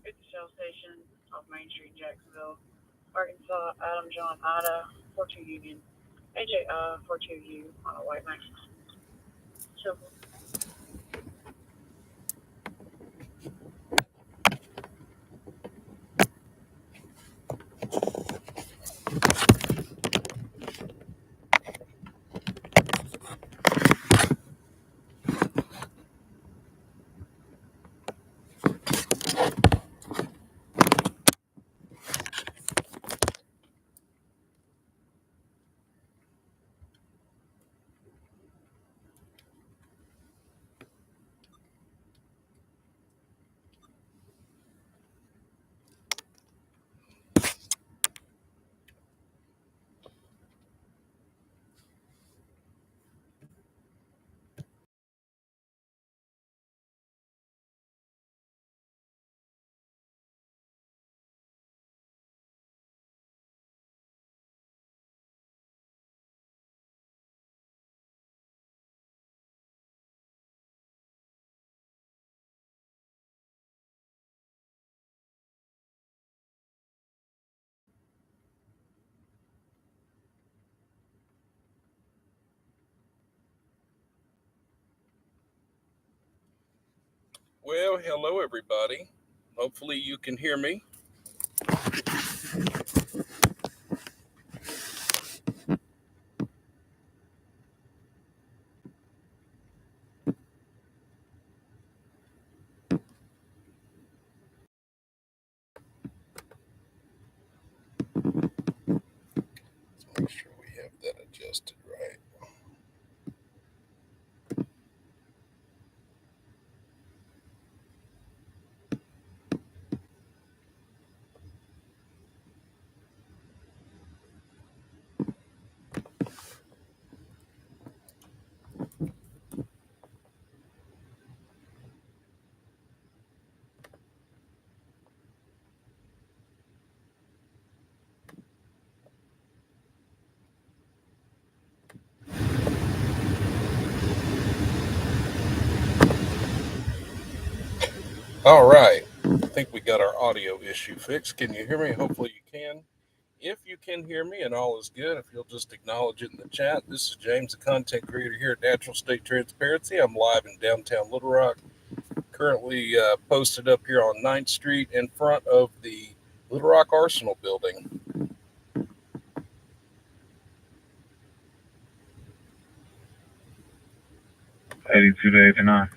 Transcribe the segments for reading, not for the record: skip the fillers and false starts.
It's a Shell station off Main Street, Jacksonville, Arkansas. Adam John Ida 42 Union. AJ 42U on a white Max. So Well, hello everybody. Hopefully you can hear me. Let's make sure we have that adjusted right. All right. I think we got our audio issue fixed. Can you hear me? Hopefully you can. If you can hear me and all is good, if you'll just acknowledge it in the chat. This is James, the content creator here at Natural State Transparency. I'm live in downtown Little Rock, currently posted up here on 9th Street in front of the Little Rock Arsenal building. $82 to $89.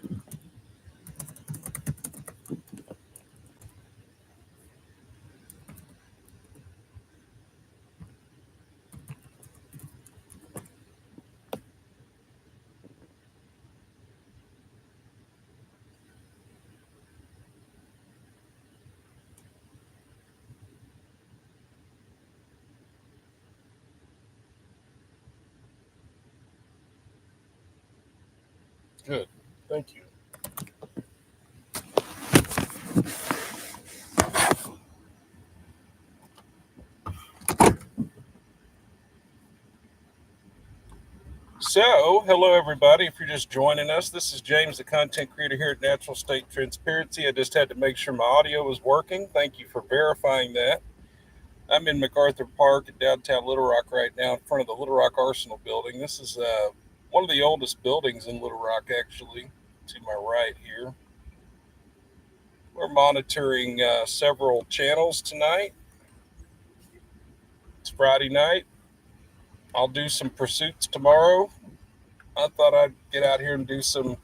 Good. Thank you. So, hello everybody. If you're just joining us, this is James, the content creator here at Natural State Transparency. I just had to make sure my audio was working. Thank you for verifying that. I'm in MacArthur Park in downtown Little Rock right now in front of the Little Rock Arsenal building. This is one of the oldest buildings in Little Rock, actually, to my right here. We're monitoring several channels tonight. It's Friday night. I'll do some pursuits tomorrow. I thought I'd get out here and do some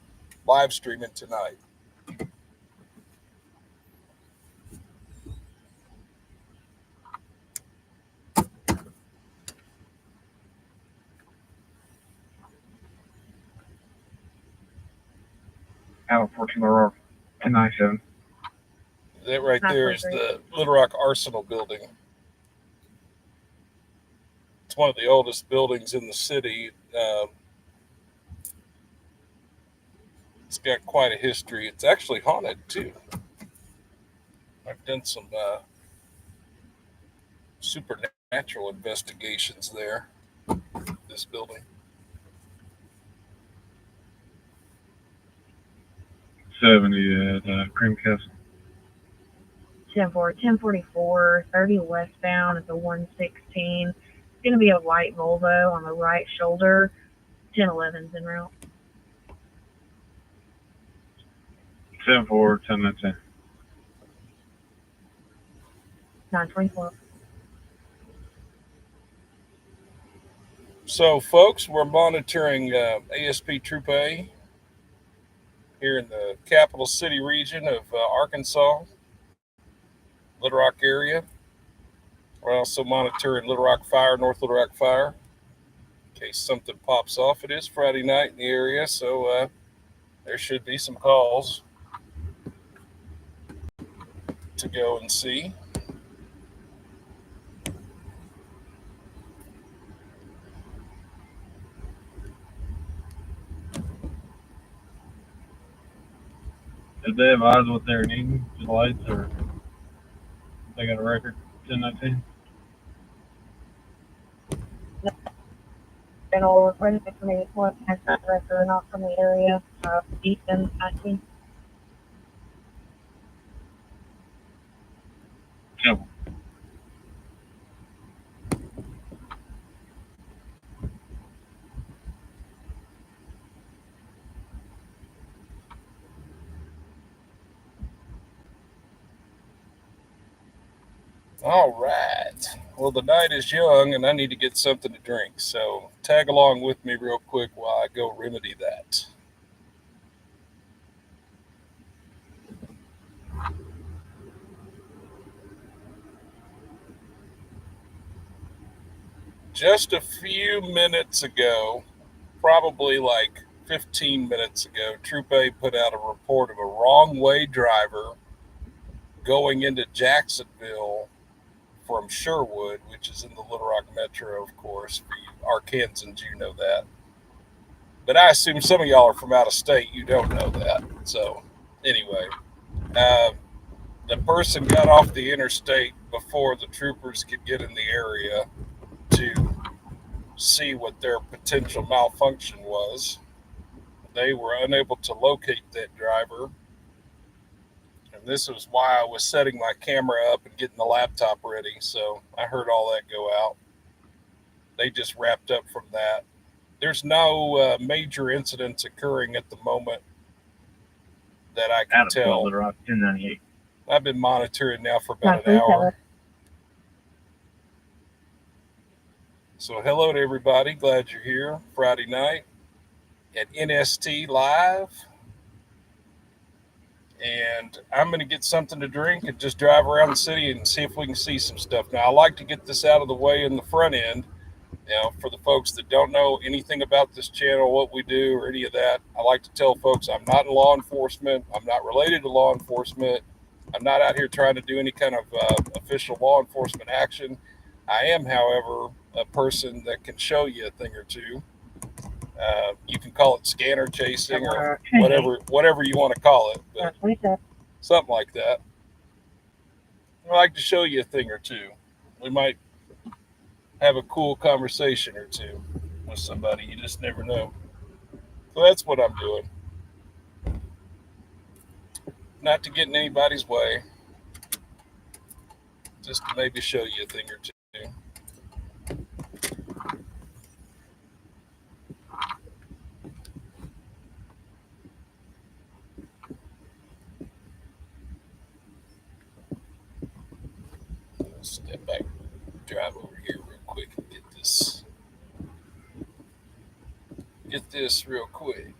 live streaming tonight. Out 14 Little Rock, 1097. That right there is the Little Rock Arsenal building. It's one of the oldest buildings in the city. It's got quite a history. It's actually haunted too. I've done some supernatural investigations there. This building. 70 at Cream Castle. 1044, 30 westbound at the 116. It's going to be a white Volvo on the right shoulder. 1011's en route. 74, 1019. 924. So, folks, we're monitoring ASP Troop A here in the capital city region of Arkansas, Little Rock area. We're also monitoring Little Rock Fire, North Little Rock Fire, in case something pops off. It is Friday night in the area, so there should be some calls to go and see. Did they advise what they're needing for the lights, or they got a record? 1019. And all requested for me what has that record not from the area. Ethan, I think. Temple. All right. Well, the night is young, and I need to get something to drink. So tag along with me real quick while I go remedy that. Just a few minutes ago, probably like 15 minutes ago, Troop A put out a report of a wrong-way driver going into Jacksonville from Sherwood, which is in the Little Rock Metro, of course. For you Arkansans, you know that. But I assume some of y'all are from out of state. You don't know that. So anyway, the person got off the interstate before the troopers could get in the area to see what their potential malfunction was. They were unable to locate that driver. And this was why I was setting my camera up and getting the laptop ready. So I heard all that go out. They just wrapped up from that. There's no major incidents occurring at the moment that I can tell. Little Rock, 1098. I've been monitoring now for about an hour. So hello to everybody. Glad you're here Friday night at NST Live. And I'm going to get something to drink and just drive around the city and see if we can see some stuff. Now, I like to get this out of the way in the front end. Now, for the folks that don't know anything about this channel, what we do, or any of that, I like to tell folks I'm not in law enforcement. I'm not related to law enforcement. I'm not out here trying to do any kind of official law enforcement action. I am, however, a person that can show you a thing or two. You can call it scanner chasing or whatever you want to call it, but something like that. I like to show you a thing or two. We might have a cool conversation or two with somebody. You just never know. So that's what I'm doing. Not to get in anybody's way, just to maybe show you a thing or two. Step back, drive over here real quick and get this real quick.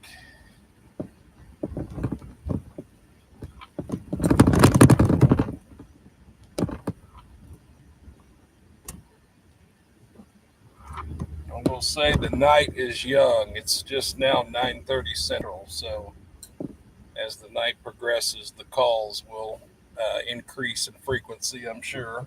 I'm going to say the night is young. It's just now 9:30 Central, so as the night progresses, the calls will increase in frequency, I'm sure.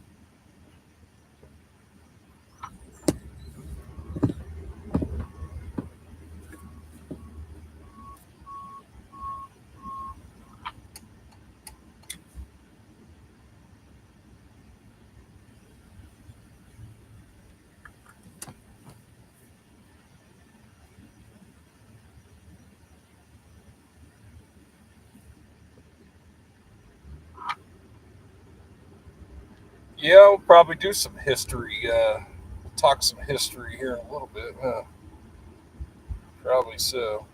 Yeah, we'll probably do some history. Talk some history here in a little bit. Probably so.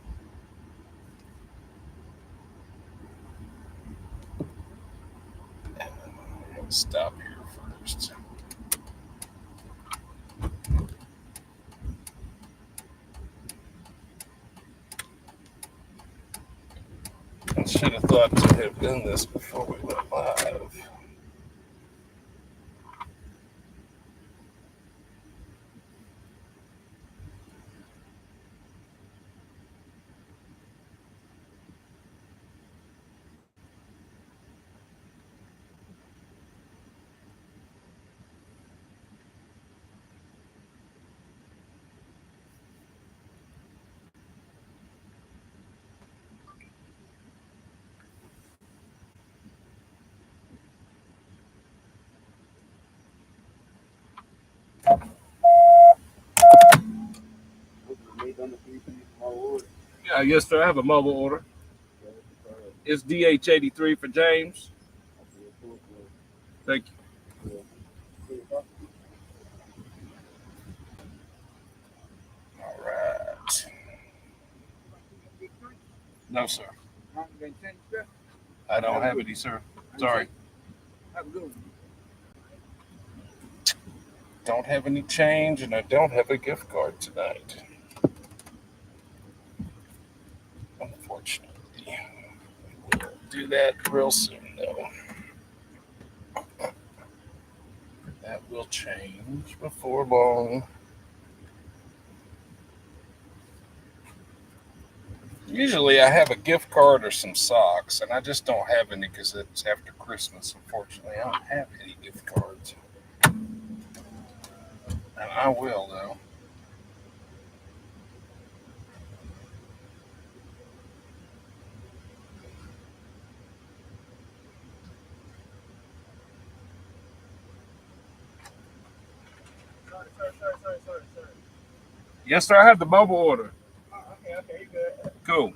Let's stop here first. I should have thought to have done this before we went live. Yeah, yes, sir. I have a mobile order. It's DH83 for James. Thank you. All right. No, sir. I don't have any, sir. Sorry. Don't have any change, and I don't have a gift card tonight. Unfortunately. We'll do that real soon, though. That will change before long. Usually I have a gift card or some socks, and I just don't have any because it's after Christmas, unfortunately. I don't have any gift cards. And I will, though. Sorry. Yes, sir. I have the mobile order. Okay, you good. Cool.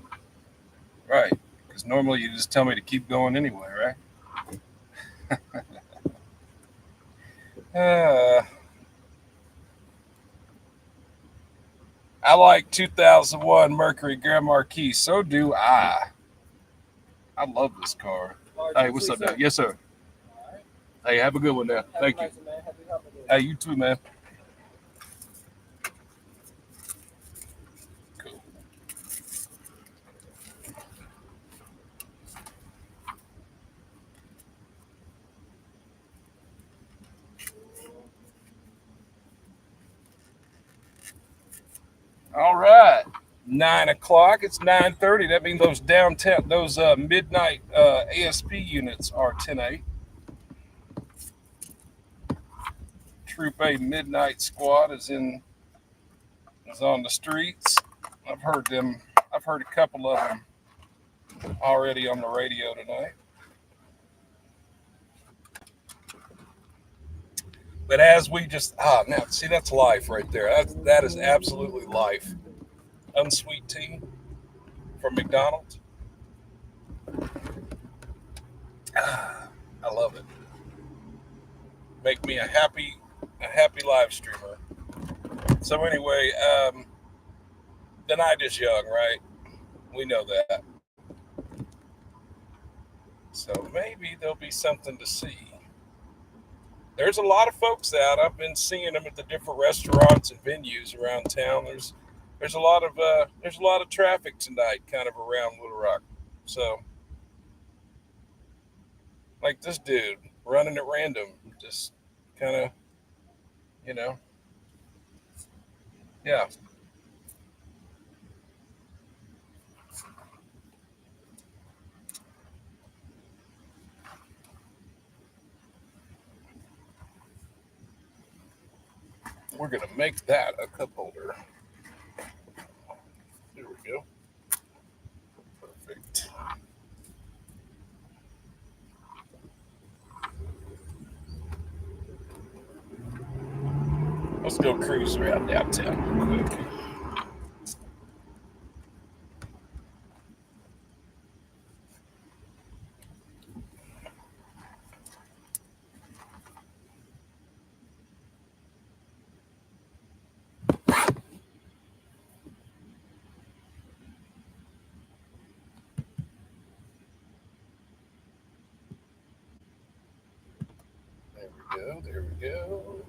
Right. Because normally you just tell me to keep going anyway, right? I like 2001 Mercury Grand Marquis. So do I. I love this car. Hey, what's up, Dad? Yes, sir. Hey, have a good one now. Thank you. Hey, you too, man. Cool. All right. 9 o'clock. It's 9:30. That means those downtown, those midnight ASP units are 10-8. Troop A Midnight Squad is on the streets. I've heard them. I've heard a couple of them already on the radio tonight. But as we just now see, that's life right there. That is absolutely life. Unsweet tea from McDonald's. I love it. Make me a happy live streamer. So anyway, the night is young, right? We know that. So maybe there'll be something to see. There's a lot of folks out. I've been seeing them at the different restaurants and venues around town. There's a lot of traffic tonight, kind of around Little Rock. So, like this dude running at random, just kind of, you know, yeah. We're gonna make that a cup holder. There we go. Perfect. Let's go cruise around downtown real quick. go. There we go.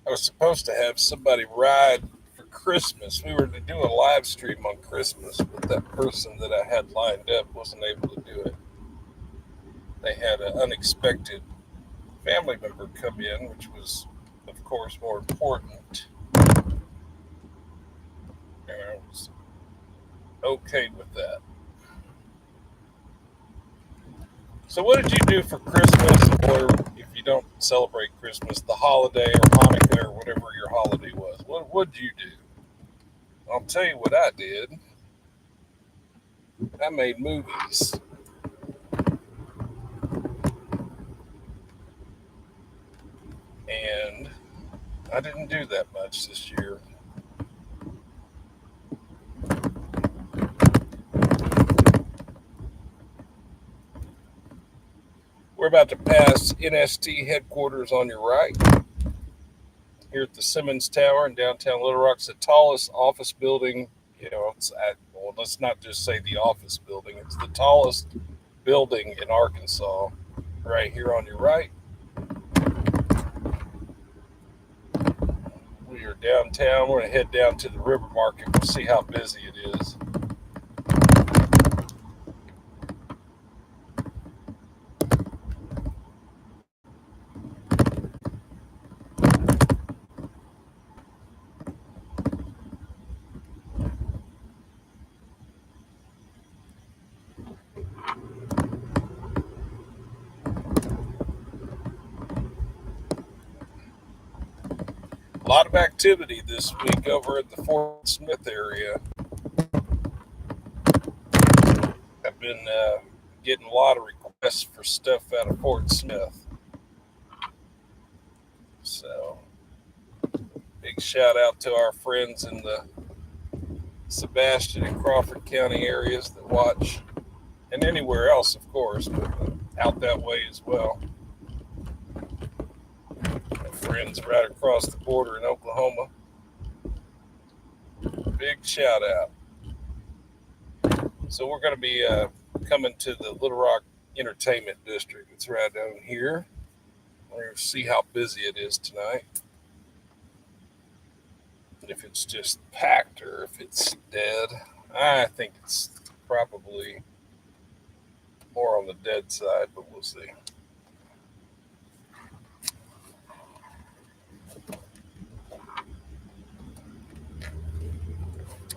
I was supposed to have somebody ride for Christmas. We were to do a live stream on Christmas, but that person that I had lined up wasn't able to do it. They had an unexpected family member come in, which was, of course, more important. And I was okay with that. So what did you do for Christmas, or if you don't celebrate Christmas, the holiday or Hanukkah or whatever your holiday was? What would you do? I'll tell you what I did. I made movies. And I didn't do that much this year. We're about to pass NST headquarters on your right. Here at the Simmons Tower in downtown Little Rock. It's the tallest office building. Well, let's not just say the office building. It's the tallest building in Arkansas, right here on your right. We are downtown. We're going to head down to the River Market. We'll see how busy it is. A lot of activity this week over at the Fort Smith area. I've been getting a lot of requests for stuff out of Fort Smith. So, big shout out to our friends in the Sebastian and Crawford County areas that watch, and anywhere else, of course, but out that way as well. My friends right across the border in Oklahoma. Big shout out. So we're going to be coming to the Little Rock Entertainment District. It's right down here. We're going to see how busy it is tonight. If it's just packed or if it's dead. I think it's probably more on the dead side, but we'll see.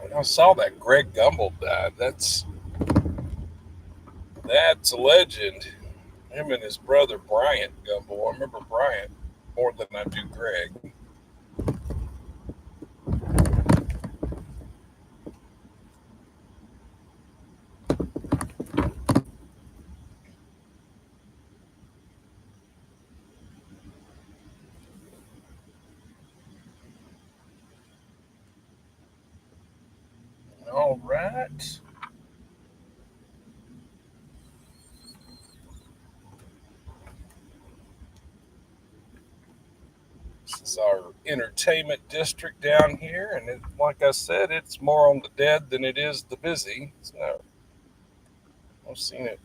And I saw that Greg Gumbel died. That's a legend. Him and his brother Bryant Gumbel. I remember Bryant more than I do Greg. All right. This is our entertainment district down here, and like I said, it's more on the dead than it is the busy. I've seen it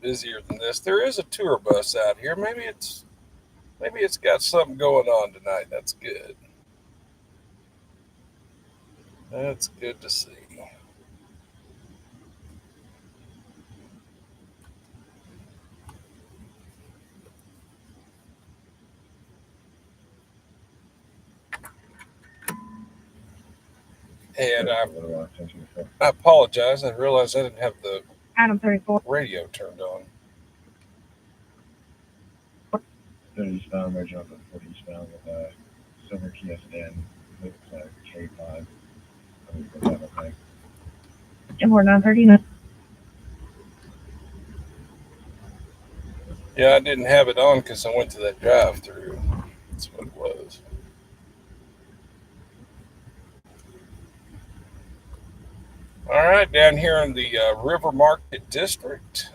busier than this. There is a tour bus out here. Maybe it's got something going on tonight. That's good. That's good to see. And I apologize. I realized I didn't have the Item 34. radio turned on. 30 eastbound, right off of 40 eastbound with a silver Kia sedan with K5. Okay. And we're 939. Yeah, I didn't have it on because I went to that drive-through. That's what it was. All right, down here in the River Market District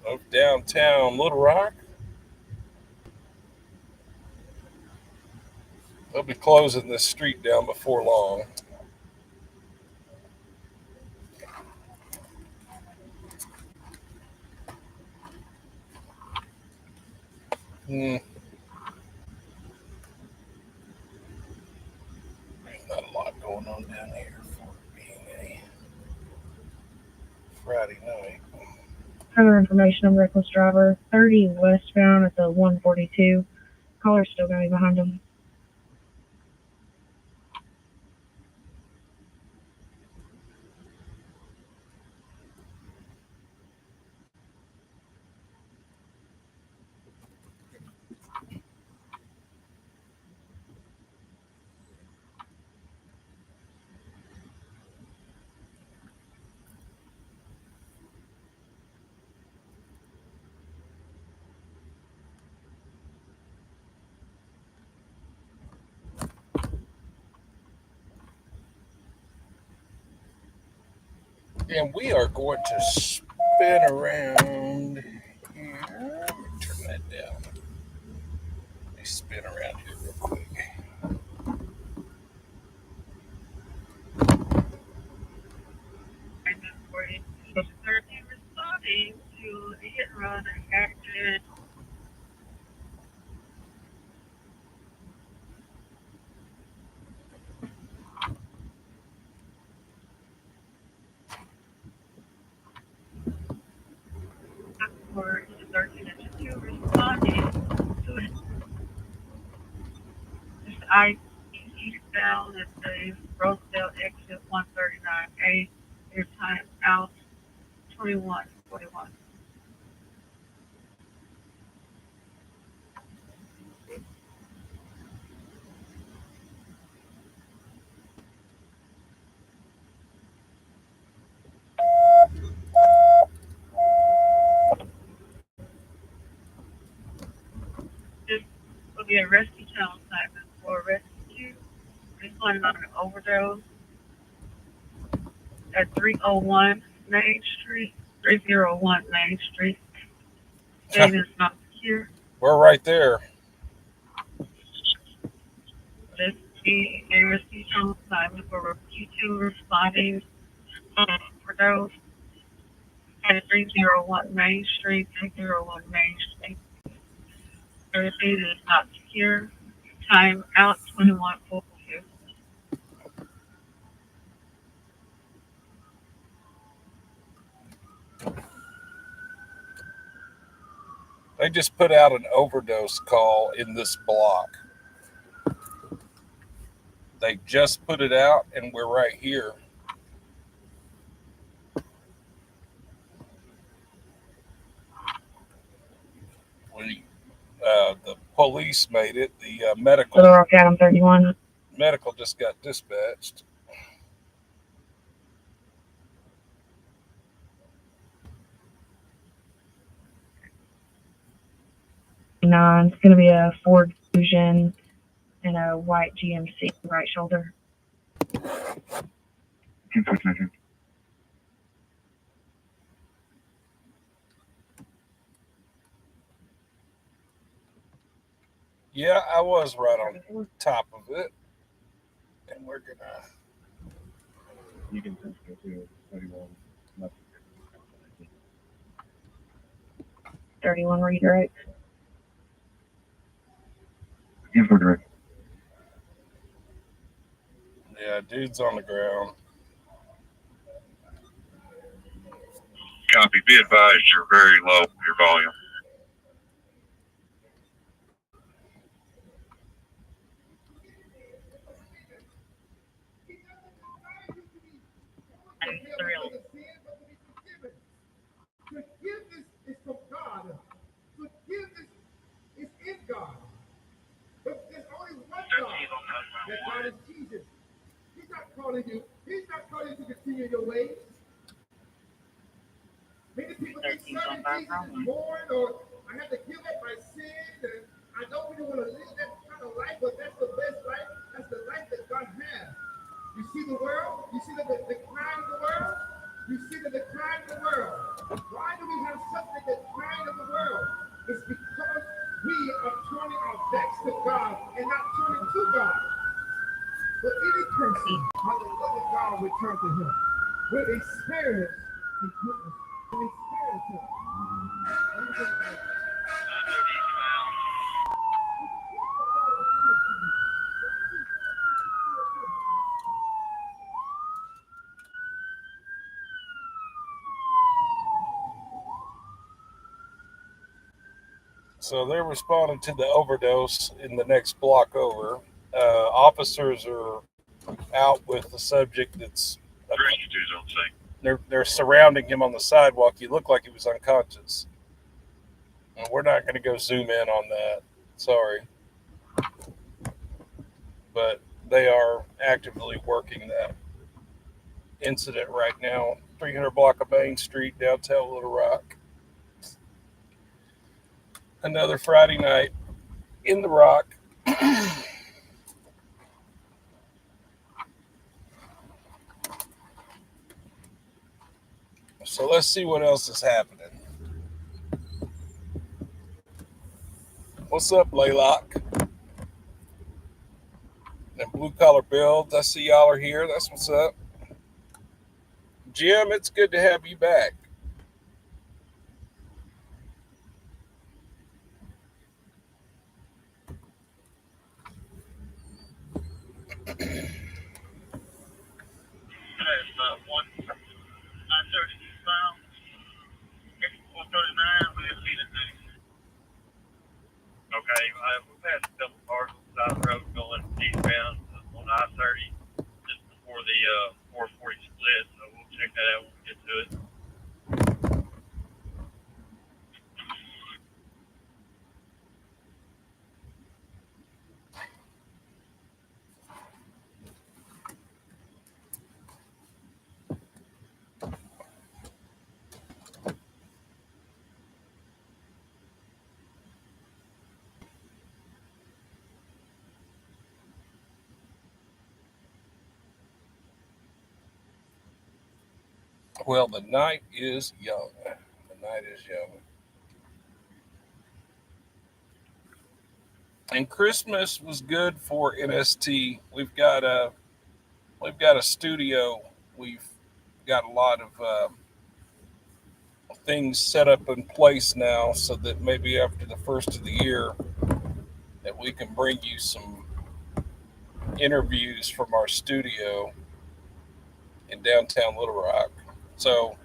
of downtown Little Rock. They'll be closing this street down before long. Not a lot going on down here for being a Friday night. Further information on reckless driver, 30 westbound at the 142. Caller's still going behind him. And we are going to spin around here. Let me turn that down. Let me spin around here real quick. Responding to a hit and run accident. For 13-2 responding to it. This I eastbound at the Riverdale exit 139A. Your time out 21:41. This will be a rescue channel assignment for rescue. Responding on an overdose at 301 Main Street. 301 Main Street. State is not secure. We're right there. This be a rescue channel assignment for rescue 2 responding for those at 301 Main Street. 301 Main Street. The state is not secure. Time out 21:42. They just put out an overdose call in this block. They just put it out, and we're right here. The police made it. The medical Little Rock Adam 31. medical just got dispatched. It's going to be a Ford Fusion and a white GMC right shoulder. Yeah, I was right on top of it. And we're going to... You can just go to 31. 31 redirect. Info direct. Yeah, dude's on the ground. Copy. Be advised, you're very low, your volume. Forgiveness is from God. Forgiveness is in God. But there's only one God. That God is Jesus. He's not calling you. He's not calling you to continue your ways. Many people think serving Jesus is boring, or I have to give up my sin, and I don't really want to live that kind of life, but that's the best life. That's the life that God has. You see the world? You see the decline of the world? You see the decline of the world. Why do we have such a decline of the world? It's because we are turning our backs to God and not turning to God. person how the love of God returned to him. With experience and goodness. With experience. So they're responding to the overdose in the next block over. Officers are out with the subject that's. They're surrounding him on the sidewalk. He looked like he was unconscious. And we're not going to go zoom in on that. Sorry. But they are actively working that incident right now. 300 block of Main Street, downtown Little Rock. Another Friday night in the Rock. So let's see what else is happening. What's up, Laylock? And Blue Collar Builds, I see y'all are here. That's what's up. Jim, it's good to have you back. Okay, we've had a couple cars on the side of the road going eastbound on I-30 just before the 440 split, so we'll check that out when we get to it. Well, the night is young. The night is young. And Christmas was good for NST. We've got a studio. We've got a lot of things set up in place now, so that maybe after the first of the year, that we can bring you some interviews from our studio in downtown Little Rock. So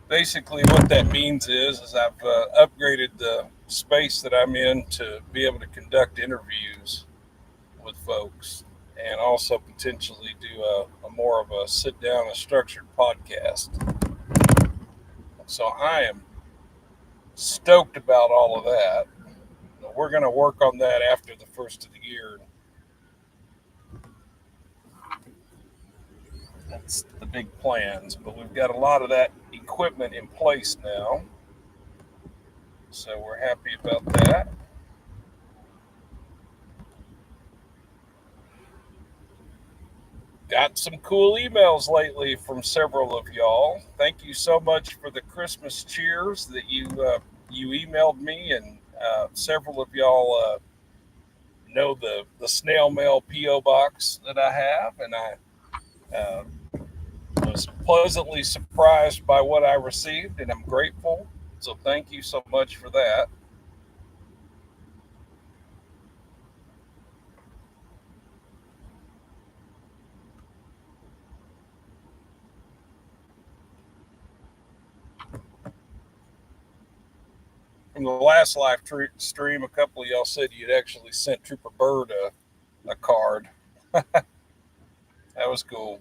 basically, what that means is I've upgraded the space that I'm in to be able to conduct interviews with folks, and also potentially do a more of a sit down and structured podcast. So I am stoked about all of that. We're going to work on that after the first of the year. That's the big plans, but we've got a lot of that equipment in place now. So we're happy about that. Got some cool emails lately from several of y'all. Thank you so much for the Christmas cheers that you emailed me, and several of y'all know the snail mail PO box that I have, and I was pleasantly surprised by what I received, and I'm grateful. So thank you so much for that. From the last live stream, a couple of y'all said you'd actually sent Trooper Bird a card. That was cool.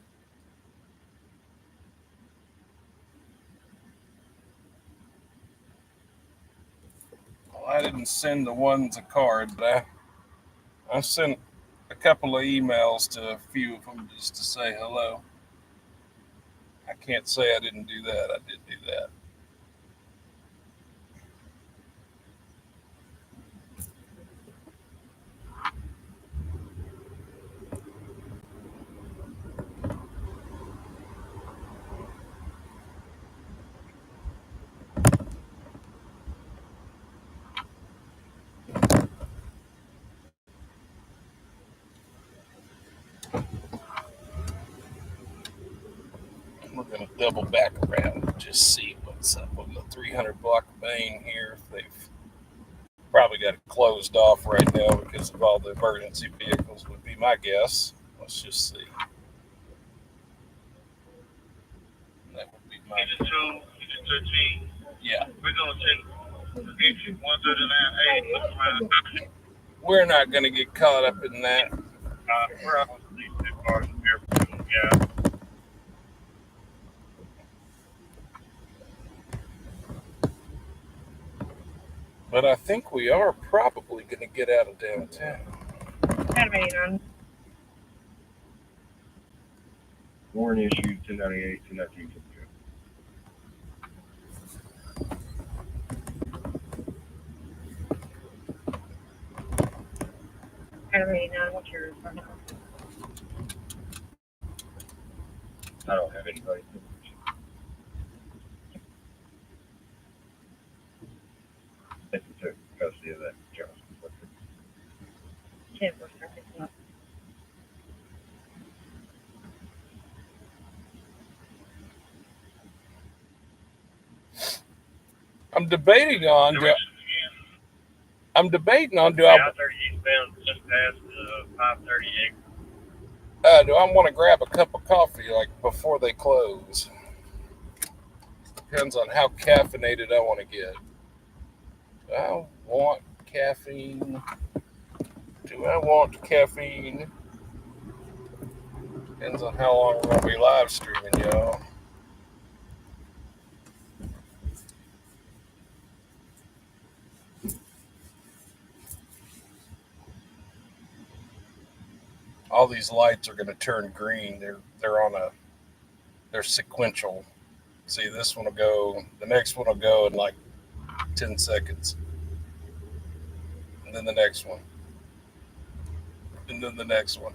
Well, I didn't send the ones a card, but I sent a couple of emails to a few of them just to say hello. I can't say I didn't do that. I did do that. going to double back around and just see what's up on the 300 block of Main here. They've probably got it closed off right now because of all the emergency vehicles, would be my guess. Let's just see. That would be my It's 2:13. Yeah. We're gonna take 139A. We're not going to get caught up in that. We're out on these two cars here. Yeah. But I think we are probably going to get out of downtown. Warrant issued 1098, 1019. What's yours? I don't have anybody. If you took custody of that Johnson. 10%. I'm debating on. Do I I-30 eastbound just past 538. do I want to grab a cup of coffee like before they close? Depends on how caffeinated I want to get. Do I want caffeine? Depends on how long we're going to be live streaming, y'all. All these lights are going to turn green. They're sequential. See, this one will go, the next one will go in like 10 seconds. And then the next one. And then the next one.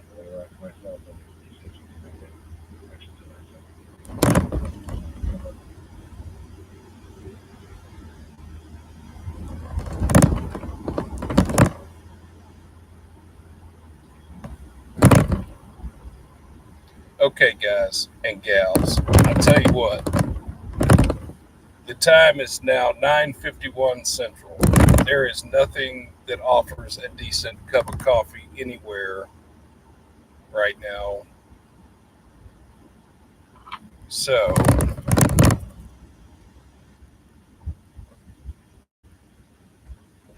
Okay, guys and gals, I'll tell you what. The time is now 9:51 Central. There is nothing that offers a decent cup of coffee anywhere right now. So,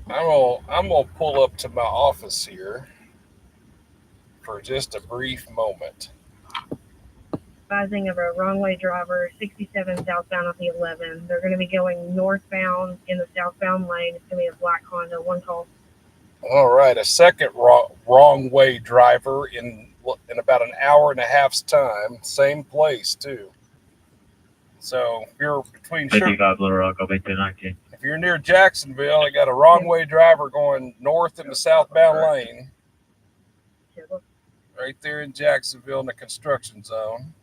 I'm gonna pull up to my office here for just a brief moment. Advising of a wrong-way driver, 67 southbound of the 11. They're going to be going northbound in the southbound lane. It's going to be a black Honda, one call. All right, a second wrong way driver in about an hour and a half's time. Same place too. So if you're between 55 Little Rock, I'll be 1019. If you're near Jacksonville, they got a wrong way driver going north in the southbound lane. Right there in Jacksonville in the construction zone.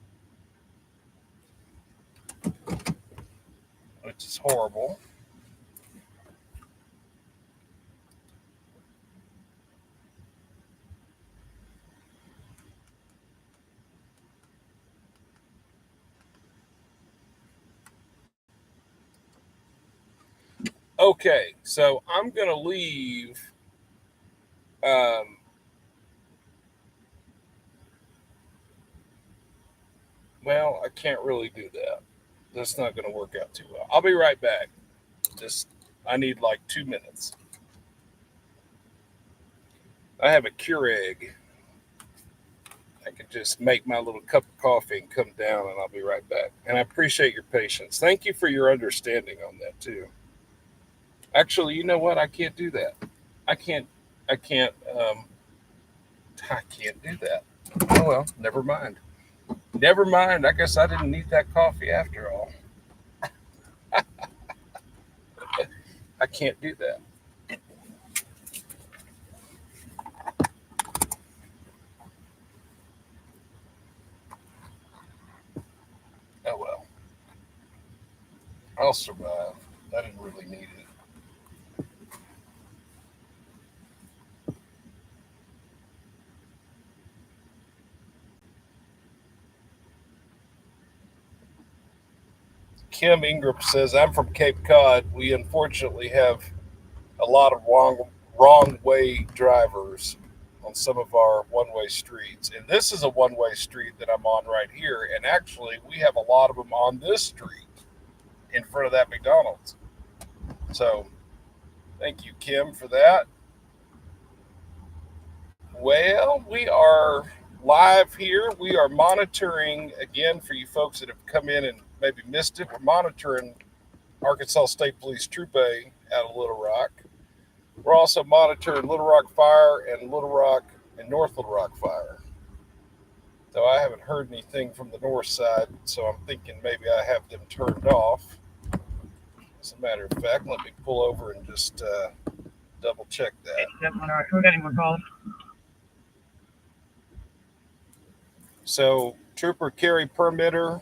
Which is horrible. Okay, so I'm going to leave. Well, I can't really do that. That's not going to work out too well. I'll be right back. I need like 2 minutes. I have a Keurig. I could just make my little cup of coffee and come down, and I'll be right back. And I appreciate your patience. Thank you for your understanding on that too. Actually, you know what? I can't do that. I can't do that. Oh well, never mind. Never mind. I guess I didn't need that coffee after all. I can't do that. Oh well. I'll survive. I didn't really need it. Kim Ingram says, I'm from Cape Cod. We unfortunately have a lot of wrong way drivers on some of our one-way streets. And this is a one-way street that I'm on right here. And actually, we have a lot of them on this street in front of that McDonald's. So thank you, Kim, for that. Well, we are live here. We are monitoring, again, for you folks that have come in and maybe missed it, we're monitoring Arkansas State Police Troop A out of Little Rock. We're also monitoring Little Rock Fire and Little Rock and North Little Rock Fire. So I haven't heard anything from the north side, so I'm thinking maybe I have them turned off. As a matter of fact, let me pull over and just double check that. We're getting more calls. So Trooper Carry Permitter,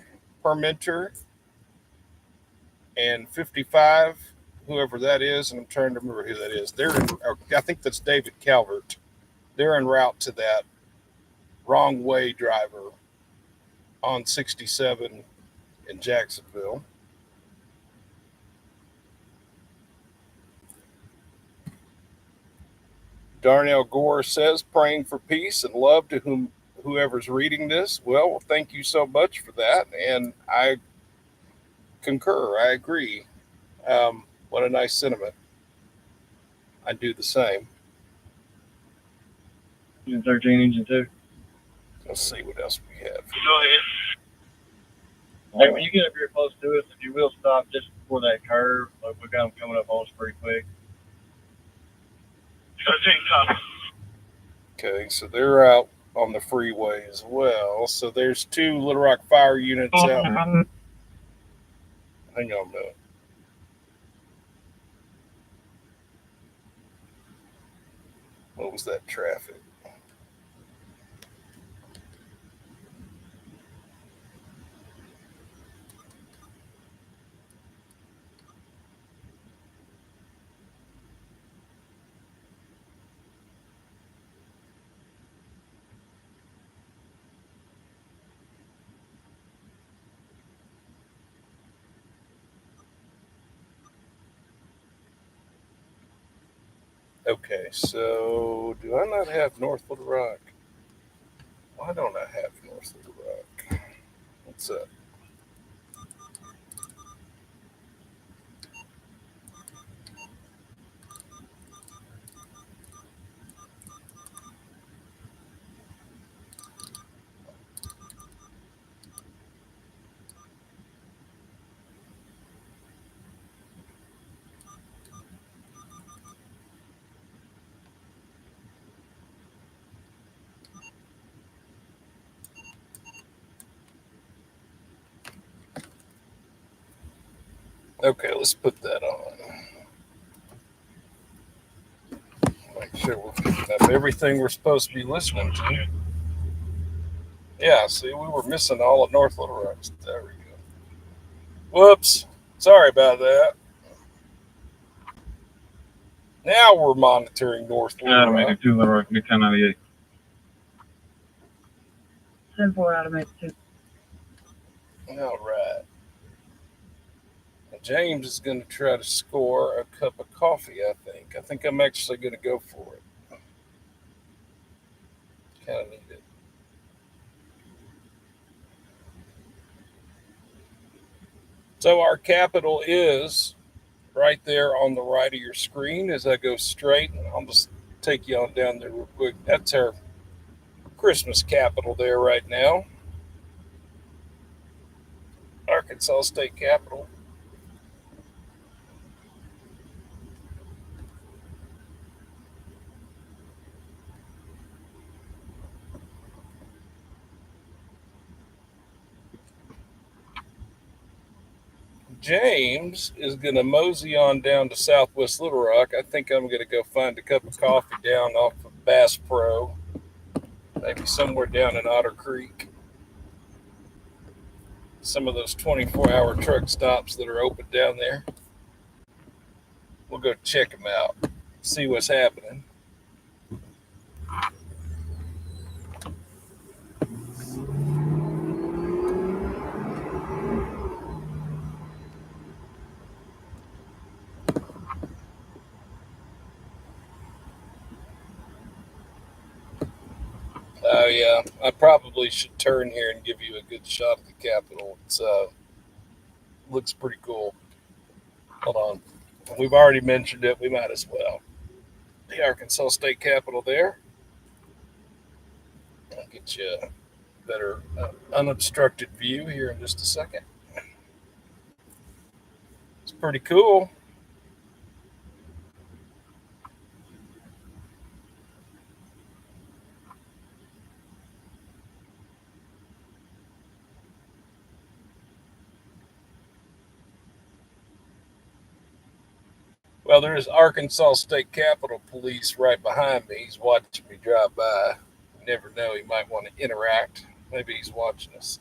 and 55, whoever that is, and I'm trying to remember who that is. I think that's David Calvert. They're en route to that wrong way driver on 67 in Jacksonville. Darnell Gore says, praying for peace and love to whoever's reading this. Well, thank you so much for that. And I concur. I agree. What a nice sentiment. I do the same. Engine 13, engine 2. Let's see what else we have. Go ahead. Hey, when you get up here close to us, if you will stop just before that curve, like we got them coming up on us pretty quick. 13 copy. Okay, so they're out on the freeway as well. So there's 2 Little Rock Fire units out. Hang on a minute. What was that traffic? Okay, so do I not have North Little Rock? Why don't I have North Little Rock? What's up? Okay, let's put that on. Make sure we're picking up everything we're supposed to be listening to. Yeah, see, we were missing all of North Little Rock. There we go. Whoops. Sorry about that. Now we're monitoring North Little Rock. 2 Little Rock, New 1098. 10-4 automated 2. All right. James is going to try to score a cup of coffee, I think. I think I'm actually going to go for it. Kind of need it. So our capital is right there on the right of your screen as I go straight. I'll just take you on down there real quick. That's our Christmas capital there right now. Arkansas State Capitol. James is going to mosey on down to Southwest Little Rock. I think I'm going to go find a cup of coffee down off of Bass Pro, maybe somewhere down in Otter Creek. Some of those 24-hour truck stops that are open down there. We'll go check them out, see what's happening. Oh yeah, I probably should turn here and give you a good shot of the Capitol. It's looks pretty cool. Hold on, we've already mentioned it. We might as well. The Arkansas State Capitol there. I'll get you a better unobstructed view here in just a second. It's pretty cool. Well, there's Arkansas State Capitol Police right behind me. He's watching me drive by. You never know, he might want to interact. Maybe he's watching us.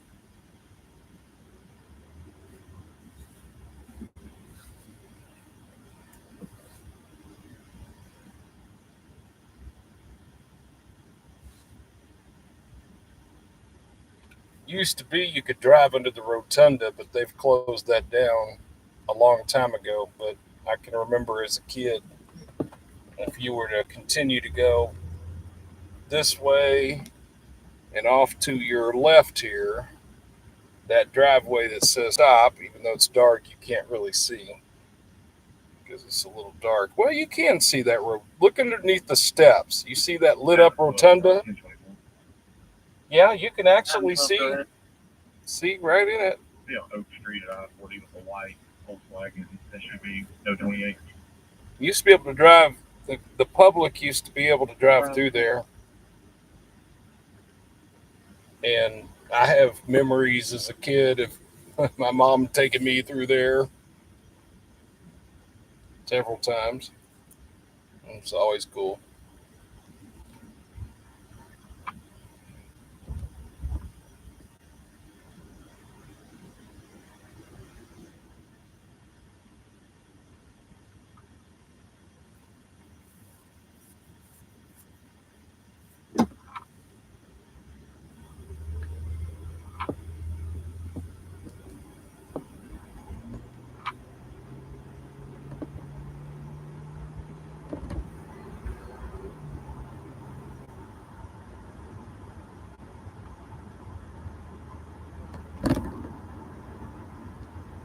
Used to be you could drive under the rotunda, but they've closed that down a long time ago. But I can remember as a kid, if you were to continue to go this way and off to your left here, that driveway that says stop, even though it's dark, you can't really see because it's a little dark. Well, you can see that road. Look underneath the steps. You see that lit up rotunda? Yeah, you can actually see right in it. Yeah, Oak Street at I-40 with the white Volkswagen. That should be no 28. You used to be able to drive. The public used to be able to drive through there, and I have memories as a kid of my mom taking me through there several times. It's always cool.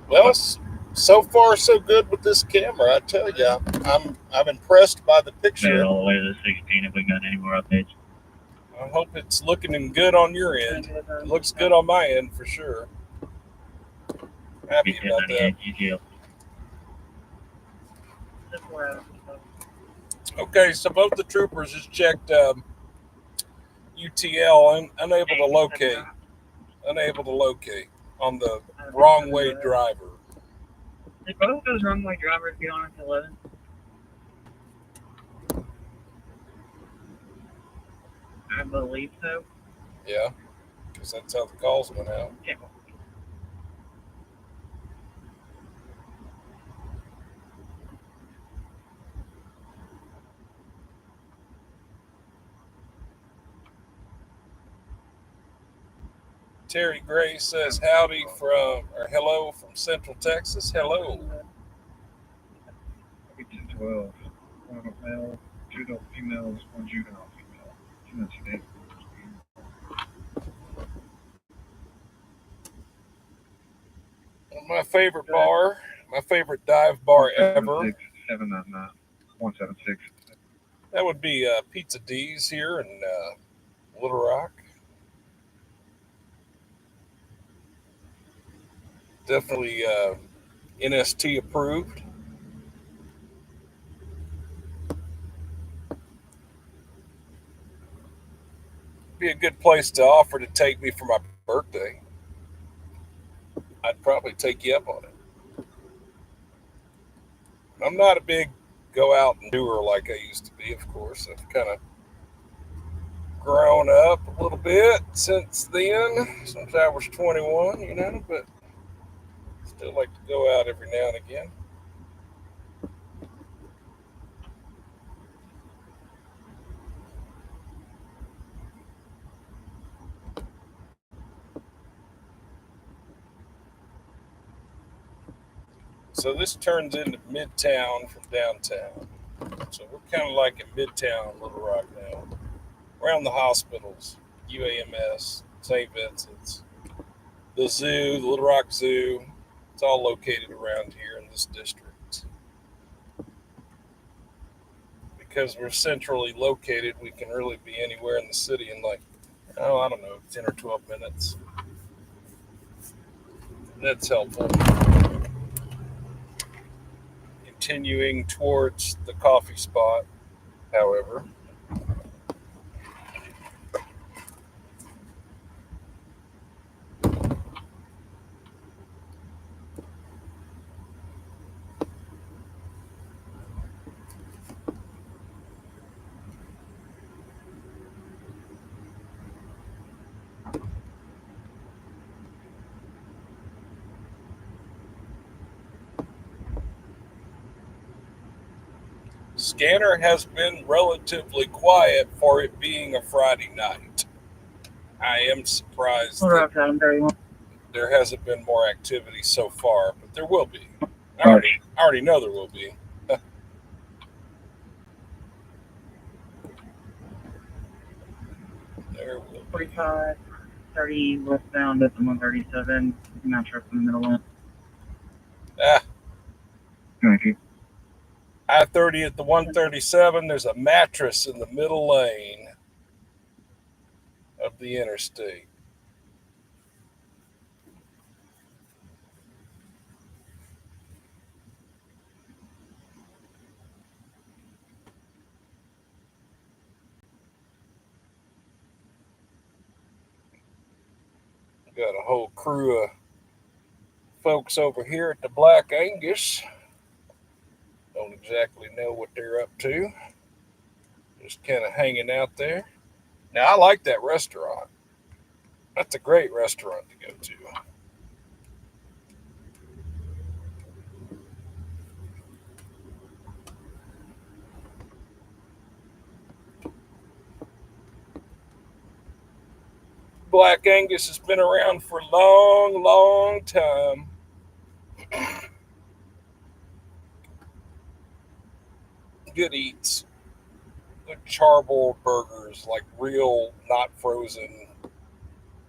Well, so far so good with this camera. I tell you, I'm impressed by the picture. All the way to the 16 if we got any more updates. I hope it's looking good on your end. It looks good on my end for sure. Happy about that. GTL. Okay, so both the troopers just checked UTL and unable to locate on the wrong way driver. Did both those wrong way drivers get on at 11? I believe so. Yeah, because that's how the calls went out. Yeah. Terry Gray says howdy hello from Central Texas. Hello. 12. One adult male, 2 adult females, 1 juvenile female. 2 minutes a day. My favorite bar, my favorite dive bar ever. 799 176. That would be Pizza D's here in Little Rock. Definitely NST approved. Be a good place to offer to take me for my birthday. I'd probably take you up on it. I'm not a big go out and doer like I used to be, of course. I've kind of grown up a little bit since then, since I was 21, but still like to go out every now and again. So this turns into Midtown from downtown. So we're kind of like in Midtown Little Rock now, around the hospitals. UAMS, St. Vincent's, the zoo, the Little Rock Zoo. It's all located around here in this district. Because we're centrally located, we can really be anywhere in the city in like, oh, I don't know, 10 or 12 minutes. That's helpful. Continuing towards the coffee spot, however. Scanner has been relatively quiet for it being a Friday night. I am surprised that there hasn't been more activity so far, but there will be. I already know there will be. There will be. 45, 30 westbound at the 137. Metro from the middle one. Thank you. I-30 at the 137, there's a mattress in the middle lane of the interstate. Got a whole crew of folks over here at the Black Angus. Don't exactly know what they're up to. Just kind of hanging out there. Now, I like that restaurant. That's a great restaurant to go to. Black Angus has been around for a long, long time. Good eats. Like charboiled burgers, like real, not frozen,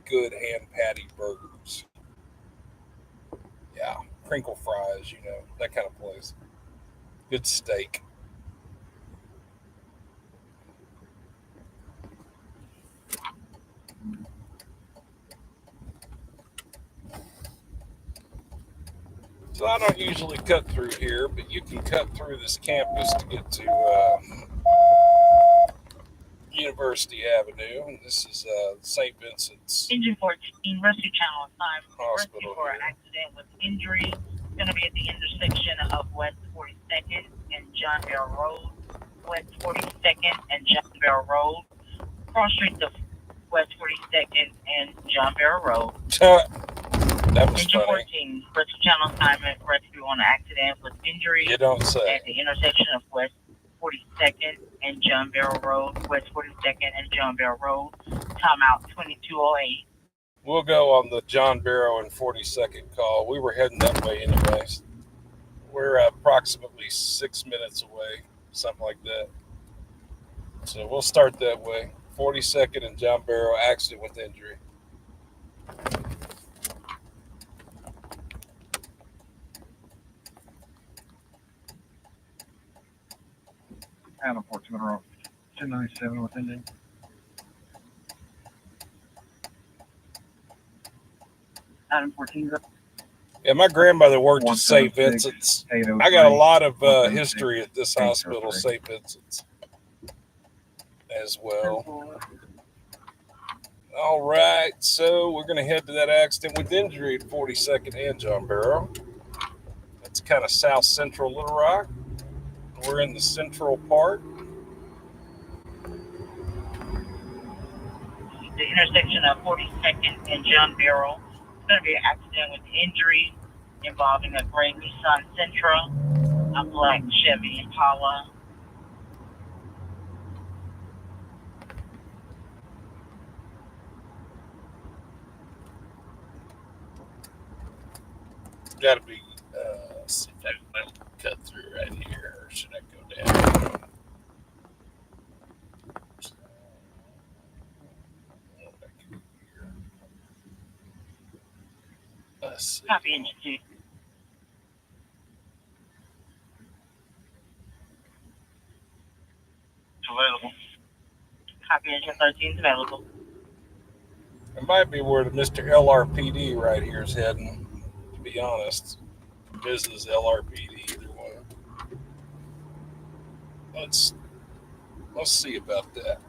good hand patty burgers. Yeah, crinkle fries, that kind of place. Good steak. So I don't usually cut through here, but you can cut through this campus to get to University Avenue. And this is St. Vincent's Engine 14, rescue channel 5. Hospital Rescue for an here. accident with injury. Going to be at the intersection of West 42nd and John Bell Road. West 42nd and John Bell Road. Cross streets of West 42nd and John Bell Road. That was Engine funny. 14, rescue channel assignment, rescue on an accident with injury. You don't say. At the intersection of West 42nd and John Barrel Road, West 42nd and John Barrel Road, timeout 2208. We'll go on the John Barrow and 42nd call. We were heading that way anyways. We're approximately 6 minutes away, something like that. So we'll start that way. 42nd and John Barrow, accident with injury. Adam 14 Road, 297 with engine. Adam 14. Yeah, my grandmother worked at St. Vincent's. I got a lot of history at this hospital, St. Vincent's, as well. All right, so we're going to head to that accident with injury at 42nd and John Barrow. That's kind of south central Little Rock. We're in the central part. The intersection of 42nd and John Barrel. It's going to be an accident with injury involving a gray Nissan Sentra, a black Chevy Impala. Got to be, see if I can cut through right here, or should I go down? Copy engine 2. Available. Copy engine 13 is available. It might be where the Mr. LRPD right here is heading, to be honest. Business LRPD, either one. Let's see about that.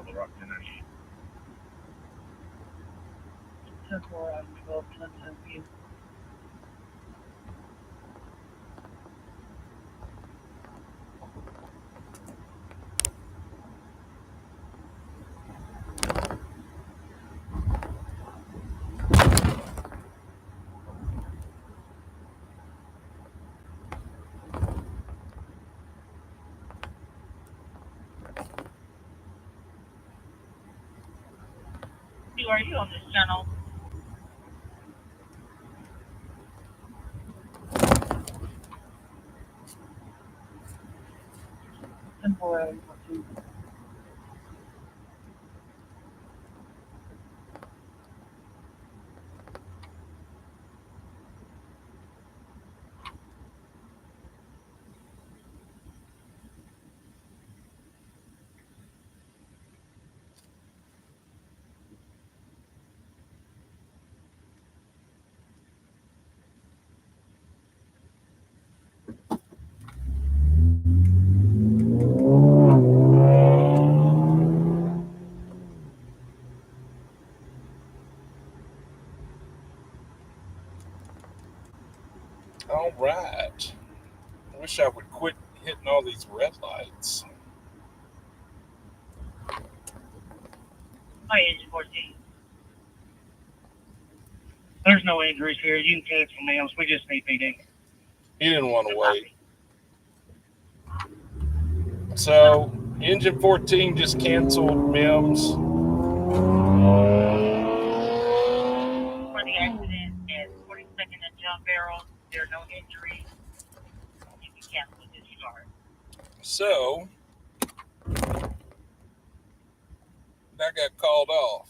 The rock finish. 10-4 on 12, 10 view. Are you on this channel? Temporary. All right. I wish I would quit hitting all these red lights. Copy engine 14. There's no injuries here. You can cancel nails. We just need PD. He didn't want to wait. So, engine 14 just canceled MIMS. For the accident at 42nd and John Barrel, there are no injuries. You can cancel the discharge. So, that got called off.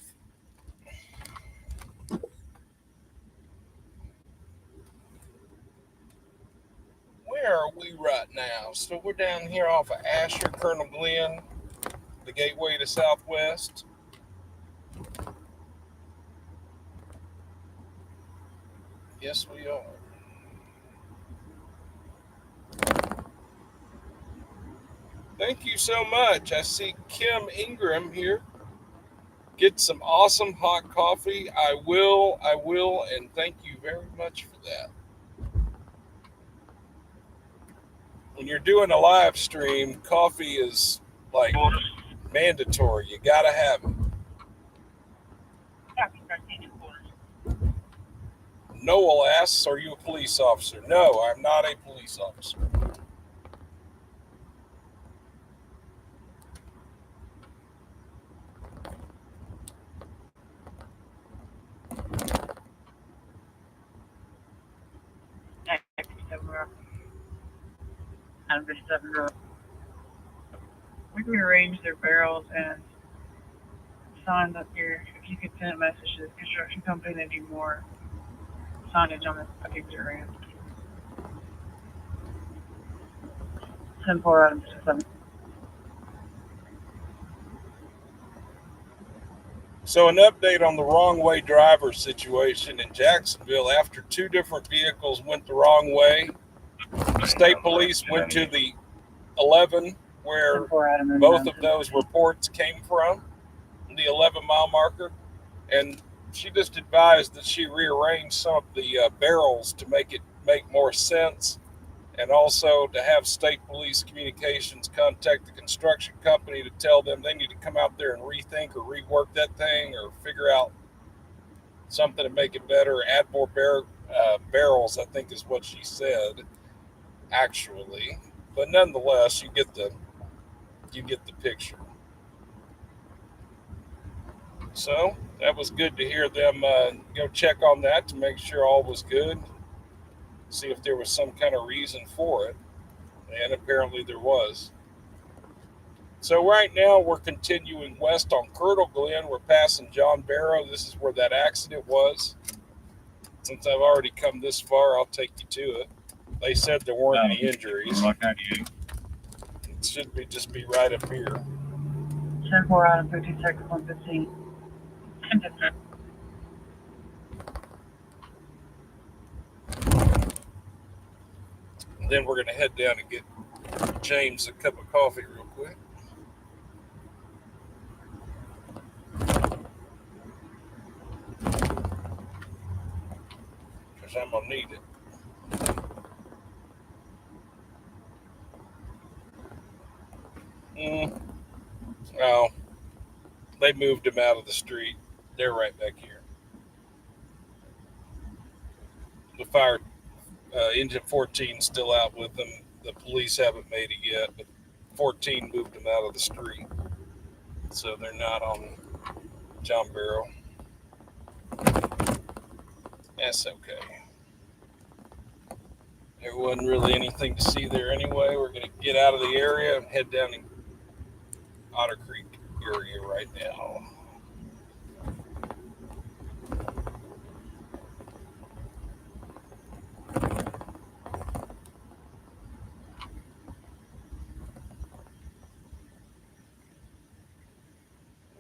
Where are we right now? So we're down here off of Asher, Colonel Glenn, the gateway to Southwest. Yes, we are. Thank you so much. I see Kim Ingram here. Get some awesome hot coffee. I will, and thank you very much for that. When you're doing a live stream, coffee is like mandatory. You gotta have it. Copy 13 and quarters. Noel asks, are you a police officer? No, I'm not a police officer. We can rearrange their barrels and sign up here. If you could send a message to the construction company, they need more signage on this particular ramp. 10-4 items to 7. So an update on the wrong way driver situation in Jacksonville. After two different vehicles went the wrong way, state police went to the 11 where both of those reports came from, the 11-mile marker, and she just advised that she rearranged some of the barrels to make more sense, and also to have state police communications contact the construction company to tell them they need to come out there and rethink or rework that thing or figure out something to make it better, add more barrels, I think is what she said, actually. But nonetheless, you get the picture. So that was good to hear them go check on that to make sure all was good, see if there was some kind of reason for it, and apparently there was. So right now we're continuing west on Kirtle Glen. We're passing John Barrow. This is where that accident was. Since I've already come this far, I'll take you to it. They said there weren't any injuries. It should just be right up here. 10-4 out of 56, 115. 10-15. Then we're going to head down and get James a cup of coffee real quick. Because I'm going to need it. Oh, they moved him out of the street. They're right back here. The fire engine 14 still out with them. The police haven't made it yet, but 14 moved them out of the street. So they're not on John Barrow. That's okay. There wasn't really anything to see there anyway. We're going to get out of the area and head down in Otter Creek area right now.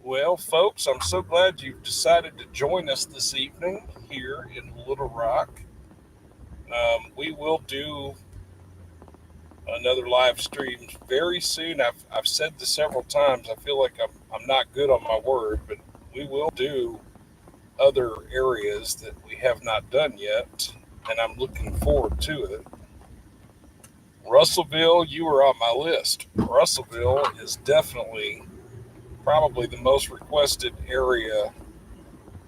Well, folks, I'm so glad you've decided to join us this evening here in Little Rock. We will do another live stream very soon. I've said this several times. I feel like I'm not good on my word, but we will do other areas that we have not done yet, and I'm looking forward to it. Russellville, you were on my list. Russellville is definitely probably the most requested area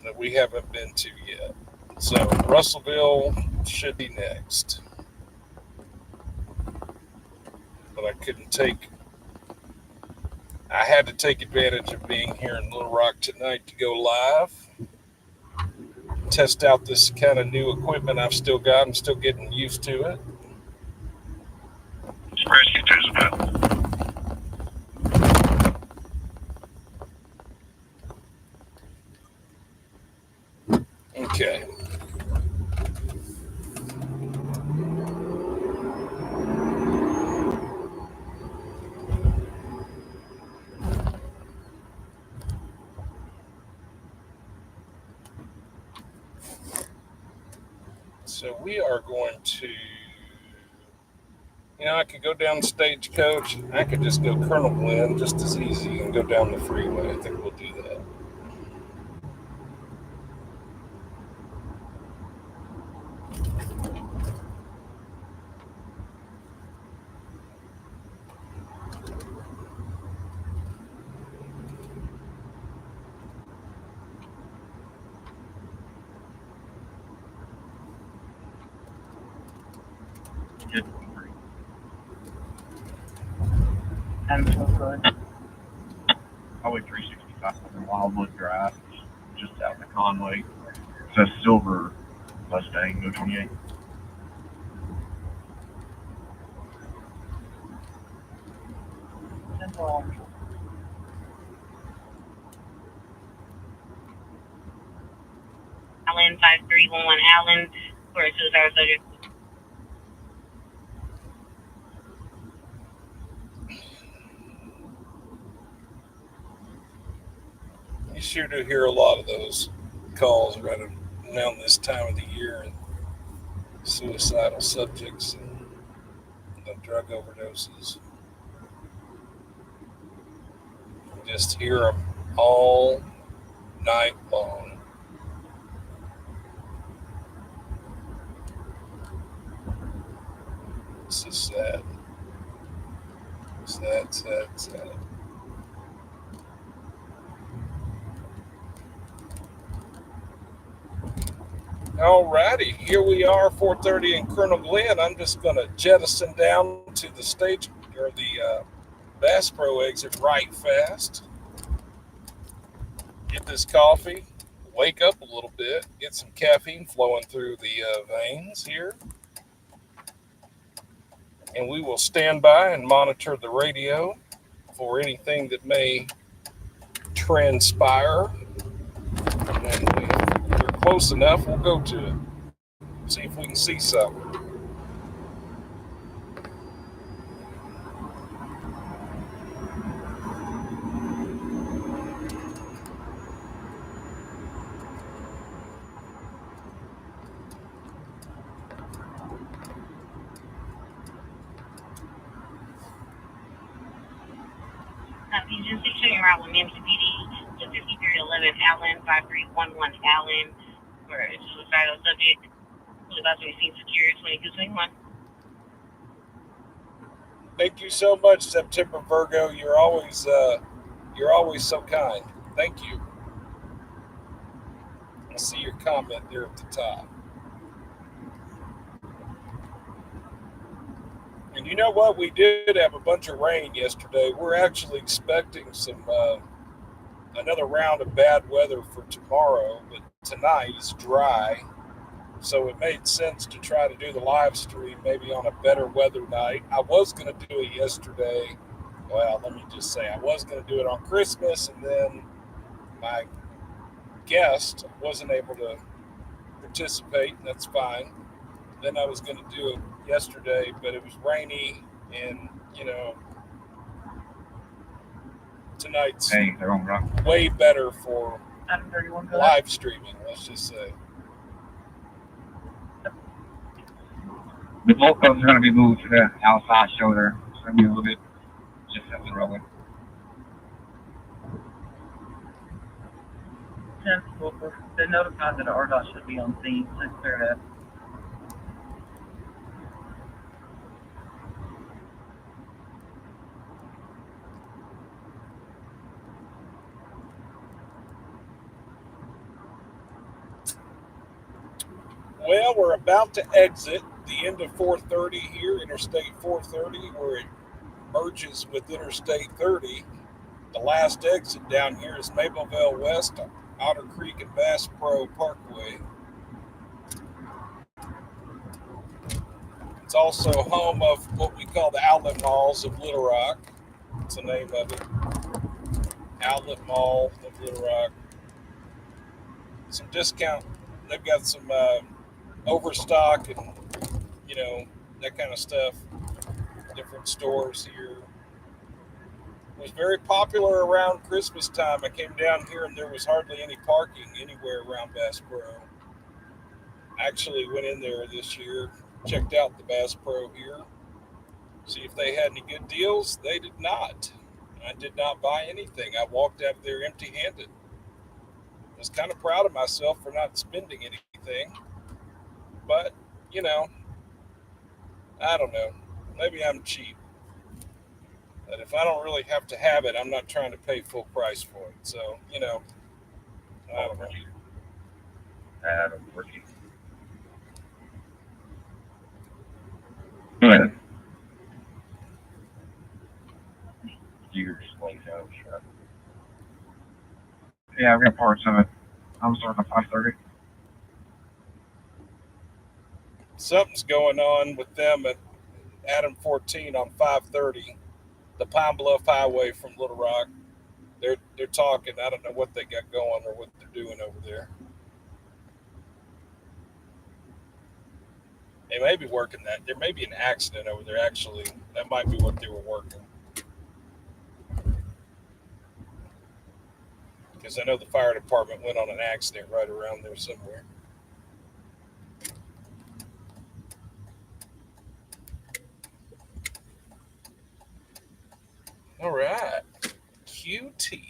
that we haven't been to yet. So Russellville should be next. But I had to take advantage of being here in Little Rock tonight to go live, test out this kind of new equipment I've still got. I'm still getting used to it. Rescue 2's available. Okay. So we are going to, I could go down Stagecoach. I could just go Colonel Glen just as easy and go down the freeway. I think we'll do that. I'm so good. Highway 365 on Wildwood Drive, just out of Conway. It's a silver Mustang, no 28. Simple. Allen 5311 Allen, for a 2-hour subject. You sure do hear a lot of those calls right around this time of the year, and suicidal subjects and drug overdoses. You just hear them all night long. This sad. Sad, sad, sad. Alrighty, here we are, 4:30 in Colonel Glen. I'm just going to jettison down to the stage or the Bass Pro exit right fast. Get this coffee, wake up a little bit, get some caffeine flowing through the veins here, and we will stand by and monitor the radio for anything that may transpire. And if we're close enough, we'll go to it, see if we can see something. Just securing around with MCPD, 25311 Allen, 5311 Allen, for a suicidal subject who is about to be seen secured 2221. Thank you so much, September Virgo. You're always so kind. Thank you. I see your comment there at the top. And you know what? We did have a bunch of rain yesterday. We're actually expecting some another round of bad weather for tomorrow, but tonight is dry. So it made sense to try to do the live stream maybe on a better weather night. I was going to do it yesterday. Well, let me just say I was going to do it on Christmas, and then my guest wasn't able to participate, and that's fine. Then I was going to do it yesterday, but it was rainy, and tonight's way better for live streaming, let's just say. The both of them are going to be moved to the outside shoulder. It's going to be a little bit just as a rolling. 10 Wilbur. They notified that RDOT should be on scene, so clear that. Well, we're about to exit the end of 430 here, Interstate 430, where it merges with Interstate 30. The last exit down here is Mapleville West, Otter Creek and Bass Pro Parkway. It's also home of what we call the Outlet Malls of Little Rock. That's the name of it. Outlet Mall of Little Rock. Some discount. They've got some overstock and that kind of stuff. Different stores here. It was very popular around Christmas time. I came down here and there was hardly any parking anywhere around Bass Pro. I actually went in there this year, checked out the Bass Pro here, see if they had any good deals. They did not. I did not buy anything. I walked out of there empty-handed. I was kind of proud of myself for not spending anything. But, I don't know. Maybe I'm cheap. But if I don't really have to have it, I'm not trying to pay full price for it. So, I don't know. Adam, rookie. Go ahead. Years later, sure. Yeah, we're going to parts of it. I'm starting at 5:30. Something's going on with them at Adam 14 on 530, the Pine Bluff Highway from Little Rock. They're talking. I don't know what they got going or what they're doing over there. They may be working that. There may be an accident over there, actually. That might be what they were working. Because I know the fire department went on an accident right around there somewhere. All right. QTs.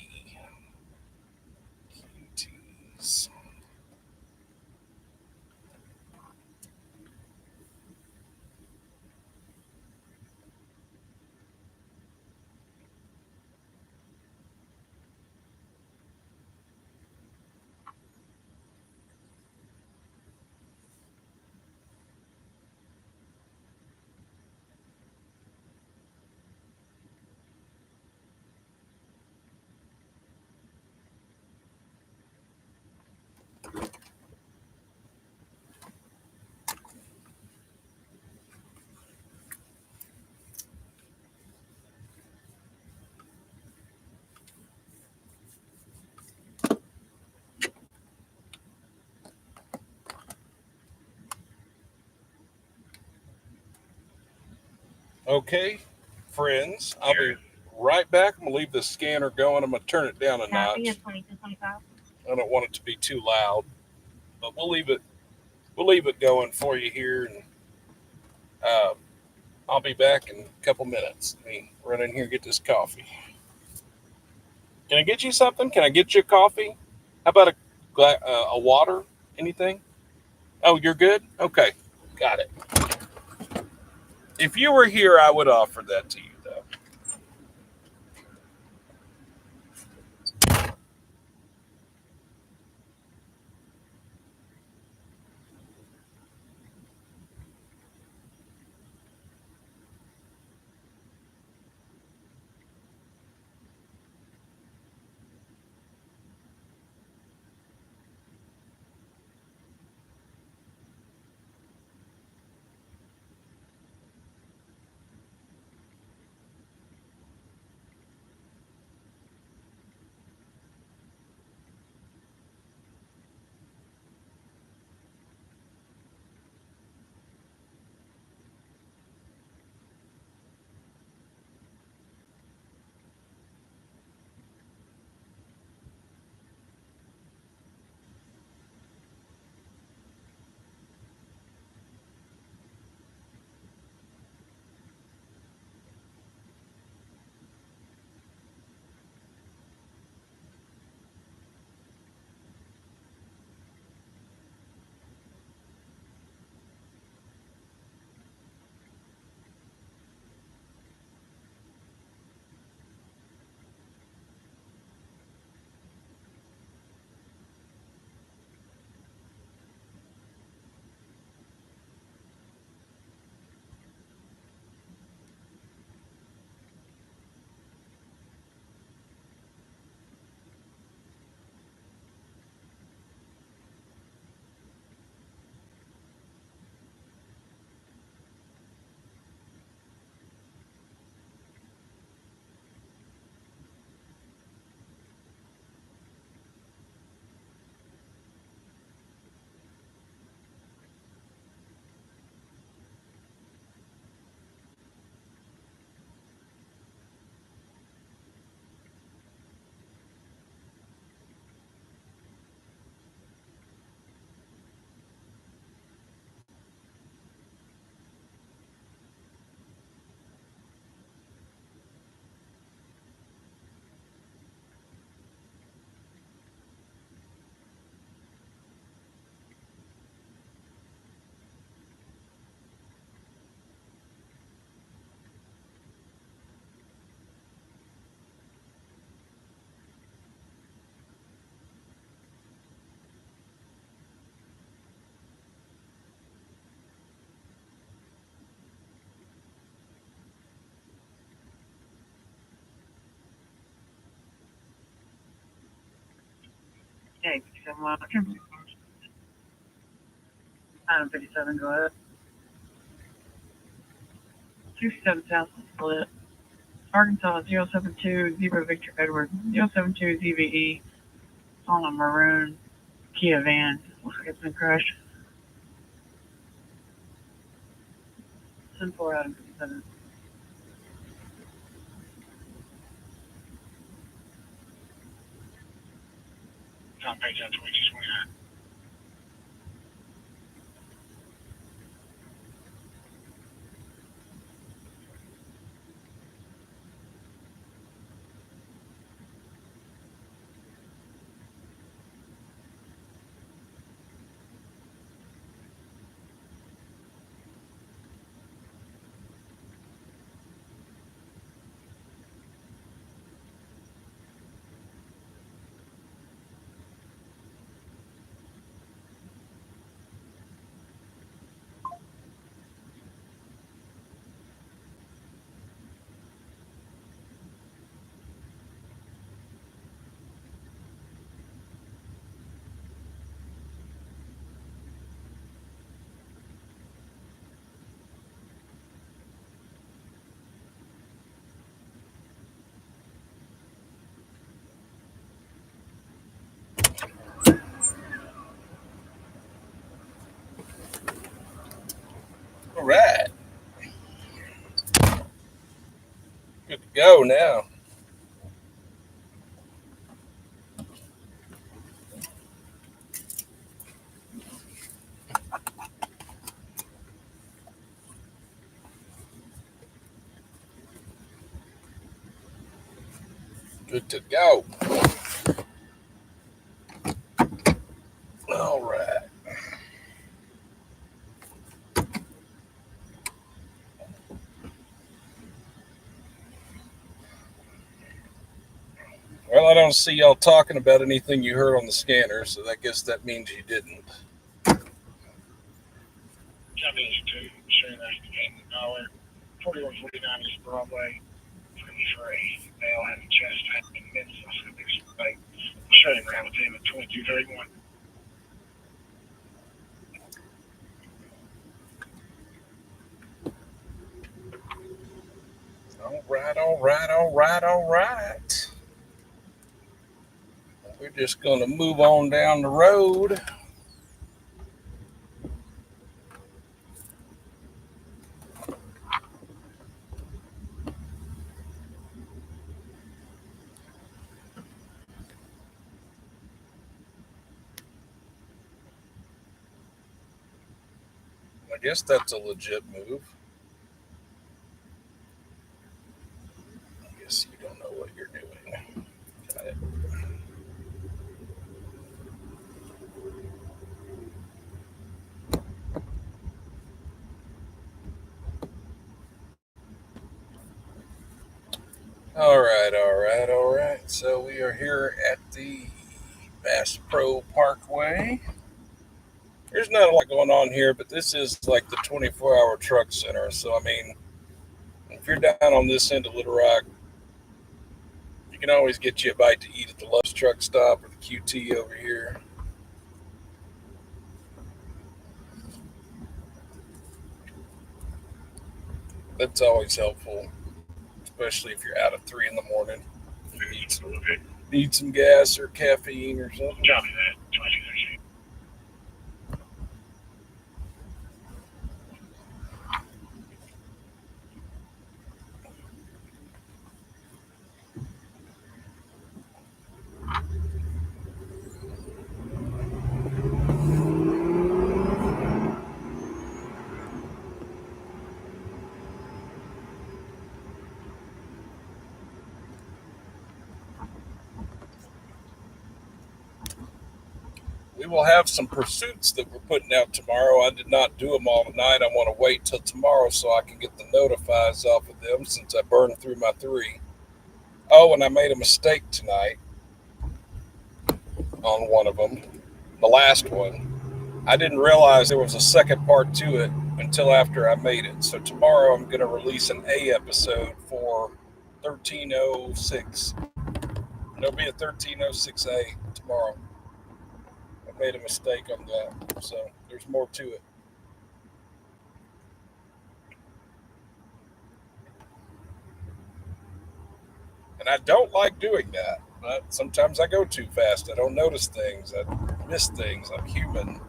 Okay, friends, I'll be right back. I'm gonna leave the scanner going. I'm gonna turn it down a Copy notch. is 2225. I don't want it to be too loud, but we'll leave it. We'll leave it going for you here, and uh, I'll be back in a couple minutes. Let me run in here and get this coffee. Can I get you something? Can I get you a coffee? How about a water? Anything? Oh, you're good. Okay, got it. If you were here, I would offer that to you, though. Okay, 57 welcome. Item 57, go ahead. 257 South Split. Arkansas 072 Zebra Victor Edward 072 ZVE on a maroon Kia van. Looks like it's been crushed. Send 4 item 57. John Page on 2229. go now. Good to go. All right. Well, I don't see y'all talking about anything you heard on the scanner, so I guess that means you didn't. Jacksonville to share that $41.49 East Broadway. It's going to be for a male having chest pain and minutes. It's going to be like shutting around with him at 22:31. All right. We're just going to move on down the road. I guess that's a legit move. I guess you don't know what you're doing. Got it. All right. So we are here at the Bass Pro Parkway. There's not a lot going on here, but this is like the 24-hour truck center. So, I mean, if you're down on this end of Little Rock, you can always get you a bite to eat at the Love's Truck Stop or the QT over here. That's always helpful, especially if you're out at 3 in the morning. You need some gas or caffeine or something. Copy that. 22:13. We will have some pursuits that we're putting out tomorrow. I did not do them all tonight. I want to wait till tomorrow so I can get the notifies off of them since I burned through my 3. Oh, and I made a mistake tonight on one of them, the last one. I didn't realize there was a second part to it until after I made it. So tomorrow I'm going to release an A episode for 1306. There'll be a 1306A tomorrow. I made a mistake on that, so there's more to it. And I don't like doing that, but sometimes I go too fast. I don't notice things. I miss things. I'm human.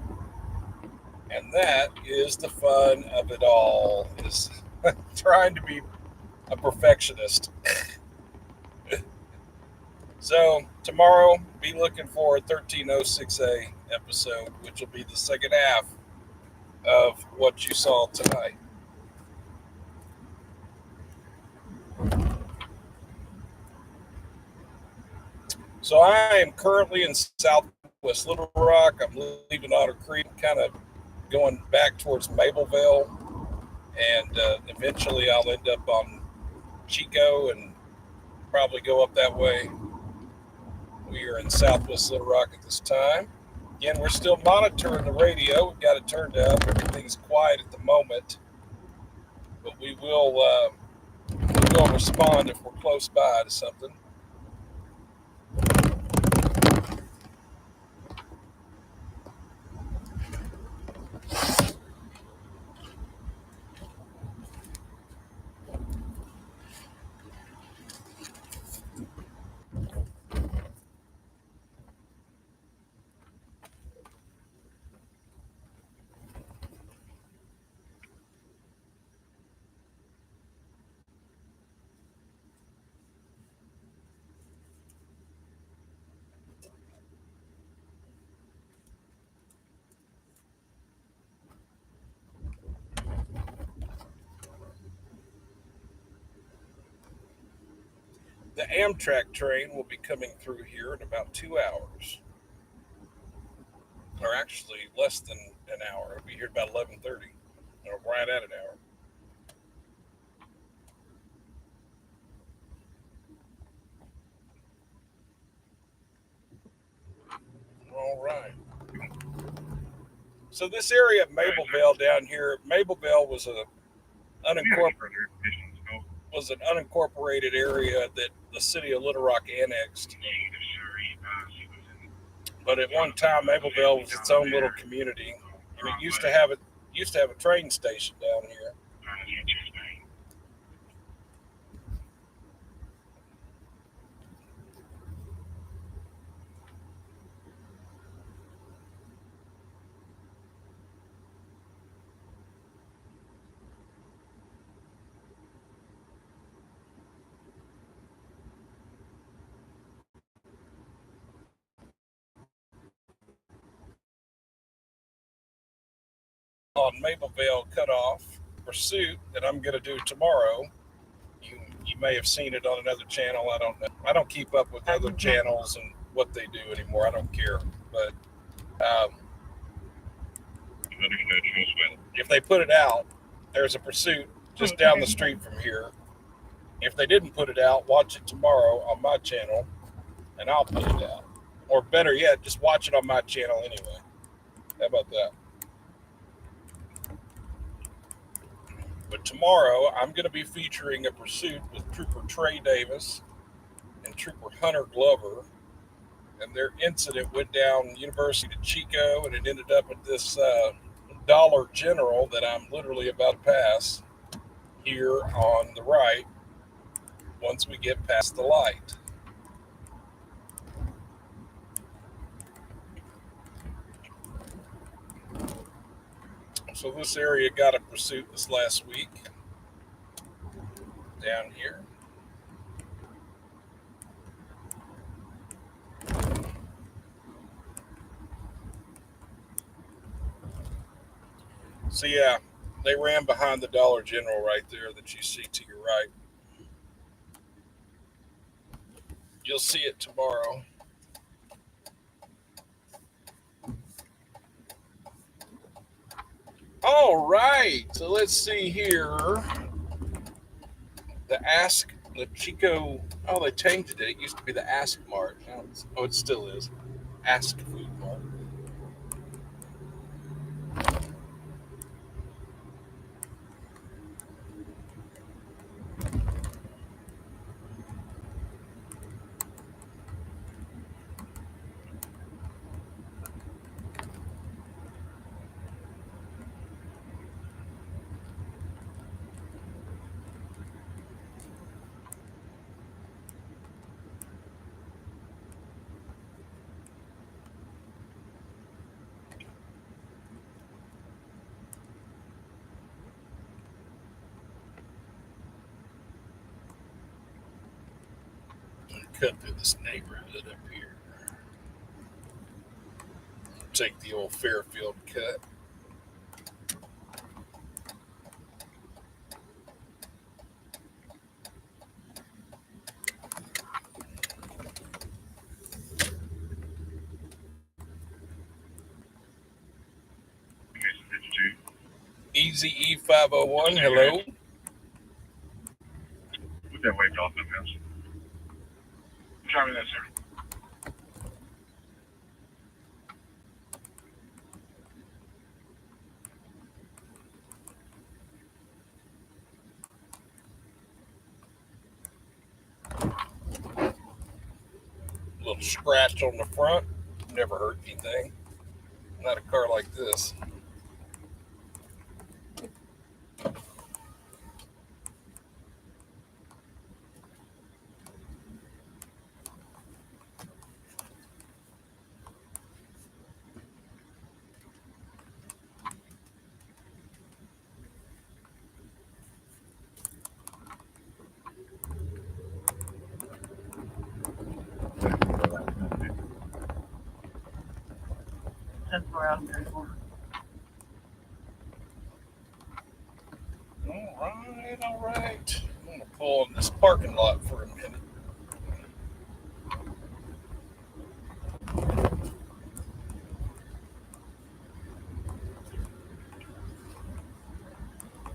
And that is the fun of it all, is trying to be a perfectionist. So tomorrow, be looking for a 1306A episode, which will be the second half of what you saw tonight. So I am currently in Southwest Little Rock. I'm leaving Otter Creek, kind of going back towards Mableville, and eventually I'll end up on Chico and probably go up that way. We are in Southwest Little Rock at this time. Again, we're still monitoring the radio. We've got it turned up. Everything's quiet at the moment, but we will respond if we're close by to something. The Amtrak train will be coming through here in about 2 hours, or actually less than an hour. It'll be here about 11:30, or right at an hour. All right. So this area of Mableville down here, Mableville was an unincorporated area that the city of Little Rock annexed. But at one time, Mableville was its own little community, and it used to have a train station down here. On Mableville Cutoff Pursuit that I'm going to do tomorrow. You may have seen it on another channel. I don't know. I don't keep up with other channels and what they do anymore. I don't care. But if they put it out, there's a pursuit just down the street from here. If they didn't put it out, watch it tomorrow on my channel, and I'll put it out. Or better yet, just watch it on my channel anyway. How about that? But tomorrow, I'm going to be featuring a pursuit with Trooper Trey Davis and Trooper Hunter Glover. And their incident went down University of Chico, and it ended up at this Dollar General that I'm literally about to pass here on the right once we get past the light. So this area got a pursuit this last week down here. So yeah, they ran behind the Dollar General right there that you see to your right. You'll see it tomorrow. All right, so let's see here. The Chico, oh, they changed it. It used to be the Ask Mart. Oh, it still is. Ask Food Mart. Cut through this neighborhood up here. Take the old Fairfield cut. Easy E501, hello. Put that waved off the house. Copy that, sir. Little scratch on the front. Never hurt anything. Not a car like this. That's where I'm going. All right. I'm going to pull in this parking lot for a minute.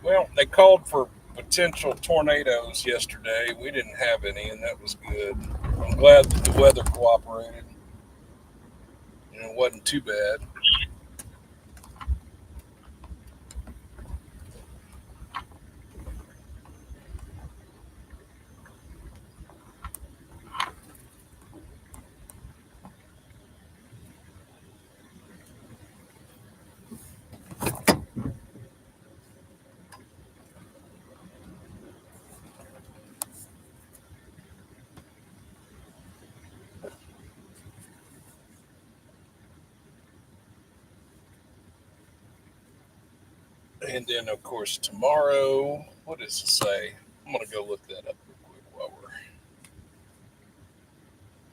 Well, they called for potential tornadoes yesterday. We didn't have any, and that was good. I'm glad that the weather cooperated. And it wasn't too bad. And then, of course, tomorrow, what does it say? I'm going to go look that up real quick while we're.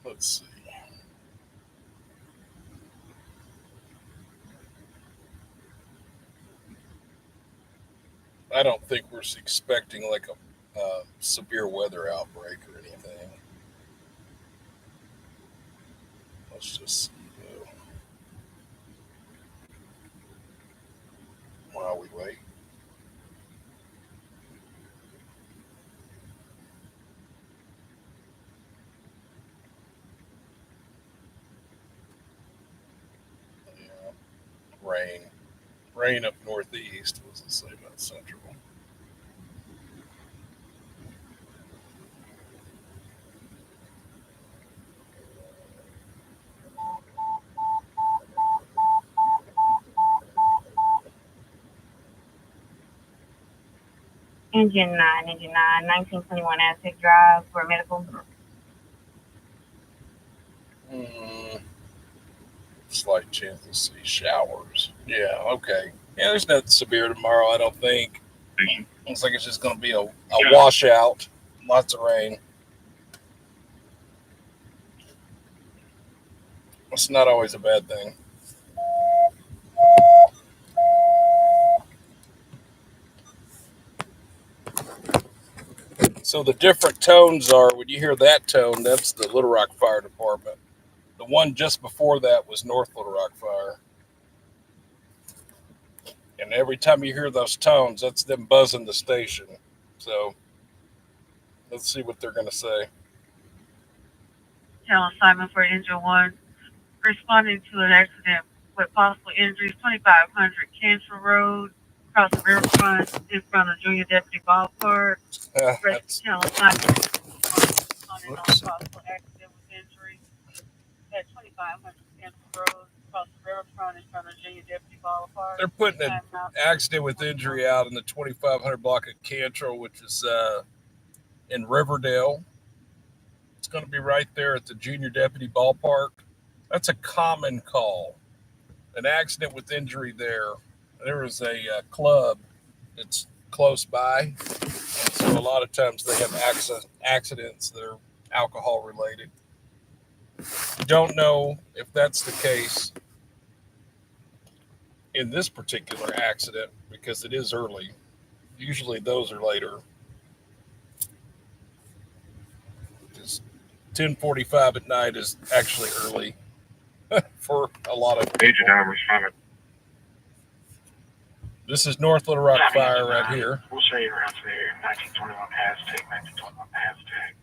Let's see. I don't think we're expecting like a severe weather outbreak or anything. Let's just see while we wait. Yeah, rain up northeast. What does it say about central? Engine 1921 Aztec Drive for medical. Slight chance to see showers. Yeah, okay. Yeah, there's nothing severe tomorrow, I don't think. Looks like it's just going to be a washout. Lots of rain. It's not always a bad thing. So the different tones are, when you hear that tone, that's the Little Rock Fire Department. The one just before that was North Little Rock Fire. And every time you hear those tones, that's them buzzing the station. So let's see what they're going to say. Channel assignment for Engine 1. Responding to an accident with possible injuries, 2500 Cantrell Road, across the riverfront, in front of Junior Deputy Ballpark. Channel assignment responding on possible accident with injury at 2500 Cantrell Road, across the riverfront, in front of Junior Deputy Ballpark. They're putting an accident with injury out in the 2500 block of Cantrell, which is in Riverdale. It's going to be right there at the Junior Deputy Ballpark. That's a common call. An accident with injury there. There is a club that's close by. And so a lot of times they have accidents that are alcohol related. Don't know if that's the case in this particular accident because it is early. Usually those are later. 10:45 at night is actually early for a lot of people. This is North Little Rock Fire right here. We'll show you around there. 1921 Aztec, 1921 Aztec.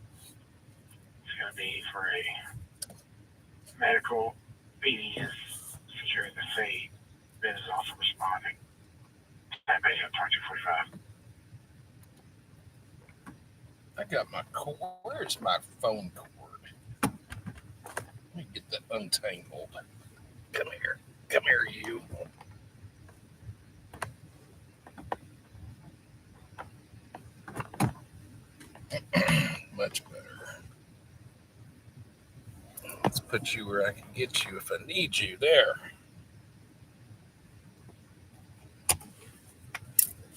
It's going to be for a medical BDS securing the scene. Ben is also responding. That may have 2245. I got my cord. Where's my phone cord? Let me get that untangled. Come here. Come here, you. Much better. Let's put you where I can get you if I need you. There.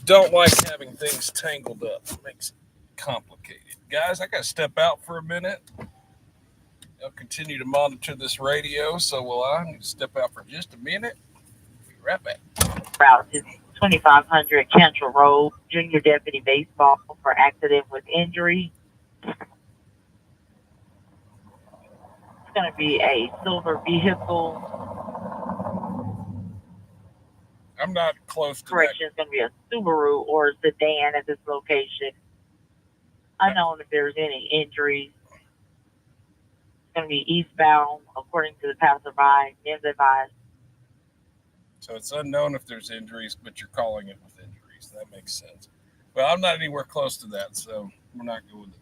Don't like having things tangled up. It makes it complicated. Guys, I got to step out for a minute. I'll continue to monitor this radio, so will I. I need to step out for just a minute. Be right back. Route is 2500 Cantrell Road, Junior Deputy Baseball for accident with injury. It's going to be a silver vehicle. I I'm not close to correction, it's going to be a Subaru or a sedan at this location. Unknown if there's any injuries. It's going to be eastbound, according to the passerby. Men's advised. So it's unknown if there's injuries, but you're calling it with injuries. That makes sense. Well, I'm not anywhere close to that, so we're not going to.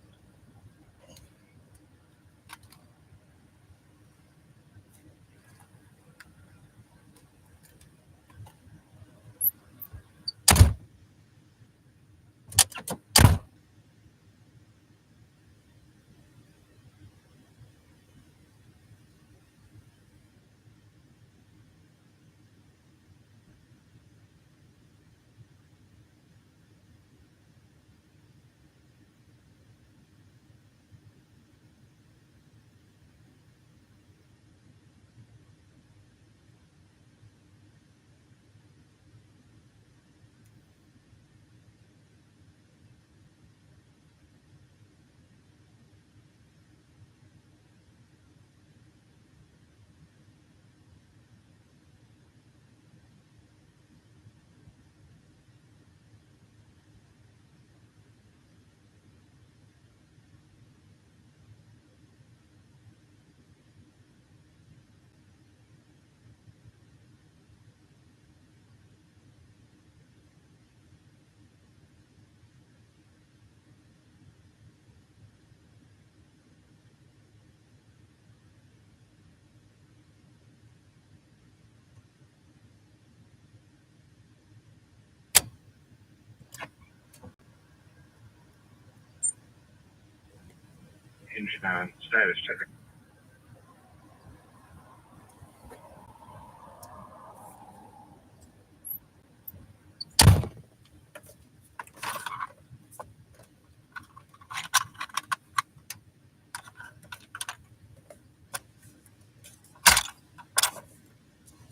Engine on, status checker.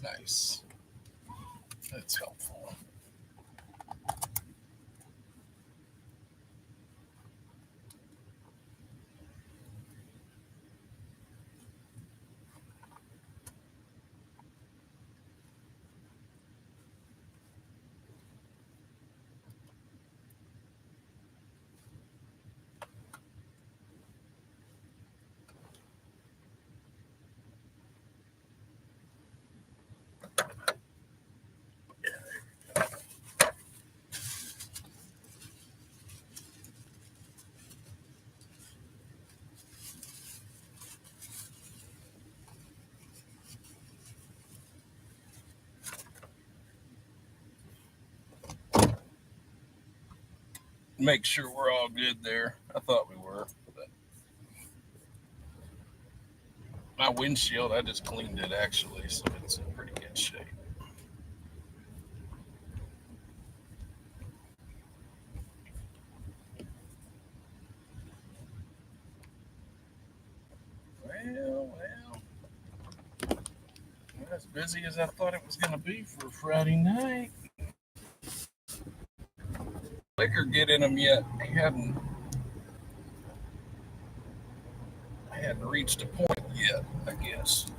Nice. That's helpful. Make sure we're all good there. I thought we were. But my windshield, I just cleaned it actually, so it's in pretty good shape. Well, not as busy as I thought it was going to be for Friday night. Liquor get in him yet. He hadn't reached a point yet, I guess.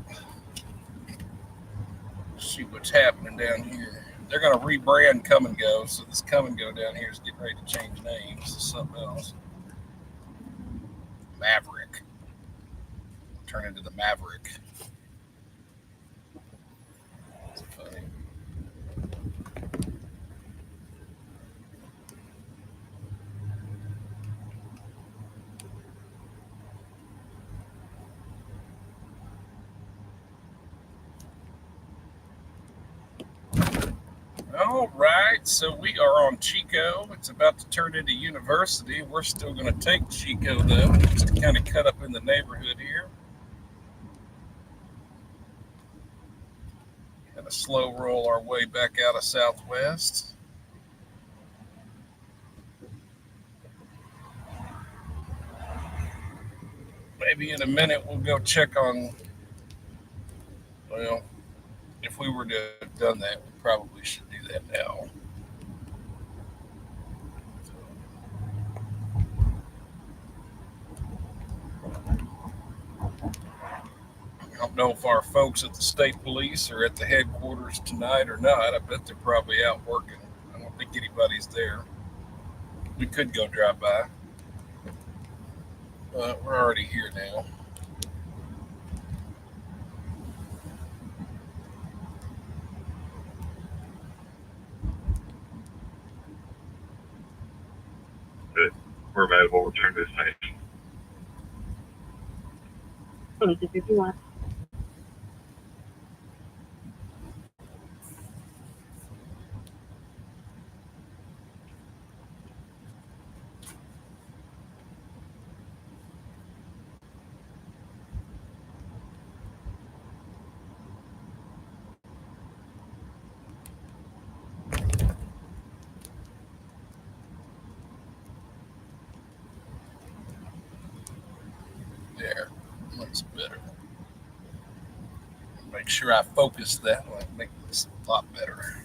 See what's happening down here. They're going to rebrand Come and Go, so this Come and Go down here is getting ready to change names to something else. Maverick. Turn into the Maverick. That's funny. All right, so we are on Chico. It's about to turn into University. We're still going to take Chico, though, just to kind of cut up in the neighborhood here. Kind of slow roll our way back out of Southwest. Maybe in a minute we'll go check on, well, if we were to have done that, we probably should do that now. don't know if our folks at the state police are at the headquarters tonight or not. I bet they're probably out working. I don't think anybody's there. We could go drive by, but we're already here now. Good. We're available. Return to the station. 2251. There, looks better. Make sure I focus that one. Make this a lot better.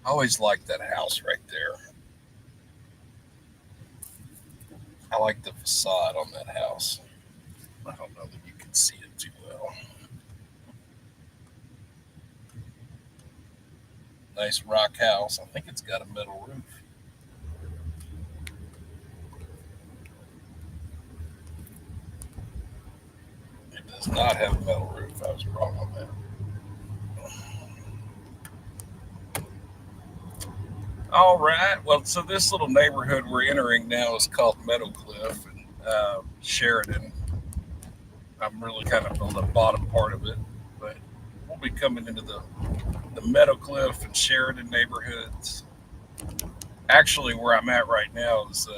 I always liked that house right there. I like the facade on that house. I don't know that you can see it too well. Nice rock house. I think it's got a metal roof. It does not have a metal roof. I was wrong on that. All right. Well, so this little neighborhood we're entering now is called Meadowcliff and Sheridan. I'm really kind of on the bottom part of it, but we'll be coming into the Meadowcliff and Sheridan neighborhoods. Actually, where I'm at right now is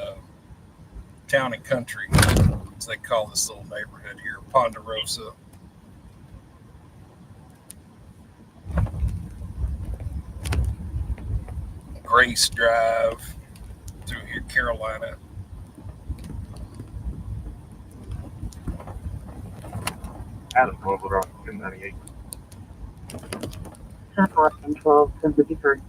Town and Country, as they call this little neighborhood here, Ponderosa. Grace Drive through here, Carolina. Adam, Louisville Road, 1098. Southwest 12, 1053.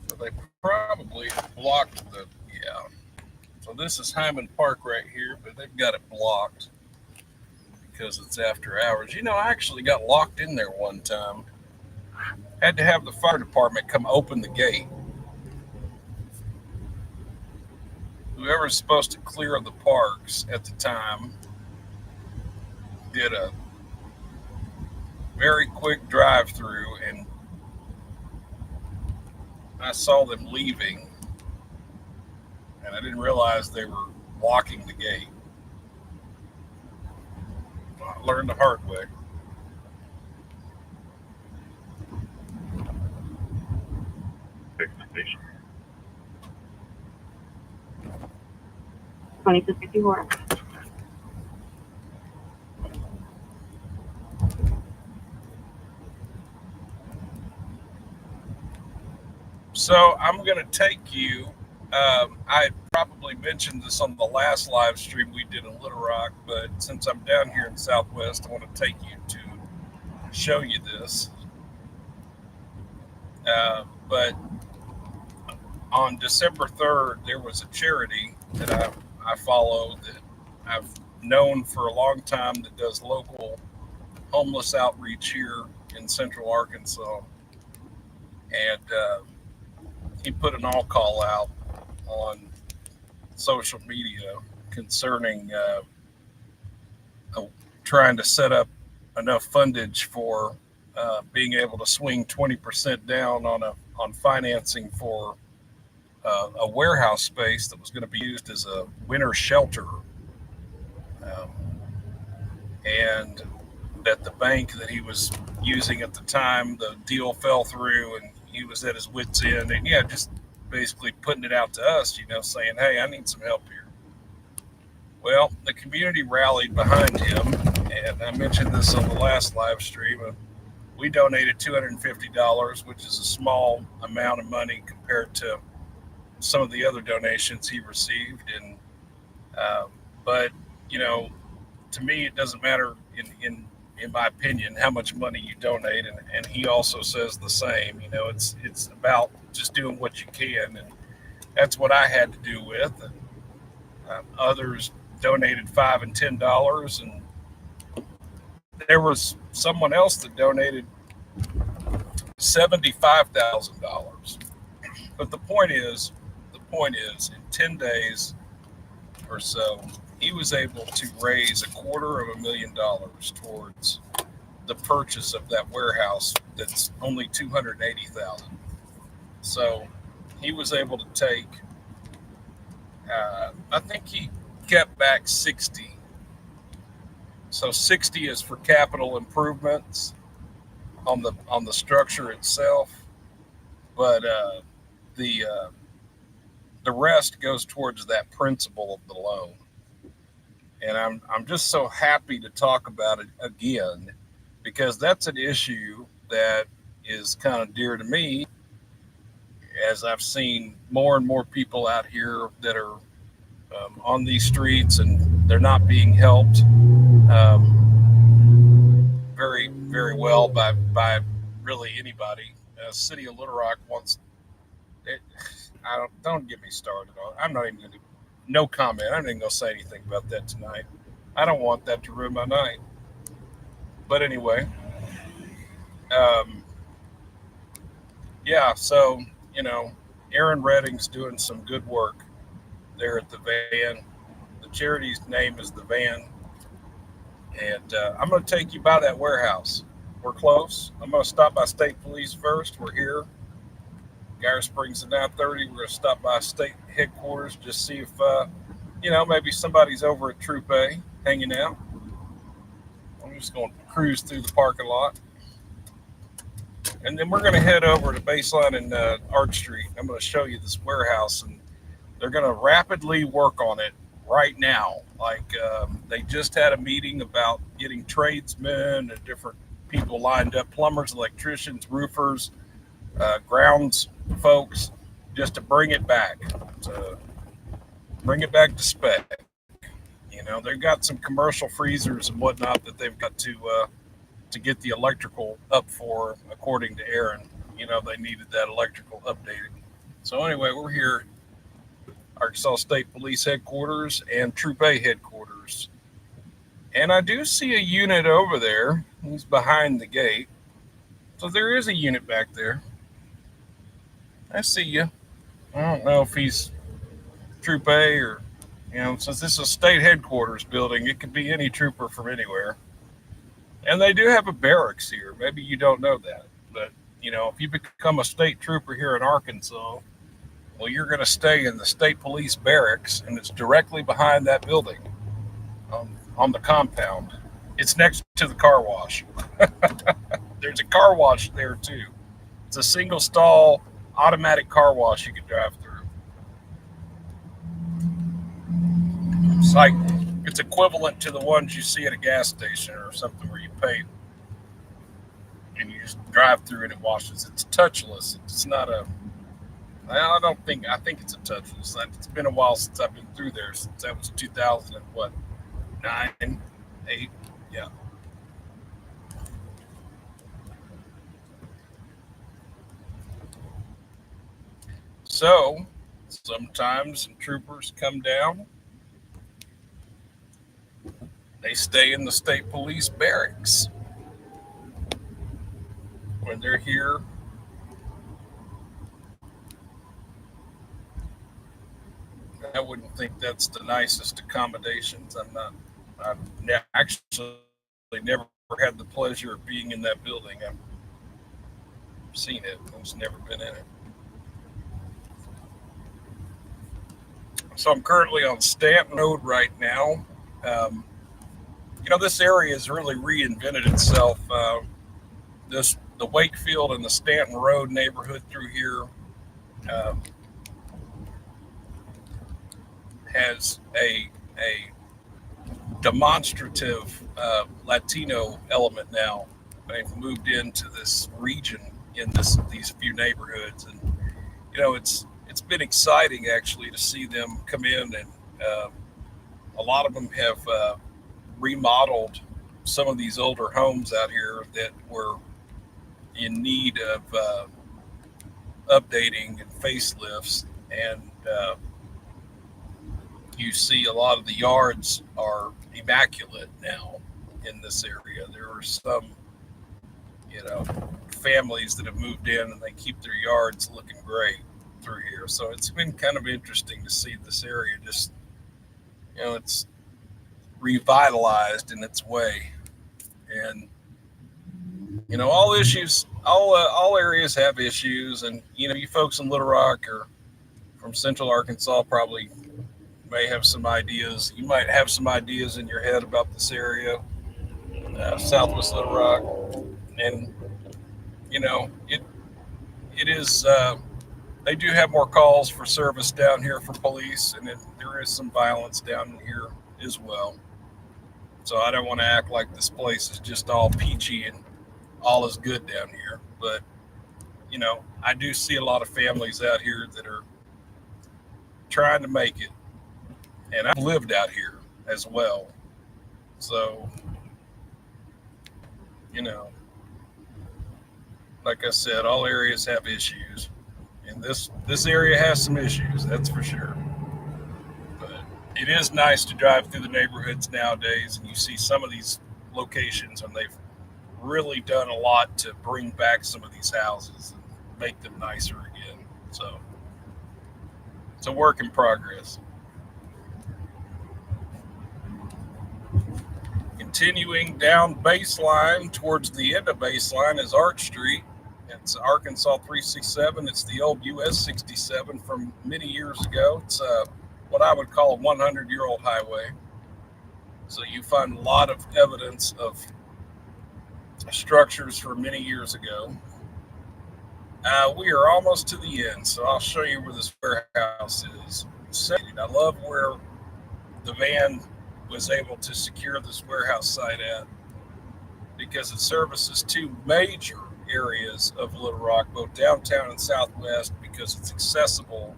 So they probably blocked the, So this is Hyman Park right here, but they've got it blocked because it's after hours. You know, I actually got locked in there one time. Had to have the fire department come open the gate. Whoever's supposed to clear the parks at the time did a very quick drive-through, and I saw them leaving, and I didn't realize they were locking the gate. I learned the hard way. Station. 2254. So I'm going to take you. I probably mentioned this on the last live stream we did in Little Rock, but since I'm down here in Southwest, I want to take you to show you this. But on December 3rd, there was a charity that I follow that I've known for a long time that does local homeless outreach here in Central Arkansas. And he put an all-call out on social media concerning trying to set up enough fundage for being able to swing 20% down on financing for a warehouse space that was going to be used as a winter shelter, and that the bank that he was using at the time, the deal fell through, and he was at his wit's end, and just basically putting it out to us, saying, hey, I need some help here. Well, the community rallied behind him, And I mentioned this on the last live stream. We donated $250, which is a small amount of money compared to some of the other donations he received. And but you know, to me, it doesn't matter in my opinion how much money you donate, and he also says the same. You know, it's about just doing what you can, and that's what I had to do with. And others donated $5 and $10, and there was someone else that donated $75,000. But the point is, in 10 days or so, he was able to raise $250,000 towards the purchase of that warehouse that's only $280,000. So he was able to take, I think he kept back 60. So 60 is for capital improvements on the structure itself, but the rest goes towards that principal of the loan. And I'm just so happy to talk about it again, because that's an issue that is kind of dear to me, as I've seen more and more people out here that are on these streets, and they're not being helped very, very well by really anybody. City of Little Rock wants it. Don't get me started on. I'm not even going to. No comment. I'm not even going to say anything about that tonight. I don't want that to ruin my night. But anyway, yeah. So you know, Aaron Redding's doing some good work there at the Van. The charity's name is the Van, and I'm going to take you by that warehouse. We're close. I'm going to stop by State Police first. We're here. Geyer Springs at 9:30. We're going to stop by state headquarters, just see if, you know, maybe somebody's over at Troop A hanging out. I'm just going to cruise through the parking lot. And then we're going to head over to Baseline and Arch Street. I'm going to show you this warehouse, and they're going to rapidly work on it right now. Like they just had a meeting about getting tradesmen and different people lined up, plumbers, electricians, roofers, grounds folks, just to bring it back to spec. You know, they've got some commercial freezers and whatnot that they've got to get the electrical up for, according to Aaron. You know, they needed that electrical updated. So anyway, we're here at Arkansas State Police Headquarters and Troop A Headquarters. And I do see a unit over there. He's behind the gate. So there is a unit back there. I see you. I don't know if he's Troop A or, you know, since this is a state headquarters building, it could be any trooper from anywhere. And they do have a barracks here. Maybe you don't know that. But, you know, if you become a state trooper here in Arkansas, well, you're going to stay in the state police barracks, and it's directly behind that building on the compound. It's next to the car wash. There's a car wash there, too. It's a single stall automatic car wash you can drive through. It's like, it's equivalent to the ones you see at a gas station or something where you pay and you just drive through and it washes. It's touchless. It's not a, I think it's a touchless. It's been a while since I've been through there, since that was 2009, 8, yeah. So sometimes troopers come down. They stay in the state police barracks when they're here. I wouldn't think that's the nicest accommodations. I've actually never had the pleasure of being in that building. I've seen it. I've just never been in it. So I'm currently on Stanton Road right now. You know, this area has really reinvented itself. The Wakefield and the Stanton Road neighborhood through here has a demonstrative Latino element now. They've moved into this region in these few neighborhoods, and it's been exciting actually to see them come in, and a lot of them have remodeled some of these older homes out here that were in need of updating and facelifts, and you see a lot of the yards are immaculate now in this area. There are some, families that have moved in and they keep their yards looking great through here. So it's been kind of interesting to see this area just, it's revitalized in its way. And, all issues, all areas have issues. And, you folks in Little Rock or from Central Arkansas probably may have some ideas. You might have some ideas in your head about this area, Southwest Little Rock. And, it is, they do have more calls for service down here for police, and there is some violence down here as well. So I don't want to act like this place is just all peachy and all is good down here. But, I do see a lot of families out here that are trying to make it. And I've lived out here as well. So, like I said, all areas have issues. And this area has some issues, that's for sure. But it is nice to drive through the neighborhoods nowadays, and you see some of these locations, and they've really done a lot to bring back some of these houses and make them nicer again. So it's a work in progress. Continuing down Baseline towards the end of Baseline is Arch Street. It's Arkansas 367. It's the old US 67 from many years ago. It's what I would call a 100-year-old highway. So you find a lot of evidence of structures from many years ago. We are almost to the end, so I'll show you where this warehouse is. I love where the van was able to secure this warehouse site at, because it services two major areas of Little Rock, both downtown and southwest, because it's accessible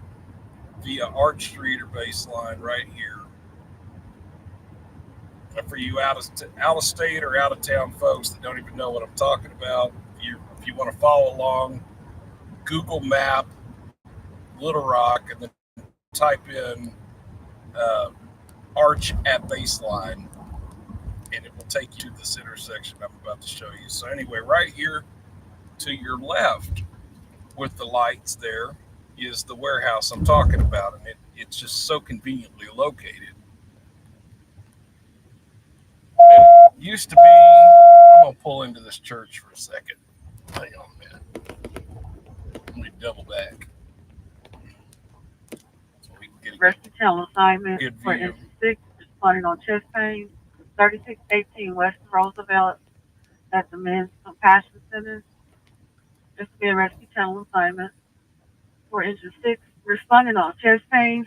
via Arch Street or Baseline right here. And for you out of state or out of town folks that don't even know what I'm talking about, if you want to follow along, Google Map Little Rock and then type in Arch at Baseline, and it will take you to this intersection I'm about to show you. So anyway, right here to your left with the lights there is the warehouse I'm talking about, and it's just so conveniently located. It used to be, I'm going to pull into this church for a second. Hang on a minute. Let me double back. So we can get Versatile assignment good for view. NST, responding on chest pain, 3618 West Roosevelt at the Men's Compassion Center. This will be a rescue channel assignment for Engine 6, responding on chest pain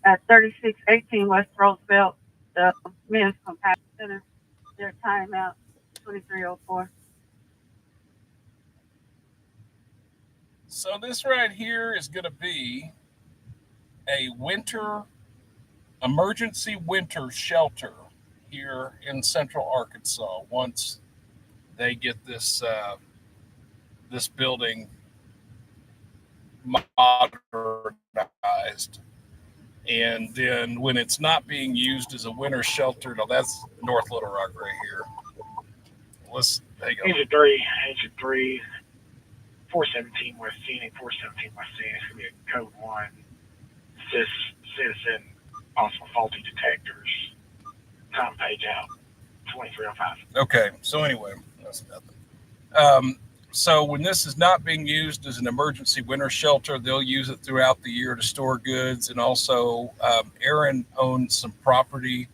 at 3618 West Roosevelt, the Men's Compassion Center. Their timeout, 2304. So this right here is going to be a emergency winter shelter here in Central Arkansas once they get this building modernized. And then when it's not being used as a winter shelter, now that's North Little Rock right here. There you go. Engine 3, 417 West Scenic, 417 West Scenic. It's going to be a code 1. Citizen, also faulty detectors. Time page out, 2305. Okay, so anyway, that's nothing. So when this is not being used as an emergency winter shelter, they'll use it throughout the year to store goods. And also, Aaron owns some property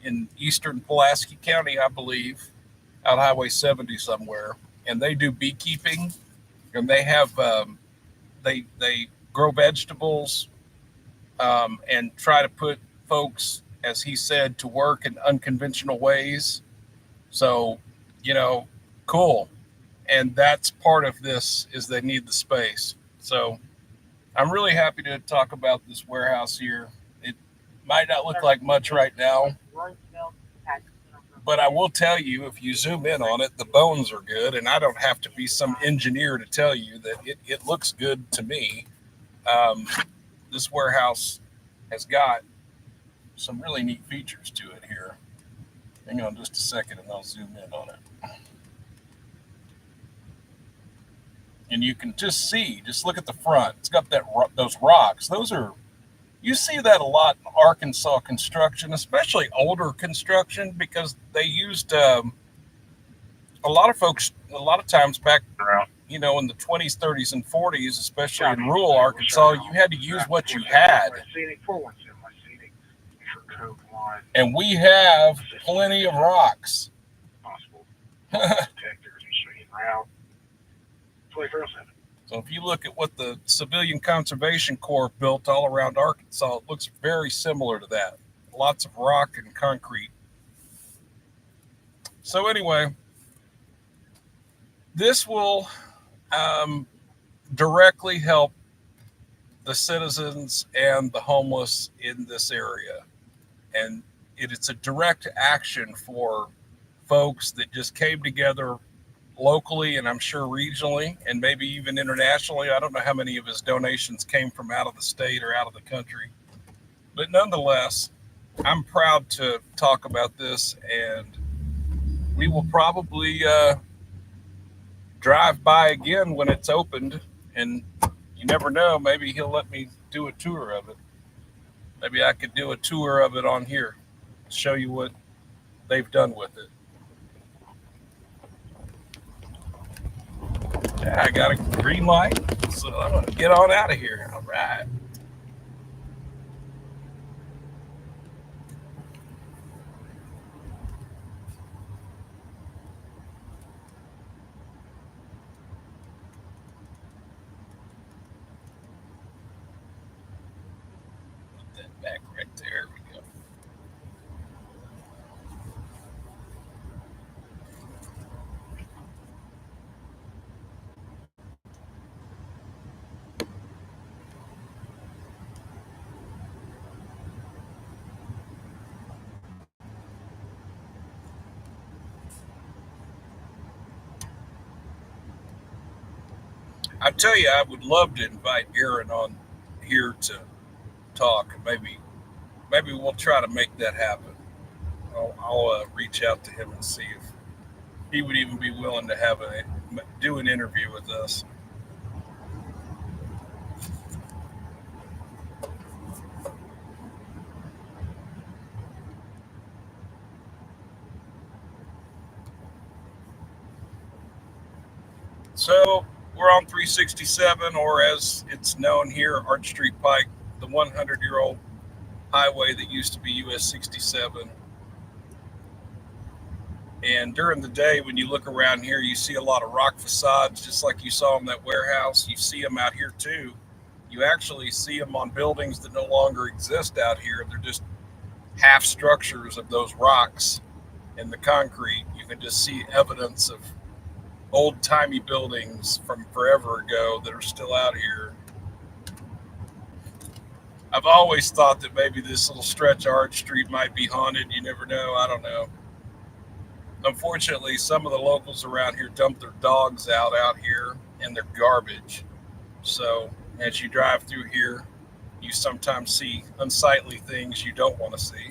in eastern Pulaski County, I believe, out Highway 70 somewhere. And they do beekeeping, and they have they grow vegetables and try to put folks, as he said, to work in unconventional ways. So, cool. And that's part of this is they need the space. So I'm really happy to talk about this warehouse here. It might not look like much right now, but I will tell you, if you zoom in on it, the bones are good, and I don't have to be some engineer to tell you that it looks good to me. This warehouse has got some really neat features to it here. Hang on just a second, and I'll zoom in on it. And you can just see, just look at the front. It's got those rocks. You see that a lot in Arkansas construction, especially older construction, because they used a lot of times back, in the 20s, 30s, and 40s, especially in rural Arkansas, you had to use what you had. And we have plenty of rocks. So if you look at what the Civilian Conservation Corps built all around Arkansas, it looks very similar to that. Lots of rock and concrete. So anyway, this will directly help the citizens and the homeless in this area. And it's a direct action for folks that just came together locally, and I'm sure regionally, and maybe even internationally. I don't know how many of his donations came from out of the state or out of the country. But nonetheless, I'm proud to talk about this, and we will probably drive by again when it's opened, and you never know, maybe he'll let me do a tour of it. Maybe I could do a tour of it on here, show you what they've done with it. I got a green light, so I'm going to get on out of here. All right. Put that back right there. We go. I tell you, I would love to invite Aaron on here to talk. Maybe we'll try to make that happen. I'll reach out to him and see if he would even be willing to do an interview with us. So we're on 367, or as it's known here, Arch Street Pike, the 100-year-old highway that used to be US 67. And during the day, when you look around here, you see a lot of rock facades, just like you saw in that warehouse. You see them out here too. You actually see them on buildings that no longer exist out here. They're just half structures of those rocks and the concrete. You can just see evidence of old-timey buildings from forever ago that are still out here. I've always thought that maybe this little stretch of Arch Street might be haunted. You never know. I don't know. Unfortunately, some of the locals around here dump their dogs out here and their garbage. So as you drive through here, you sometimes see unsightly things you don't want to see.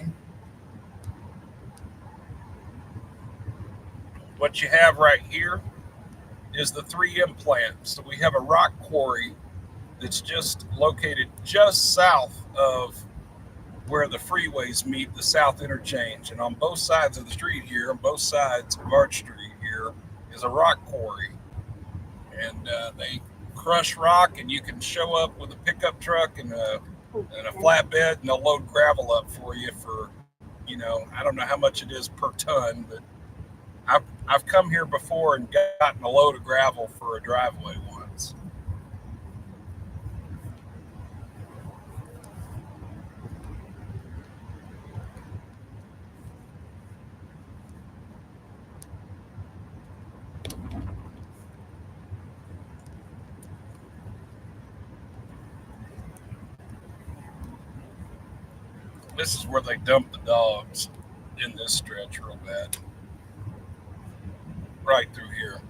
What you have right here is the 3M plant. So we have a rock quarry that's just located just south of where the freeways meet the south interchange. And on both sides of the street here, on both sides of Arch Street here, is a rock quarry. And they crush rock, and you can show up with a pickup truck and a flatbed, and they'll load gravel up for you for, I don't know how much it is per ton, but I've come here before and gotten a load of gravel for a driveway once. This is where they dump the dogs in this stretch real bad. Right through here.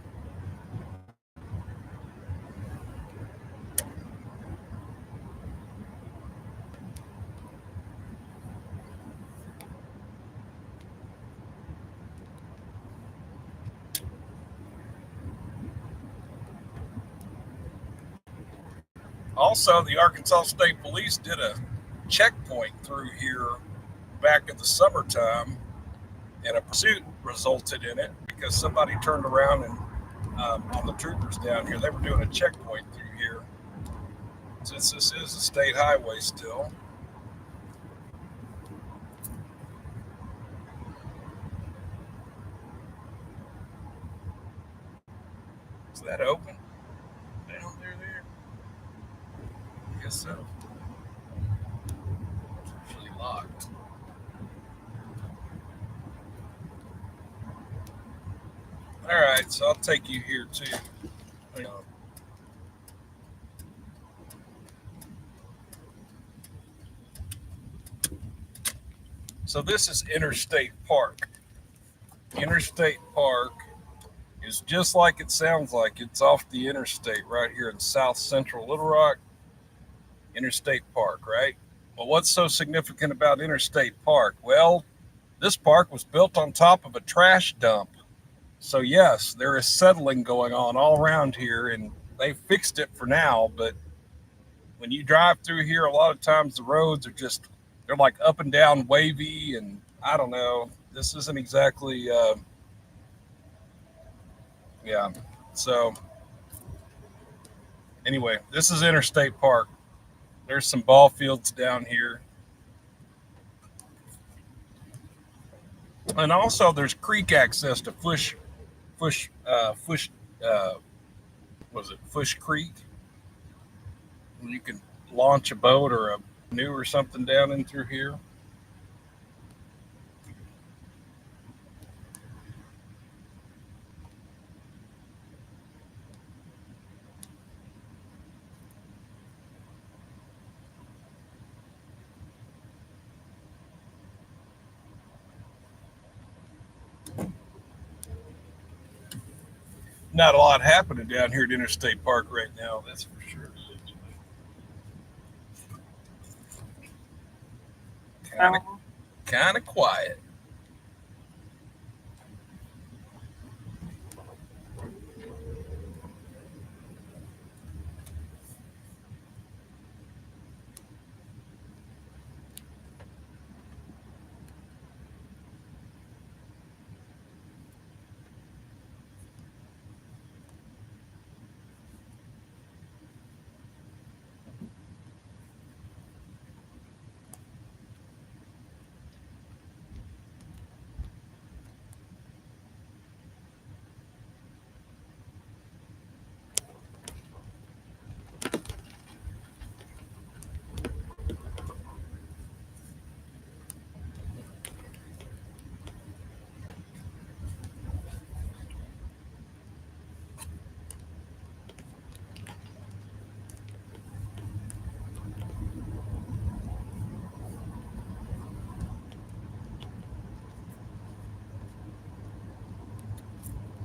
Also, the Arkansas State Police did a checkpoint through here back in the summertime, and a pursuit resulted in it because somebody turned around and on the troopers down here, they were doing a checkpoint through here. Since this is a state highway still. Is that open? Down there? I guess so. It's usually locked. All right, so I'll take you here too. So this is Interstate Park. Interstate Park is just like it sounds like. It's off the interstate right here in south central Little Rock. Interstate Park, right? Well, what's so significant about Interstate Park? Well, this park was built on top of a trash dump. So yes, there is settling going on all around here, and they fixed it for now, but when you drive through here, a lot of times the roads are just, they're like up and down wavy, and I don't know, this isn't exactly, yeah. So anyway, this is Interstate Park. There's some ball fields down here. And also there's creek access to Fush Creek. You can launch a boat or a canoe or something down in through here. Not a lot happening down here at Interstate Park right now, that's for sure. Kind of quiet.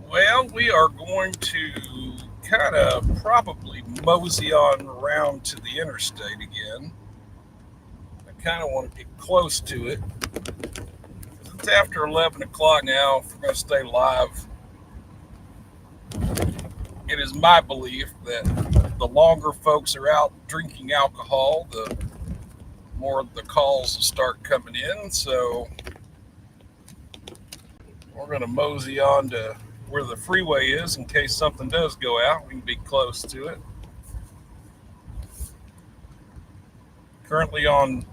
Well, we are going to kind of probably mosey on around to the interstate again. I kind of want to get close to it. It's after 11 o'clock now. If we're going to stay live, it is my belief that the longer folks are out drinking alcohol, the more the calls will start coming in. So we're going to mosey on to where the freeway is in case something does go out. We can be close to it. Currently on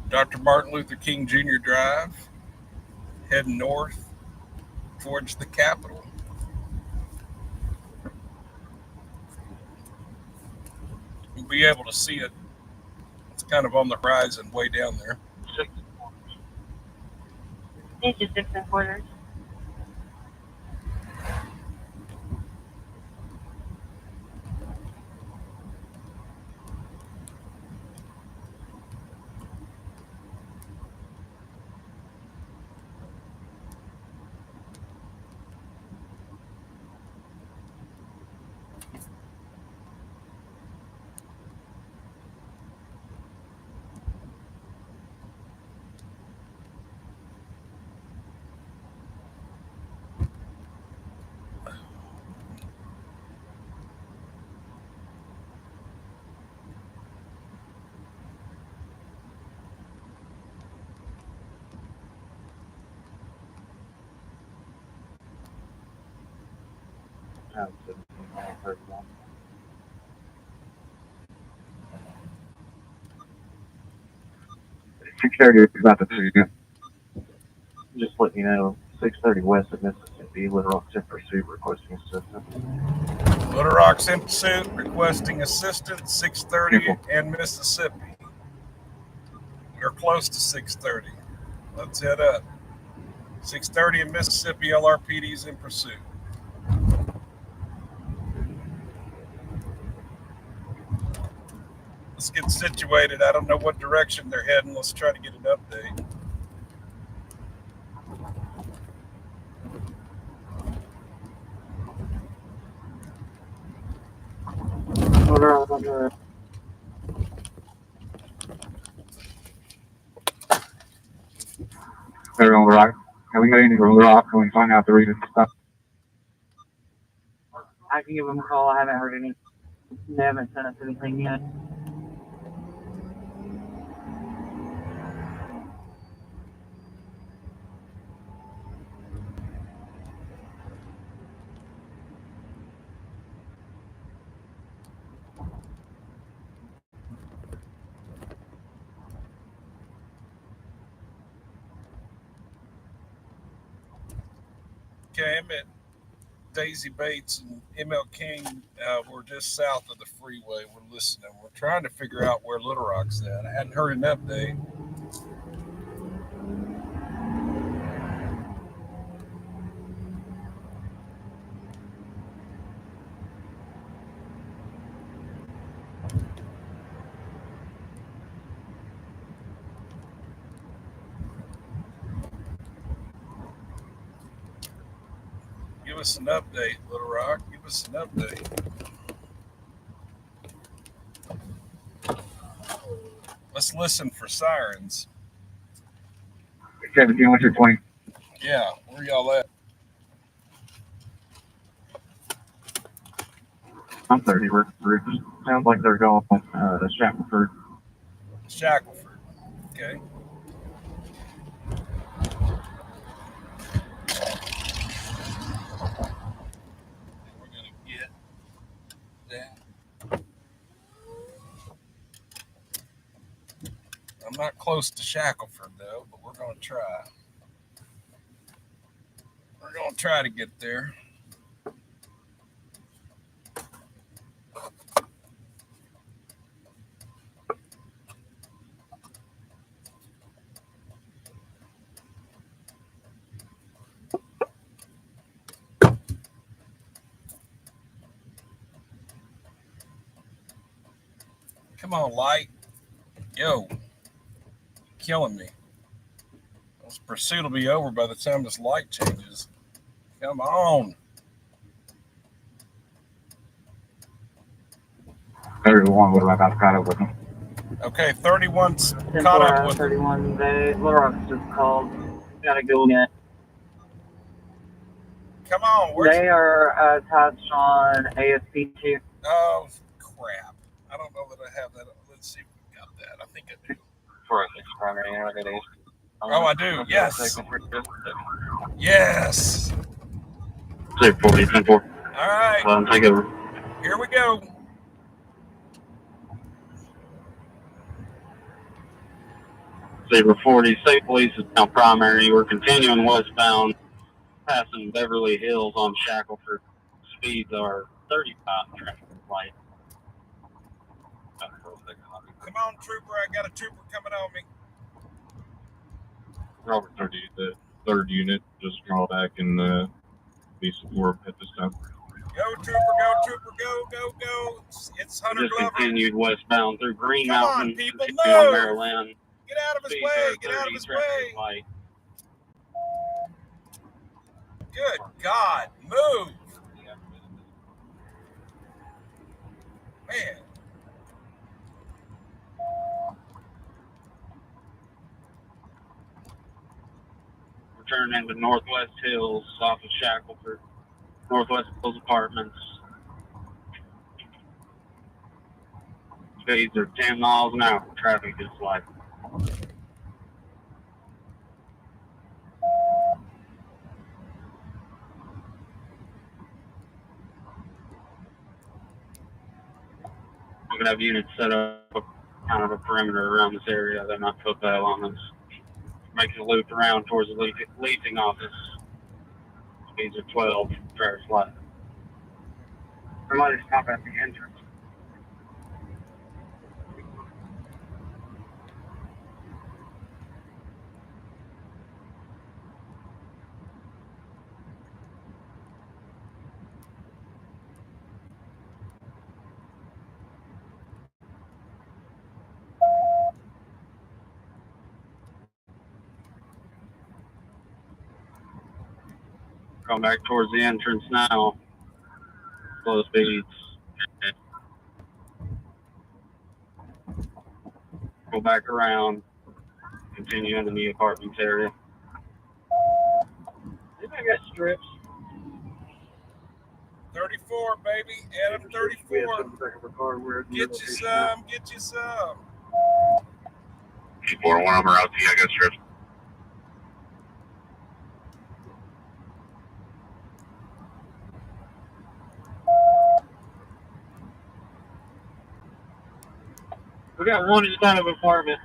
Dr. Martin Luther King Jr. Drive, heading north towards the Capitol. You'll be able to see it. It's kind of on the horizon way down there. 6 1/4. 630 is about to do you. Just let you know, 630 west of Mississippi, Little Rock's in pursuit requesting assistance. Little Rock's in pursuit requesting assistance, 630 and Mississippi. We're close to 630. Let's head up. 630 in Mississippi, LRPD's in pursuit. Let's get situated. I don't know what direction they're heading. Let's try to get an update. They're on the rock. Have we got anything from the rock? Can we find out the reason for stuff? I can give them a call. I haven't heard any. They haven't sent us anything yet. Okay, I'm at Daisy Bates and ML King. We're just south of the freeway. We're listening. We're trying to figure out where Little Rock's at. I hadn't heard an update. Give us an update, Little Rock. Give us an update. Let's listen for sirens. 17, what's your 20? Yeah, where y'all at? I'm 30. Sounds like they're going to Shackelford. Shackelford. Okay. We're going to get that. I'm not close to Shackelford, though, but we're going to try. We're going to try to get there. Come on, light. Yo. Killing me. This pursuit will be over by the time this light changes. Come on. 31, what about caught up with them? Okay, 31's caught up with 31, Little Rock's just called. Gotta go get. Come on, they are attached on ASP2. Oh, crap. I don't know that I have that. Let's see if we got that. I think I do. For a 6 primary interrogation. Oh, I do. Yes. Yes. 40, 10-4. All right. Well, take over. Here we go. Saber 40, State Police is now primary. We're continuing westbound, passing Beverly Hills on Shackelford. Speeds are 35 traffic light. Come on, trooper. I got a trooper coming on me. Robert 30, the 3rd unit, just draw back and be support at this time. Go, trooper, go. It's Hunter Just Glover. continued westbound through Green Come Mountain. on, people, on move. Maryland. Get out of his way. Get out of his way. Light. Good God. Move. Man. Returning into Northwest Hills off of Shackelford. Northwest Hills Apartments. Speeds are 10 miles an hour. Traffic is like. We're gonna have units set up kind of a perimeter around this area. They're not put bail on us. Making a loop around towards the leasing office. Speeds are 12, driver's light. Somebody stop at the entrance. Going back towards the entrance now. Slow speeds. Go back around. Continue into the apartments area. I got strips. 34, baby. Adam 34. Get you some. Get you some. 401, I'm out to you. I got strips. We got one inside of an apartment.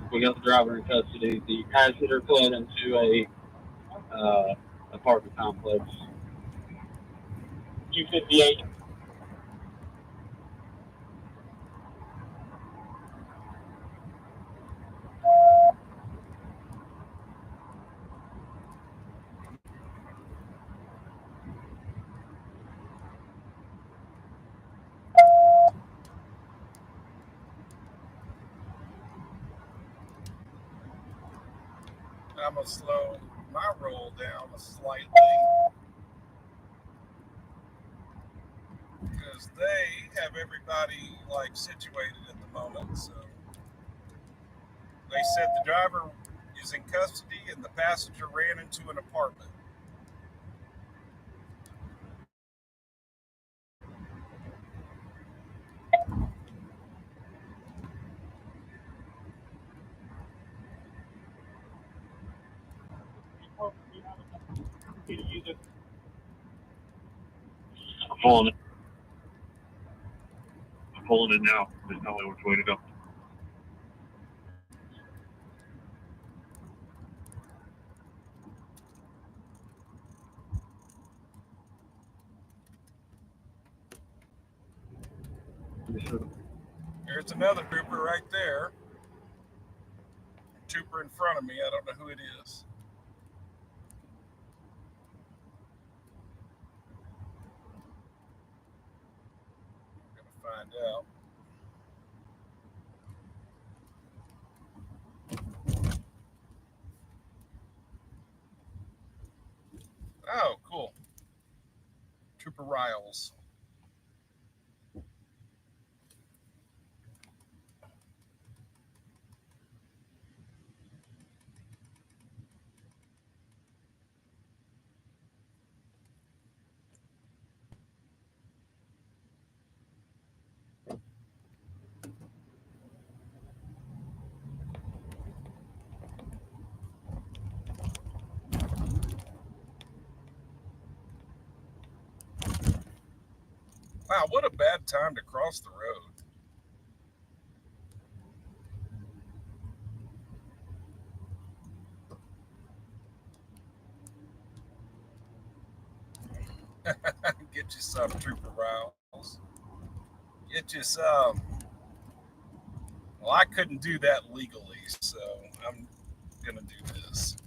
We got the driver in custody. The passenger fled into a apartment complex. 258. I'm going to slow my roll down slightly because they have everybody like situated at the moment. So they said the driver is in custody and the passenger ran into an apartment. I'm pulling it. I'm pulling it now. There's no which way to go. There's another trooper right there. Trooper in front of me. I don't know who it is. I'm gonna find out. Oh, cool. Trooper Riles. Wow, what a bad time to cross the road. Get you some, Trooper Riles. Get you some. Well, I couldn't do that legally, so I'm going to do this.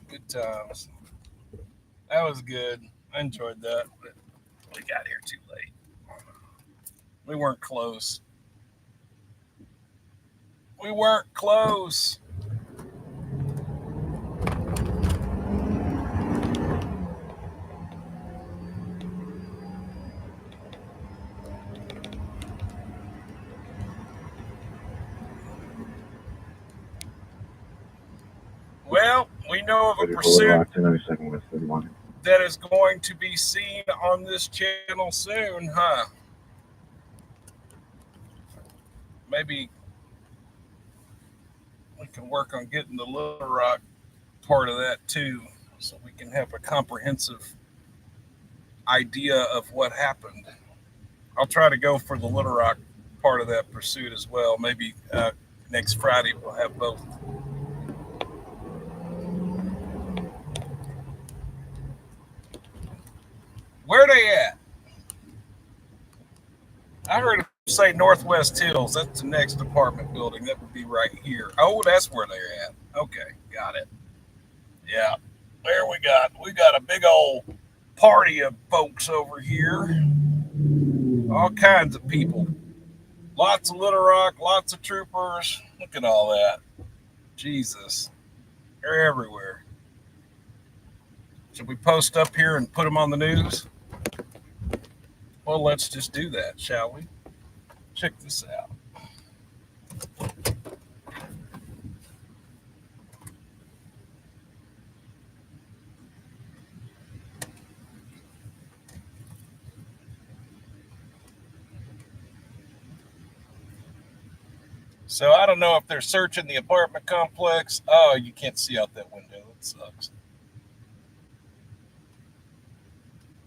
Good times. That was good. I enjoyed that, but we got here too late. We weren't close. We weren't close. Well, We know of a Ready for Little pursuit Rock, 292nd West 31. that is going to be seen on this channel soon, huh? Maybe we can work on getting the Little Rock part of that too, so we can have a comprehensive idea of what happened. I'll try to go for the Little Rock part of that pursuit as well. Maybe next Friday we'll have both. Where they at? I heard him say Northwest Hills. That's the next apartment building. That would be right here. Oh, that's where they're at. Okay, got it. Yeah, there we got a big old party of folks over here. All kinds of people. Lots of Little Rock, lots of troopers. Look at all that. Jesus. They're everywhere. Should we post up here and put them on the news? Well, let's just do that, shall we? Check this out. So I don't know if they're searching the apartment complex. Oh, you can't see out that window. That sucks.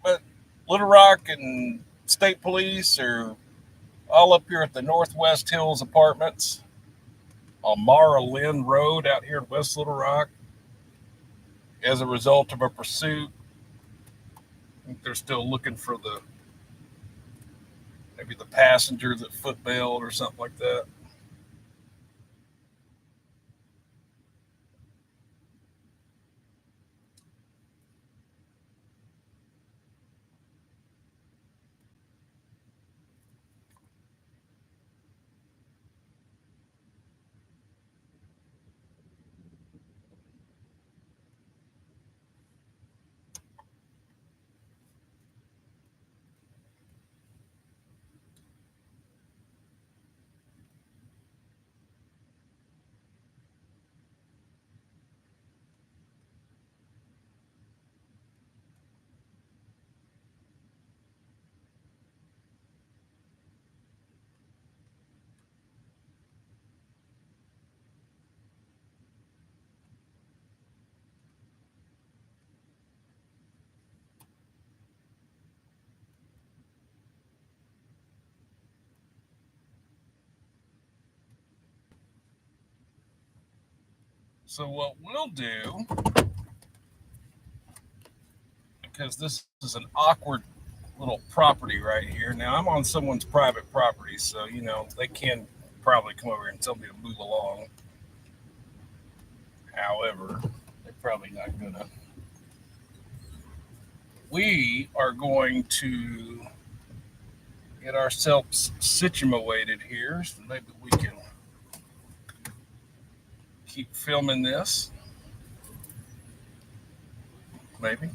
But Little Rock and state police are all up here at the Northwest Hills Apartments on Mara Lynn Road out here in West Little Rock as a result of a pursuit. I think they're still looking for maybe the passenger that foot bailed or something like that. So what we'll do, because this is an awkward little property right here. Now I'm on someone's private property, so they can probably come over here and tell me to move along. However, they're probably not gonna. We are going to get ourselves situated here, so maybe we can keep filming this. Maybe.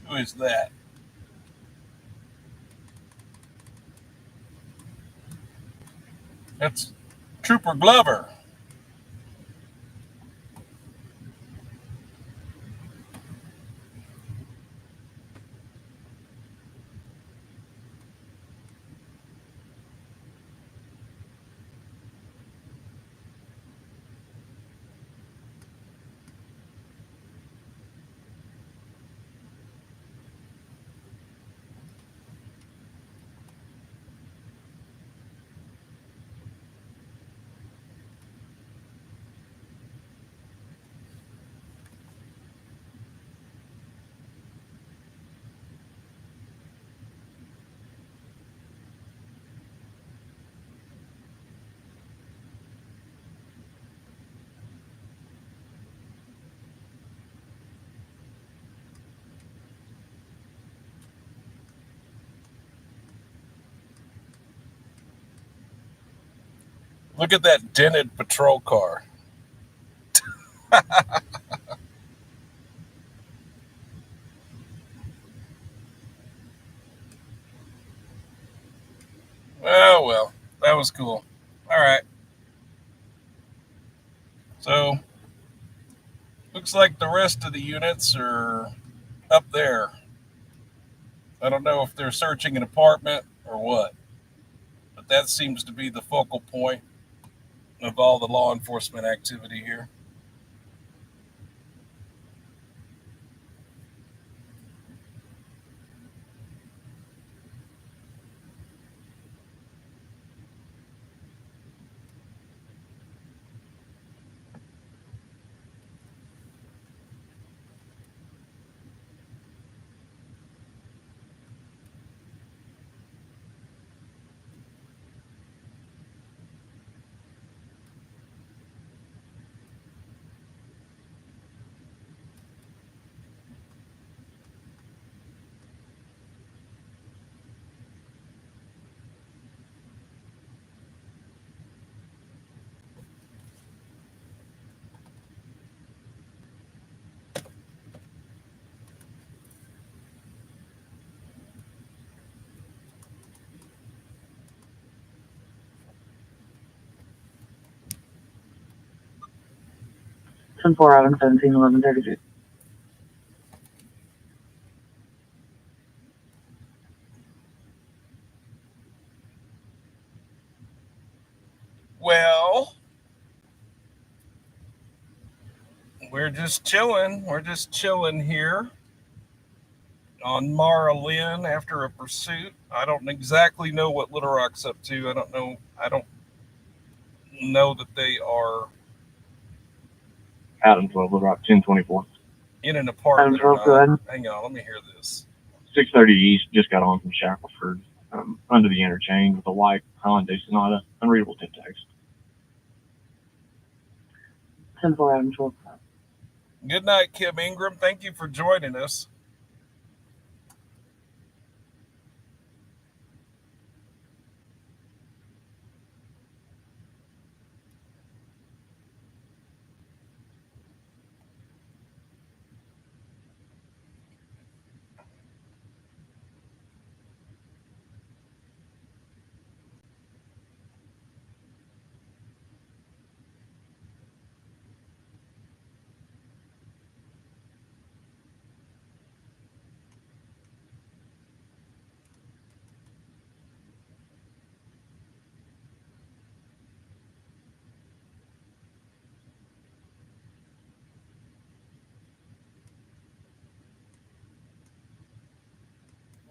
Who is that? That's Trooper Glover. Look at that dented patrol car. Oh, well, that was cool. All right. So, looks like the rest of the units are up there. I don't know if they're searching an apartment or what, but that seems to be the focal point of all the law enforcement activity here. Ten 4 Adam 17 11 32. Well, we're just chilling. We're just chilling here on Mara Lynn after a pursuit. I don't exactly know what Little Rock's up to. I don't know that they are Adams Road, Little Rock, 1024. in an apartment. Adams Road, go ahead. Hang on, let me hear this. 630 East, just got on from Shackleford, under the interchange with a white Hyundai Sonata, unreadable tip text. 10 4 Adams Road. Good night, Kim Ingram. Thank you for joining us.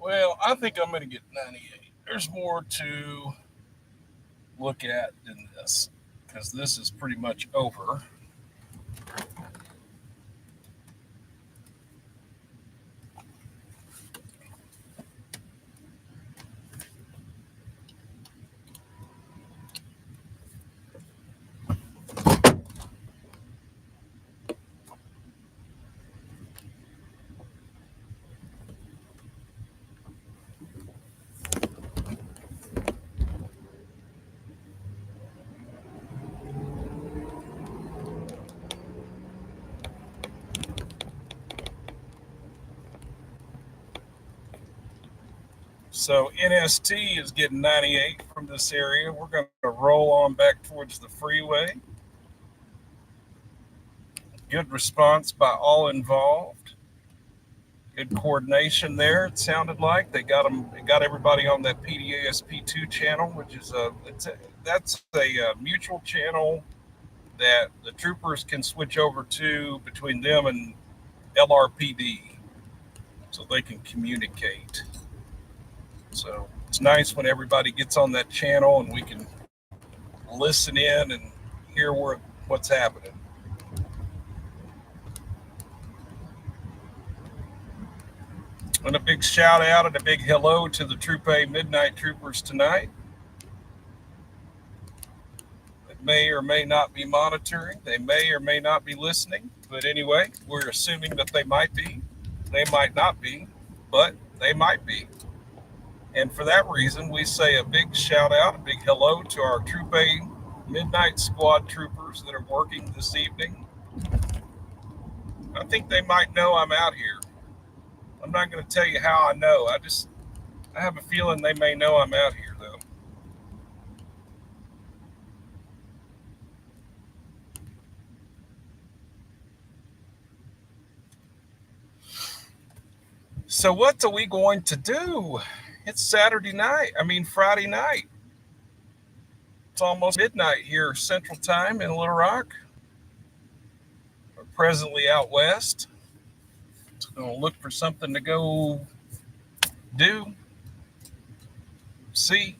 Well, I think I'm going to get 98. There's more to look at than this, because this is pretty much over. So NST is getting 98 from this area. We're going to roll on back towards the freeway. Good response by all involved. Good coordination there. It sounded like they got everybody on that PDASP2 channel, which is that's a mutual channel that the troopers can switch over to between them and LRPD, so they can communicate. So it's nice when everybody gets on that channel and we can listen in and hear what's happening. And a big shout out and a big hello to the Troop A Midnight Troopers tonight. They may or may not be monitoring. They may or may not be listening. But anyway, we're assuming that they might be. They might not be, but they might be. And for that reason, we say a big shout out, a big hello to our Troop A midnight squad troopers that are working this evening. I think they might know I'm out here. I'm not going to tell you how I know. I have a feeling they may know I'm out here, though. So what are we going to do? It's Friday night. It's almost midnight here, Central Time in Little Rock. We're presently out west. Going to look for something to go do, see.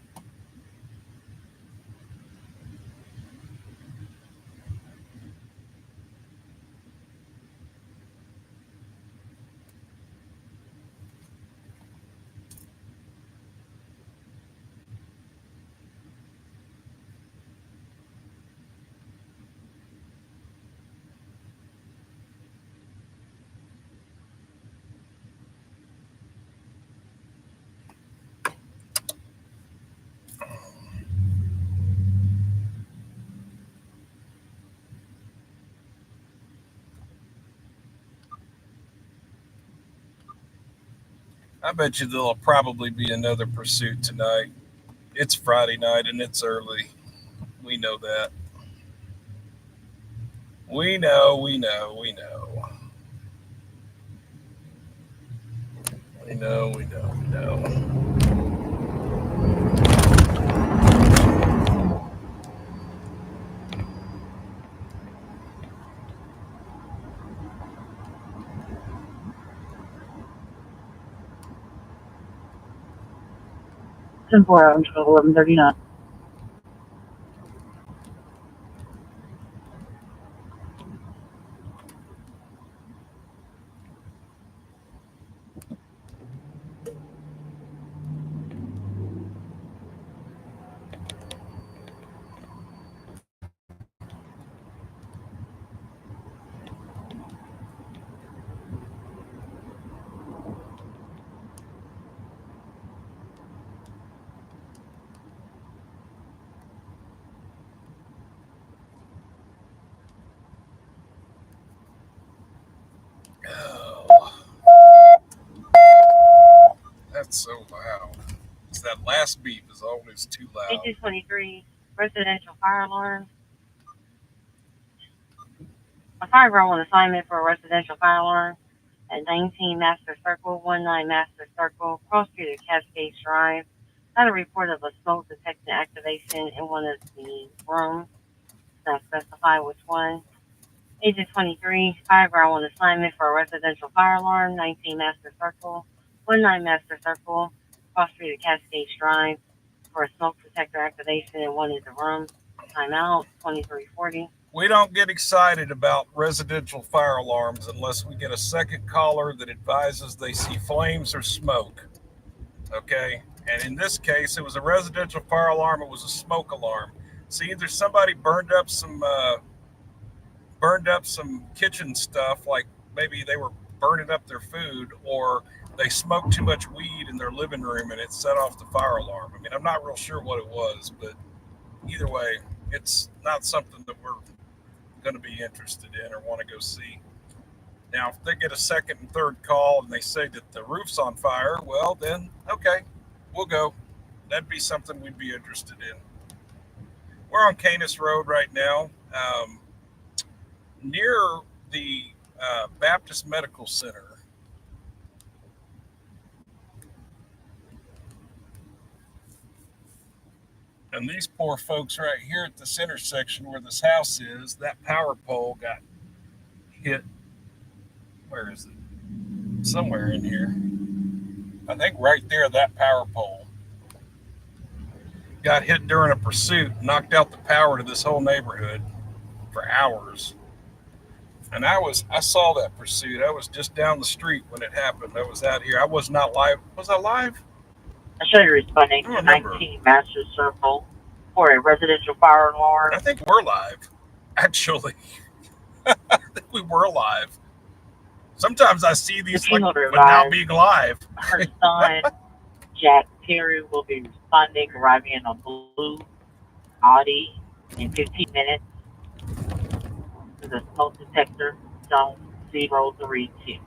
I bet you there'll probably be another pursuit tonight. It's Friday night and it's early. We know that. We know. We know. We know. We know. We know. We know. Ten 4 until 11:39. That's so loud. It's that last beep is always too loud. 1823 residential fire alarm. A fire girl on assignment for a residential fire alarm at 19 Master Circle, 19 Master Circle, cross street at Cascade Drive. Had a report of a smoke detection activation in one of the rooms. Not specify which one. Agent 23, fire girl on assignment for a residential fire alarm, 19 Master Circle, 19 Master Circle, cross street at Cascade Drive for a smoke detector activation in one of the rooms. Timeout 2340. We don't get excited about residential fire alarms unless we get a second caller that advises they see flames or smoke. Okay? And in this case, it was a residential fire alarm. It was a smoke alarm. So either somebody burned up some kitchen stuff, like maybe they were burning up their food, or they smoked too much weed in their living room and it set off the fire alarm. I mean, I'm not real sure what it was, but either way, it's not something that we're going to be interested in or want to go see. Now, if they get a second and third call and they say that the roof's on fire, well, then, okay, we'll go. That'd be something we'd be interested in. We're on Canis Road right now, near the Baptist Medical Center. And these poor folks right here at this intersection where this house is, that power pole got hit. Where is it? Somewhere in here. I think right there, that power pole got hit during a pursuit, knocked out the power to this whole neighborhood for hours. And I saw that pursuit. I was just down the street when it happened. I was out here. I was not live. Was I live? I show you responding to 19 Master Circle for a residential fire alarm. I think we're live, actually. I think we were live. Sometimes I see these like without being live. Her son, Jack Terry, will be responding, arriving in a blue Audi In 15 minutes, to the smoke detector, zone 032.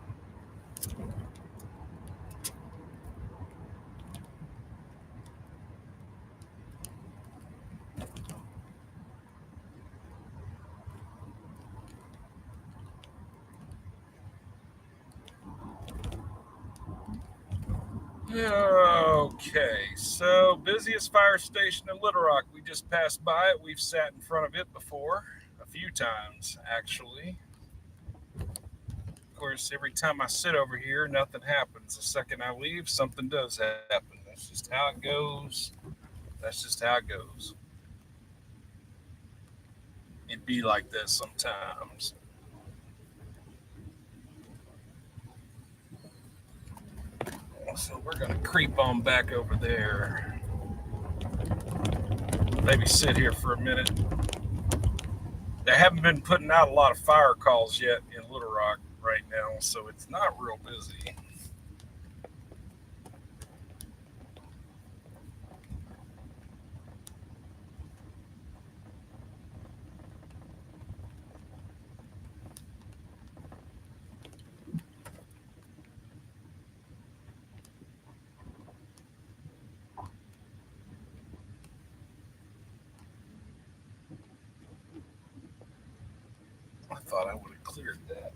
Okay, so busiest fire station in Little Rock. We just passed by it. We've sat in front of it before, a few times actually. Of course, every time I sit over here, nothing happens. The second I leave, something does happen. That's just how it goes. That's just how it goes. It'd be like this sometimes. So we're going to creep on back over there. Maybe sit here for a minute. They haven't been putting out a lot of fire calls yet in Little Rock right now, so it's not real busy. I thought I would have cleared that.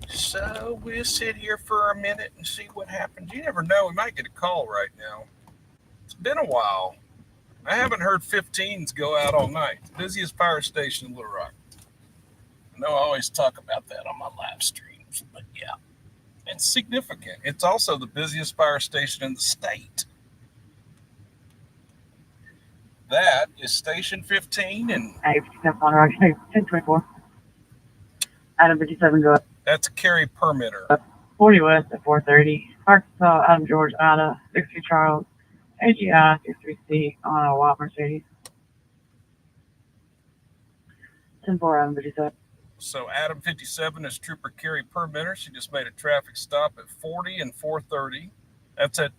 So we'll sit here for a minute and see what happens. You never know. We might get a call right now. It's been a while. I haven't heard 15s go out all night. The busiest fire station in Little Rock. I know I always talk about that on my live streams, but yeah, it's significant. It's also the busiest fire station in the state. That is Station 15, and Hey, step on right. Hey, 1024. Adam 57, go up. That's a carry permitter. 40 West at 430. Arkansas, Adam George, Ida, 60 Charles, AGI, 63C on a Watt Mercedes. 10-4, Adam 57. So Adam 57 is Trooper Carrie Permitter. She just made a traffic stop at 40 and 430. That's at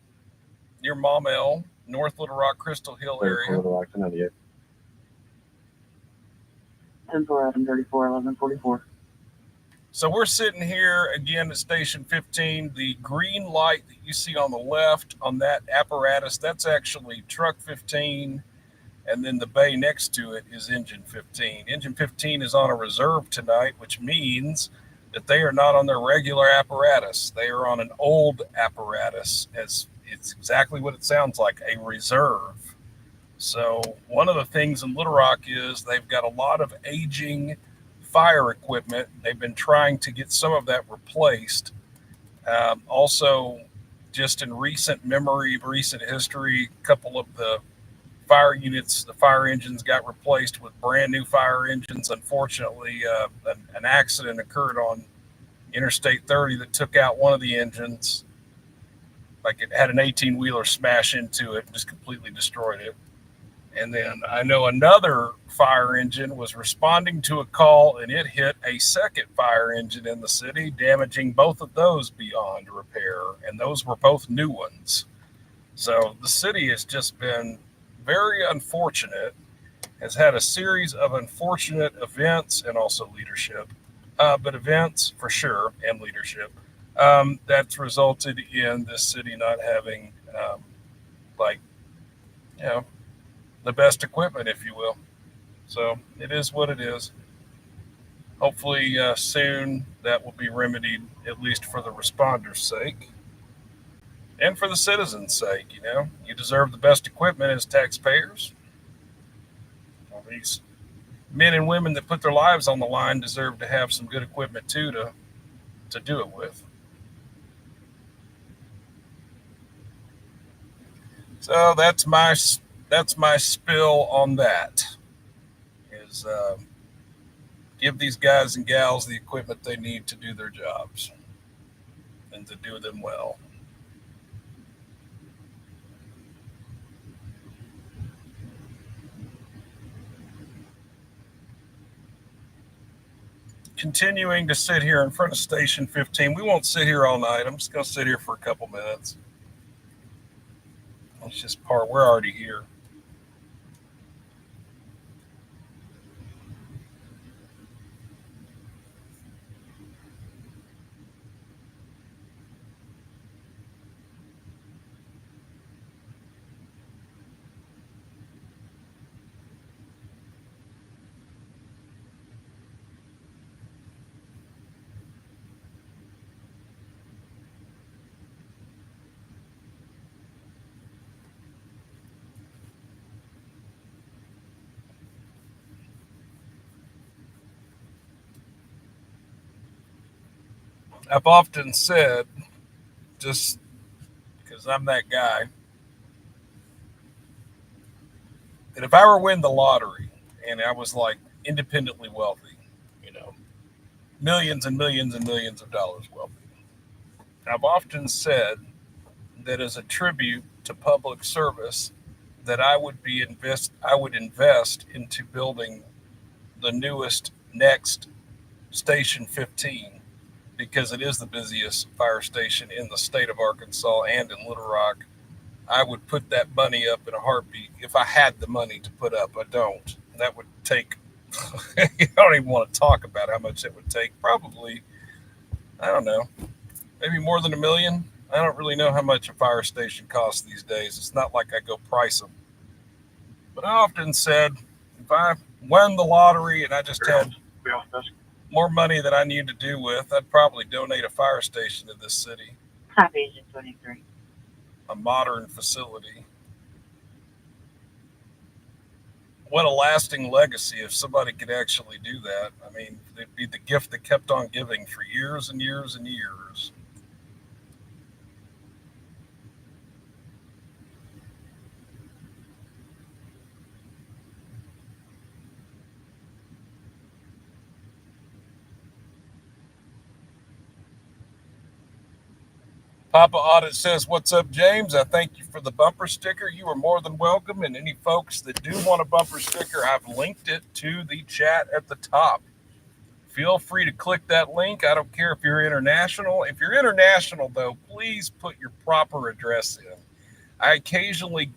near Maumelle, North Little Rock, Crystal Hill area. Little Rock, 98. 10-4, Adam 34, 1144. So we're sitting here again at Station 15. The green light that you see on the left on that apparatus, that's actually Truck 15. And then the bay next to it is Engine 15. Engine 15 is on a reserve tonight, which means that they are not on their regular apparatus. They are on an old apparatus, as it's exactly what it sounds like, a reserve. So one of the things in Little Rock is they've got a lot of aging fire equipment. They've been trying to get some of that replaced. Also, just in recent memory, recent history, a couple of the fire units, the fire engines got replaced with brand new fire engines. Unfortunately, an accident occurred on Interstate 30 that took out one of the engines. Like it had an 18-wheeler smash into it and just completely destroyed it. And then I know another fire engine was responding to a call and it hit a second fire engine in the city, damaging both of those beyond repair. And those were both new ones. So the city has just been very unfortunate, has had a series of unfortunate events and also leadership, but events for sure and leadership that's resulted in this city not having the best equipment, if you will. So it is what it is. Hopefully soon that will be remedied, at least for the responders' sake and for the citizens' sake. You deserve the best equipment as taxpayers. Well, these men and women that put their lives on the line deserve to have some good equipment too to do it with. So that's my spill on that. Is give these guys and gals the equipment they need to do their jobs and to do them well. continuing to sit here in front of Station 15. We won't sit here all night. I'm just going to sit here for a couple minutes. Let's just park. We're already here. I've often said, just because I'm that guy, that if I were to win the lottery and I was like independently wealthy, you know, millions and millions and millions of dollars wealthy, I've often said that as a tribute to public service, that I would invest into building the newest next Station 15, because it is the busiest fire station in the state of Arkansas and in Little Rock. I would put that money up in a heartbeat if I had the money to put up. I don't. That would take, I don't even want to talk about how much it would take. Probably, I don't know, maybe more than $1 million. I don't really know how much a fire station costs these days. It's not like I go price them. But I often said, if I won the lottery and I just had more money than I knew to do with, I'd probably donate a fire station to this city. Copy, Agent 23. A modern facility. What a lasting legacy if somebody could actually do that. I mean, it'd be the gift that kept on giving for years and years and years. Papa Audit says, "What's up, James? I thank you for the bumper sticker. You are more than welcome. And any folks that do want a bumper sticker, I've linked it to the chat at the top. Feel free to click that link. I don't care if you're international. If you're international, though, please put your proper address in. I occasionally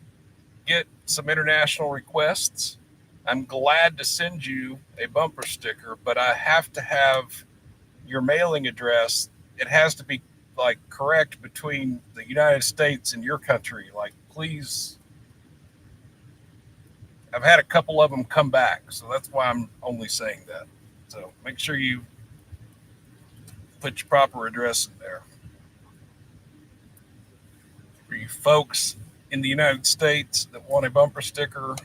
get some international requests. I'm glad to send you a bumper sticker, but I have to have your mailing address. It has to be like correct between the United States and your country. Like, please. I've had a couple of them come back, so that's why I'm only saying that. So make sure you put your proper address in there. For you folks in the United States that want a bumper sticker,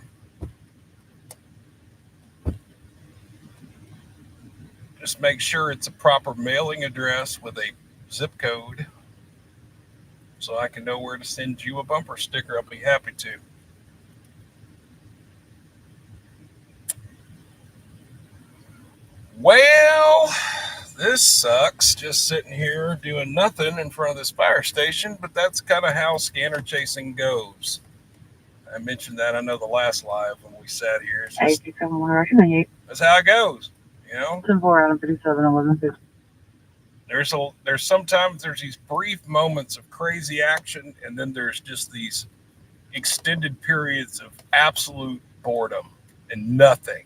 just make sure it's a proper mailing address with a zip code so I can know where to send you a bumper sticker. I'll be happy to. Well, this sucks, just sitting here doing nothing in front of this fire station, but that's kind of how scanner chasing goes. I mentioned that, I know, the last live when we sat here. It's just, that's how it goes, you know? 10-4 Adam 57 11 There's sometimes there's these brief moments of crazy action, and then there's just these extended periods of absolute boredom and nothing,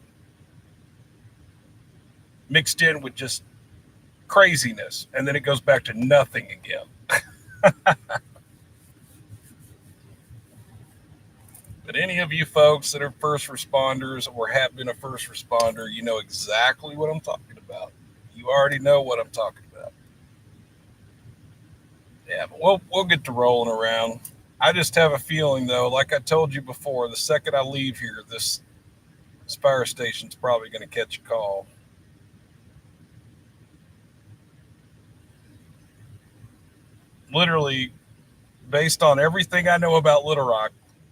mixed in with just craziness, and then it goes back to nothing again. But any of you folks that are first responders or have been a first responder, you know exactly what I'm talking about. You already know what I'm talking about. Yeah, but we'll get to rolling around. I just have a feeling, though, like I told you before, the second I leave here, this fire station's probably going to catch a call. Literally, based on everything I know about Little Rock,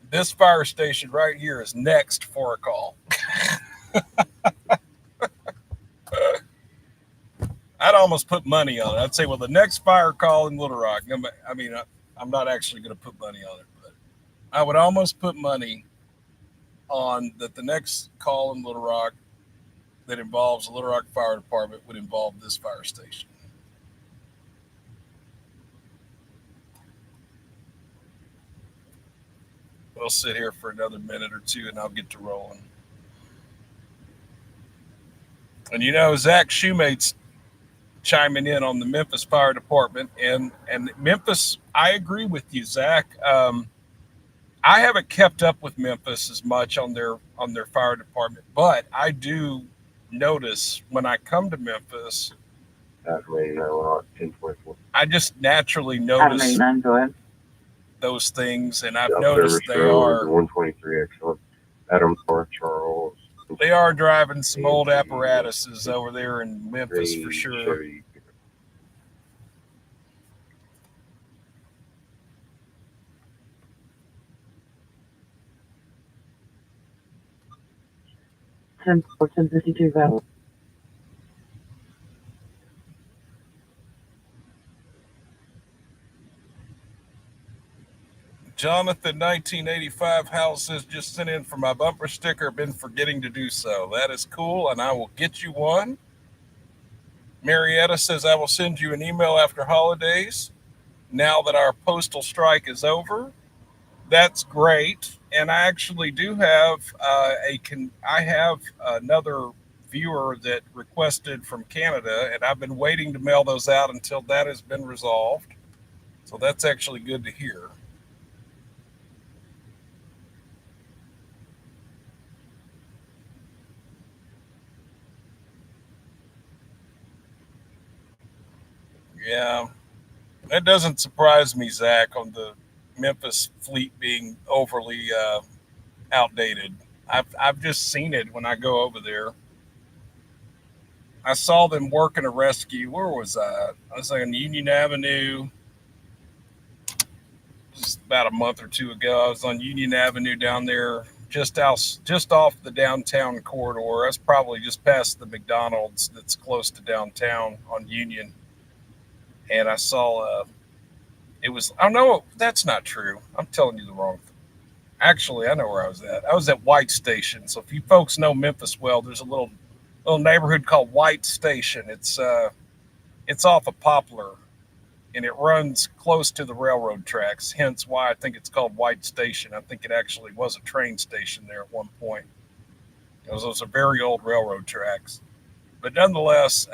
this fire station right here is next for a call. I'd almost put money on it. I'd say, well, the next fire call in Little Rock, I mean, I'm not actually going to put money on it, but I would almost put money on that the next call in Little Rock that involves the Little Rock Fire Department would involve this fire station. We'll sit here for another minute or two and I'll get to rolling. And Zach Shoemate's chiming in on the Memphis Fire Department, and Memphis. I agree with you, Zach. I haven't kept up with Memphis as much on their fire department, but I do notice when I come to Memphis, I just naturally notice those things, and I've noticed they are 123 excellent. Adam North Charles. They are driving some old apparatuses over there in Memphis for sure. Ten 1052 Valley. Jonathan 1985 House says, just sent in for my bumper sticker. Been forgetting to do so. That is cool, and I will get you one. Marietta says, I will send you an email after holidays now that our postal strike is over. That's great. And I actually do have I have another viewer that requested from Canada, and I've been waiting to mail those out until that has been resolved. So that's actually good to hear. Yeah, that doesn't surprise me, Zach, on the Memphis fleet being overly outdated. I've just seen it when I go over there. I saw them working a rescue. Where was I? I was on Union Avenue. Just about a month or two ago, I was on Union Avenue down there, just off the downtown corridor. That's probably just past the McDonald's that's close to downtown on Union. And I saw it was, oh no, that's not true. I'm telling you the wrong thing. Actually, I know where I was at. I was at White Station. So if you folks know Memphis well, there's a little neighborhood called White Station. It's off of Poplar, and it runs close to the railroad tracks. Hence why I think it's called White Station. I think it actually was a train station there at one point. Those are very old railroad tracks. But nonetheless,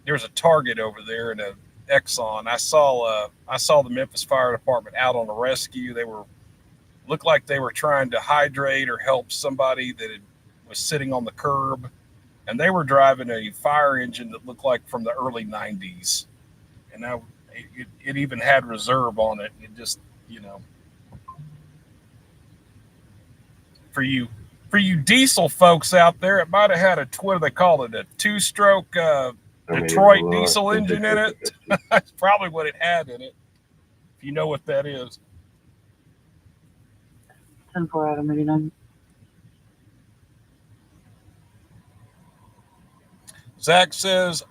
there's a Target over there and a Exxon. I saw the Memphis Fire Department out on a rescue. They looked like they were trying to hydrate or help somebody that was sitting on the curb, and they were driving a fire engine that looked like from the early 90s, and it even had reserve on it. It just, for you diesel folks out there, it might have had what do they call it, a two-stroke Detroit diesel engine in it. That's probably what it had in it, if you know what that is. 10-4 Adam 89. Zach says,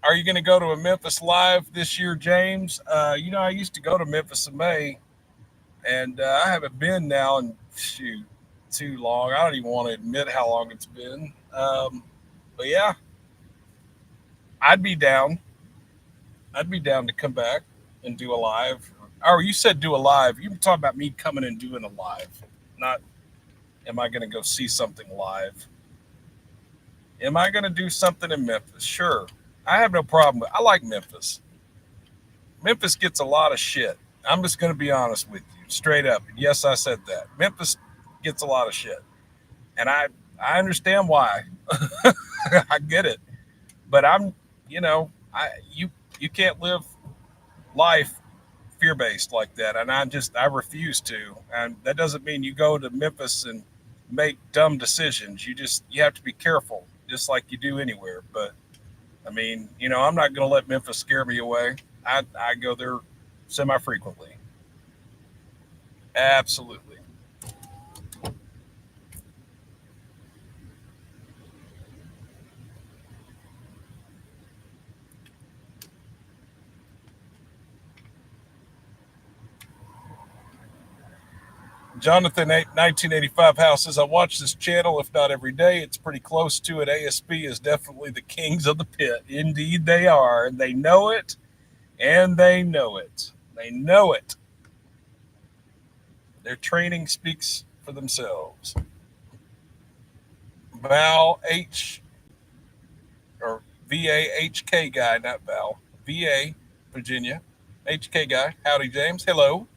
are you going to go to a Memphis Live this year, James? I used to go to Memphis in May, and I haven't been now in, too long. I don't even want to admit how long it's been. But yeah, I'd be down. I'd be down to come back and do a live. Oh, you said do a live. You were talking about me coming and doing a live. Not, am I going to go see something live? Am I going to do something in Memphis? Sure. I have no problem. I like Memphis. Memphis gets a lot of shit. I'm just going to be honest with you, straight up. Yes, I said that. Memphis gets a lot of shit. And I understand why. I get it. But you can't live life fear-based like that. And I refuse to. And that doesn't mean you go to Memphis and make dumb decisions. You have to be careful, just like you do anywhere. But I mean, I'm not going to let Memphis scare me away. I go there semi-frequently. Absolutely. Jonathan 1985 House says, I watch this channel, if not every day. It's pretty close to it. ASP is definitely the kings of the pit. Indeed, they are. And they know it. And they know it. They know it. Their training speaks for themselves. Val H, or VAHK guy, not Val. VA, Virginia. HK guy. Howdy, James. Hello.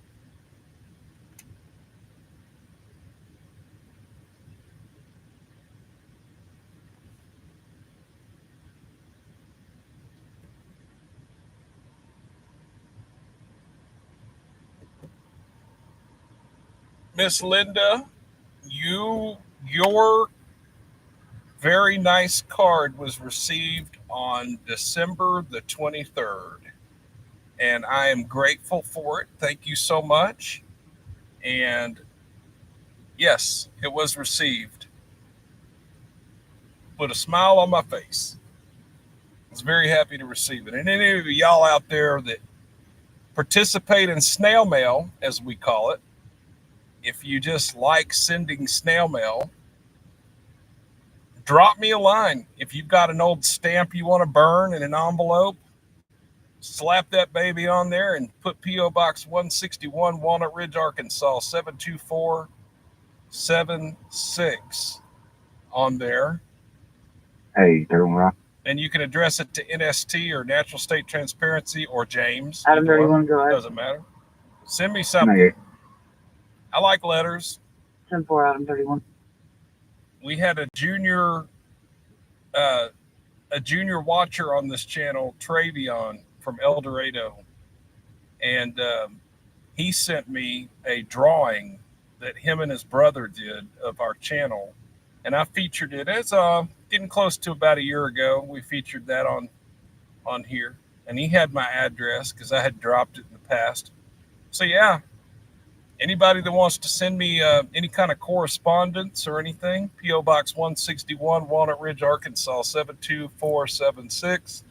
Miss Linda, your very nice card was received on December the 23rd, and I am grateful for it. Thank you so much. And yes, it was received. Put a smile on my face. I was very happy to receive it. And any of y'all out there that participate in snail mail, as we call it, if you just like sending snail mail, drop me a line. If you've got an old stamp you want to burn in an envelope, slap that baby on there and put P.O. Box 161, Walnut Ridge, Arkansas, 72476 on there. Hey, everyone. And you can address it to NST or Natural State Transparency or James. Adam, do you want to go ahead? Doesn't matter. Send me something. I like letters. 10-4, Adam 31. We had a junior watcher on this channel, Travion from El Dorado, and he sent me a drawing that him and his brother did of our channel, and I featured it. It's getting close to about a year ago. We featured that on here, and he had my address because I had dropped it in the past. So yeah. Anybody that wants to send me any kind of correspondence or anything, P.O. Box 161, Walnut Ridge, Arkansas, 72476.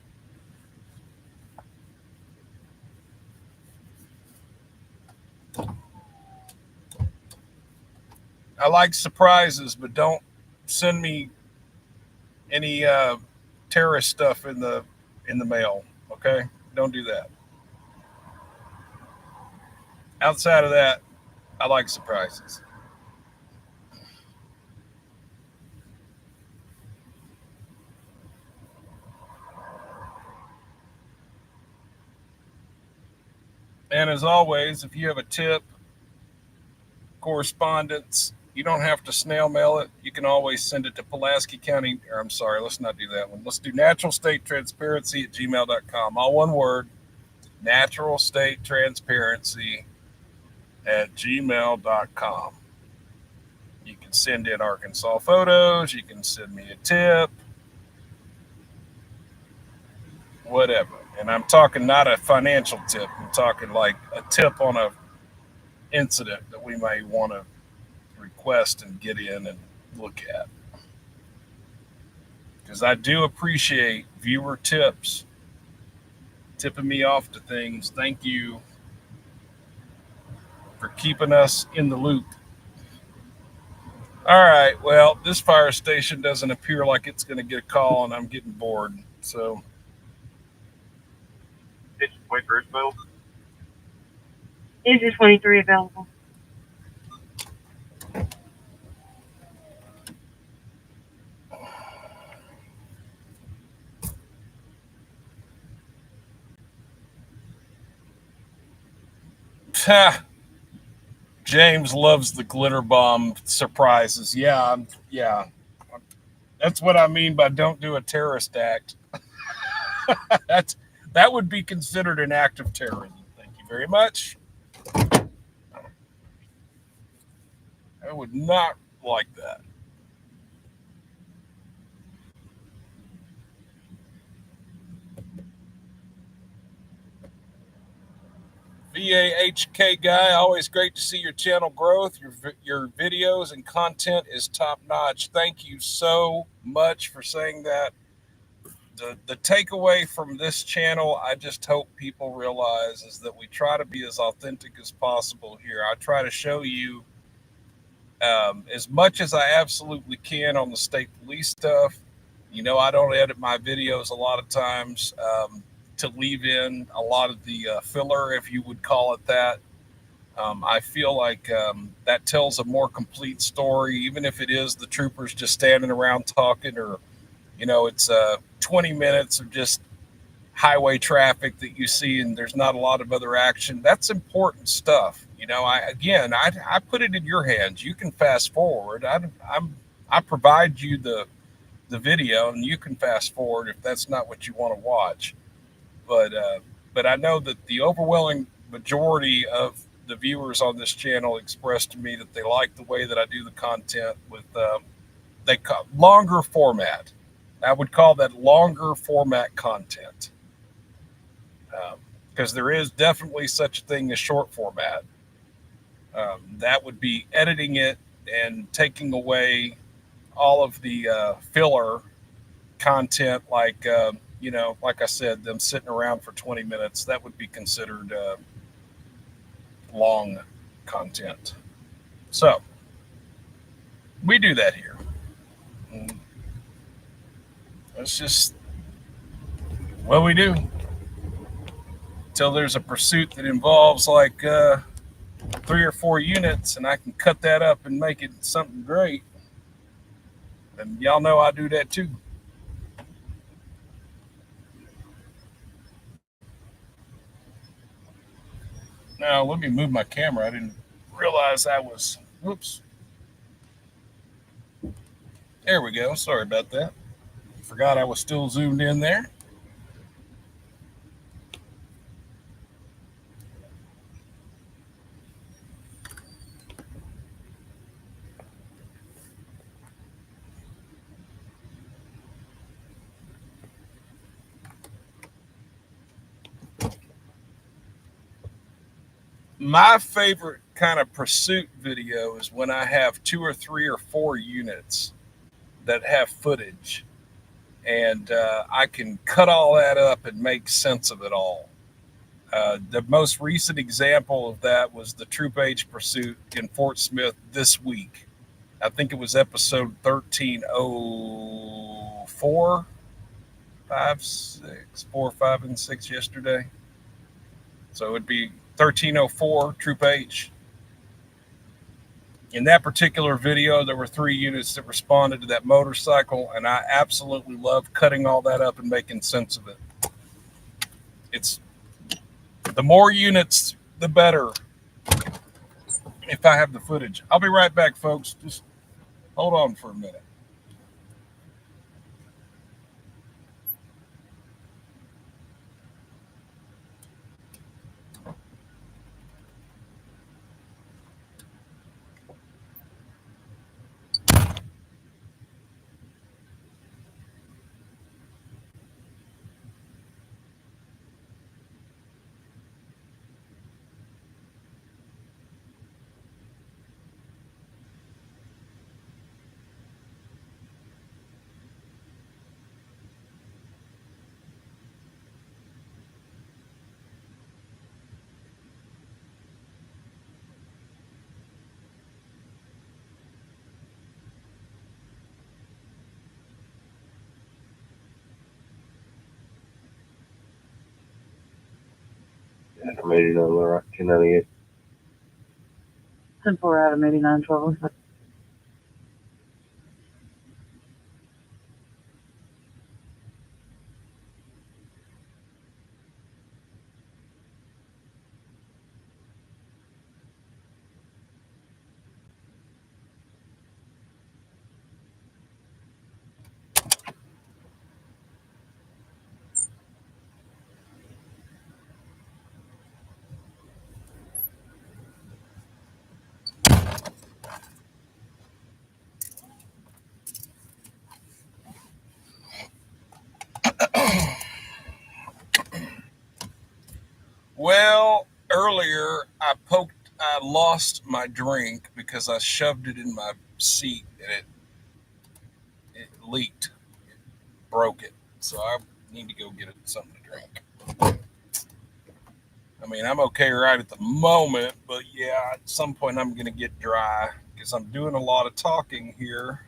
I like surprises, but don't send me any terrorist stuff in the mail, okay? Don't do that. Outside of that, I like surprises. And as always, if you have a tip, correspondence, you don't have to snail mail it. You can always send it to Pulaski County, or I'm sorry, let's not do that one. Let's do naturalstatetransparency@gmail.com. All one word, naturalstatetransparency@gmail.com. You can send in Arkansas photos. You can send me a tip. Whatever. And I'm talking not a financial tip. I'm talking like a tip on a incident that we may want to request and get in and look at. Because I do appreciate viewer tips, tipping me off to things. Thank you for keeping us in the loop. All right, well, this fire station doesn't appear like it's going to get a call, and I'm getting bored. So, It's Quakersville. Is this 23 available? James loves the glitter bomb surprises. Yeah. That's what I mean by don't do a terrorist act. That would be considered an act of terrorism. Thank you very much. I would not like that. VAHK guy, always great to see your channel growth. Your videos and content is top notch. Thank you so much for saying that. The takeaway from this channel, I just hope people realize, is that we try to be as authentic as possible here. I try to show you As much as I absolutely can on the state police stuff, I don't edit my videos a lot of times to leave in a lot of the filler, if you would call it that. I feel like that tells a more complete story, even if it is the troopers just standing around talking, or, it's 20 minutes of just highway traffic that you see and there's not a lot of other action. That's important stuff. I put it in your hands. You can fast forward. I provide you the video, and you can fast forward if that's not what you want to watch. But I know that the overwhelming majority of the viewers on this channel expressed to me that they like the way that I do the content with they call longer format. I would call that longer format content, because there is definitely such a thing as short format. That would be editing it and taking away all of the filler content, like like I said, them sitting around for 20 minutes. That would be considered long content. So we do that here. That's just what we do. Until there's a pursuit that involves like 3 or 4 units, and I can cut that up and make it something great. And y'all know I do that too. Now, let me move my camera. I didn't realize I was, oops. There we go. Sorry about that. Forgot I was still zoomed in there. My favorite kind of pursuit video is when I have 2 or 3 or 4 units that have footage, and I can cut all that up and make sense of it all. The most recent example of that was the Troop H pursuit in Fort Smith this week. I think it was episode 1304, 5, 6, 4, 5, and 6 yesterday. So it'd be 1304 Troop H. In that particular video, there were 3 units that responded to that motorcycle, and I absolutely love cutting all that up and making sense of it. It's the more units, the better, if I have the footage. I'll be right back, folks. Just hold on for a minute. I made it on the right 298. 10-4 Adam 8912. Well, earlier I lost my drink because I shoved it in my seat and it leaked. It broke it. So I need to go get it something to drink. I mean, I'm okay right at the moment, but yeah, at some point I'm going to get dry because I'm doing a lot of talking here.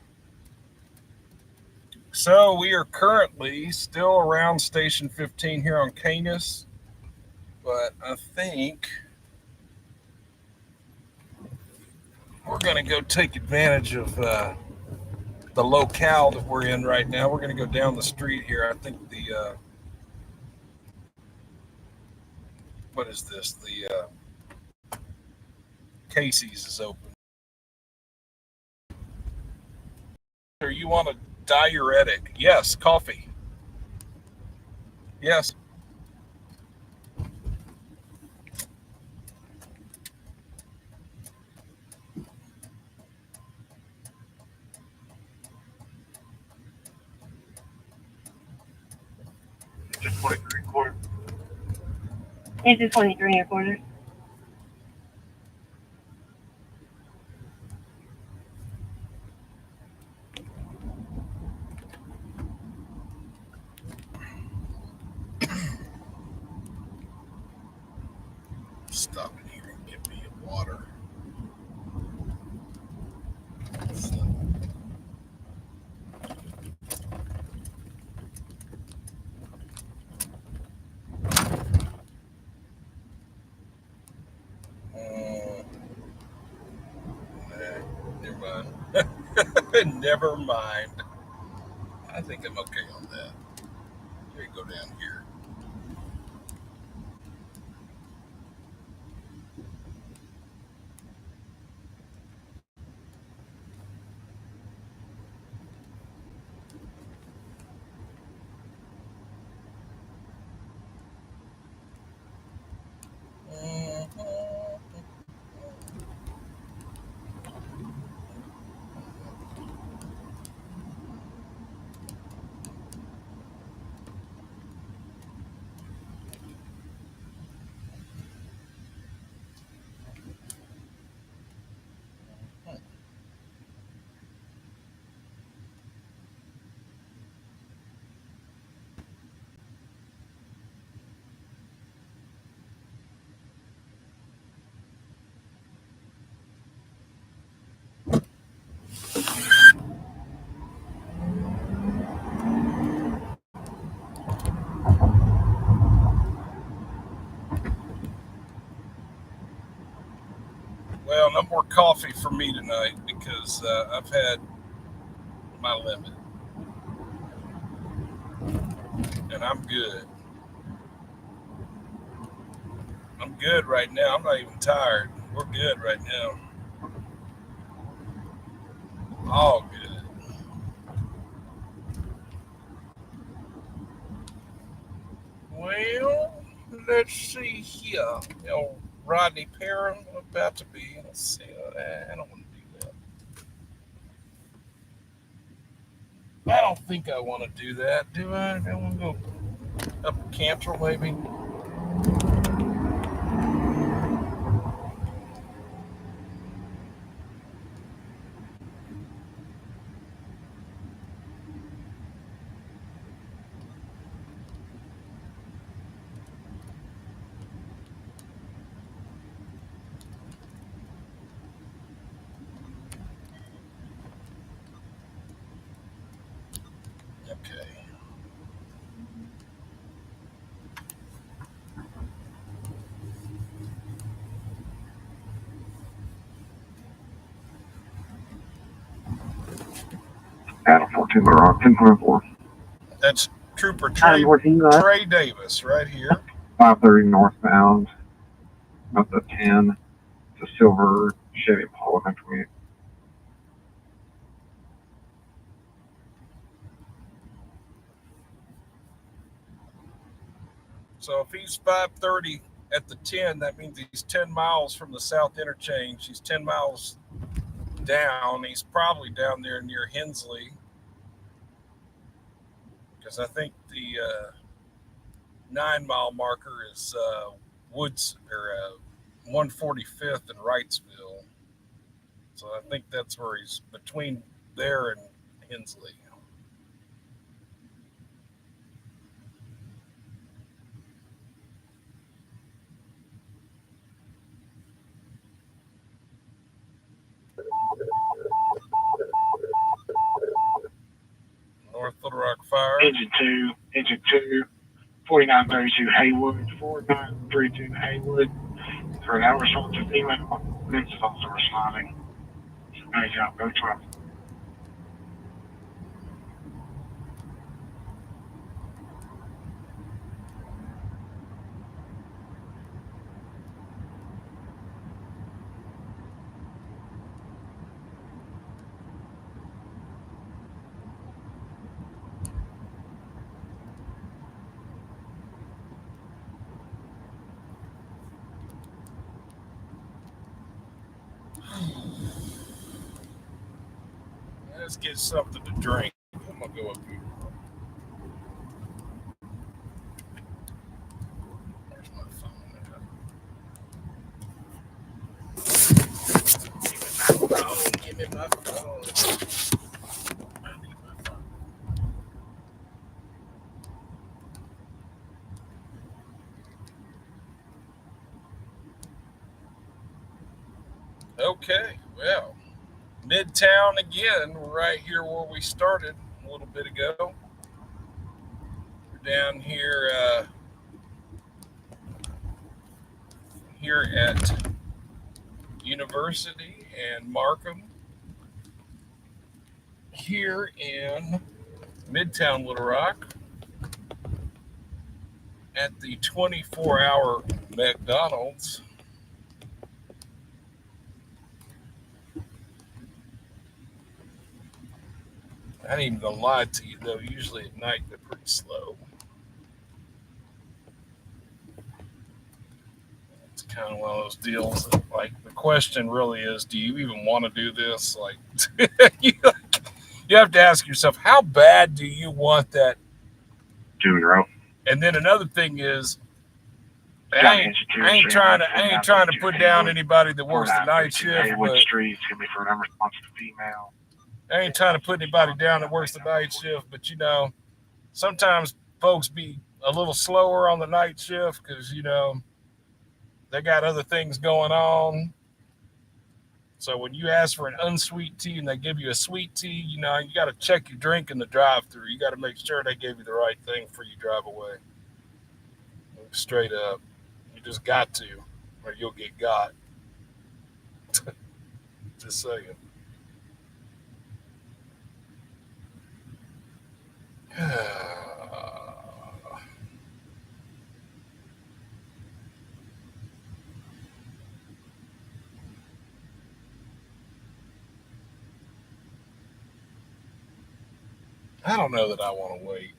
So we are currently still around Station 15 here on Canis, but I think we're going to go take advantage of the locale that we're in right now. We're going to go down the street here. I think the what is this? The Casey's is open. Or you want a diuretic? Yes, coffee. Yes. Just 23 quarter. It's a 23 and a quarter. Stop in here and give me a water. Never mind. Never mind. I think I'm okay on that. Here you go down here. Well, no more coffee for me tonight because I've had my limit. And I'm good. I'm good right now. I'm not even tired. We're good right now. All good. Well, let's see here. You know, Rodney Perrin about to be. Let's see. I don't want to do that. I don't think I want to do that, do I? I want to go up Cantrell maybe. Okay. Adam 14, Rock 1024. That's Trooper Trey Davis right here. 530 northbound, about the 10. It's a silver Chevy Impala between. So if he's 530 at the 10, that means he's 10 miles from the south interchange. He's 10 miles down. He's probably down there near Hensley. Because I think the 9-mile marker is Woods or 145th in Wrightsville. So I think that's where he's between there and Hensley. engine 2, 4932 Haywood, 4932 Haywood. For that response to FEMA, this is also responding. Nice job, go 12. Let's get something to drink. I'm gonna go up here. Where's my phone? Give me my phone. I need my phone. Okay, well, Midtown again, right here where we started a little bit ago. We're down here, here at University and Markham, here in Midtown Little Rock, at the 24-hour McDonald's. I ain't even gonna lie to you though, usually at night they're pretty slow. It's kind of one of those deals that, like, the question really is, do you even want to do this? Like, you have to ask yourself, how bad do you want that? 2 in a row. And then another thing is, I ain't trying to put down anybody that works the night shift, but Street, it's gonna be for an unresponsive female. I ain't trying to put anybody down that works the night shift, but you know, sometimes folks be a little slower on the night shift because, you know, they got other things going on. So when you ask for an unsweet tea and they give you a sweet tea, you know, you got to check your drink in the drive-through. You got to make sure they gave you the right thing before you drive away. Straight up. You just got to, or you'll get got. Just saying. I don't know that I want to wait.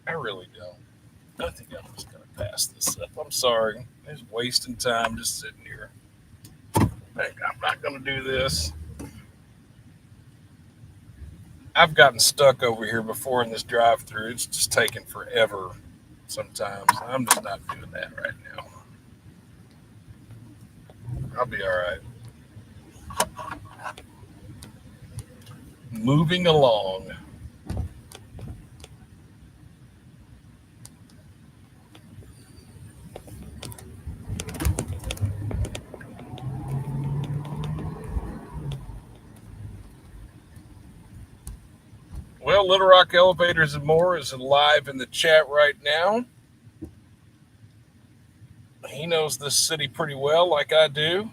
I really don't. I think I'm just going to pass this up. I'm sorry. It's wasting time just sitting here. I'm not going to do this. I've gotten stuck over here before in this drive-through. It's just taking forever sometimes. I'm just not doing that right now. I'll be all right. Moving along. Well, Little Rock Elevators and More is live in the chat right now. He knows this city pretty well, like I do.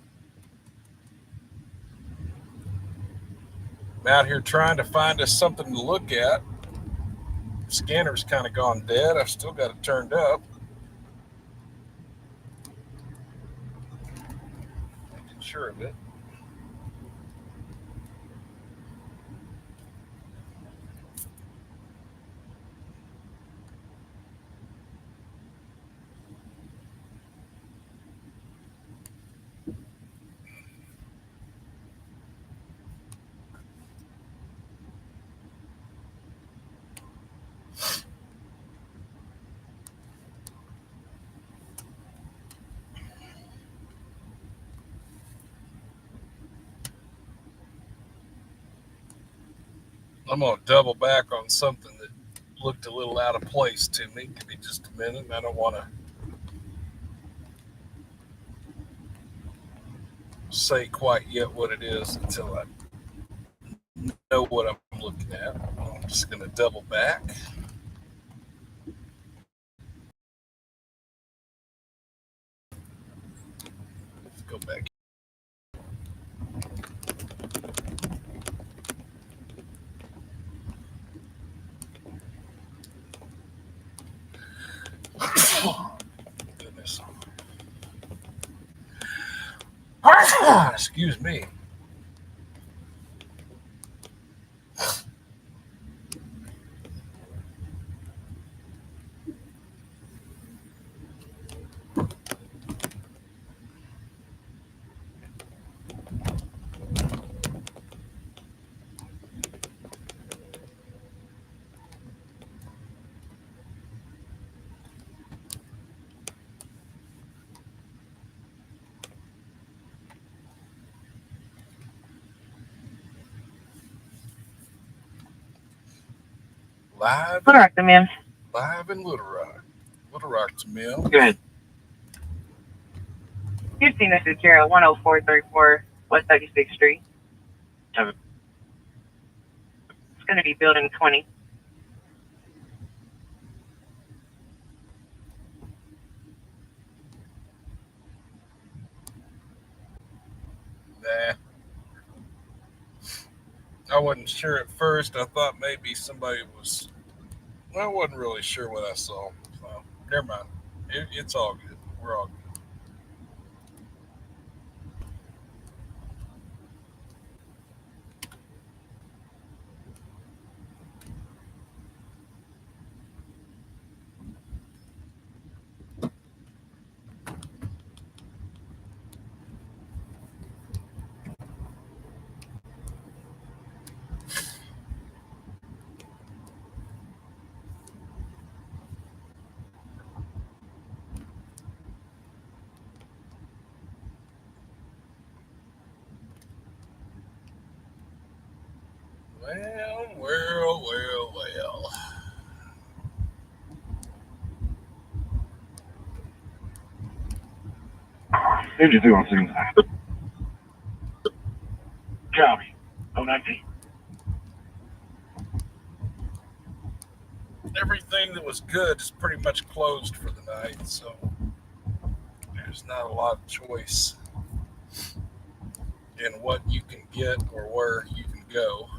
I'm out here trying to find us something to look at. The scanner's kind of gone dead. I've still got it turned up. Making sure of it. I'm going to double back on something that looked a little out of place to me. Give me just a minute. I don't want to say quite yet what it is until I know what I'm looking at. I'm just going to double back. go back. Goodness. Excuse me. Live, Little Rock, the ma'am. live in Little Rock. Little Rock's mill. Go ahead. You've seen this is Kara, 10434 West 36th Street. It's going to be building 20. Nah. I wasn't sure at first. I thought maybe somebody was. I wasn't really sure what I saw. So, never mind. It's all good. We're all good. Well. 52 on scene. Copy. 019. Everything that was good is pretty much closed for the night, so there's not a lot of choice in what you can get or where you can go.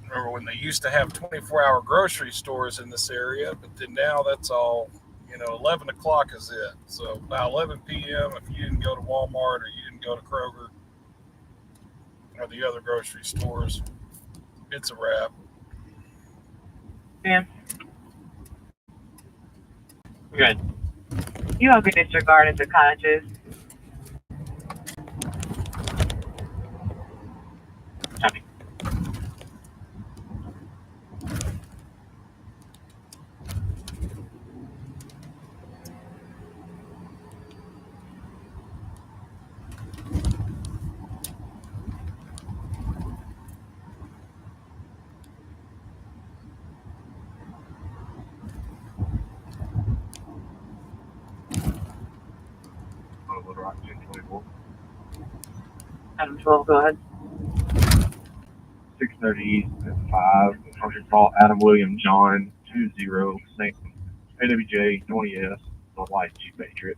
Remember when they used to have 24-hour grocery stores in this area, but then now that's all, 11 o'clock is it. So by 11 p.m., if you didn't go to Walmart or you didn't go to Kroger or the other grocery stores, it's a wrap. Yeah. Good. You all be disregarded the conscious. Copy. Little Rock 1024. Adam 12, go ahead. 630 East at 5. Junction Ball, Adam William John 20 St. AWJ 20S, the light Jeep Patriot.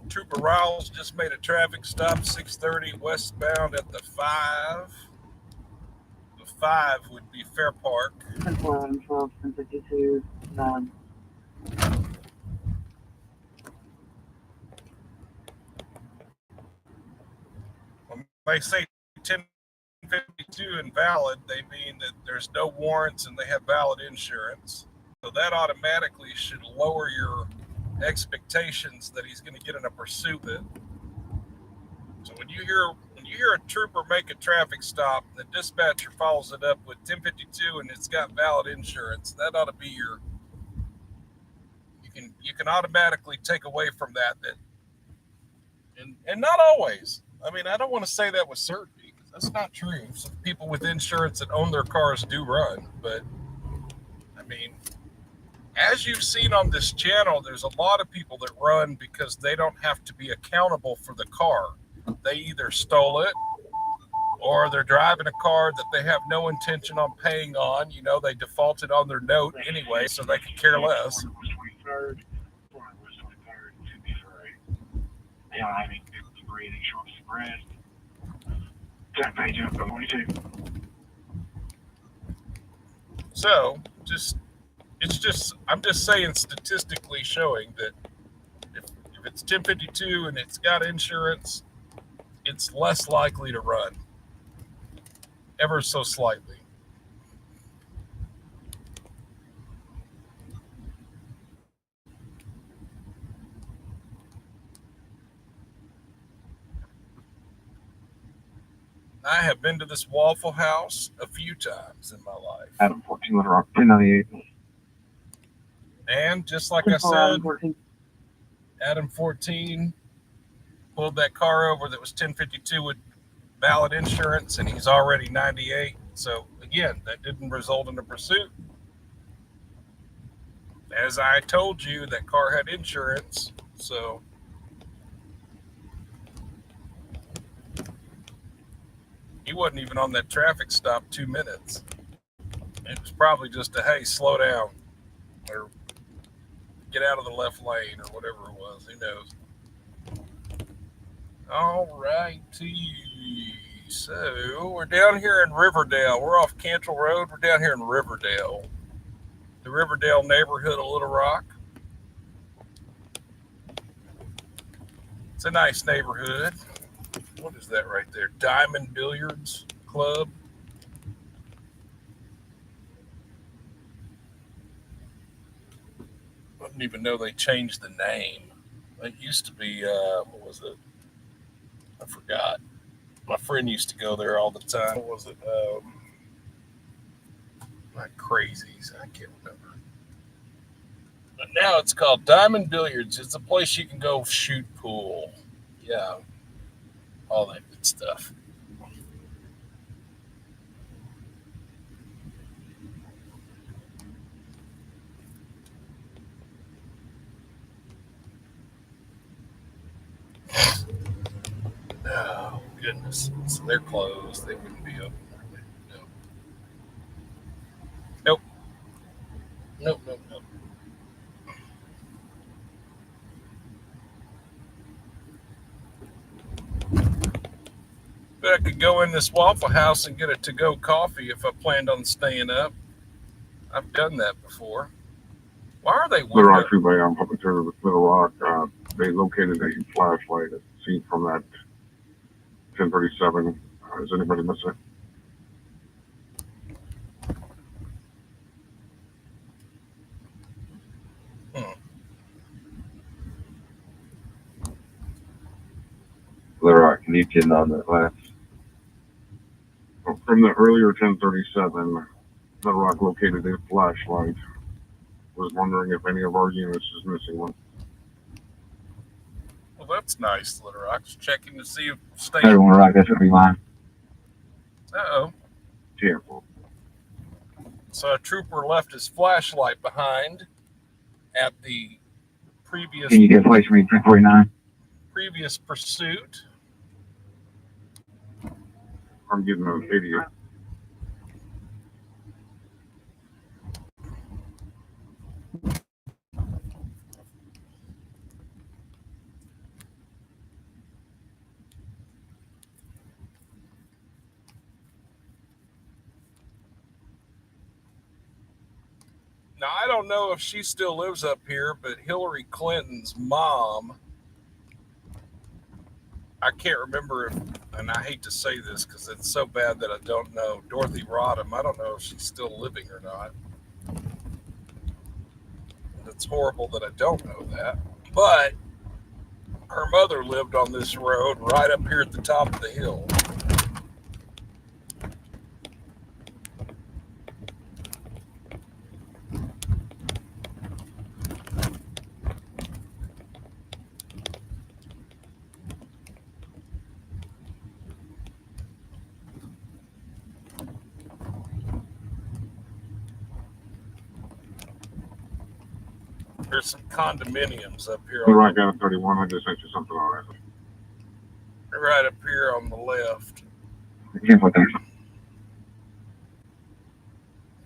Trooper Riles just made a traffic stop, 630 westbound at the 5. The 5 would be Fair Park. 10-4, 12, 1052, 9. When they say 1052 invalid, they mean that there's no warrants and they have valid insurance. So that automatically should lower your expectations that he's going to get in a pursuit. So when you hear a trooper make a traffic stop, the dispatcher follows it up with 1052 and it's got valid insurance, that ought to be your. You can automatically take away from that and not always. I mean, I don't want to say that with certainty because that's not true. Some people with insurance that own their cars do run, but I mean, as you've seen on this channel, there's a lot of people that run because they don't have to be accountable for the car. They either stole it or they're driving a car that they have no intention on paying on. You know, they defaulted on their note anyway, so they could care less. 23rd, 23rd, to be free. They don't have any breathing short spread. That page up, 22. So, I'm just saying, statistically showing that if it's 1052 and it's got insurance, it's less likely to run, ever so slightly. I have been to this Waffle House a few times in my life. Adam 14, Little Rock, 1098. And just like I said, Adam 14 pulled that car over that was 1052 with valid insurance, and he's already 98. So again, that didn't result in a pursuit. As I told you, that car had insurance, so he wasn't even on that traffic stop 2 minutes. It was probably just a, hey, slow down, or get out of the left lane, or whatever it was. Who knows? All righty. So we're down here in Riverdale. We're off Cantrell Road. We're down here in Riverdale, the Riverdale neighborhood of Little Rock. It's a nice neighborhood. What is that right there? Diamond Billiards Club. I didn't even know they changed the name. It used to be, what was it? I forgot. My friend used to go there all the time. What was it? Not Crazies. I can't remember. But now it's called Diamond Billiards. It's a place you can go shoot pool. Yeah. All that good stuff. Oh, goodness. So they're closed. They wouldn't be open. No. Nope. But I could go in this Waffle House and get a to-go coffee if I planned on staying up. I've done that before. Why are they Little Rock Freeway on public service, Little Rock. They located a flashlight seen from that 1037. Is anybody missing? Little Rock, can you get on that last? From the earlier 1037, Little Rock located a flashlight. Was wondering if any of our units is missing one. Well, that's nice, Little Rock. Just checking to see if Little Rock, that's gonna be mine. Uh-oh. Careful. So a trooper left his flashlight behind at the previous. Can you get a place for me, 349? Previous pursuit. I'm getting an idiot. Now, I don't know if she still lives up here, but Hillary Clinton's mom, I can't remember if, and I hate to say this because it's so bad that I don't know, Dorothy Rodham, I don't know if she's still living or not. It's horrible that I don't know that. But her mother lived on this road right up here at the top of the hill. There's some condominiums up here. Little Rock out of 31. I just sent you something on it. Right up here on the left. Here's what they're.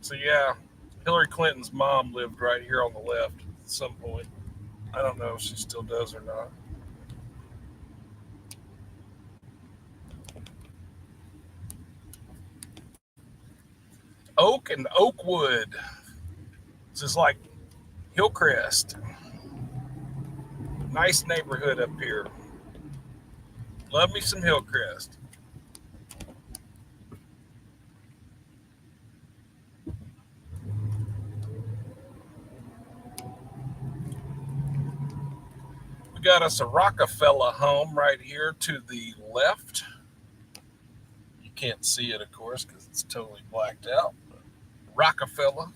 So yeah, Hillary Clinton's mom lived right here on the left at some point. I don't know if she still does or not. Oak and Oakwood. This is like Hillcrest. Nice neighborhood up here. Love me some Hillcrest. We got us a Rockefeller home right here to the left. You can't see it, of course, because it's totally blacked out. Rockefeller.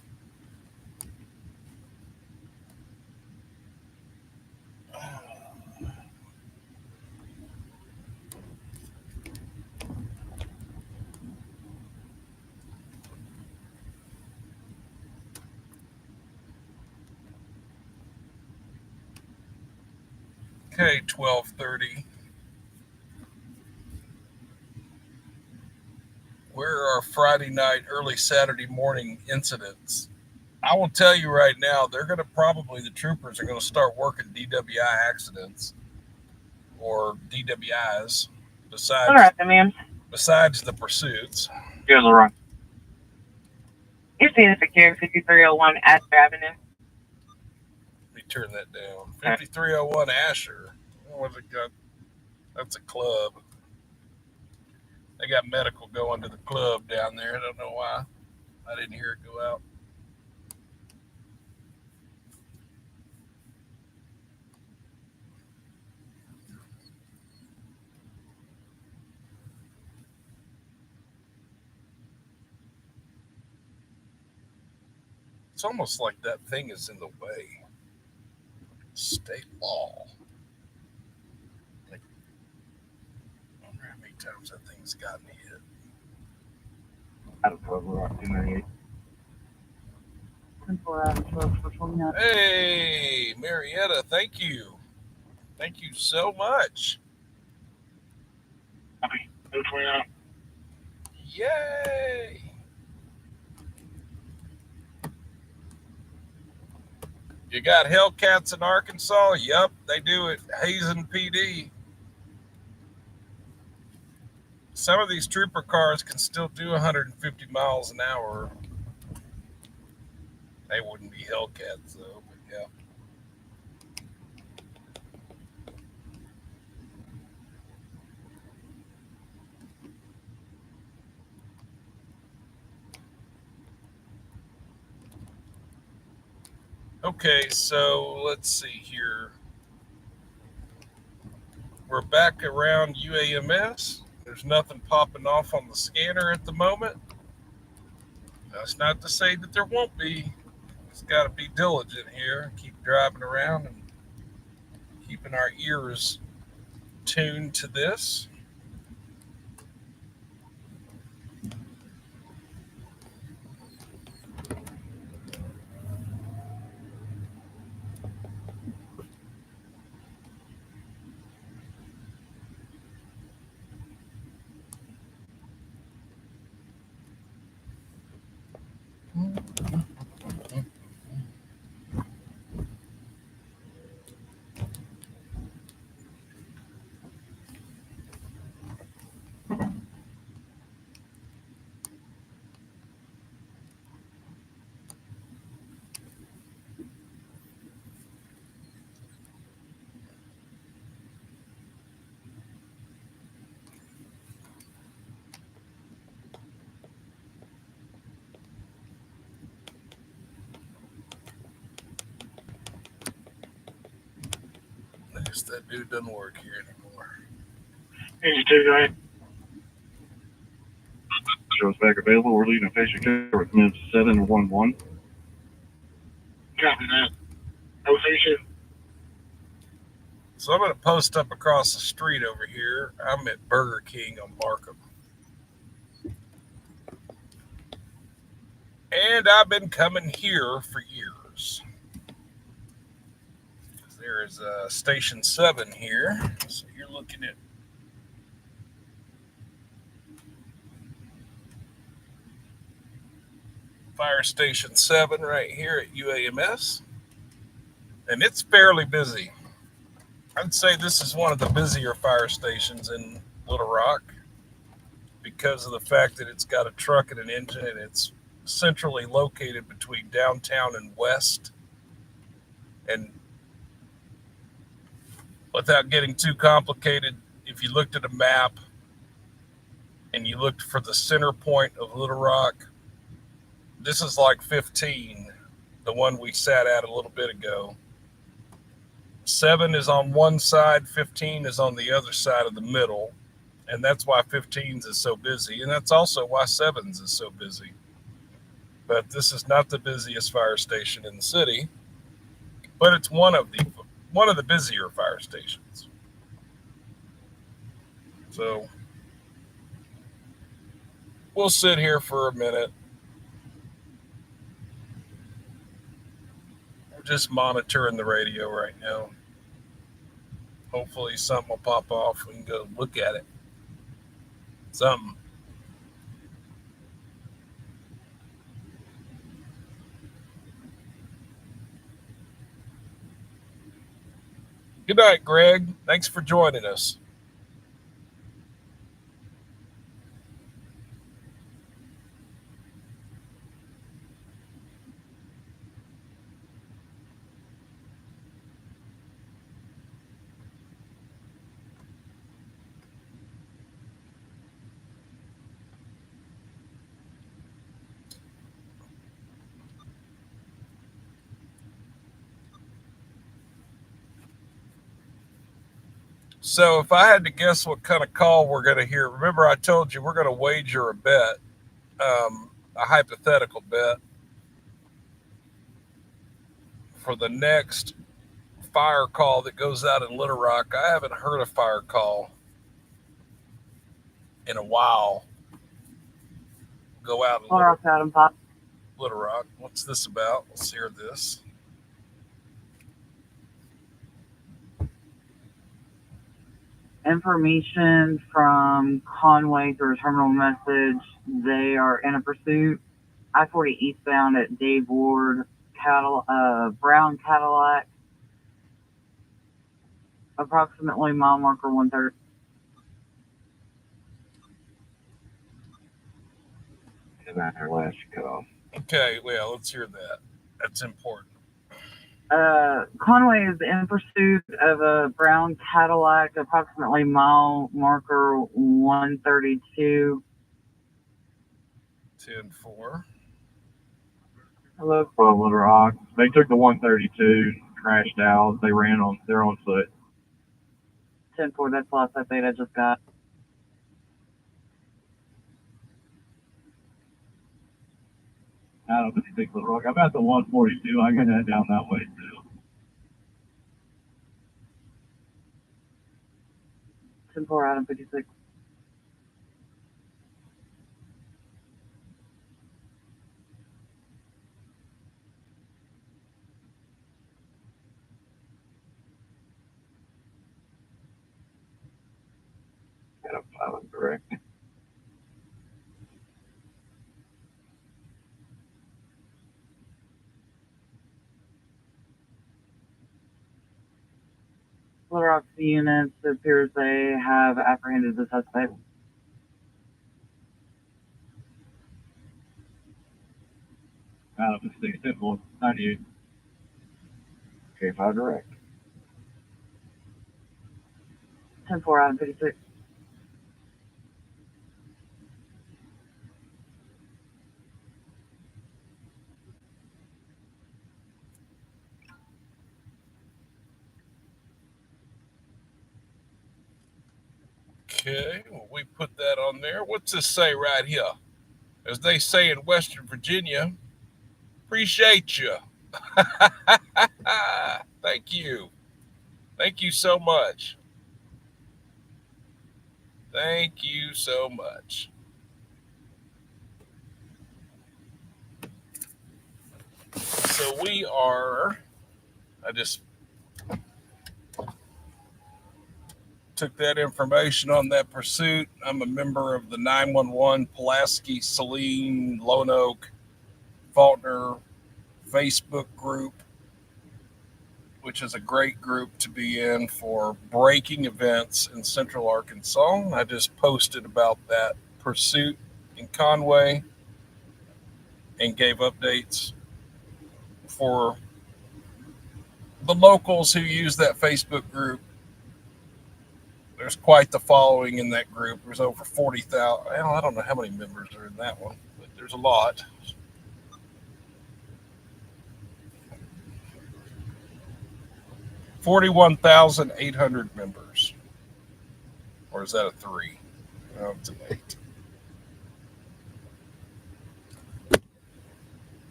Okay, 12:30. Where are Friday night, early Saturday morning incidents? I will tell you right now, they're going to probably, the troopers are going to start working DWI accidents or DWIs All right, ma'am. besides the pursuits. Here's the run. It's in secure 5301 Astor Avenue. Let me turn that down. 5301 Asher. What's it got? That's a club. They got medical going to the club down there. I don't know why. I didn't hear it go out. It's almost like that thing is in the way. State law. Like, I wonder how many times that thing's gotten hit. Out of 12, we're on 298. 24 out of 12 for 29. Hey, Marietta, thank you. Thank you so much. Copy. 229. Yay. You got Hellcats in Arkansas? Yep, they do it. Hazen PD. Some of these trooper cars can still do 150 miles an hour. They wouldn't be Hellcats, though, but yeah. Okay, so let's see here. We're back around UAMS. There's nothing popping off on the scanner at the moment. That's not to say that there won't be. Just got to be diligent here. Keep driving around and keeping our ears tuned to this. I guess that dude doesn't work here anymore. 82, go ahead. Shows back available. We're leaving a patient care with mid 711. Copy that. 032. So I'm going to post up across the street over here. I'm at Burger King on Markham. And I've been coming here for years. There is Station 7 here. So you're looking at Fire Station 7 right here at UAMS. And it's fairly busy. I'd say this is one of the busier fire stations in Little Rock because of the fact that it's got a truck and an engine, and it's centrally located between downtown and west. And without getting too complicated, if you looked at a map and you looked for the center point of Little Rock, this is like 15, the one we sat at a little bit ago. 7 is on one side, 15 is on the other side of the middle, and that's why 15's is so busy, and that's also why 7's is so busy. But this is not the busiest fire station in the city, but it's one of the busier fire stations. So we'll sit here for a minute. We're just monitoring the radio right now. Hopefully something will pop off. We can go look at it. Something. Good night, Greg. Thanks for joining us. So if I had to guess what kind of call we're going to hear, remember I told you we're going to wager a bet, a hypothetical bet for the next fire call that goes out in Little Rock. I haven't heard a fire call in a while go out in Little Rock. What's this about? Let's hear this. Information from Conway through a terminal message. They are in a pursuit. I-40 eastbound at Dave Ward, brown Cadillac, approximately mile marker 130. And that's our last call. Okay, well, let's hear that. That's important. Conway is in pursuit of a brown Cadillac, approximately mile marker 132. 10-4. Hello, from Little Rock. They took the 132, crashed out. They ran on their own foot. 10-4, that's the last update I just got. Out of 56 Little Rock. I'm at the 142. I'm going to head down that way too. 10-4, Adam 56. Got a pilot direct. Little Rock's units, it appears they have apprehended the suspect. Out of 56, 98. K5 direct. 10-4, Adam 56. Okay, well, we put that on there. What's this say right here? As they say in Western Virginia, appreciate you. Thank you. Thank you so much. Thank you so much. So I just took that information on that pursuit. I'm a member of the 911 Pulaski, Saline, Lone Oak Faulkner Facebook group, which is a great group to be in for breaking events in Central Arkansas. I just posted about that pursuit in Conway and gave updates for the locals who use that Facebook group. There's quite the following in that group. There's over 40,000. Well, I don't know how many members are in that one, but there's a lot. $41,800 members. Or is that a 3? No, it's an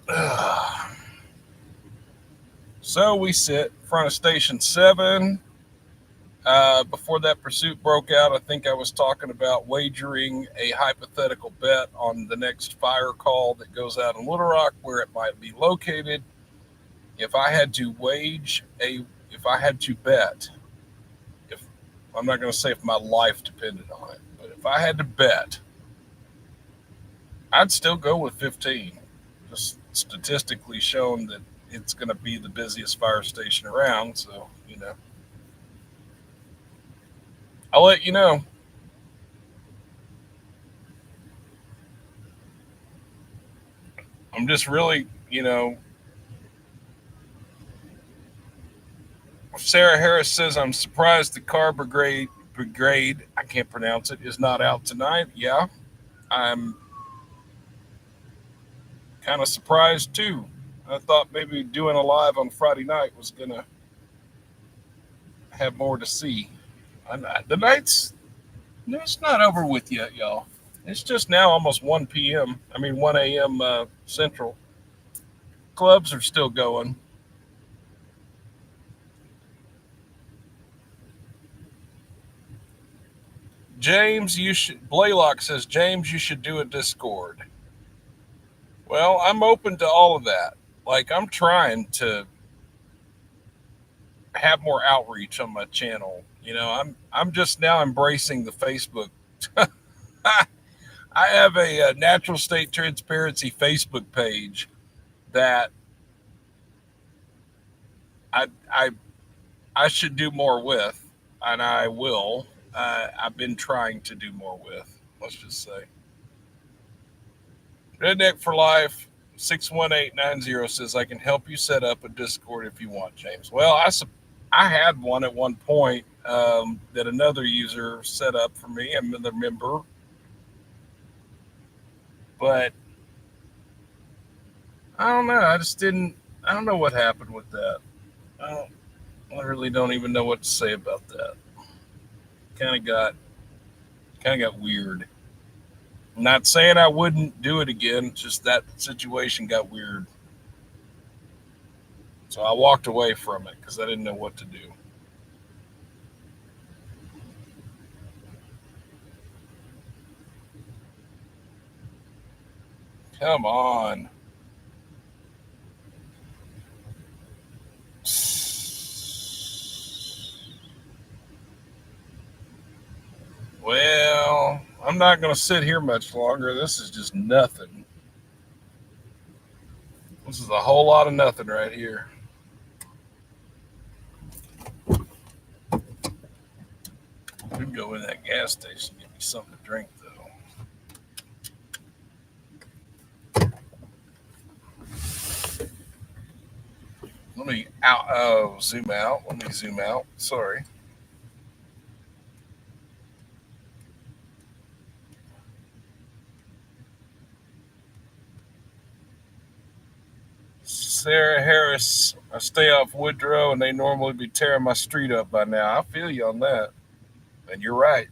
8. So we sit in front of Station 7. Before that pursuit broke out, I think I was talking about wagering a hypothetical bet on the next fire call that goes out in Little Rock, where it might be located. If I had to bet, I'm not going to say if my life depended on it, but if I had to bet, I'd still go with 15. Just statistically shown that it's going to be the busiest fire station around, so, I'll let you know. I'm just really, Sarah Harris says, I'm surprised the car brigade, I can't pronounce it, is not out tonight. Yeah, I'm kind of surprised too. I thought maybe doing a live on Friday night was going to have more to see. The night's, it's not over with yet, y'all. It's just now almost 1 a.m. Central. Clubs are still going. Blaylock says, James, you should do a Discord. Well, I'm open to all of that. Like, I'm trying to have more outreach on my channel. I'm just now embracing the Facebook. I have a Natural State Transparency Facebook page that I should do more with, and I will. I've been trying to do more with, let's just say. Redneck for Life 61890 says, I can help you set up a Discord if you want, James. Well, I had one at one point that another user set up for me. I'm another member. But I don't know. I don't know what happened with that. I really don't even know what to say about that. Kind of got weird. I'm not saying I wouldn't do it again, just that situation got weird. So I walked away from it because I didn't know what to do. Come on. Well, I'm not going to sit here much longer. This is just nothing. This is a whole lot of nothing right here. I could go in that gas station and get me something to drink, though. Let me zoom out. Let me zoom out. Sorry. Sarah Harris, I stay off Woodrow, and they normally be tearing my street up by now. I feel you on that. And you're right.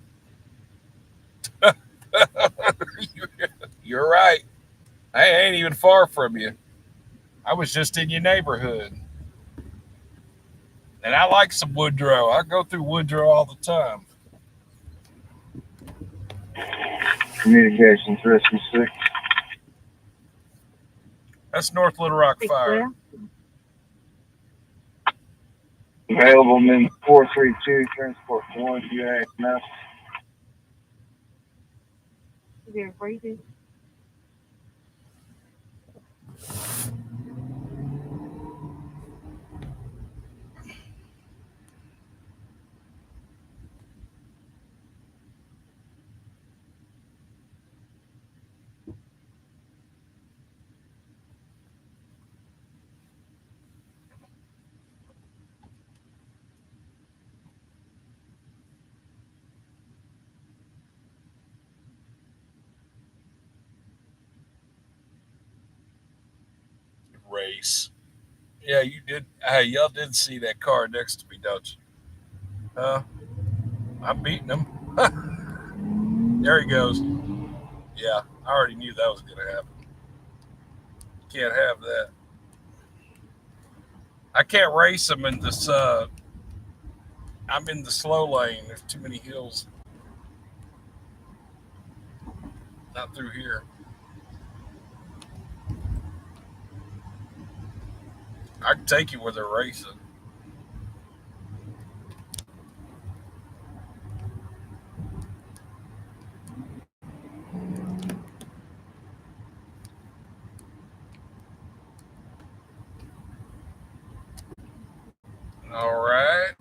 You're right. I ain't even far from you. I was just in your neighborhood. And I like some Woodrow. I go through Woodrow all the time. Communications Rescue 6. That's North Little Rock Fire. Available in 432, transport 1, UAMF. Is there freezing? race. Yeah, you did. Hey, y'all did see that car next to me, don't you? Huh? I'm beating him. There he goes. Yeah, I already knew that was going to happen. Can't have that. I can't race him in this. I'm in the slow lane. There's too many hills. Not through here. I can take you where they're racing. All right.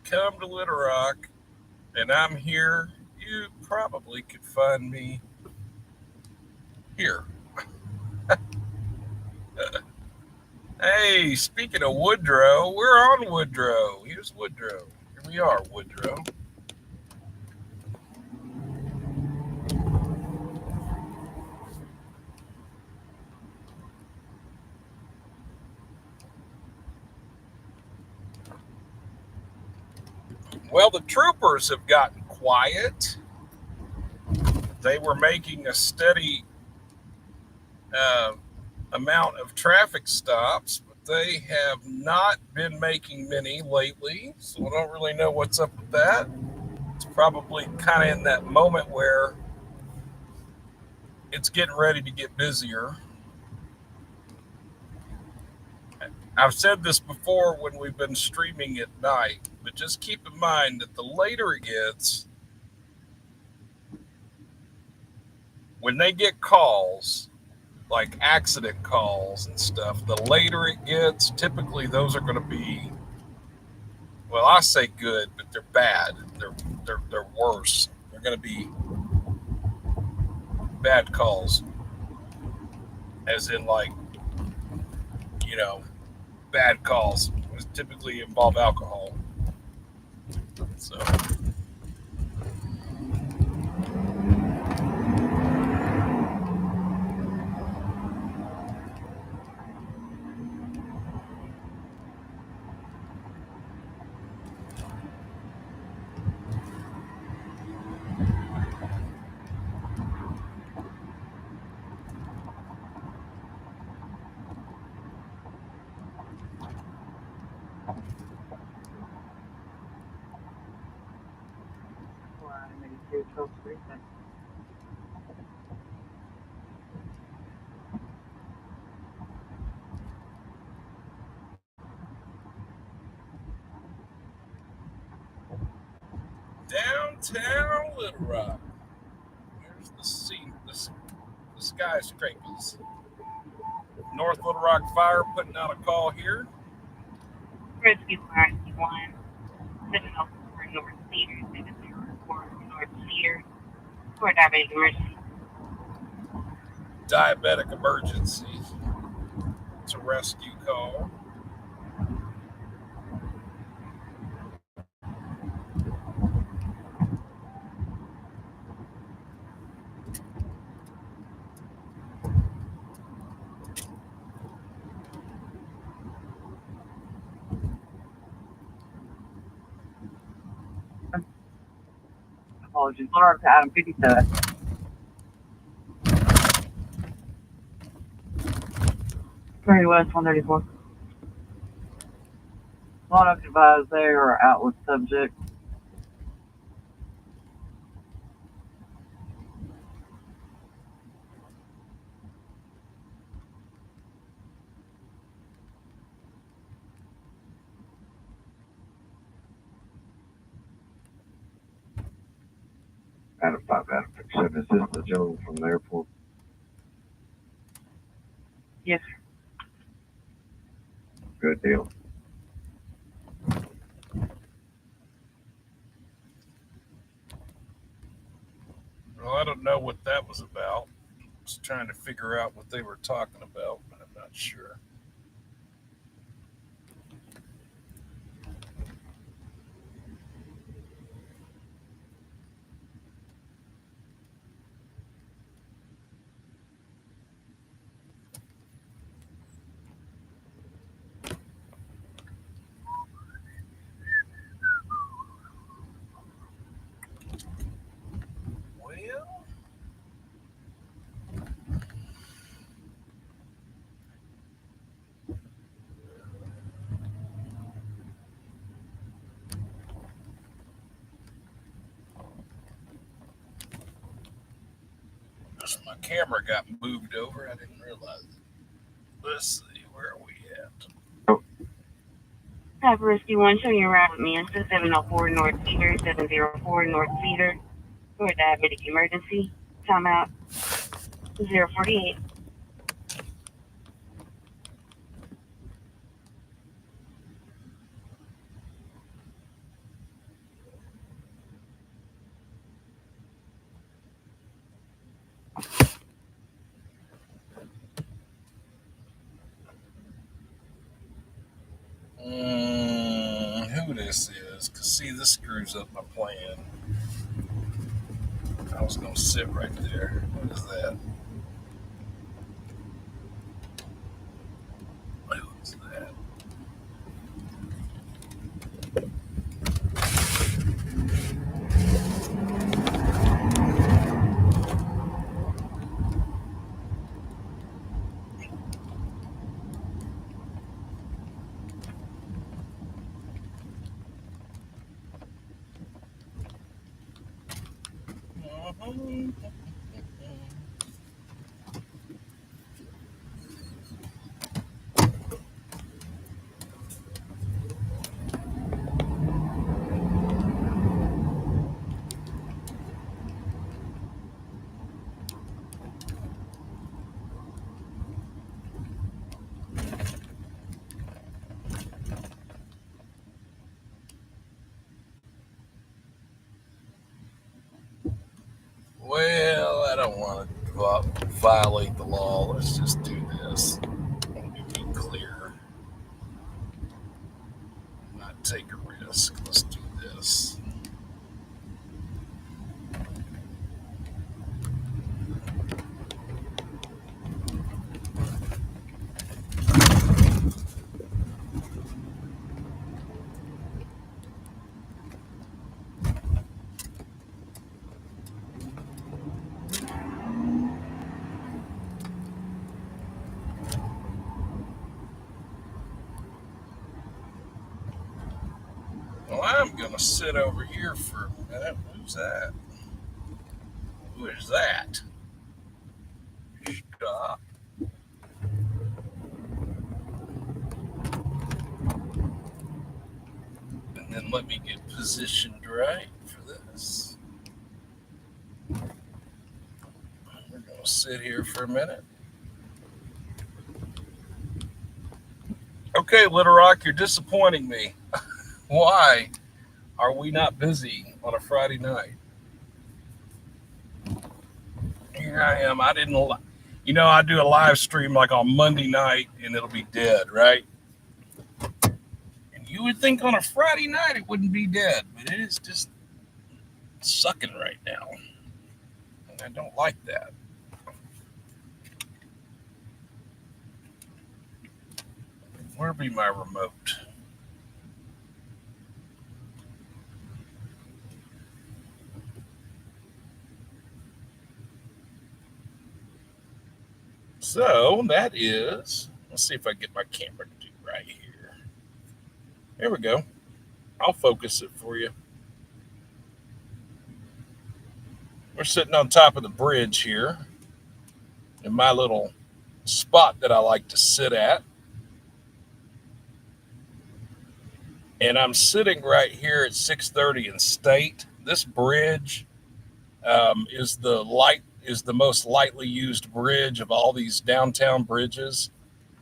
Come to Little Rock, and I'm here. You probably could find me here. Hey, speaking of Woodrow, we're on Woodrow. Here's Woodrow. Here we are, Woodrow. Well, the troopers have gotten quiet. They were making a steady amount of traffic stops, but they have not been making many lately, so I don't really know what's up with that. It's probably kind of in that moment where it's getting ready to get busier. I've said this before when we've been streaming at night, but just keep in mind that the later it gets, when they get calls, like accident calls and stuff, the later it gets, typically those are going to be, well, I say good, but they're bad. They're worse. They're going to be bad calls, as in like, you know, bad calls, which typically involve alcohol. So. Downtown Little Rock. Here's the scene, the skyscrapers. North Little Rock Fire putting out a call here. Rescue Fire 1, 704 North Cedar, 704 North Cedar, for a diabetic emergency. Diabetic emergency. It's a rescue call. Apologies. Little Rock to Adam 57. Very West 134. Lot of advised they are out with subject. Adam 5, Adam 7. Is this the gentleman from the airport? Yes, sir. Good deal. Well, I don't know what that was about. I was trying to figure out what they were talking about, but I'm not sure. My camera got moved over. I didn't realize it. Let's see, where are we at? Type Rescue 1, showing you around with Manson, 704 North Cedar, 704 North Cedar, for a diabetic emergency. Timeout 048. Who this is? Because, see, this screws up my plan. I was going to sit right there. What is that? What is that? Well, I don't want to violate the law. Let's just do this. Be clear. Not take a risk. Let's do this. Well, I'm going to sit over here for a minute. Who's that? Who is that? Stop. And then let me get positioned right for this. We're going to sit here for a minute. Okay, Little Rock, you're disappointing me. Why are we not busy on a Friday night? Here I am. I didn't, I do a live stream like on Monday night and it'll be dead, right? And you would think on a Friday night it wouldn't be dead, but it is just sucking right now. And I don't like that. Where'll be my remote? So that is, let's see if I can get my camera to do right here. There we go. I'll focus it for you. We're sitting on top of the bridge here in my little spot that I like to sit at. And I'm sitting right here at 630 in State. This bridge is the most lightly used bridge of all these downtown bridges.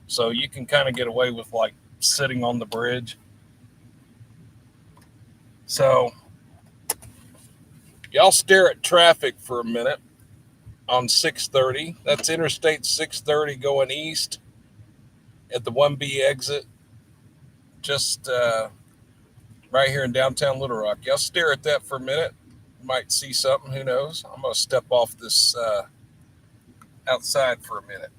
So you can kind of get away with like sitting on the bridge. So y'all stare at traffic for a minute on 630. That's Interstate 630 going east at the 1B exit. Just right here in downtown Little Rock. Y'all stare at that for a minute. You might see something. Who knows? I'm going to step off this outside for a minute.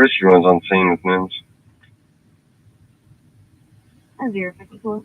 Chris runs on scene with NIMS. 054.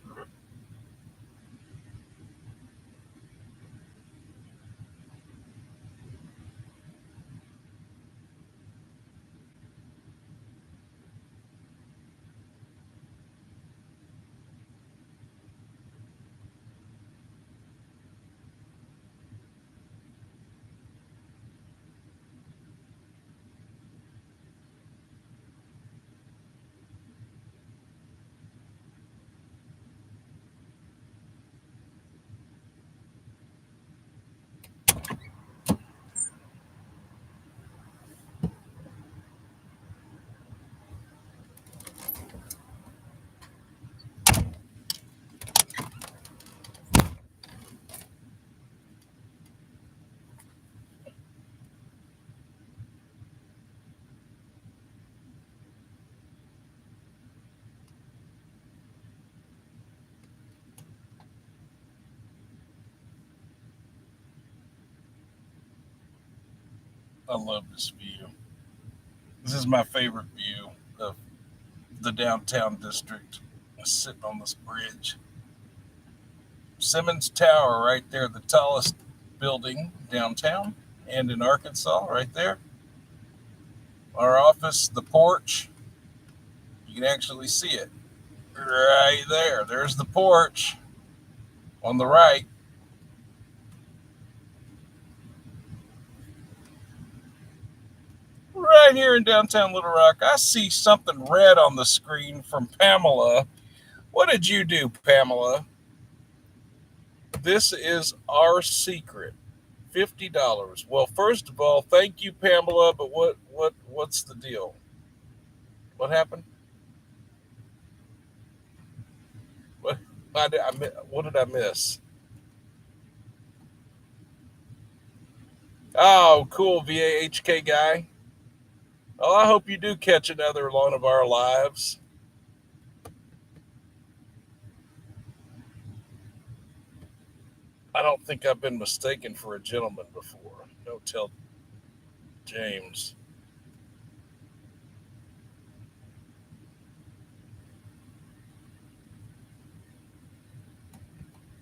I love this view. This is my favorite view of the downtown district. Sitting on this bridge. Simmons Tower right there, the tallest building downtown and in Arkansas, right there. Our office, the porch, you can actually see it right there. There's the porch on the right. Right here in downtown Little Rock. I see something red on the screen from Pamela. What did you do, Pamela? This is our secret. $50. Well, first of all, thank you, Pamela, but what's the deal? What happened? What did I miss? Oh, cool, VAHK guy. Well, I hope you do catch another one of our lives. I don't think I've been mistaken for a gentleman before. No, tell James.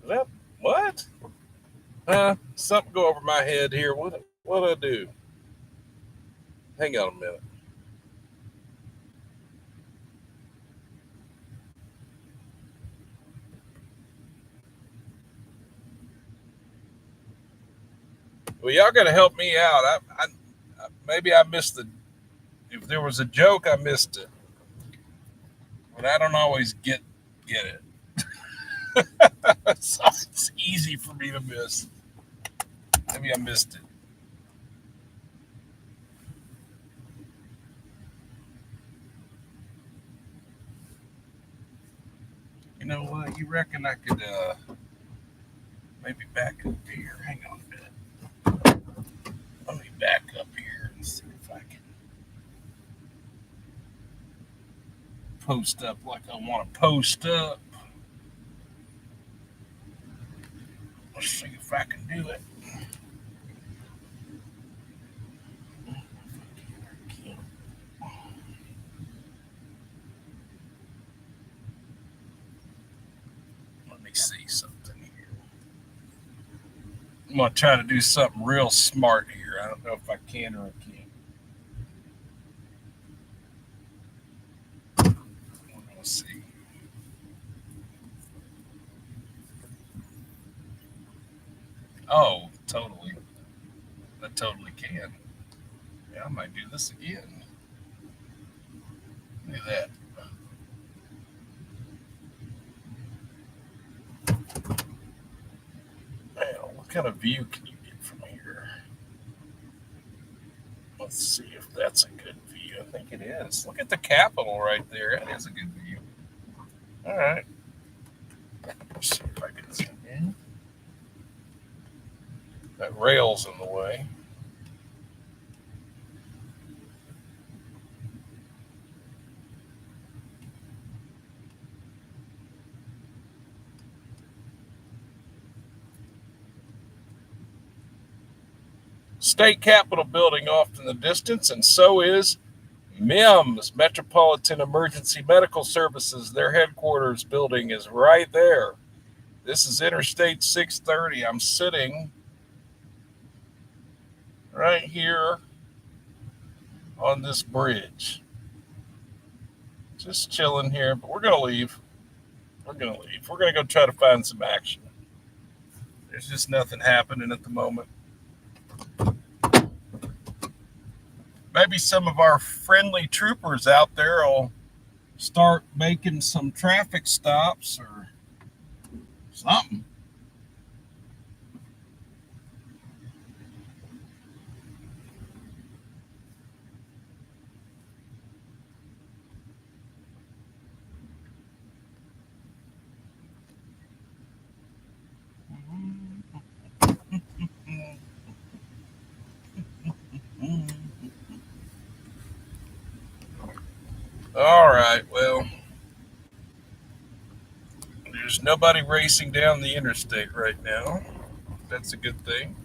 That what? Something go over my head here. What do I do? Hang on a minute. Well, y'all got to help me out. Maybe I missed the. If there was a joke, I missed it. But I don't always get it. So it's easy for me to miss. Maybe I missed it. You know what? You reckon I could maybe back up here? Hang on a minute. Let me back up here and see if I can post up like I want to post up. Let's see if I can do it. Let me see something here. I'm going to try to do something real smart here. I don't know if I can or I can't. Let's see. Oh, totally. I totally can. Yeah, I might do this again. Look at that. Now, what kind of view can you get from here? Let's see if that's a good view. I think it is. Look at the Capitol right there. That is a good view. All right. Let's see if I can zoom in. That rail's in the way. State Capitol building off in the distance, and so is MIMS, Metropolitan Emergency Medical Services, their headquarters building is right there. This is Interstate 630. I'm sitting right here on this bridge. Just chilling here, but we're going to leave. We're going to leave. We're going to go try to find some action. There's just nothing happening at the moment. Maybe some of our friendly troopers out there will start making some traffic stops or something. All right, well, there's nobody racing down the interstate right now. That's a good thing.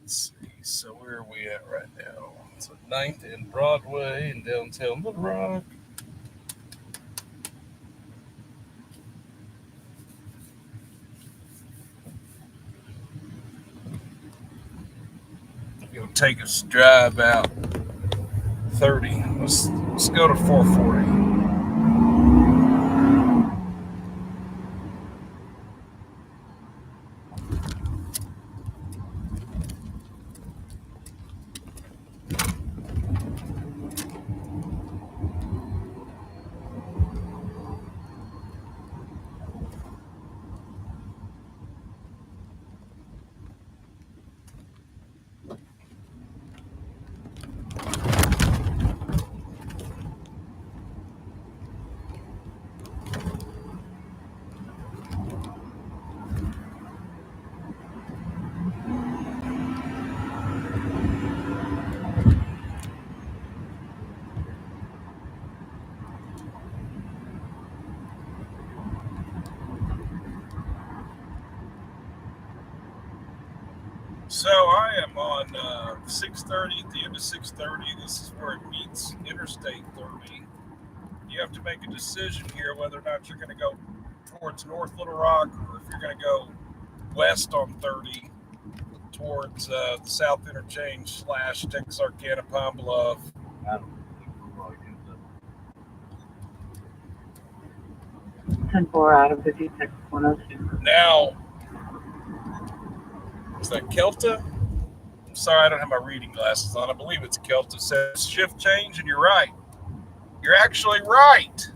Let's see. So where are we at right now? It's 9th and Broadway in downtown Little Rock. Go take us drive out 30. Let's go to 440. So I am on 630, at the end of 630. This is where it meets Interstate 30. You have to make a decision here whether or not you're going to go towards North Little Rock or if you're going to go west on 30 towards the South Interchange / Texarkana Pine Bluff. 10-4 out of 56, 102. Now, is that Kelta? I'm sorry, I don't have my reading glasses on. I believe it's Kelta. It says shift change, and you're right. You're actually right.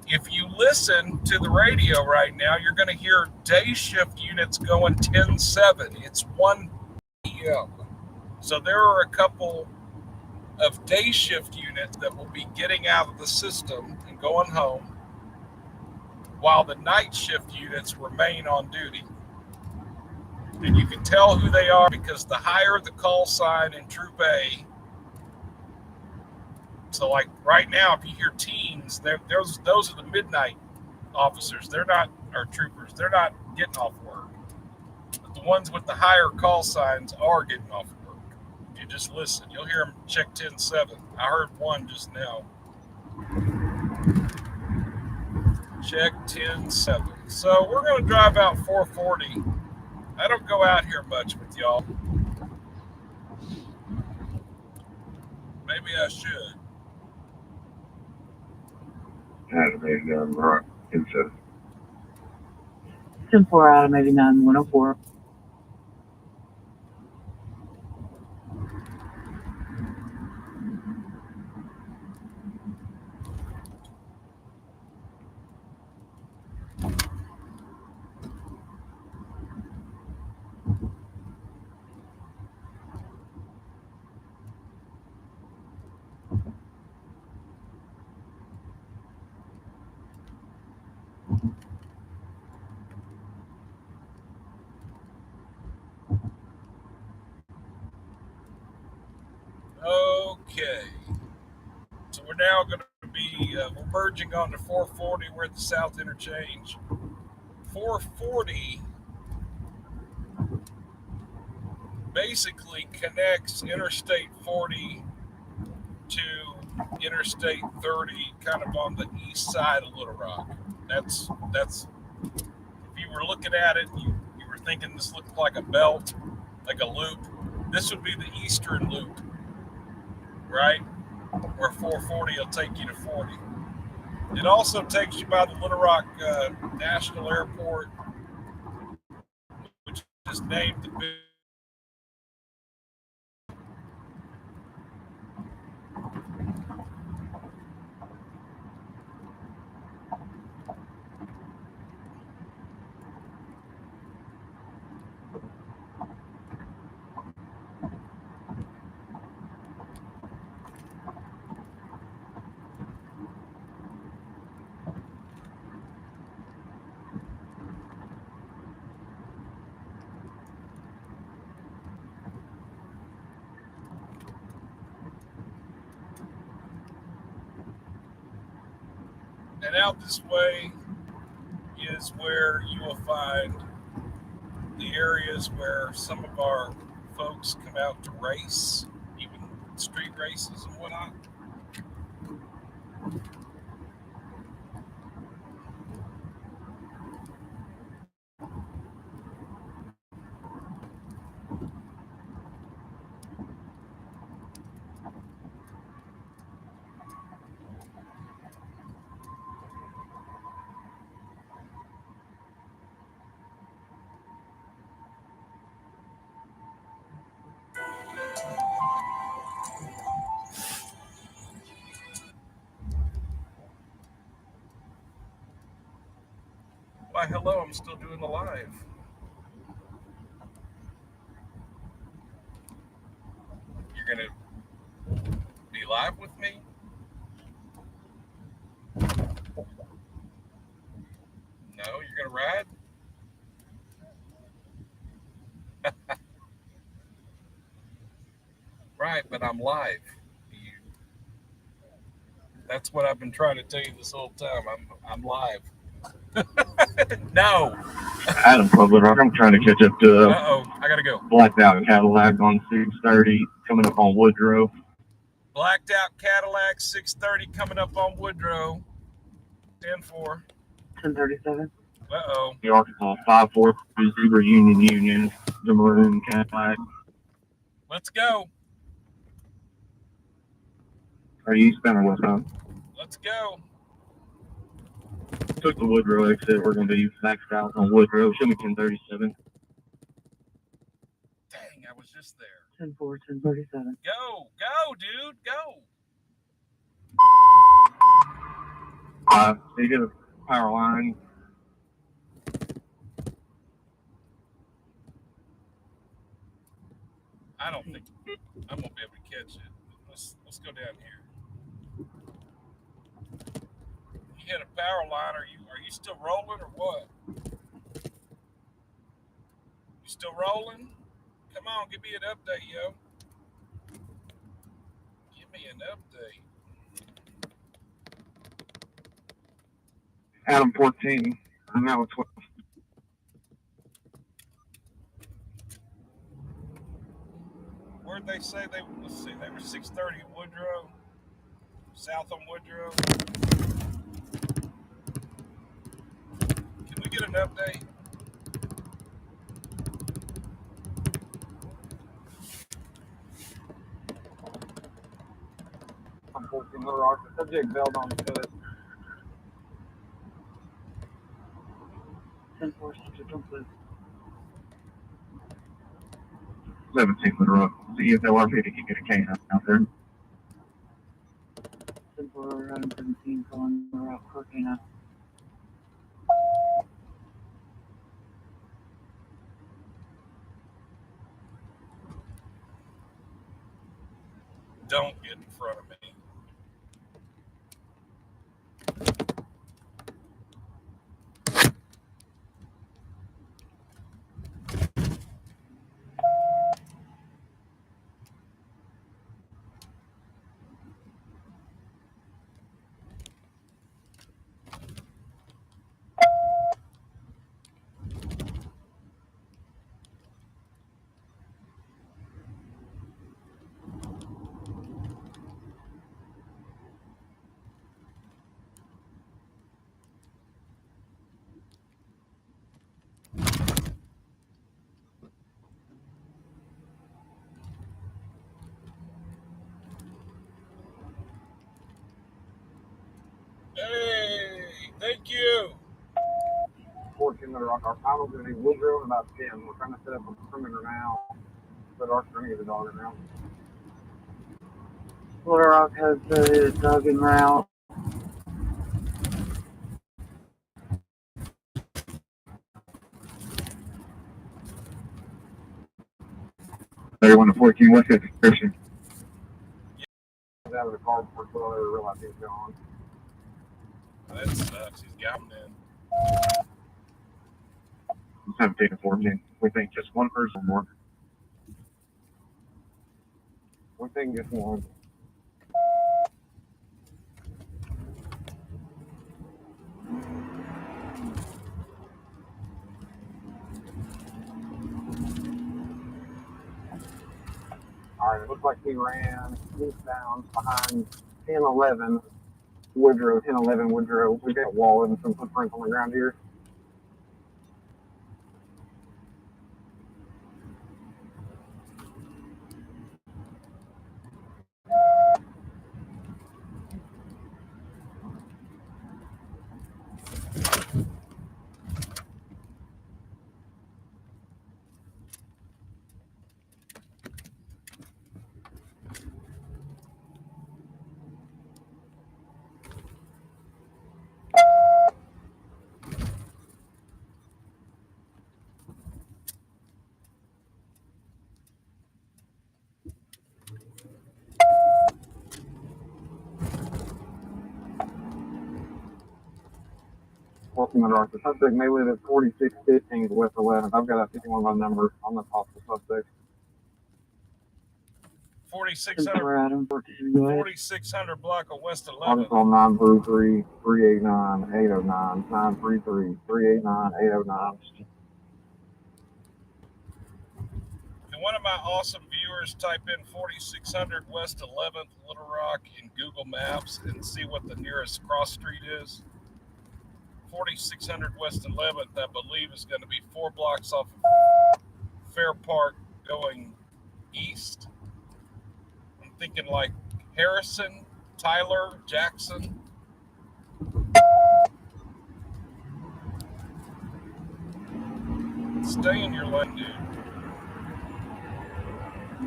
If you listen to the radio right now, you're going to hear day shift units going 10-7. It's 1 p.m. So there are a couple of day shift units that will be getting out of the system and going home, while the night shift units remain on duty. And you can tell who they are because the higher the call sign in Troop A, so like right now, if you hear teens, those are the midnight officers. They're not, or troopers. They're not getting off work. But the ones with the higher call signs are getting off work. If you just listen, you'll hear them check 10-7. I heard one just now. Check 10-7. So we're going to drive out 440. I don't go out here much with y'all. Maybe I should. Animated Unmarked inside. 10-4 out of 89, 104. Okay. So we're now going to be we're merging onto 440. We're at the South Interchange. 440 basically connects Interstate 40 to Interstate 30, kind of on the east side of Little Rock. That's if you were looking at it, you were thinking this looked like a belt, like a loop. This would be the eastern loop, right? Where 440 will take you to 40. It also takes you by the Little Rock National Airport, which is named the and out this way is where you will find the areas where some of our folks come out to race, even street races and whatnot. Why, hello, I'm still doing the live. You're going to be live with me? No, you're going to ride? Right, but I'm live. That's what I've been trying to tell you this whole time. I'm live. No. Adam Public Rock, I'm trying to catch up to I gotta go. Blacked Out Cadillac on 630 coming up on Woodrow. Blacked Out Cadillac 630 coming up on Woodrow. 10-4. 1037. The Arkansas 5-4 Zebra Union, the maroon Cadillac. Let's go. Are you eastbound or westbound? Let's go. Took the Woodrow exit. We're going to be maxed out on Woodrow. Show me 1037. Dang, I was just there. 10-4, 1037. Go, dude, go. So you get a power line. I don't think I'm gonna be able to catch it. Let's go down here. You hit a power line. Are you still rolling or what? You still rolling? Come on, give me an update, yo. Give me an update. Adam 14. I'm out with 12. Where'd they say they? Let's see. They were 630 at Woodrow. South on Woodrow. Can we get an update? I'm 14 Little Rock. The subject bailed on foot. 10-4, subject on foot. 17 Little Rock. See if they'll RP to get a K out there. 10-4, Adam 17, calling Little Rock, Cortina. Don't get in front of me. Thank you. 14 Little Rock. Our final's going to be Woodrow in about 10. We're trying to set up a perimeter now. But our trying to get the dog in now. Little Rock has the dog en route. 31 to 14, what's that description? Out of the car before 12 hours, realize he's gone. That sucks. He's got him in. 17 to 14. We think just one person more. We think just one. Alright, it looks like he ran eastbound behind 1011 Woodrow, 1011 Woodrow. We got a wall and some footprints on the ground here. Welcome to Dark. The suspect may live at 4615 West 11th. I've got a 51 by number on the possible suspect. 4600 block of West 11th. I'll just call 933 389 809. 933 389 809. Can one of my awesome viewers type in 4600 West 11th Little Rock in Google Maps and see what the nearest cross street is? 4600 West 11th, I believe, is going to be 4 blocks off of Fair Park going east. I'm thinking like Harrison, Tyler, Jackson. Stay in your lane, dude.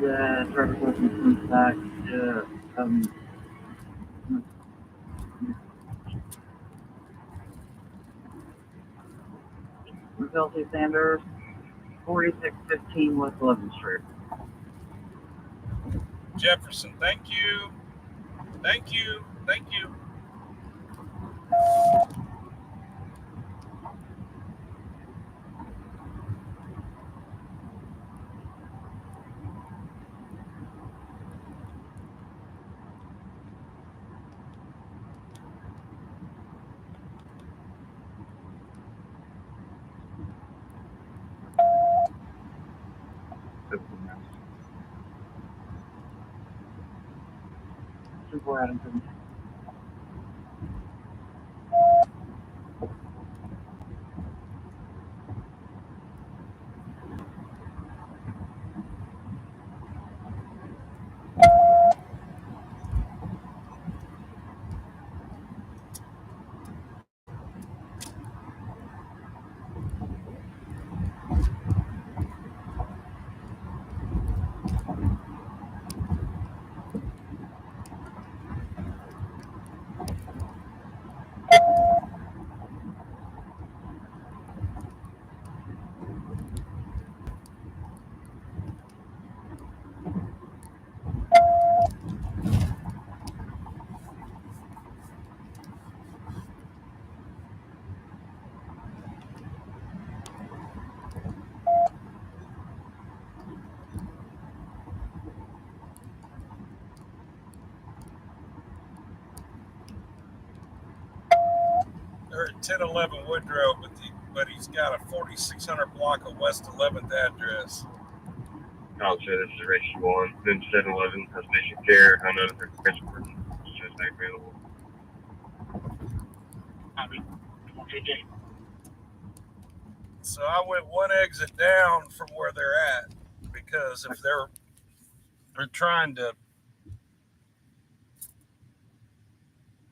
Yeah, traffic license back. Yeah, Kelsey Sanders, 4615 West 11th Street. Jefferson, thank you. Thank you. Thank you. Super Adamson. They're at 1011 Woodrow, but he's got a 4600 block of West 11th address. I'll say this is Race 1, then 711 has patient care. I know that there's transport just available. So I went one exit down from where they're at because if they're trying to,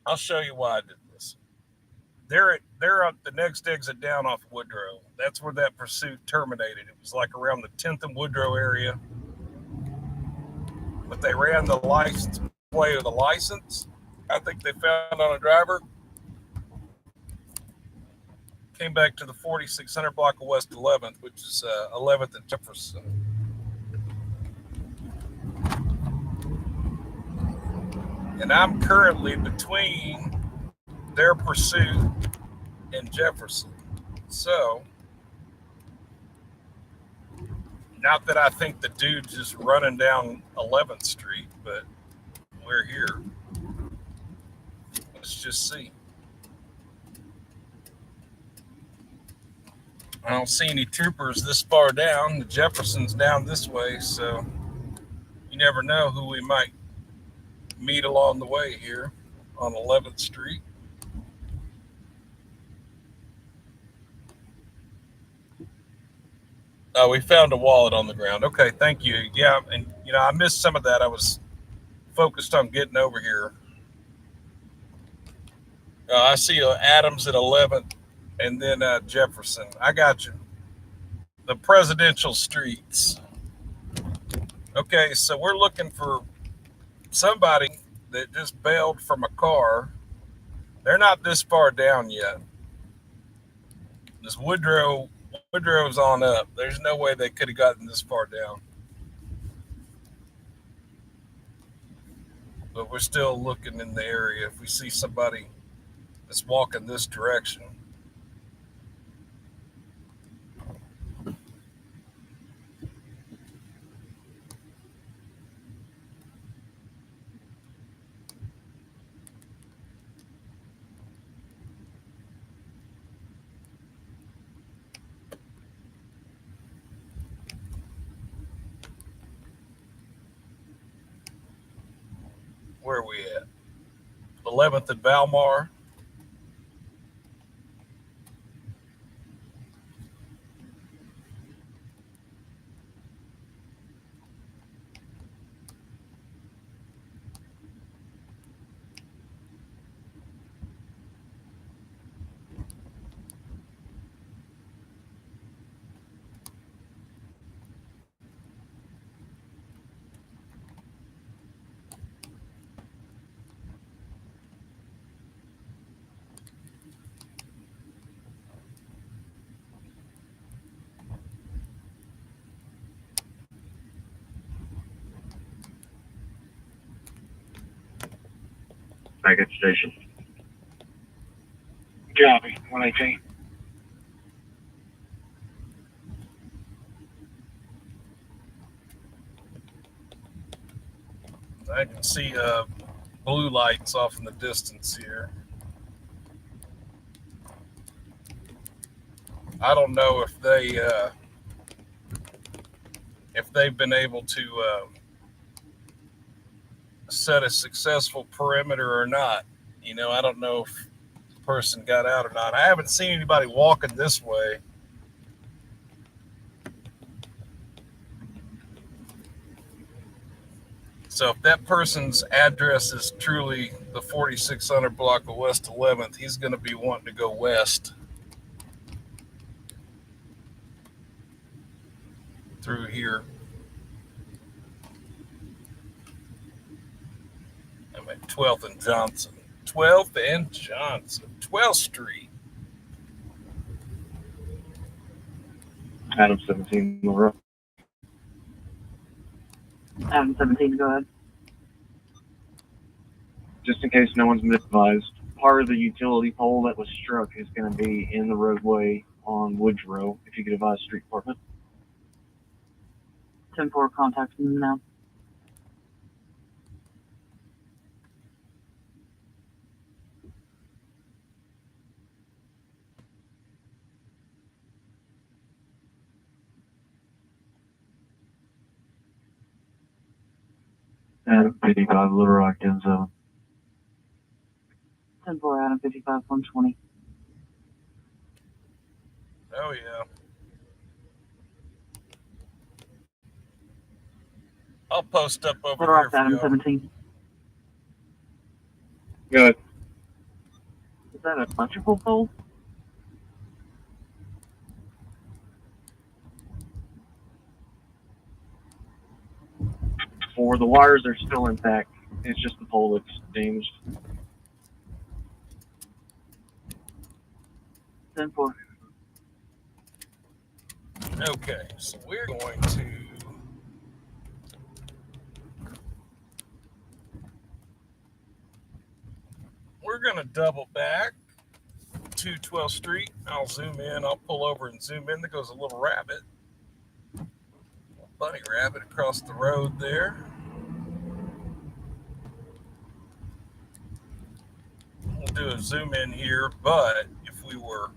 I'll show you why I did this. they're up the next exit down off Woodrow. That's where that pursuit terminated. It was like around the 10th and Woodrow area. But they ran the license plate of the license. I think they found on a driver. Came back to the 4600 block of West 11th, which is 11th and Jefferson. And I'm currently between their pursuit and Jefferson. So, not that I think the dude's just running down 11th Street, but we're here. Let's just see. I don't see any troopers this far down. The Jefferson's down this way, so you never know who we might meet along the way here on 11th Street. Oh, we found a wallet on the ground. Okay, thank you. Yeah, and I missed some of that. I was focused on getting over here. I see Adams at 11th and then Jefferson. I got you. The presidential streets. Okay, so we're looking for somebody that just bailed from a car. They're not this far down yet. This Woodrow's on up. There's no way they could have gotten this far down. But we're still looking in the area. If we see somebody that's walking this direction. Where are we at? 11th at Valmar. Baggage station. Copy. 118. I can see blue lights off in the distance here. I don't know if they've been able to set a successful perimeter or not. I don't know if the person got out or not. I haven't seen anybody walking this way. So if that person's address is truly the 4600 block of West 11th, he's going to be wanting to go west through here. I'm at 12th and Johnson. 12th and Johnson. 12th Street. Adam 17, Laura. Adam 17, go ahead. Just in case no one's been advised, part of the utility pole that was struck is going to be in the roadway on Woodrow. If you could advise street department. 10-4, contact them now. Adam 55, Little Rock, end zone. 10-4, Adam 55, 120. Oh, yeah. I'll post up over Little here Rock, for Adam you. 17. Good. that an electrical pole? For the wires are still intact. It's just the pole that's damaged. 10-4. Okay, so we're going to double back to 12th Street. I'll zoom in. I'll pull over and zoom in. There goes a little rabbit. Bunny rabbit across the road there. We'll do a zoom in here, but if we want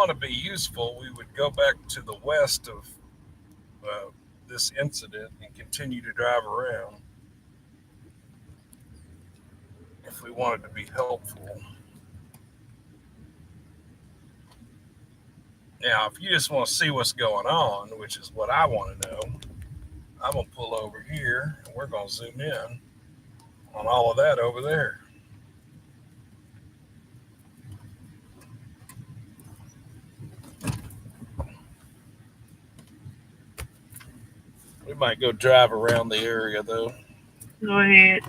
to be useful, we would go back to the west of this incident and continue to drive around if we wanted to be helpful. Now, if you just want to see what's going on, which is what I want to know, I'm going to pull over here and we're going to zoom in on all of that over there. We might go drive around the area though. Go ahead.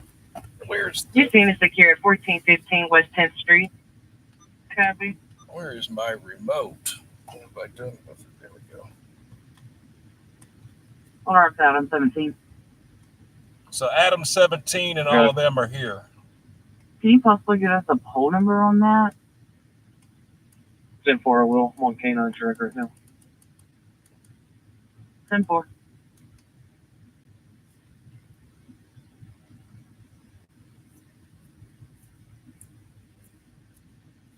Where's Your team is secure at 1415 West 10th Street. Copy. Where is my remote? What have I done with it? There we go. Alarm's out on 17. So Adam 17 and all of them are here. Can you possibly get us a poll number on that? 10-4, I will. I'm on K9 track right now. 10-4.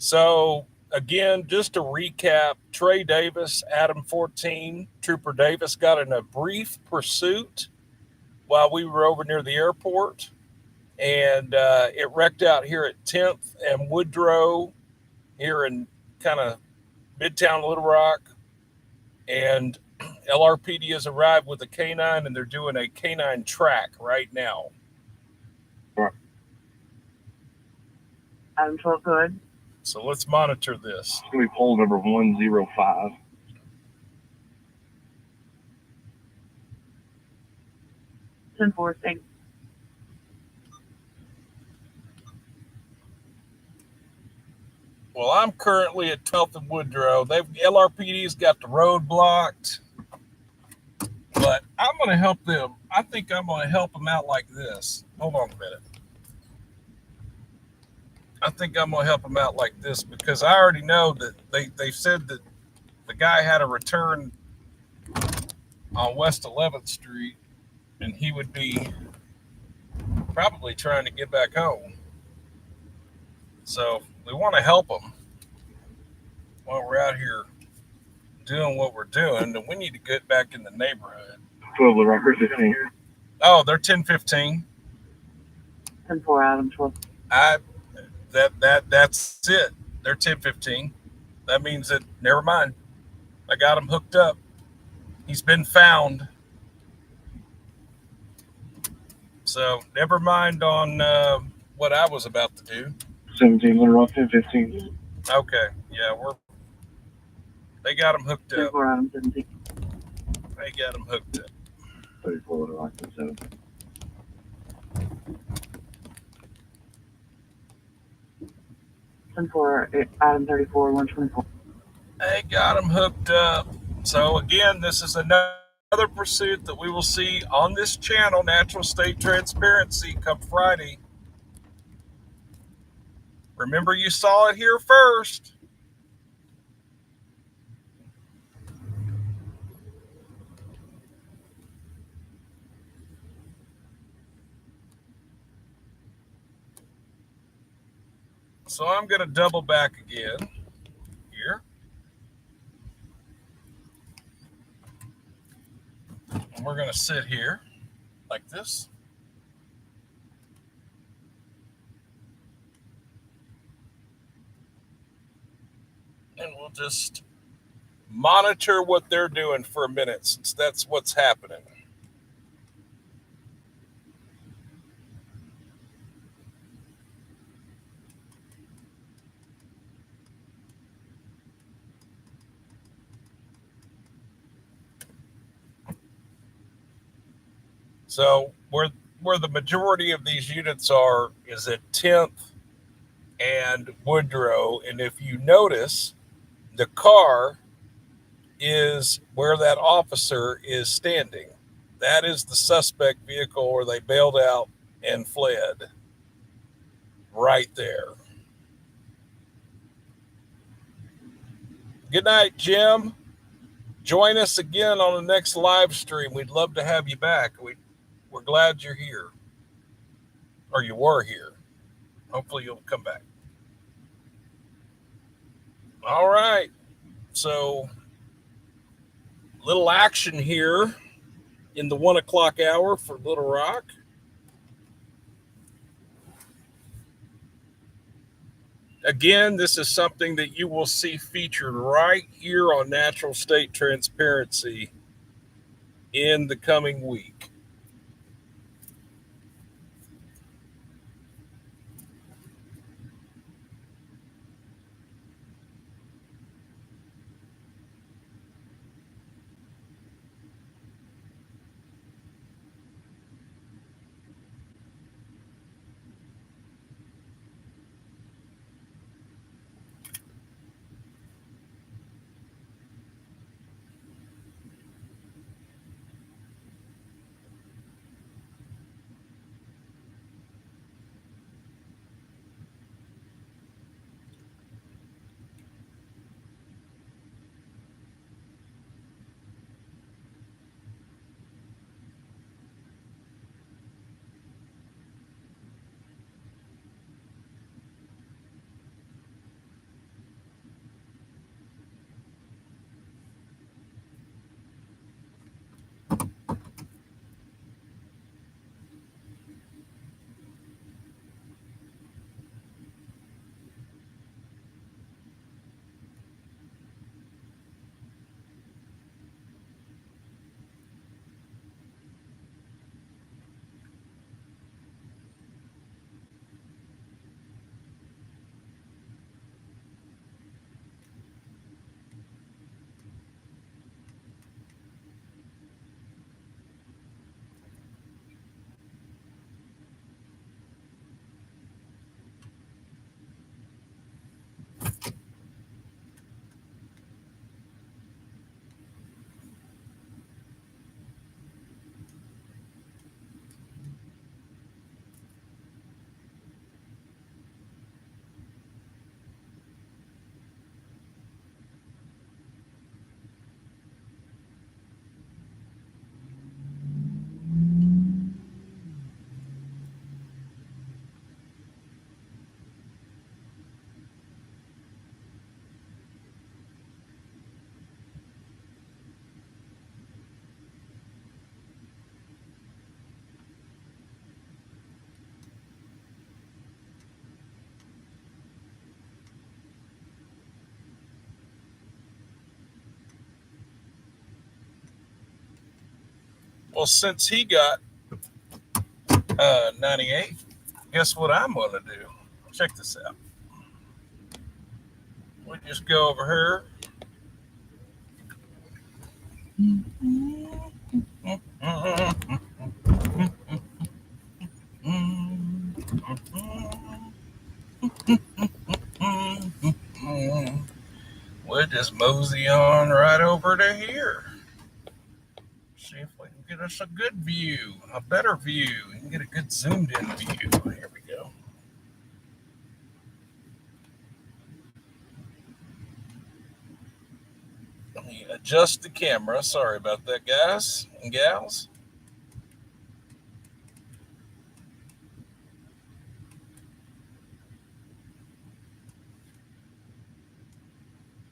So again, just to recap, Trey Davis, Adam 14, Trooper Davis got in a brief pursuit while we were over near the airport, and it wrecked out here at 10th and Woodrow here in kind of Midtown Little Rock, and LRPD has arrived with a K9 and they're doing a K9 track right now. Adam 12, go ahead. So let's monitor this. It's going to be poll number 105. Thanks. Well, I'm currently at 12th and Woodrow. LRPD's got the road blocked, but I'm going to help them. I think I'm going to help them out like this. Hold on a minute. I think I'm going to help them out like this because I already know that they said that the guy had a return on West 11th Street and he would be probably trying to get back home. So we want to help them while we're out here doing what we're doing, and we need to get back in the neighborhood. 12 the record 15. Oh, they're 10-15. 10-4, Adam 12. That's it. They're 10-15. That means that never mind. I got him hooked up. He's been found. So never mind on what I was about to do. 17 Little Rock 10-15. Okay, yeah, they got him hooked up. 10-4, Adam 17. They got him hooked up. 34 Little Rock 7. Adam 34, 124. They got him hooked up. So again, this is another pursuit that we will see on this channel, Natural State Transparency, come Friday. Remember, you saw it here first. So I'm going to double back again here. And we're going to sit here like this. And we'll just monitor what they're doing for a minute, since that's what's happening. So where the majority of these units are is at 10th and Woodrow. And if you notice, the car is where that officer is standing. That is the suspect vehicle where they bailed out and fled. Right there. Good night, Jim. Join us again on the next live stream. We'd love to have you back. We're glad you're here. Or you were here. Hopefully you'll come back. All right. So, little action here in the 1 o'clock hour for Little Rock. Again, this is something that you will see featured right here on Natural State Transparency in the coming week. Well, since he got 98, guess what I'm going to do? Check this out. We just go over here. We'll just mosey on right over to here. See if we can get us a good view, a better view. You can get a good zoomed in view. Here we go. Let me adjust the camera. Sorry about that, guys and gals.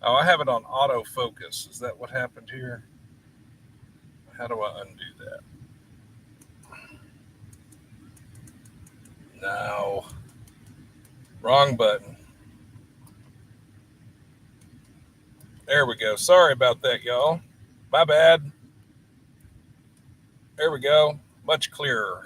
Oh, I have it on autofocus. Is that what happened here? How do I undo that? No. Wrong button. There we go. Sorry about that, y'all. My bad. There we go. Much clearer.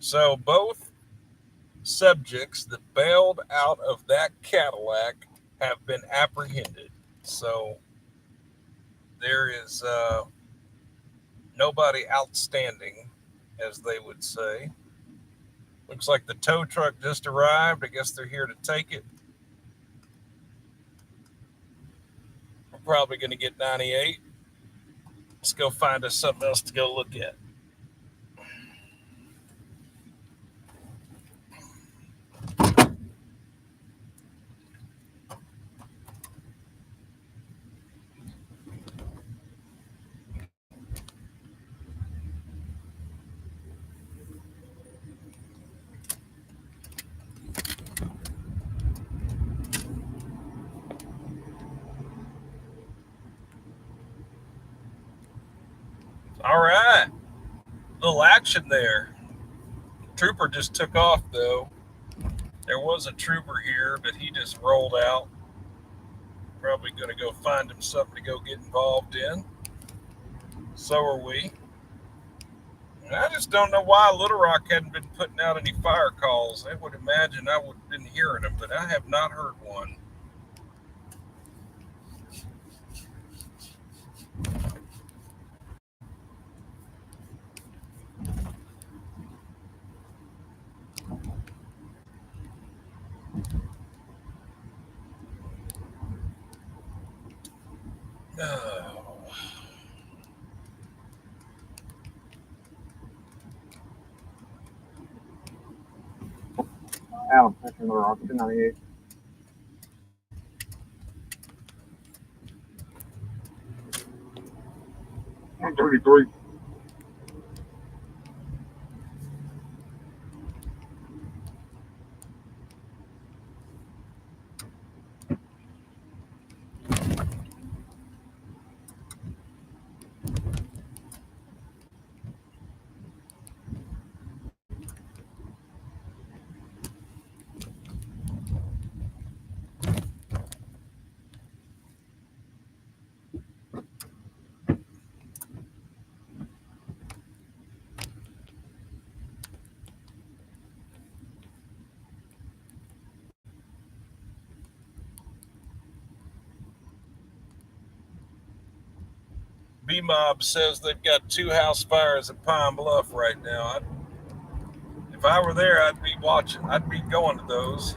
So both subjects that bailed out of that Cadillac have been apprehended. So there is nobody outstanding, as they would say. Looks like the tow truck just arrived. I guess they're here to take it. We're probably going to get 98. Let's go find us something else to go look at. All right. Little action there. Trooper just took off, though. There was a trooper here, but he just rolled out. Probably going to go find him something to go get involved in. So are we. And I just don't know why Little Rock hadn't been putting out any fire calls. I would imagine I would have been hearing them, but I have not heard one. Adam, Section Little Rock, 298. I'm 33. B-Mob says they've got 2 house fires at Pine Bluff right now. If I were there, I'd be watching. I'd be going to those.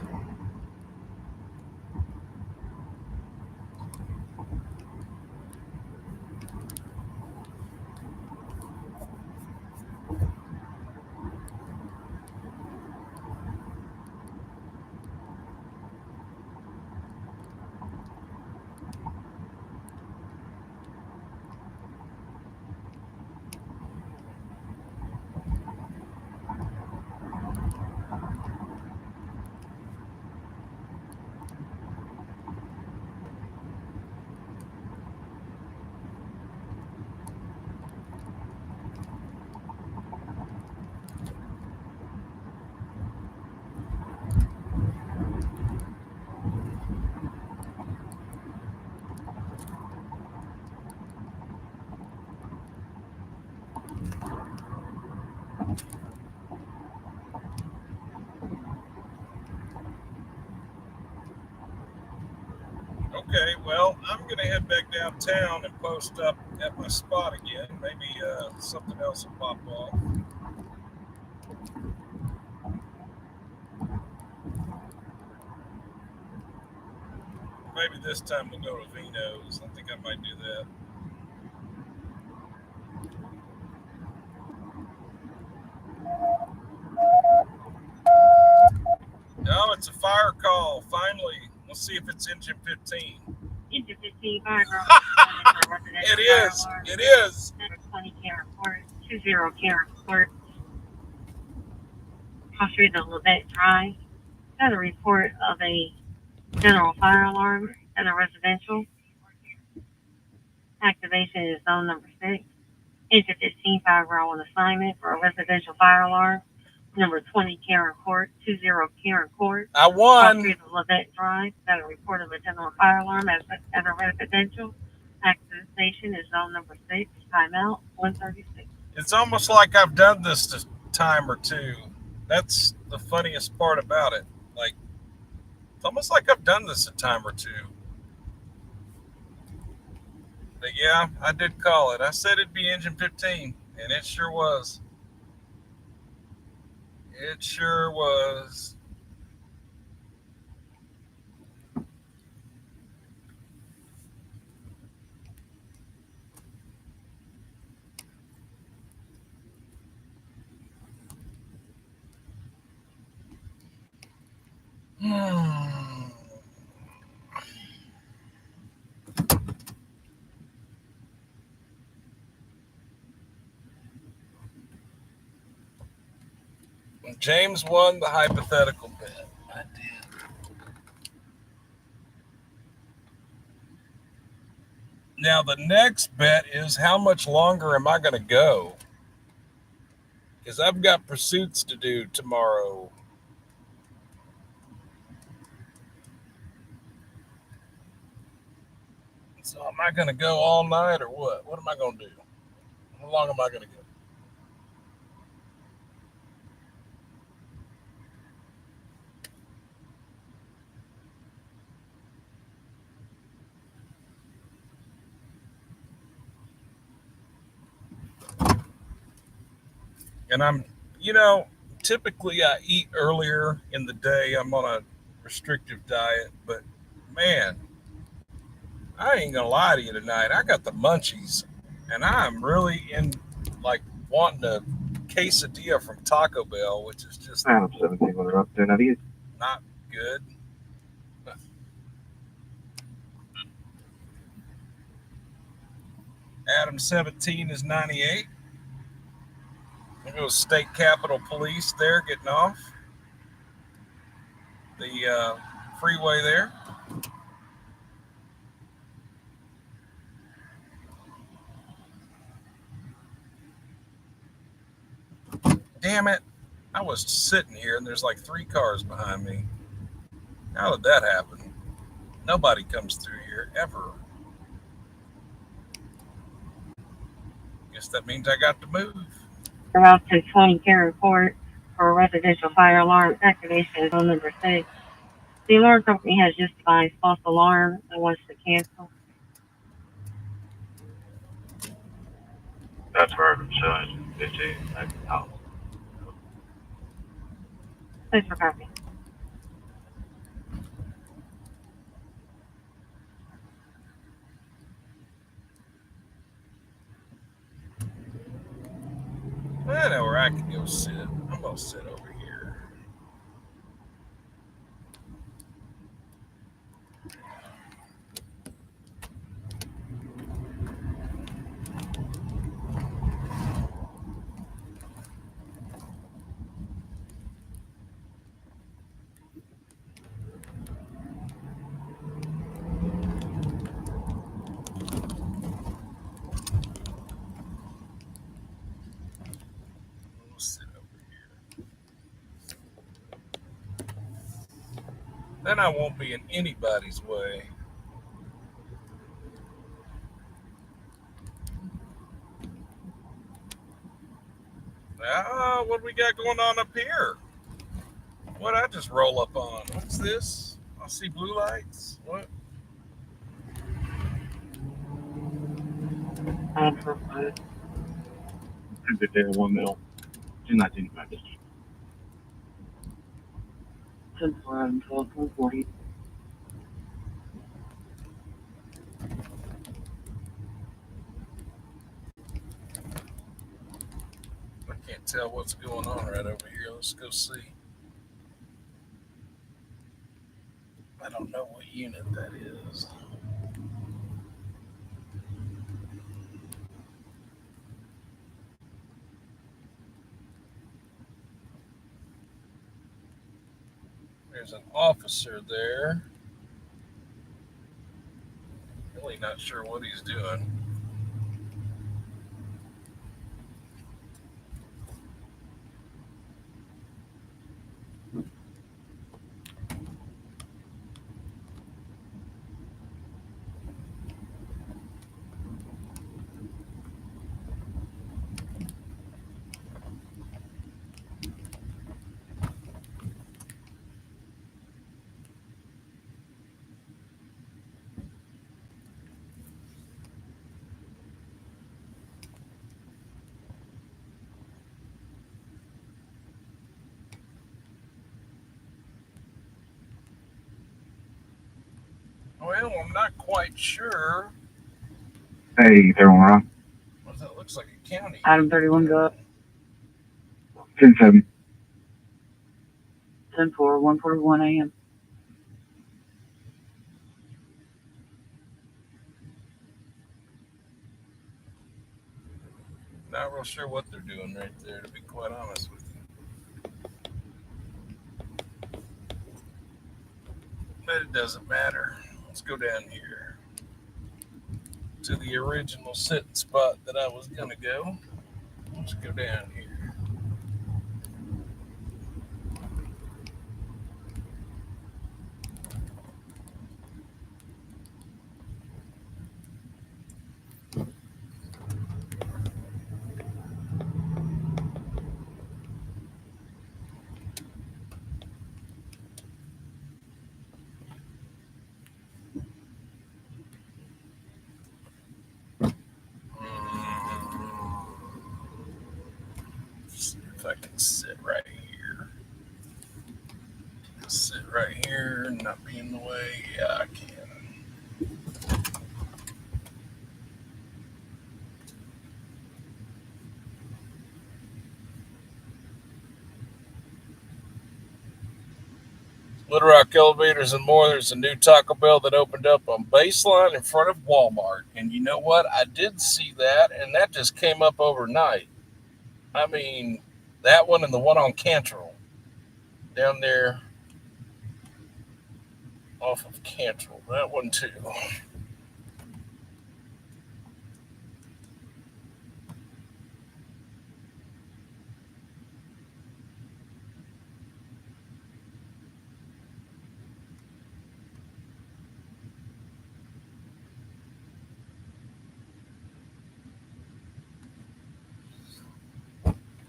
Okay, well, I'm going to head back downtown and post up at my spot again. Maybe something else will pop off. Maybe this time we'll go to Vino's. I think I might do that. Oh, it's a fire call, finally. We'll see if it's engine 15. Engine 15 fire girl. It is. It is. Number 20 Karen Court, 20 Karen Court. Cross Street of Levette Drive. Got a report of a general fire alarm at a residential. Activation is zone number 6. Engine 15 fire girl on assignment for a residential fire alarm. Number 20 Karen Court, 20 Karen Court. I won. Street of Levette Drive. Got a report of a general fire alarm at a residential. Activation is zone number 6. Timeout 136. It's almost like I've done this a time or two. That's the funniest part about it. Like, it's almost like I've done this a time or two. But yeah, I did call it. I said it'd be engine 15, and it sure was. It sure was. James won the hypothetical bet. I did. Now, the next bet is how much longer am I going to go? Because I've got pursuits to do tomorrow. So am I going to go all night or what? What am I going to do? How long am I going to go? And typically I eat earlier in the day. I'm on a restrictive diet, but man, I ain't gonna lie to you tonight. I got the munchies, and I'm really like wanting a quesadilla from Taco Bell, which is just Adam 1700 up there. Now these not good. Adam 17 is 98. There goes State Capitol Police there getting off the freeway there. Damn it. I was sitting here and there's like 3 cars behind me. How did that happen? Nobody comes through here ever. Guess that means I got to move. Route to 20 Care Report for residential fire alarm activation on number 6. The alarm company has just devised false alarm and wants to cancel. That's where I'm showing 15. Oh. Please for copy. I know where I can go sit. I'm going to sit over here. Then I won't be in anybody's way. What do we got going on up here? What I just roll up on? What's this? I see blue lights. What? Good day, 1 mil. 219 package. 10 4 Adam 12 140. I can't tell what's going on right over here. Let's go see. I don't know what unit that is. There's an officer there. Really not sure what he's doing. Well, I'm not quite sure. Hey, everyone, Ron. Well, that looks like a county. Item 31, go up. 10-7. 10-4, 1:41 a.m. Not real sure what they're doing right there, to be quite honest with you. But it doesn't matter. Let's go down here to the original sitting spot that I was going to go. Let's go down here. See if I can sit right here. Sit right here and not be in the way. Yeah, I can. Little Rock Elevators and more. There's a new Taco Bell that opened up on Baseline in front of Walmart. And you know what? I did see that, and that just came up overnight. I mean, that one and the one on Cantrell down there off of Cantrell. That one too.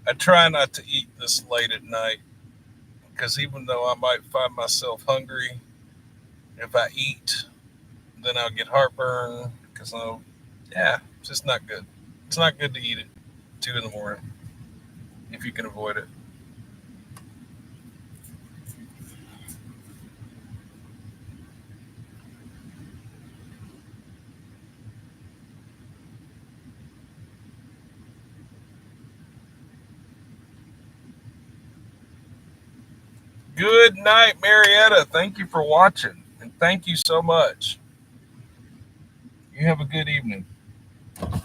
I try not to eat this late at night because even though I might find myself hungry, if I eat, then I'll get heartburn because it's just not good. It's not good to eat at 2 in the morning if you can avoid it. Good night, Marietta. Thank you for watching, and thank you so much. You have a good evening. I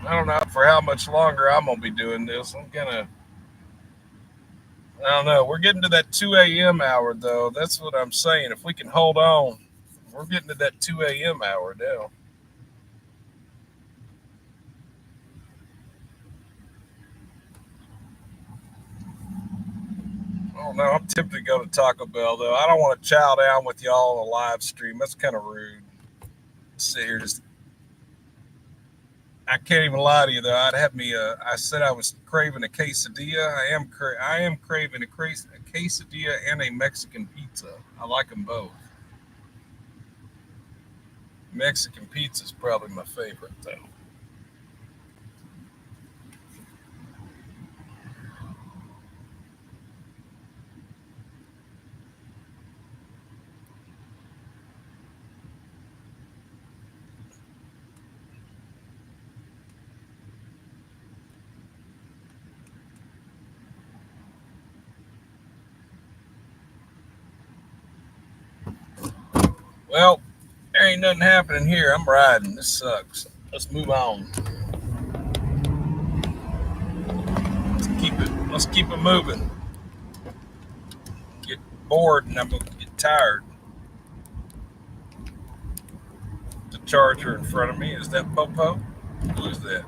don't know for how much longer I'm going to be doing this. I don't know. We're getting to that 2 a.m. hour, though. That's what I'm saying. If we can hold on, we're getting to that 2 a.m. hour now. Oh, no, I'm tempted to go to Taco Bell, though. I don't want to chow down with y'all on a live stream. That's kind of rude. Sit here I can't even lie to you, though. I'd have me I said I was craving a quesadilla. I am craving a quesadilla and a Mexican pizza. I like them both. Mexican pizza is probably my favorite, though. Well, there ain't nothing happening here. I'm riding. This sucks. Let's move on. Let's keep it moving. Get bored and I'm gonna get tired. The charger in front of me, is that Popo? Who is that?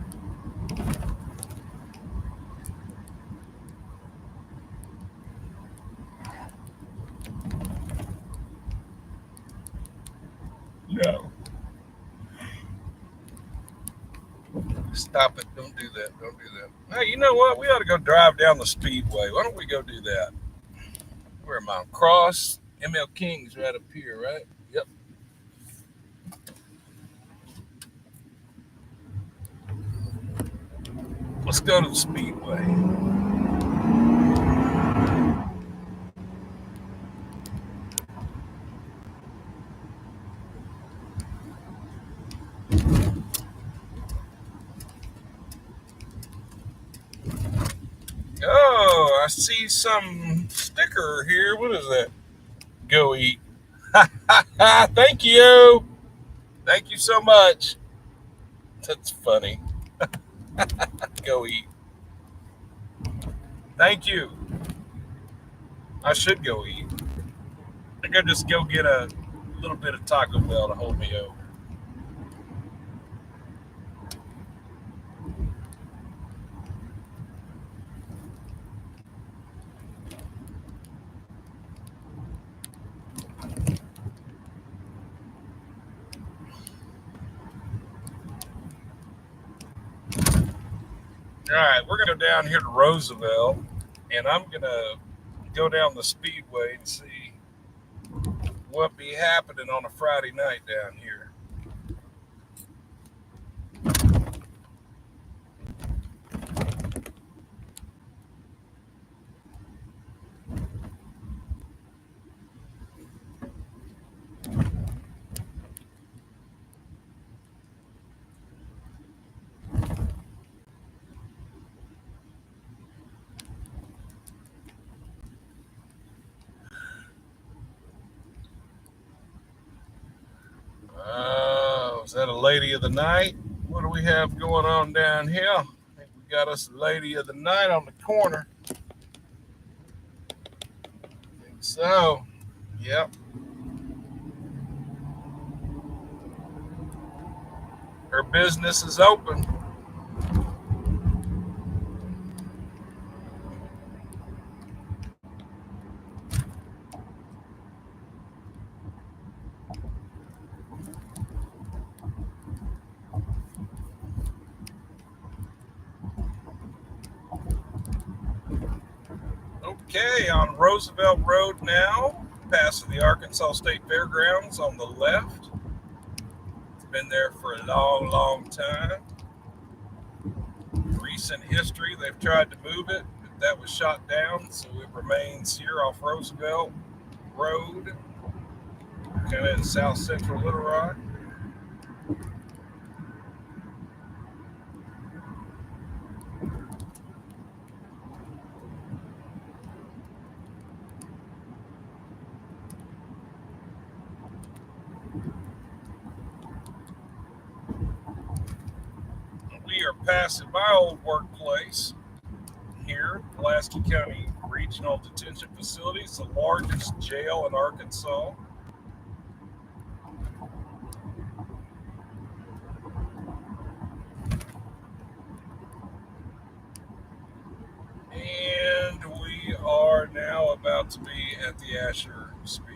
No. Stop it. Don't do that. Don't do that. Hey, you know what? We ought to go drive down the Speedway. Why don't we go do that? Where am I? Cross. ML King's right up here, right? Yep. Let's go to the Speedway. see some sticker here. What is that? Go eat. Thank you. Thank you so much. That's funny. Go eat. Thank you. I should go eat. I think I'll just go get a little bit of Taco Bell to hold me over. All right, we're going to go down here to Roosevelt, and I'm going to go down the Speedway and see what be happening on a Friday night down here. Is that a lady of the night? What do we have going on down here? I think we got us a lady of the night on the corner. I think so. Yep. Her business is open. Okay, on Roosevelt Road now, passing the Arkansas State Fairgrounds on the left. It's been there for a long, long time. Recent history, they've tried to move it, but that was shot down, so it remains here off Roosevelt Road, kind of in south central Little Rock. We are passing my old workplace here, Pulaski County Regional Detention Facility. It's the largest jail in Arkansas. And we are now about to be at the Asher Speedway.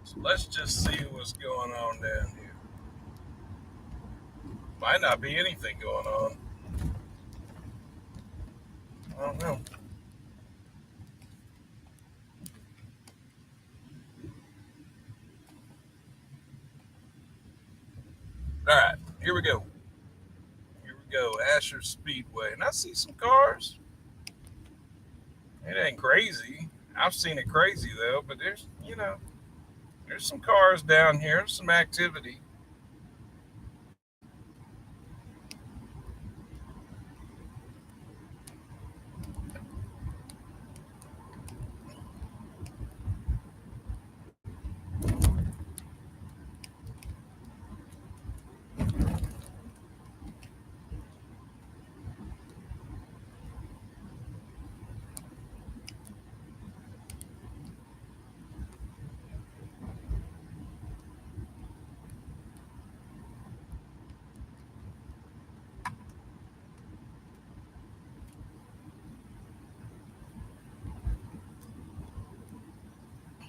So let's just see what's going on down here. Might not be anything going on. I don't know. All right, here we go. Here we go, Asher Speedway. And I see some cars. It ain't crazy. I've seen it crazy, though, but there's some cars down here, some activity.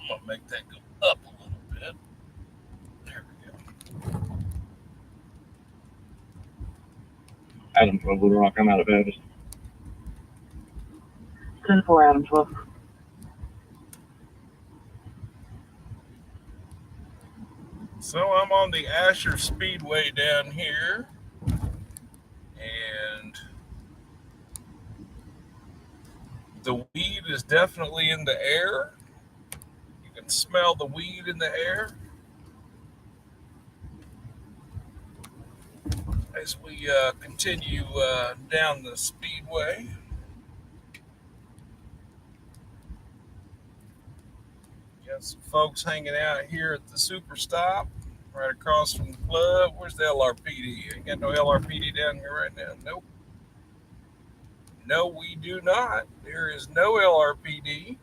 I'm going to make that go up a little bit. There we go. Adam 12 Little Rock, I'm out of Baptist. 10-4, Adam 12. So I'm on the Asher Speedway down here. And the weed is definitely in the air. You can smell the weed in the air. as we continue down the Speedway. Got some folks hanging out here at the Super Stop, right across from the club. Where's the LRPD? Ain't got no LRPD down here right now. Nope. No, we do not. There is no LRPD.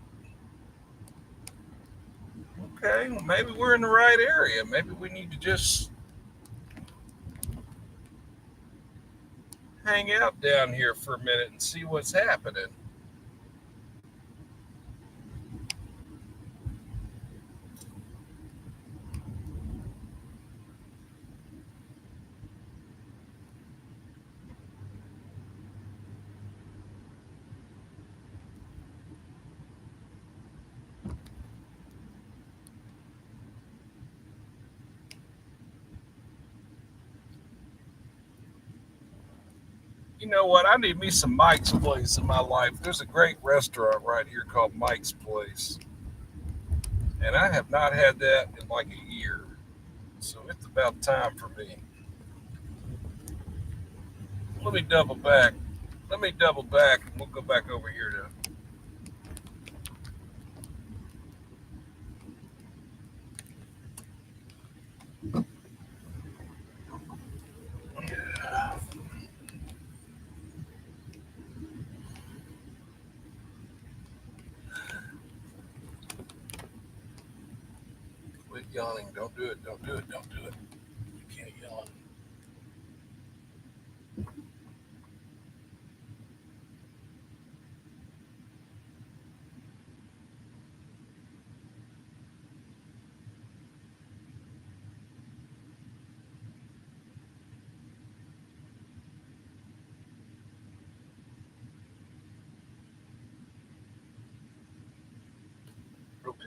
Okay, well, maybe we're in the right area. Maybe we need to just hang out down here for a minute and see what's happening. You know what? I need me some Mike's Place in my life. There's a great restaurant right here called Mike's Place. And I have not had that in like a year. So it's about time for me. Let me double back. And we'll go back over here to. Quit yawning. Don't do it. You can't yawn. Okay.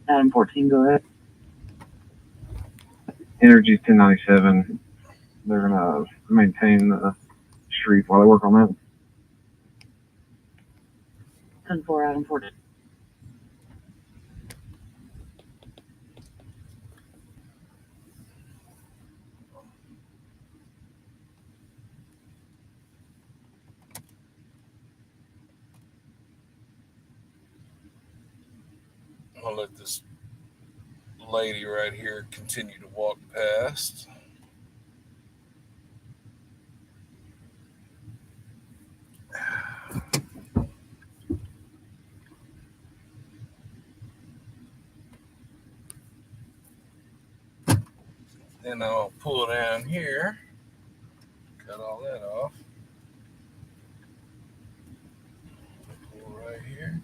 Adam 14, go ahead. Energy 1097. They're gonna maintain the street while they work on that. 10-4, Adam 14. I'll let this lady right here continue to walk past. Then I'll pull down here, cut all that off. Pull right here.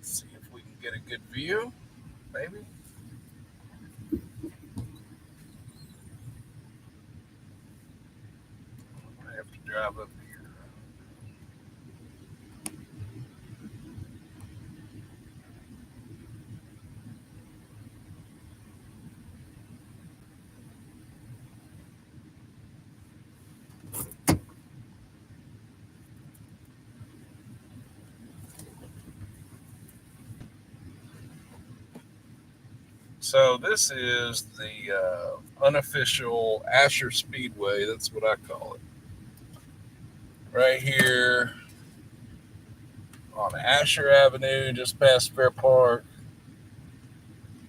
See if we can get a good view, maybe. I have to drive up here. So this is the unofficial Asher Speedway. That's what I call it. Right here on Asher Avenue, just past Fair Park.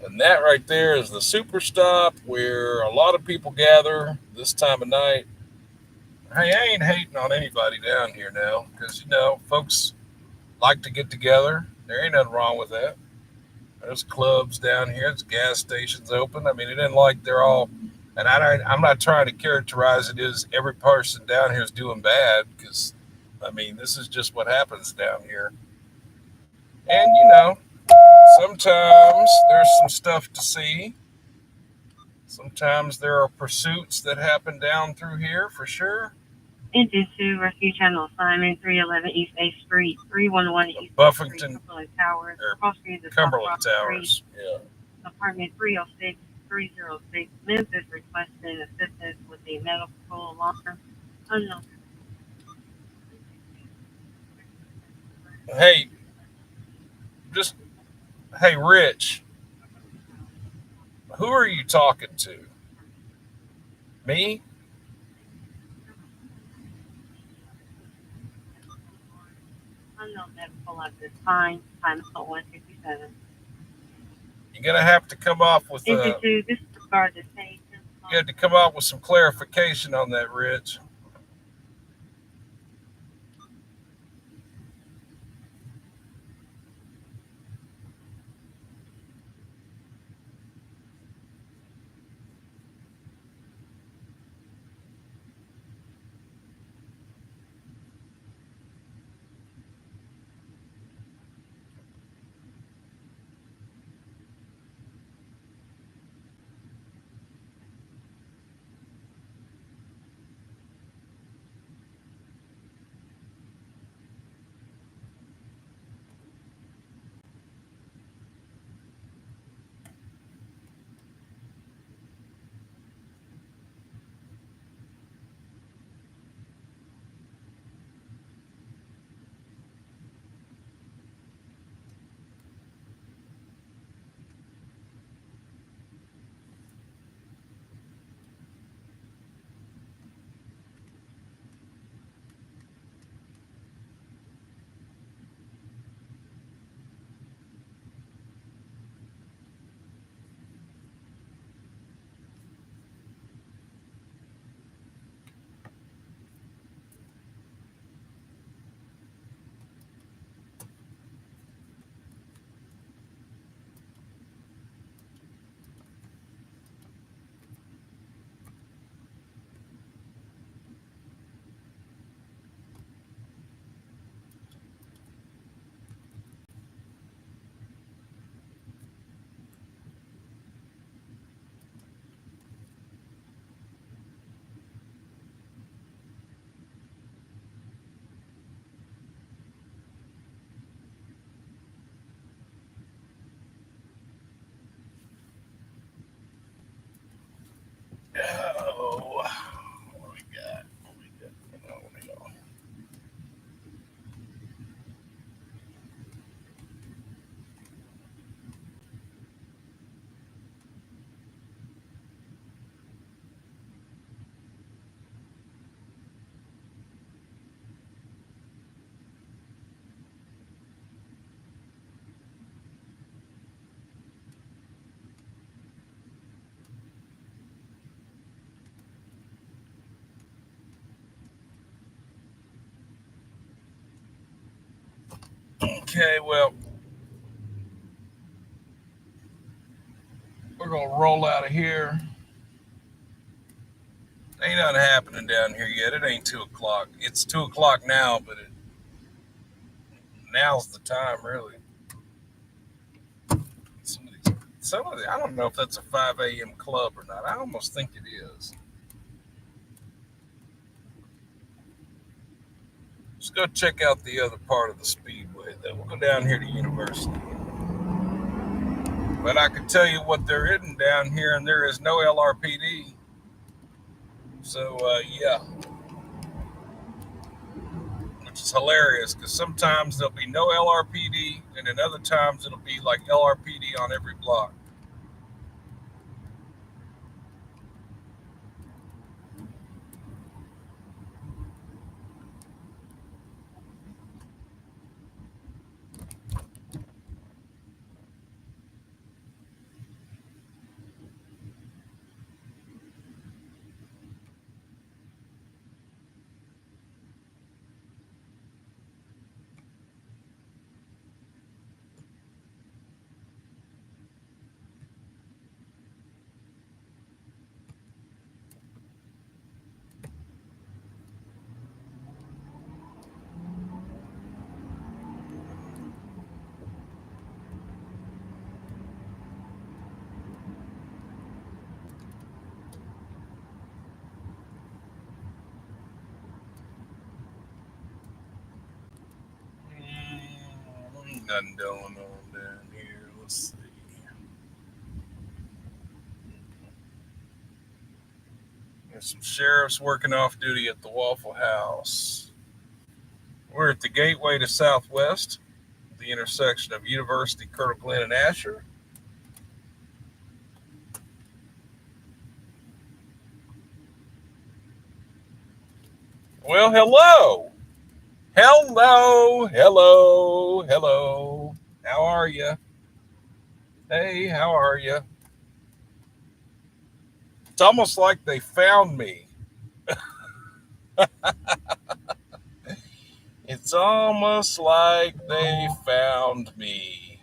And that right there is the Super Stop where a lot of people gather this time of night. Hey, I ain't hating on anybody down here now because, you know, folks like to get together. There ain't nothing wrong with that. There's clubs down here. There's gas stations open. I mean, it isn't like they're all, and I'm not trying to characterize it as every person down here is doing bad because, I mean, this is just what happens down here. And, you know, sometimes there's some stuff to see. Sometimes there are pursuits that happen down through here for sure. Engine 2, Rescue Channel assignment, 311 East 8th Street, 311 East 8th Buffington Street, Cumberland Towers, or Cross Street, the Cumberland South Cross Towers. Yeah. Apartment 306, 306, Memphis requesting assistance with the medical alarm. Unknown. Hey, hey, Rich, who are you talking to? Me? Unknown medical at this time. Time is 157. You're gonna have to come off with Engine 2, disregard the station. you had to come up with some clarification on that, Rich. Oh, what we got? Okay, well, we're gonna roll out of here. Ain't nothing happening down here yet. It ain't 2:00. It's 2:00 now, but now's the time, really. I don't know if that's a 5 a.m. club or not. I almost think it is. Let's go check out the other part of the Speedway. Then we'll go down here to University. But I can tell you what there isn't down here, and there is no LRPD. So, yeah. Which is hilarious, because sometimes there'll be no LRPD, and then other times it'll be like LRPD on every block. nothing going on down here. Let's see. There's some sheriffs working off duty at the Waffle House. We're at the gateway to Southwest, the intersection of University, Colonel Glenn, and Asher. Well, hello. Hello, hello, hello. How are you? Hey, how are you? It's almost like they found me. It's almost like they found me.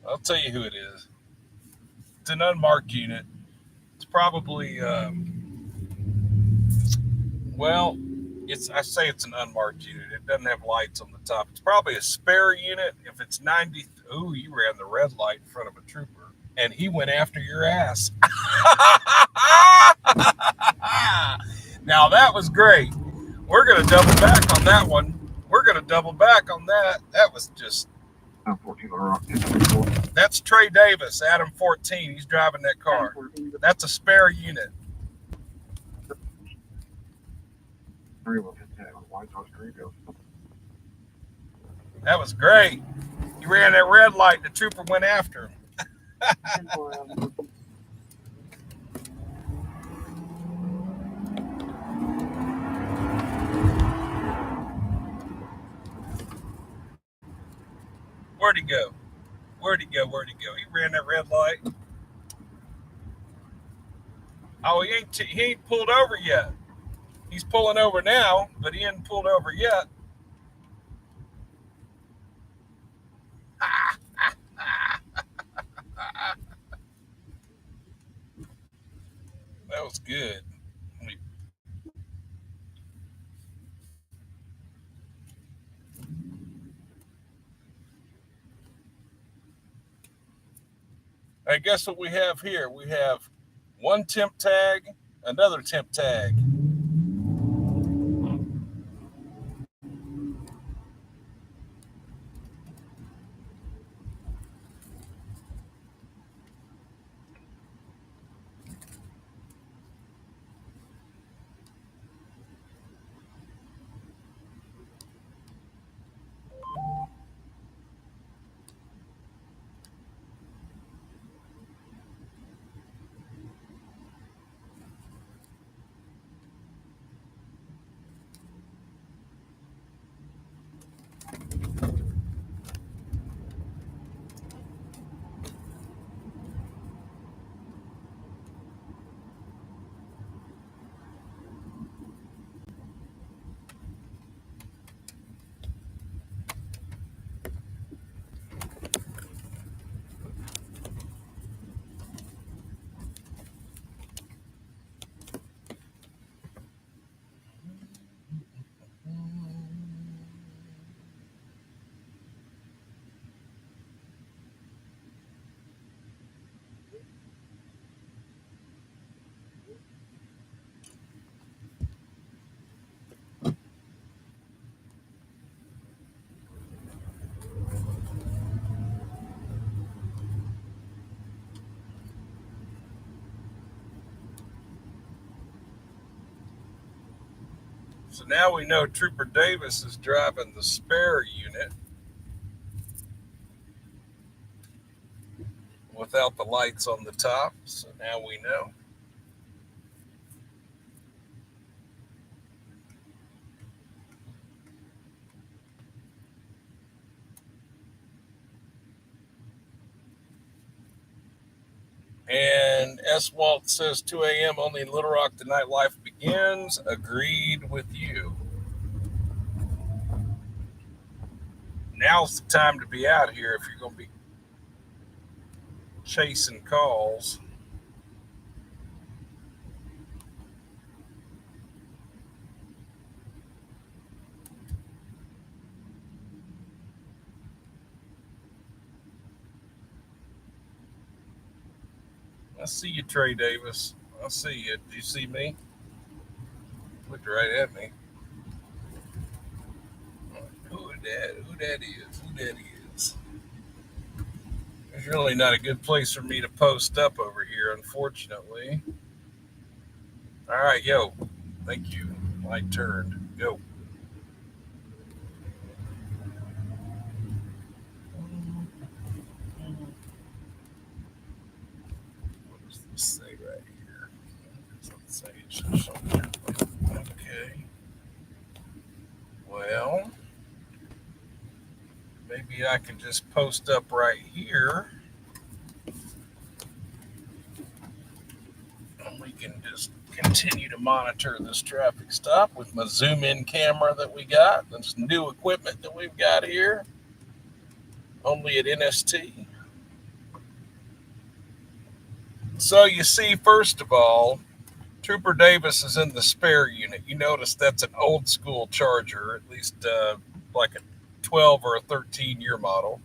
I'll tell you who it is. It's an unmarked unit. It's probably, well, I say it's an unmarked unit. It doesn't have lights on the top. It's probably a spare unit. If it's 90, ooh, you ran the red light in front of a trooper, and he went after your ass. Now that was great. We're going to double back on that one. We're going to double back on that. That was just... 14 Rock. That's Trey Davis, Adam 14. He's driving that car. That's a spare unit. That was great. He ran that red light. The trooper went after him. Where'd he go? Where'd he go? Where'd he go? He ran that red light. Oh, he ain't pulled over yet. He's pulling over now, but he ain't pulled over yet. That was good. Hey, guess what we have here? We have one temp tag, another temp tag. So now we know Trooper Davis is driving the spare unit without the lights on the top. So now we know. And S. Walt says 2 a.m. only in Little Rock, the nightlife begins. Agreed with you. Now's the time to be out here if you're going to be chasing calls. I see you, Trey Davis. I see you. Do you see me? Looked right at me. Who would that is? Who that is? There's really not a good place for me to post up over here, unfortunately. All right, yo. Thank you. My turn. Go. What does this say right here? Let's say it's something. Okay. Well, maybe I can just post up right here. And we can just continue to monitor this traffic stop with my zoom in camera that we got. This new equipment that we've got here, only at NST. So you see, first of all, Trooper Davis is in the spare unit. You notice that's an old school Charger, at least like a 12 or a 13-year model.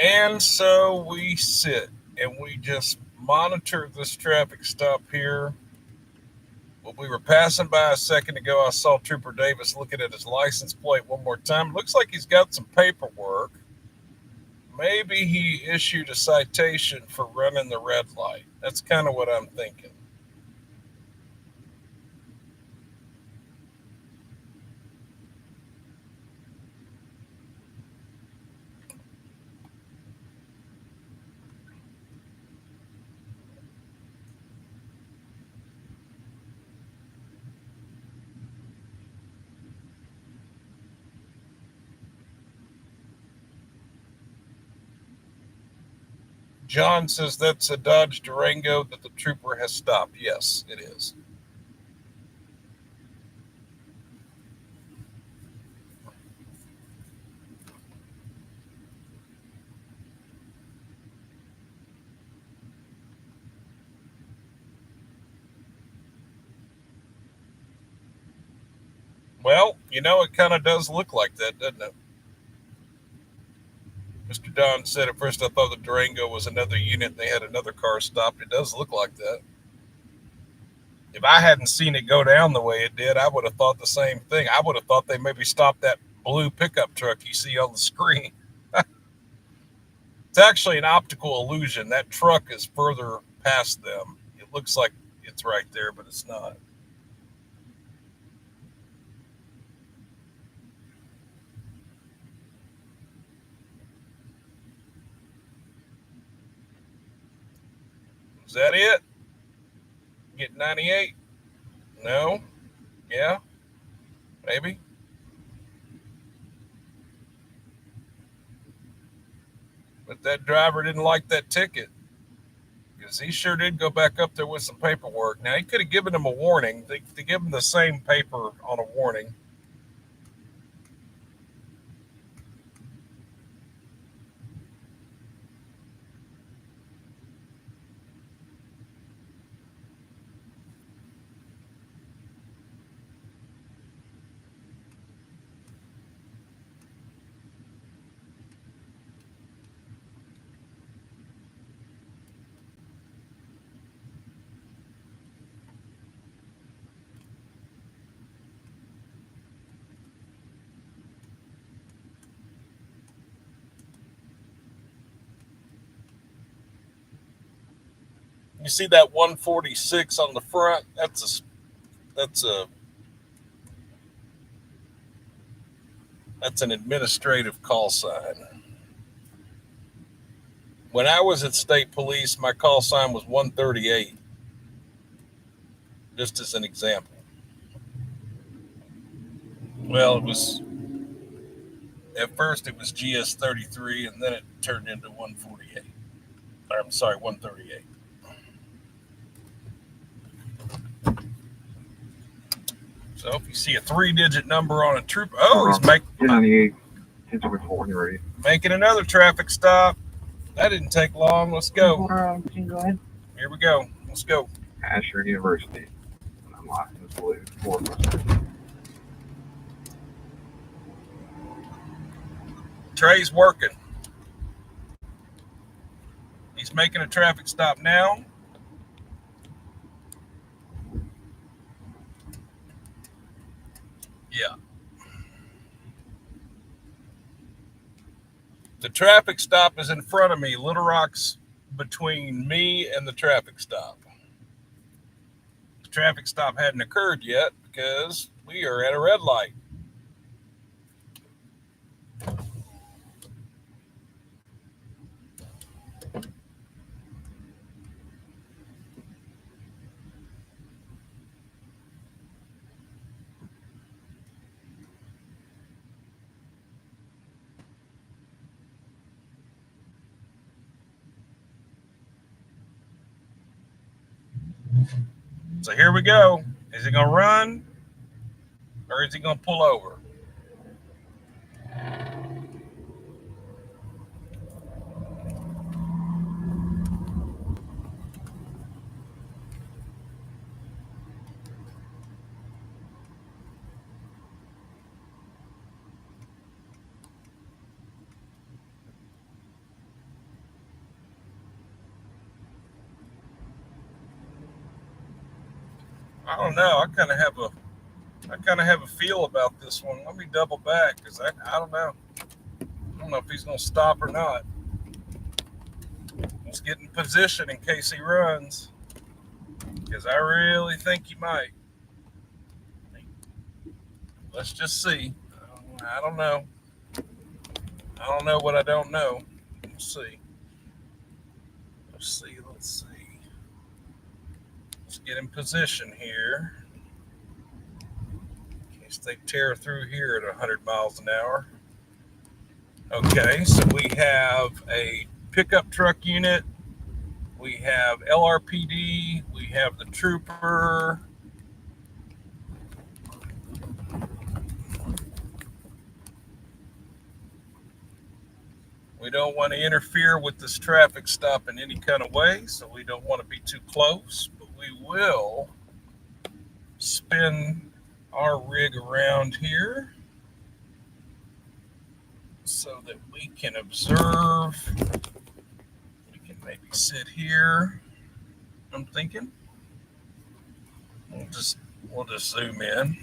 And so we sit and we just monitor this traffic stop here. When we were passing by a second ago, I saw Trooper Davis looking at his license plate one more time. Looks like he's got some paperwork. Maybe he issued a citation for running the red light. That's kind of what I'm thinking. John says that's a Dodge Durango that the trooper has stopped. Yes, it is. Well, you know, it kind of does look like that, doesn't it? Mr. Don said at first I thought the Durango was another unit. They had another car stopped. It does look like that. If I hadn't seen it go down the way it did, I would have thought the same thing. I would have thought they maybe stopped that blue pickup truck you see on the screen. It's actually an optical illusion. That truck is further past them. It looks like it's right there, but it's not. Is that it? Get 98? No? Yeah? Maybe? But that driver didn't like that ticket because he sure did go back up there with some paperwork. Now, he could have given him a warning. They give him the same paper on a warning. You see that 146 on the front? That's an administrative call sign. When I was at state police, my call sign was 138, just as an example. Well, at first it was GS33, and then it turned into 148. I'm sorry, 138. So if you see a 3-digit number on a troop, he's making another traffic stop. That didn't take long. Let's go. Here we go. Let's go. Asher University. Unlocked in blue. Trey's working. He's making a traffic stop now. Yeah. The traffic stop is in front of me. Little Rock's between me and the traffic stop. The traffic stop hadn't occurred yet because we are at a red light. So here we go. Is he going to run or is he going to pull over? I don't know. I kind of have a feel about this one. Let me double back because I don't know. I don't know if he's going to stop or not. Let's get in position in case he runs, because I really think he might. Let's just see. I don't know. I don't know what I don't know. Let's see. Let's get in position here in case they tear through here at 100 miles an hour. Okay, so we have a pickup truck unit. We have LRPD. We have the trooper. We don't want to interfere with this traffic stop in any kind of way, so we don't want to be too close, but we will spin our rig around here so that we can observe. We can maybe sit here, I'm thinking. We'll just zoom in.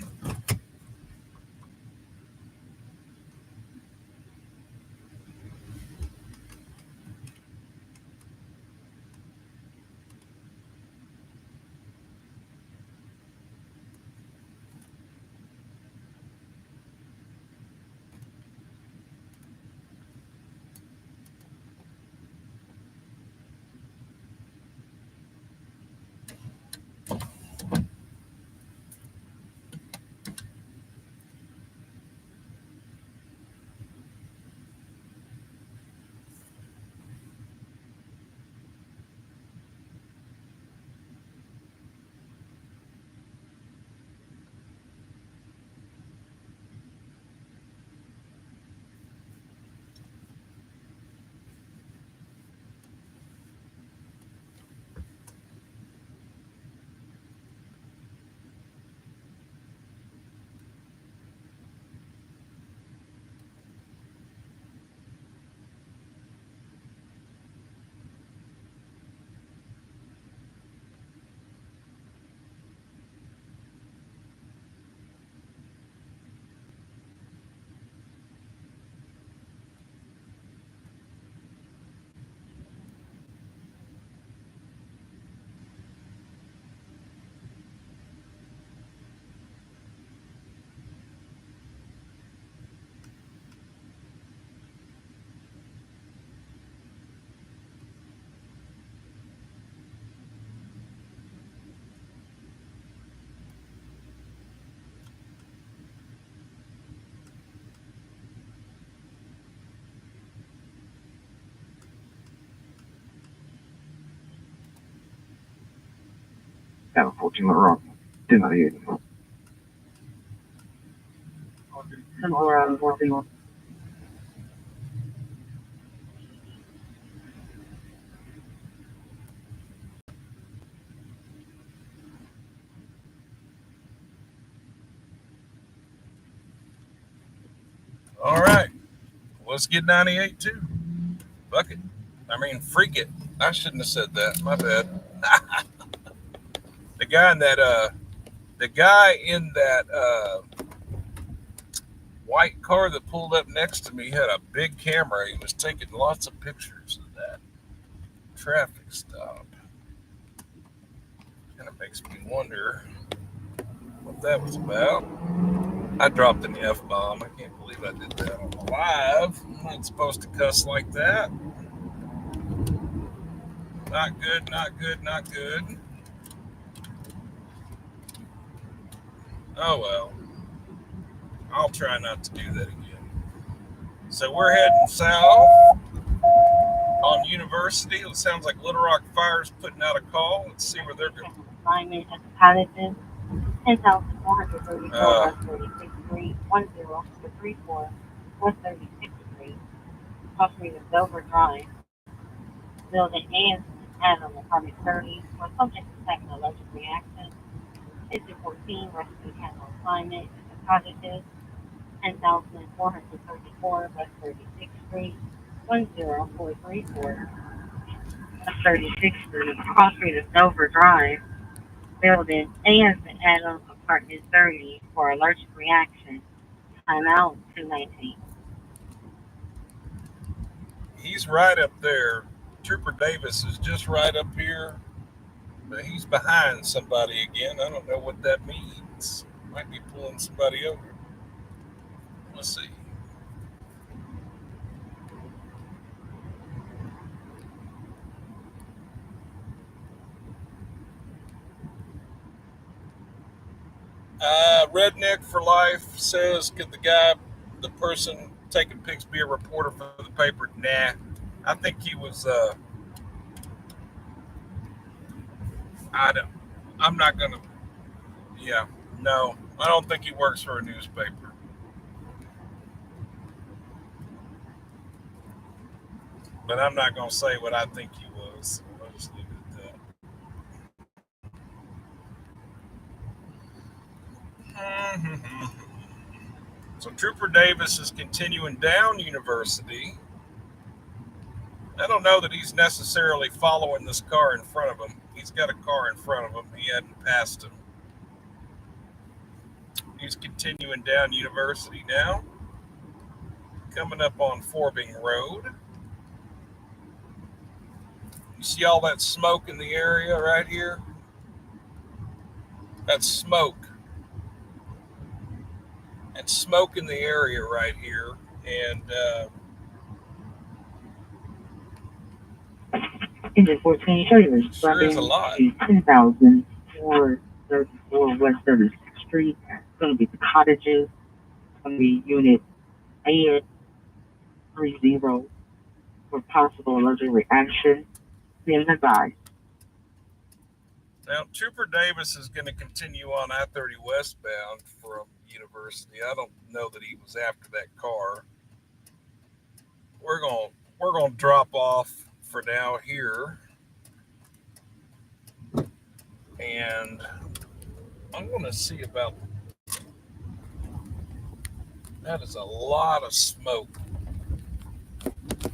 Yeah, 14 Little Rock, 298. Similar 14. All right. Let's get 98 too. Fuck it. I mean, freak it. I shouldn't have said that. My bad. The guy in that white car that pulled up next to me had a big camera. He was taking lots of pictures of that traffic stop. Kind of makes me wonder what that was about. I dropped an F-bomb. I can't believe I did that on live. I'm not supposed to cuss like that. Not good, not good, not good. Oh well. I'll try not to do that again. So we're heading south on University. It sounds like Little Rock Fire's putting out a call. Let's see where they're going. Assignment at the Patterson, 10,434 West 36th Street, 10434 West 36th Street, cross street of Dover Drive, building and Adam apartment 30, was subject to second allergic reaction. 5014 rescue channel assignment at the Cottages, 10,434 West 36th Street, 10434 West 36th Street, cross street of Dover Drive, building and Adam apartment 30 for allergic reaction. Timeout 219. He's right up there. Trooper Davis is just right up here, but he's behind somebody again. I don't know what that means. Might be pulling somebody over. Let's see. Redneck for Life says, could the person taking pics be a reporter for the paper? Nah. I think he was, I'm not going to, yeah, no. I don't think he works for a newspaper. But I'm not going to say what I think he was. I'll just leave it at that. So Trooper Davis is continuing down University. I don't know that he's necessarily following this car in front of him. He's got a car in front of him. He hadn't passed him. He's continuing down University now. Coming up on Forbing Road. You see all that smoke in the area right here? That's smoke. And smoke in the area right here. And Engine 14, show you sure is a lot. 10,434 West 36th Street. It's going to be the Cottages. It's going to be Unit 830 for possible allergic reaction. Being advised. Now, Trooper Davis is going to continue on I-30 westbound from University. I don't know that he was after that car. We're going to drop off for now here. And I'm going to see about, that is a lot of smoke.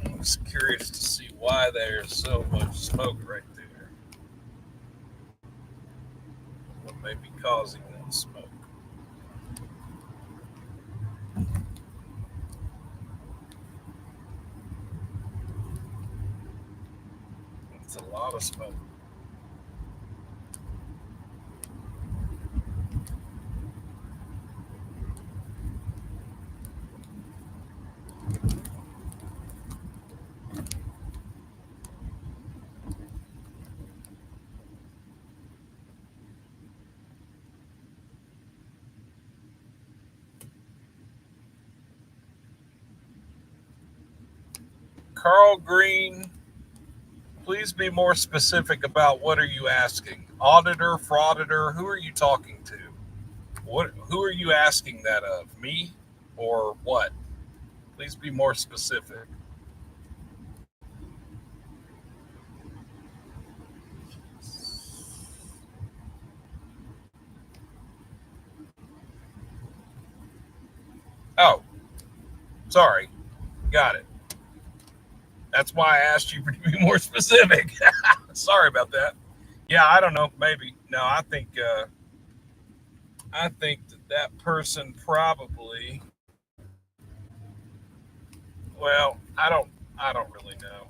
I'm just curious to see why there's so much smoke right there. What may be causing that smoke? It's a lot of smoke. Carl Green Please be more specific about what are you asking? Auditor, frauditor, who are you talking to? Who are you asking that of? Me or what? Please be more specific. Oh, sorry. Got it. That's why I asked you to be more specific. Sorry about that. Yeah, I don't know. Maybe. No, I think that person probably. Well, I don't really know.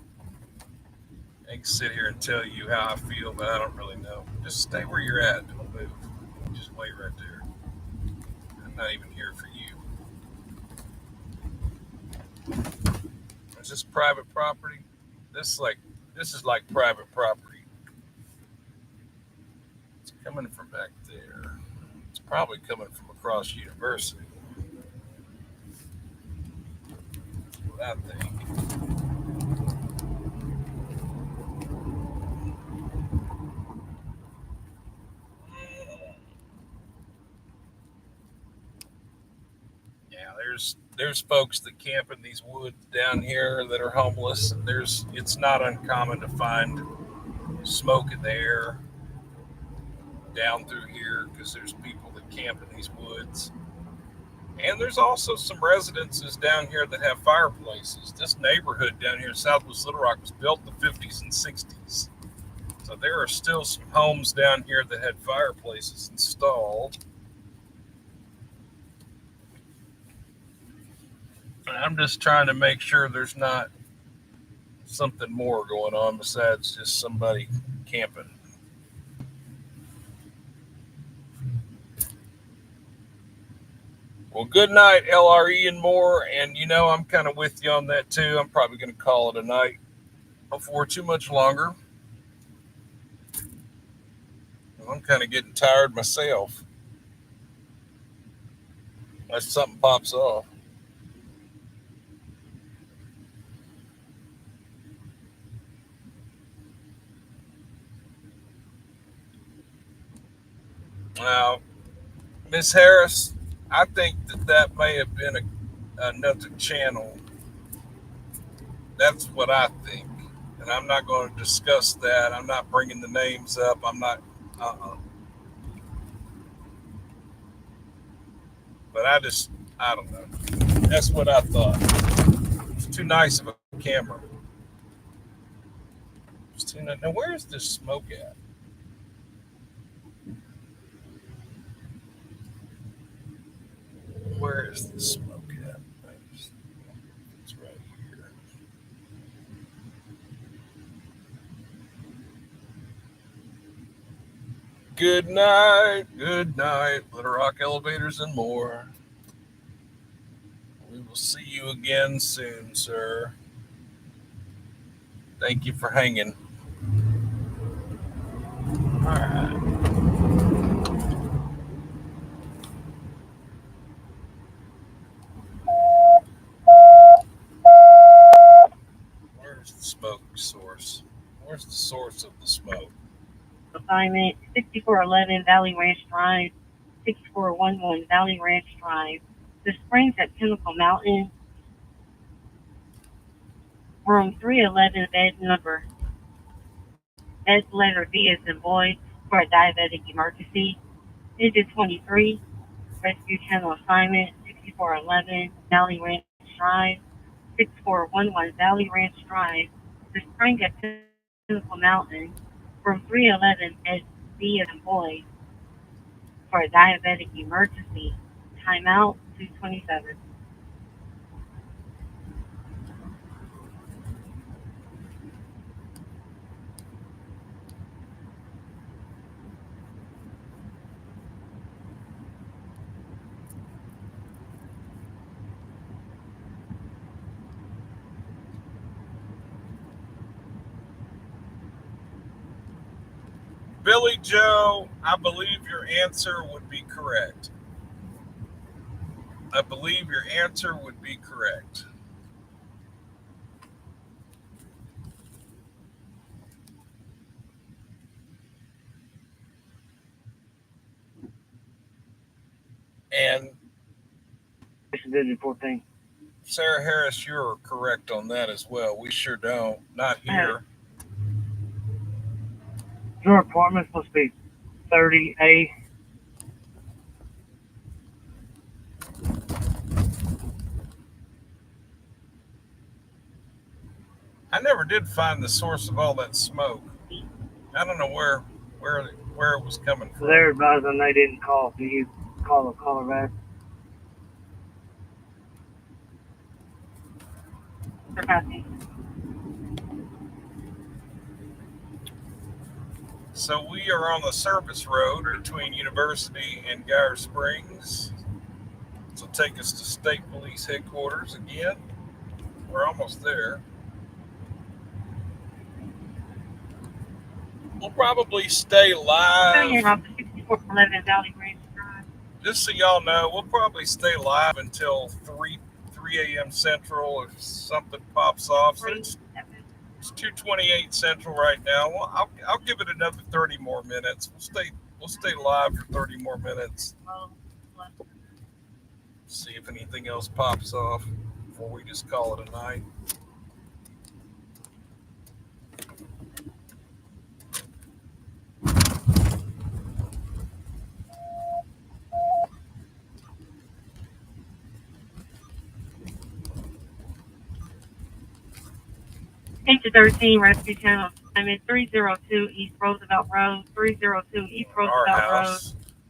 I can sit here and tell you how I feel, but I don't really know. Just stay where you're at. Don't move. Just wait right there. I'm not even here for you. Is this private property? This is like private property. It's coming from back there. It's probably coming from across University. That's what I think. Yeah, there's folks that camp in these woods down here that are homeless. It's not uncommon to find smoke in the air down through here because there's people that camp in these woods. And there's also some residences down here that have fireplaces. This neighborhood down here in Southwest Little Rock was built in the 50s and 60s. So there are still some homes down here that had fireplaces installed. I'm just trying to make sure there's not something more going on besides just somebody camping. Well, good night, LRE and more. And, I'm kind of with you on that, too. I'm probably going to call it a night before too much longer. I'm kind of getting tired myself. Unless something pops off. Now, Miss Harris, I think that may have been another channel. That's what I think. And I'm not going to discuss that. I'm not bringing the names up. I'm not. But I don't know. That's what I thought. It's too nice of a camera. It's too nice. Now, where's this smoke at? Where is the smoke at? It's right here. Good night, Little Rock Elevators and more. We will see you again soon, sir. Thank you for hanging. All right. Where's the smoke source? Where's the source of the smoke? Assignment 6411 Valley Ranch Drive, 6411 Valley Ranch Drive. The springs at Pinnacle Mountain. Room 311, bed number. Bed letter B is in boy for a diabetic emergency. Digit 23. Rescue channel assignment 6411 Valley Ranch Drive, 6411 Valley Ranch Drive. The spring at Pinnacle Mountain. Room 311, bed B is in boy for a diabetic emergency. Timeout 227. Billy Joe, I believe your answer would be correct. I believe your answer would be correct. And It's Digit 14. Sarah Harris, you're correct on that as well. We sure don't. Not here. Your apartment's supposed to be 30A. I never did find the source of all that smoke. I don't know where it was coming from. They're advising they didn't call. Can you call the caller back? So we are on the service road between University and Geyer Springs. So take us to State Police Headquarters again. We're almost there. We'll probably stay live. Just so y'all know, we'll probably stay live until 3 a.m. Central if something pops off. So it's 2:28 Central right now. Well, I'll give it another 30 more minutes. We'll stay live for 30 more minutes. See if anything else pops off before we just call it a night. Eight to 13 Rescue Channel. I'm at 302 East Roosevelt Road, 302 East Roosevelt Road,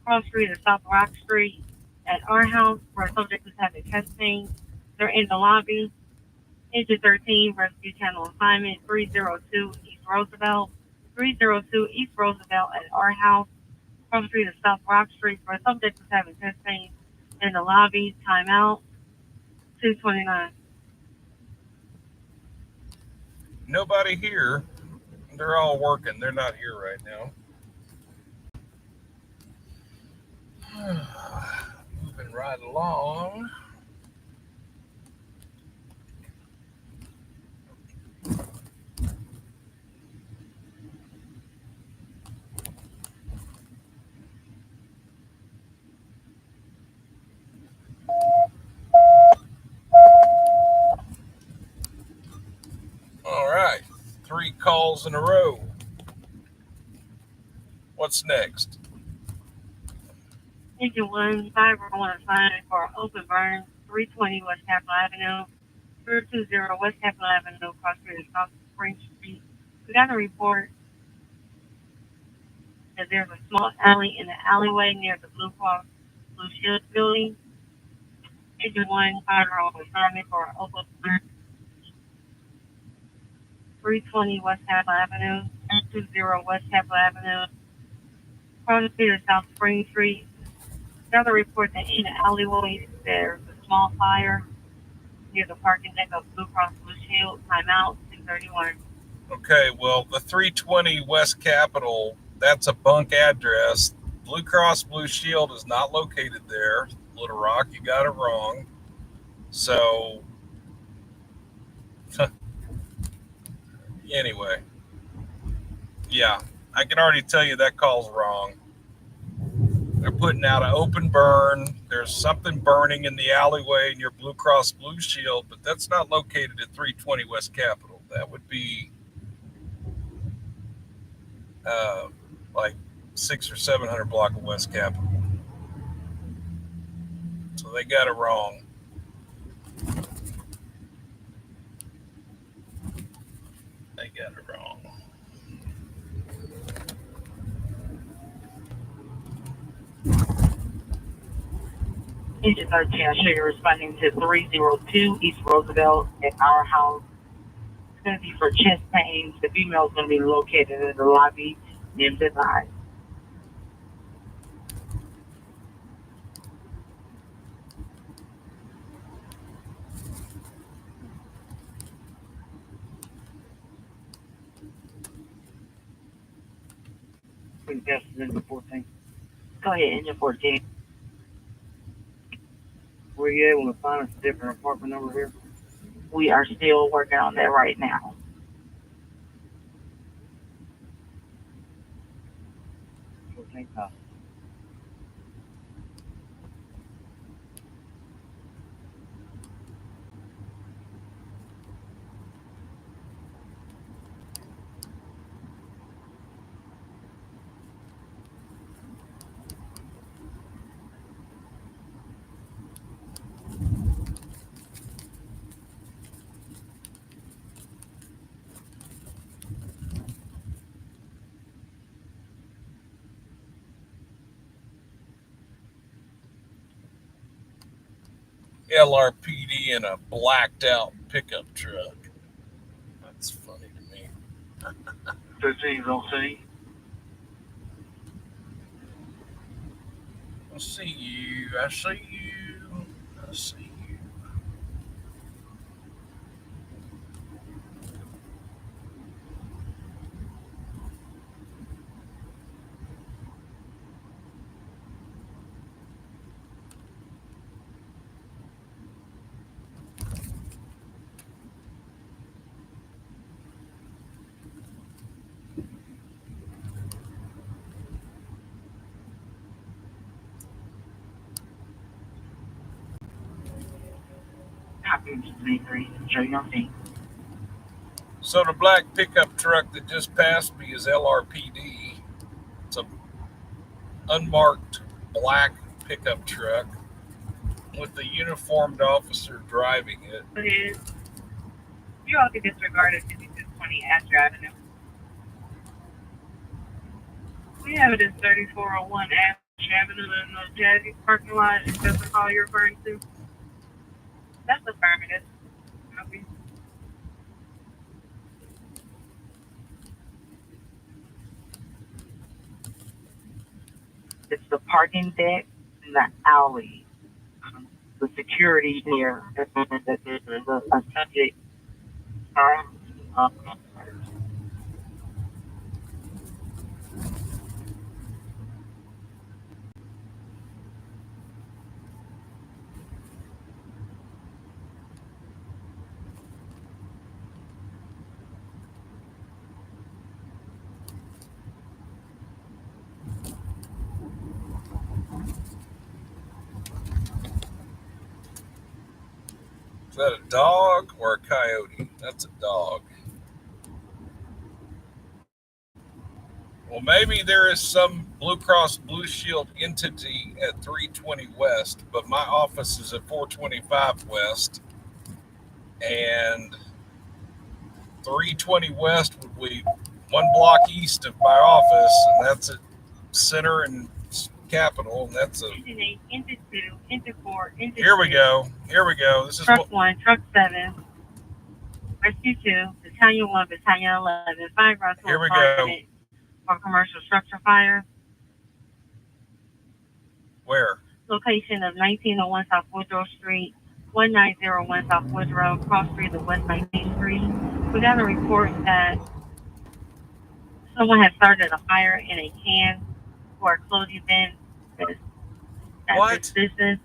cross street of South Rock Street. At our house, where subject is having testing. They're in the lobby. 8 to 13 Rescue Channel assignment, 302 East Roosevelt, 302 East Roosevelt at our house, cross street of South Rock Street, where subject is having testing. In the lobby, timeout, 229. Nobody here. They're all working. They're not here right now. Moving right along. All right. 3 calls in a row. What's next? Engine 1, 501 assignment for open burn, 320 West Capitol Avenue, 320 West Capitol Avenue, cross street of South Spring Street. We got a report that there's a small alley in the alleyway near the Blue Cross Blue Shield building. Engine 1, 501 assignment for open burn, 320 West Capitol Avenue, 320 West Capitol Avenue, cross street of South Spring Street. Got a report that in the alleyway there's a small fire near the parking deck of Blue Cross Blue Shield. Timeout, 631. Okay, well, the 320 West Capitol, that's a bunk address. Blue Cross Blue Shield is not located there. Little Rock, you got it wrong. So, anyway, yeah, I can already tell you that call's wrong. They're putting out an open burn. There's something burning in the alleyway near Blue Cross Blue Shield, but that's not located at 320 West Capitol. That would be like 600 or 700 block of West Capitol. So they got it wrong. They got it wrong. Agent 13, I show you're responding to 302 East Roosevelt at our house. It's going to be for chest pains. The female is going to be located in the lobby near midnight. Engine 14. Go ahead, Engine 14. Were you able to find us a different apartment number here? We are still working on that right now. LRPD in a blacked out pickup truck. That's funny to me. 15's on scene. I see you. I see you. I see you. Copy 23. Show you on scene. So the black pickup truck that just passed me is LRPD. It's a unmarked black pickup truck with a uniformed officer driving it. You all can disregard it 5620 Astor Avenue. We have it as 3401 Astor Avenue in the Jazzy parking lot. Is that the call you're referring to? That's affirmative. Copy. It's the parking deck in the alley. The security here. The subject. Is that a dog or a coyote? That's a dog. Well, maybe there is some Blue Cross Blue Shield entity at 320 West, but my office is at 425 West, and 320 West would be one block east of my office, and that's at Center and Capitol, and that's a... Engine 8, Engine 2, Engine 4, Engine Here we 6. go. Here we go. This is Truck what... 1, Truck 7, Rescue 2, Battalion 1, Battalion 11, 5 Russell. Here we go. For commercial structure fire. Where? Location of 1901 South Woodrow Street, 1901 South Woodrow, cross street of West 19th Street. We got a report that someone has started a fire in a can for a clothing bin. What? This is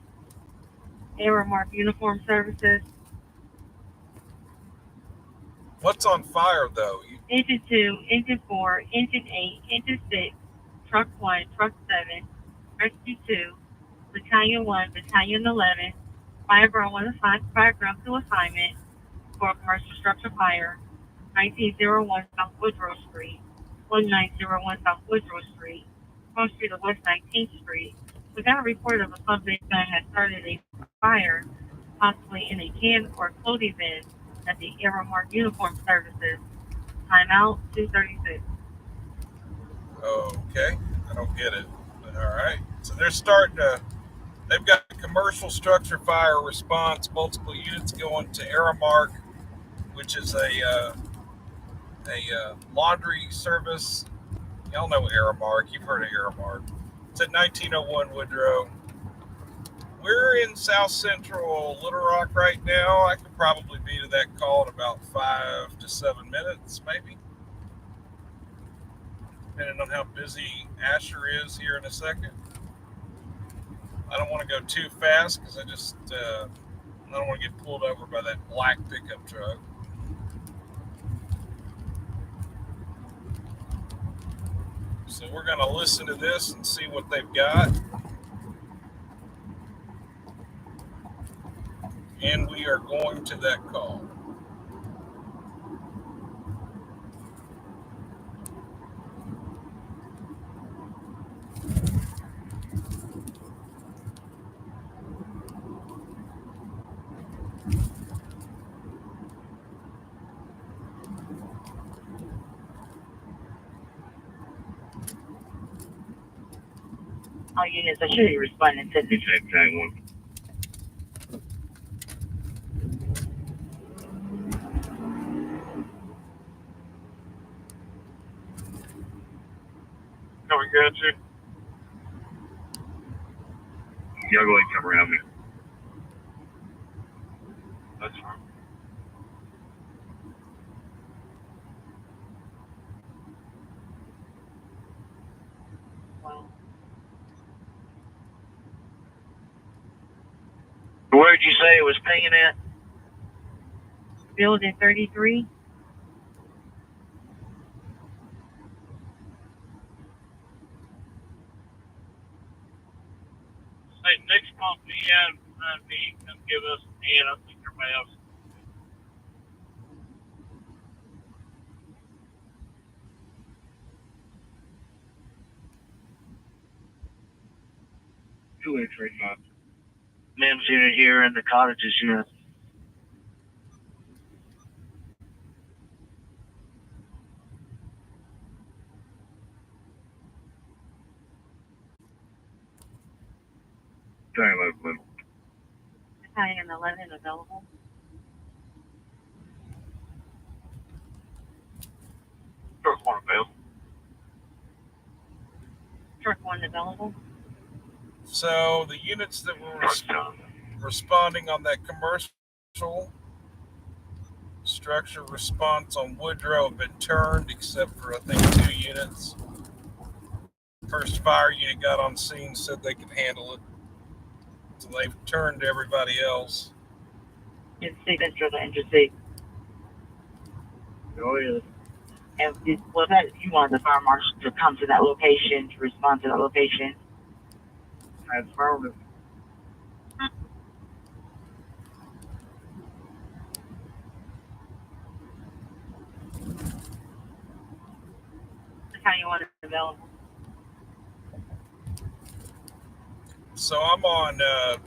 Unmarked Uniform Services. What's on fire, though? Engine 2, Engine 4, Engine 8, Engine 6, Truck 1, Truck 7, Rescue 2, Battalion 1, Battalion 11, Fireground 2 assignment for a commercial structure fire, 1901 South Woodrow Street, 1901 South Woodrow Street, cross street of West 19th Street. We got a report of a subject that has started a fire, possibly in a can or clothing bin at the Unmarked Uniform Services. Timeout 2:36. Okay. I don't get it. But all right. So they're starting to... They've got a commercial structure fire response, multiple units going to Aramark, which is a laundry service. Y'all know Aramark. You've heard of Aramark. It's at 1901 Woodrow. We're in South Central Little Rock right now. I could probably be to that call in about 5 to 7 minutes, maybe. Depending on how busy Asher is here in a second. I don't want to go too fast because I don't want to get pulled over by that black pickup truck. So we're going to listen to this and see what they've got. And we are going to that call. All units are surely responding to the Tag 1. Coming at you. Y'all go ahead and come around me. That's fine. Where'd you say it was pinging at? Building 33. Hey, next month, come give us a hand. I think everybody else. Two X-ray shots. Men's unit here and the cottages unit. Battalion 11. Battalion 11 available. First one available. Truck 1 available. So the units that were responding on that commercial structure response on Woodrow have been turned, except for I think 2 units. First fire unit got on scene, said they could handle it. So they've turned everybody else. Interstate, Interstate. Go ahead. And was that you wanted the fire marshal to come to that location, to respond to that location? Affirmative. That's how you want it available. So I'm on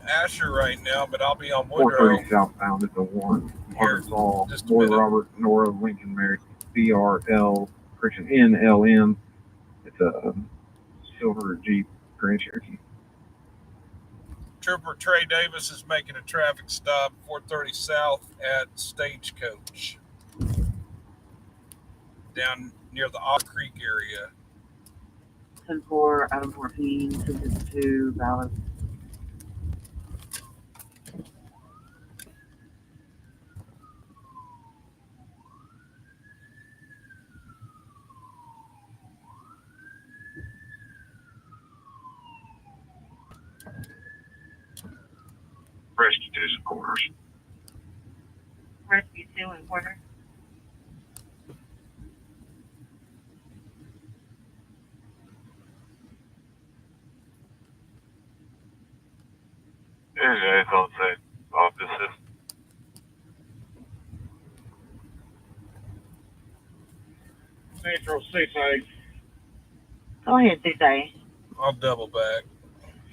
Asher right now, but I'll be on Woodrow. 430 southbound is the 1. Arkansas, Just a Boy minute. Robert, Nora, Lincoln, Mary, BRL, correction, NLM. It's a silver Jeep Grand Cherokee. Trooper Trey Davis is making a traffic stop 430 south at Stagecoach down near the Otter Creek area. 10-4, Adam 14, 252, valid. Rescue 2's in quarters. Rescue 2 in quarter. Yeah, I'll say offices. Central 6A. Go ahead, 6A. I'll double back.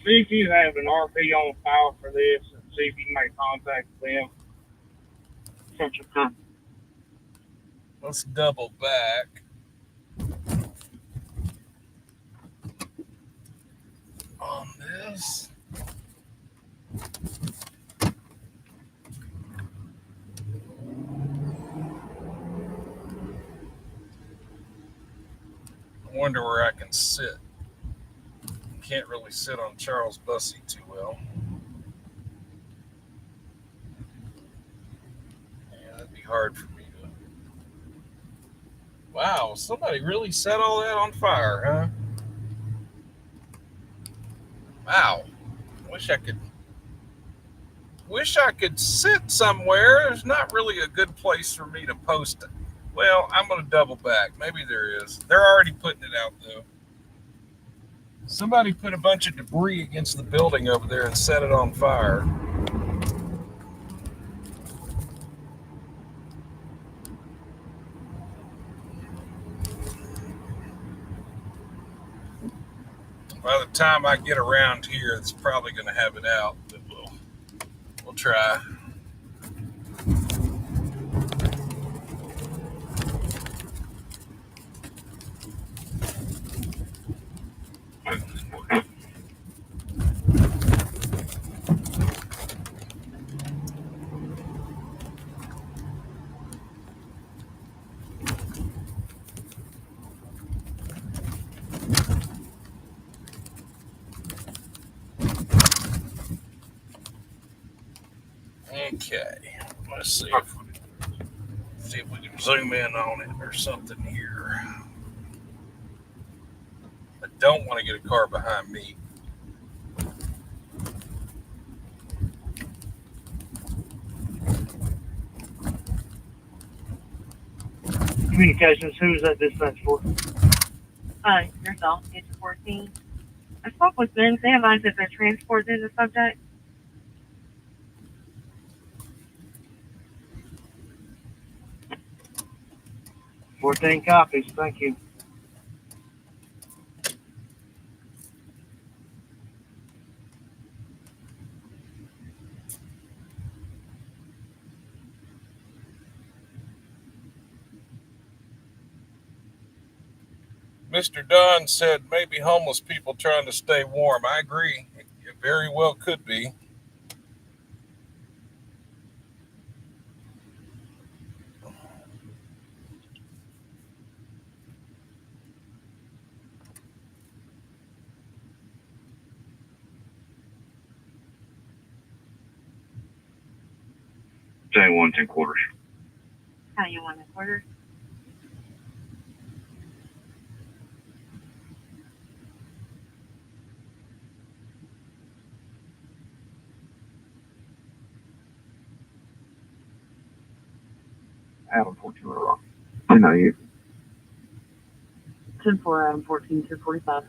See if you have an RP on file for this and see if you can make contact with them. Central Con. Let's double back. On this. I wonder where I can sit. Can't really sit on Charles Bussey too well. Yeah, that'd be hard for me to. Wow, somebody really set all that on fire, huh? Wow. Wish I could sit somewhere. There's not really a good place for me to post it. Well, I'm going to double back. Maybe there is. They're already putting it out, though. Somebody put a bunch of debris against the building over there and set it on fire. By the time I get around here, it's probably going to have it out, but we'll try. Okay, let's see if we can zoom in on it or something here. I don't want to get a car behind me. Communications, who's that dispatch for? Yourself, it's 14. I spoke with them. They advised that their transport is the subject. 14 copies, thank you. Mr. Don said maybe homeless people trying to stay warm. I agree. It very well could be. Day 1, 10 quarters. How you want the quarter? Adam 14 Rock. I know you. 10-4, Adam 14, 245.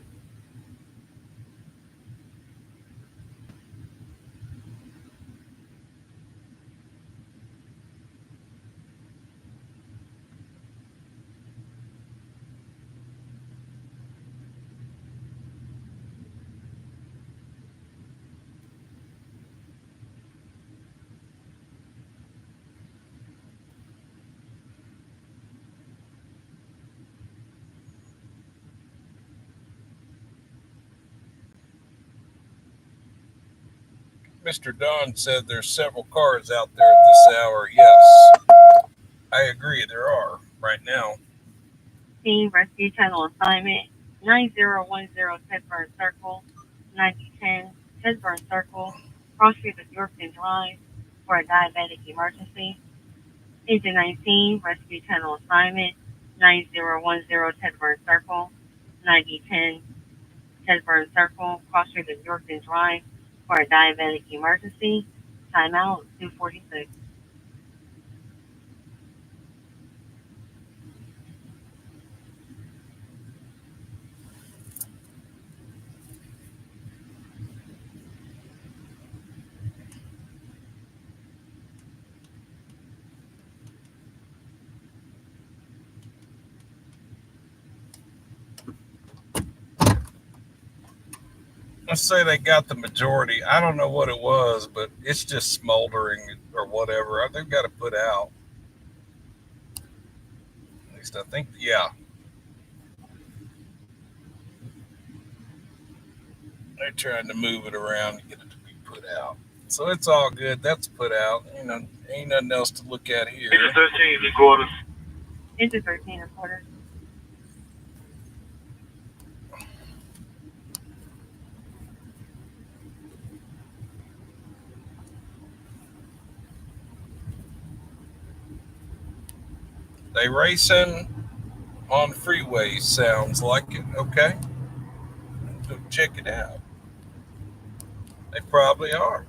Mr. Don said there's several cars out there at this hour. Yes, I agree. There are right now. Team Rescue Channel Assignment 9010 Tedburn Circle, 9010 Tedburn Circle, cross street of Yorkton Drive for a diabetic emergency. Engine 19 Rescue Channel Assignment 9010 Tedburn Circle, 9010 Tedburn Circle, cross street of Yorkton Drive for a diabetic emergency. Timeout 246. Let's say they got the majority. I don't know what it was, but it's just smoldering or whatever. They've got to put out. At least I think, yeah. They're trying to move it around to get it to be put out. So it's all good. That's put out. You know, ain't nothing else to look at here. Into 13 and quarters. Into 13 and quarters. They racing on freeways, sounds like it. Okay. Go check it out. They probably are.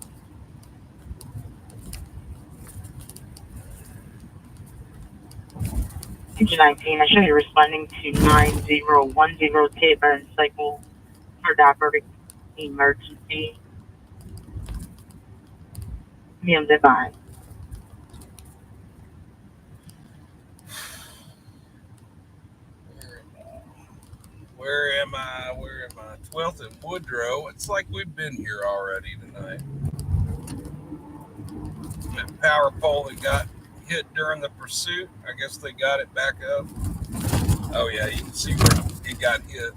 Engine 19, I should be responding to 9010 Tedburn Cycle for diabetic emergency. Medium divine. Where am I? 12th and Woodrow. It's like we've been here already tonight. That power pole that got hit during the pursuit, I guess they got it back up. Oh yeah, you can see where it got hit.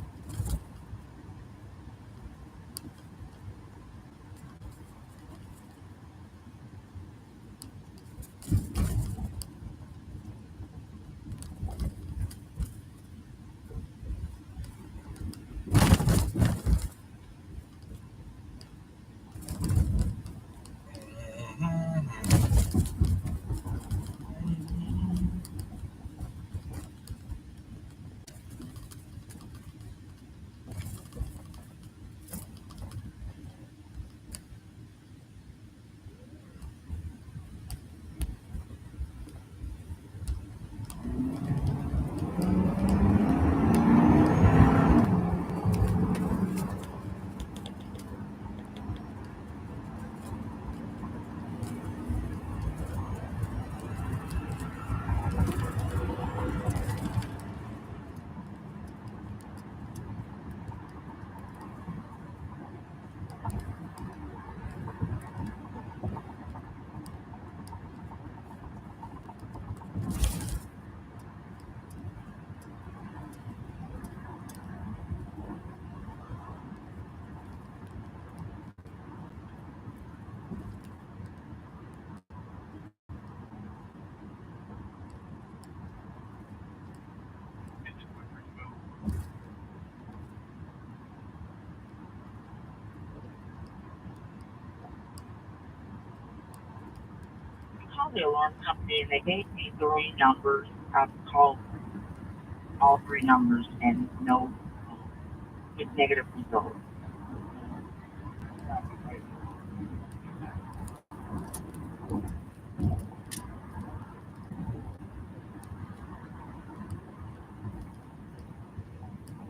called the alarm company and they gave me 3 numbers. I've called all 3 numbers and no, it's negative results.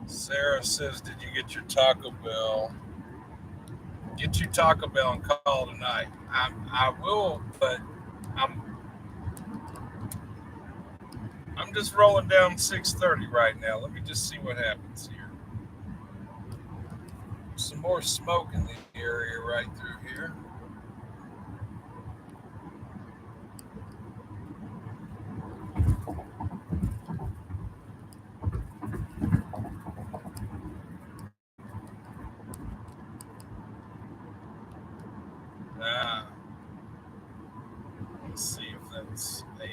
Sarah says, did you get your Taco Bell? Get your Taco Bell and call tonight. I will, but I'm just rolling down 630 right now. Let me just see what happens here. Some more smoke in the area right through here. Let's see if that's a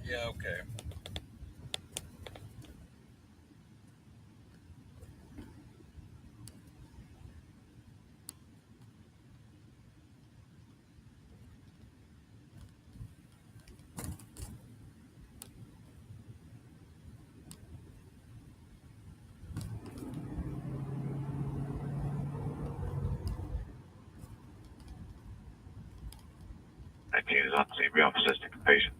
yeah, okay. I think it's not to be optimistic and patient.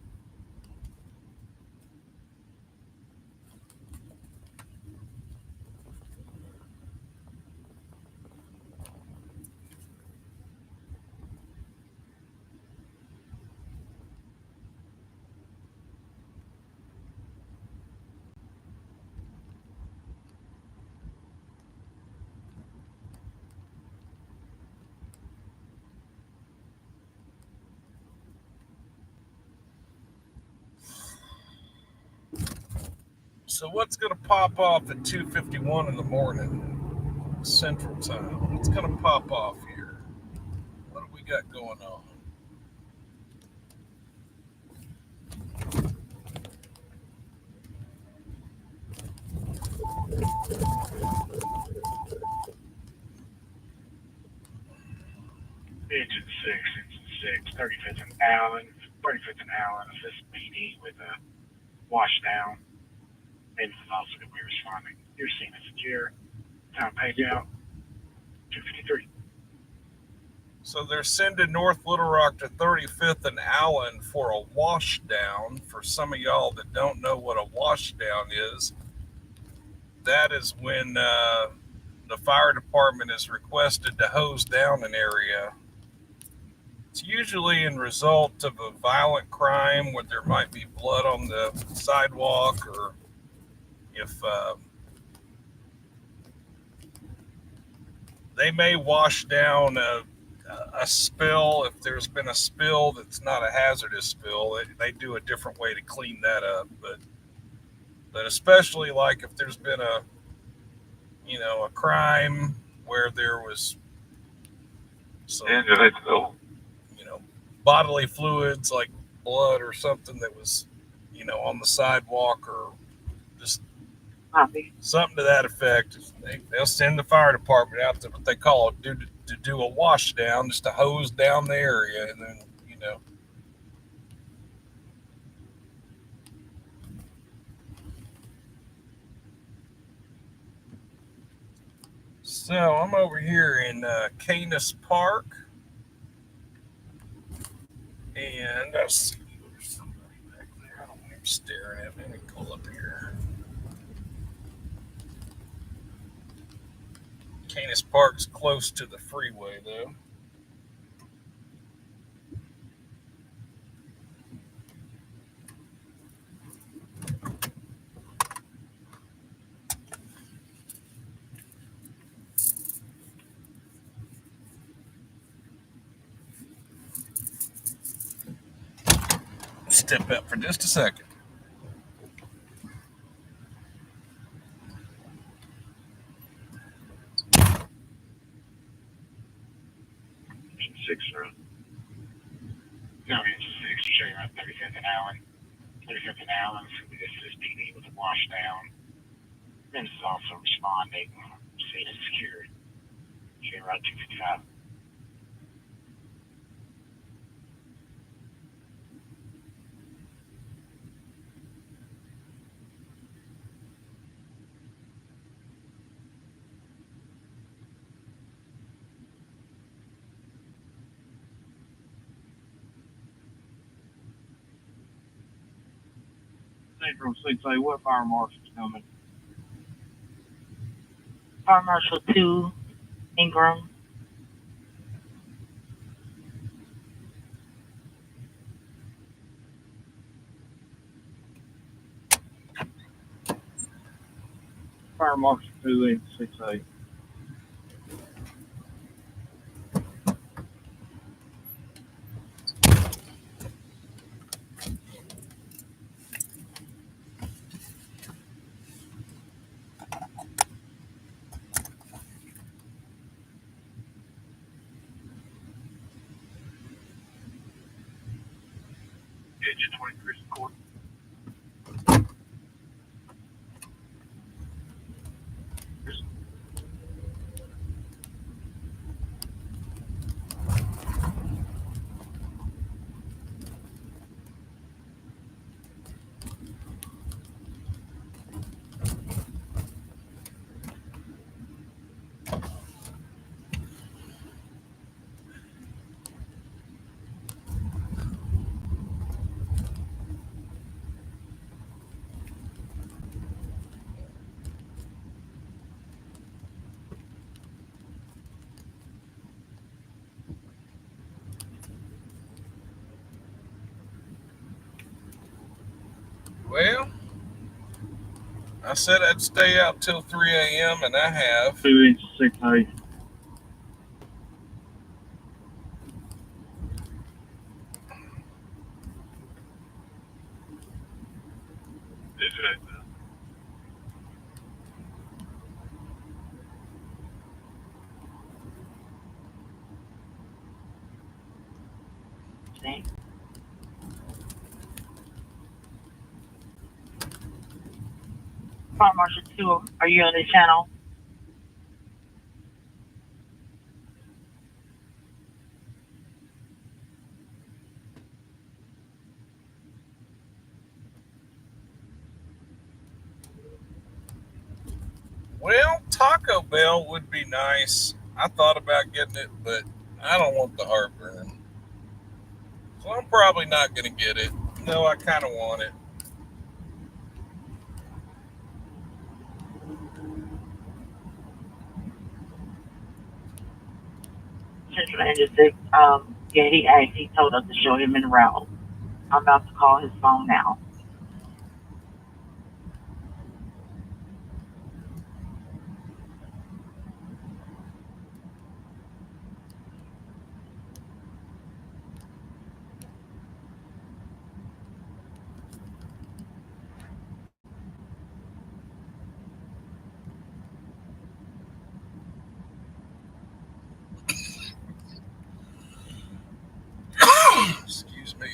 So what's going to pop off at 2:51 in the morning Central Time? What's going to pop off here? What do we got going on? Engine 6, 35th and Allen, 35th and Allen, assist PD with a washdown. Engine is also going to be responding. You're seeing it secure. Time page out, 253. So they're sending North Little Rock to 35th and Allen for a washdown. For some of y'all that don't know what a washdown is, that is when the fire department is requested to hose down an area. It's usually in result of a violent crime where there might be blood on the sidewalk, or if they may wash down a spill. If there's been a spill that's not a hazardous spill, they do a different way to clean that up. But especially like if there's been a crime where there was some bodily fluids like blood or something that was on the sidewalk, or just something to that effect, they'll send the fire department out to what they call it, to do a wash down, just to hose down the area. And then so I'm over here in Canis Park, and I see there's somebody back there. I don't want him staring at me. Let me pull up here. Canis Park's close to the freeway, though. step out for just a second. Six, no, it's six, showing around 35th and Allen. 35th and Allen, this is PD with a wash down. This is also responding. Scene is secured. Showing around 255. Central 6A, what fire marshal's coming? Fire Marshal 2, Ingram. Fire marshal 2 in 6A. Digit 23 court. Well, I said I'd stay out till 3 a.m. and I have. 2 in 6A. Digit Okay. Fire Marshal 2, are you on the channel? Well, Taco Bell would be nice. I thought about getting it, but I don't want the heartburn. So I'm probably not going to get it. No, I kind of want it. Central Interstate, he told us to show him in route. I'm about to call his phone now. Excuse me.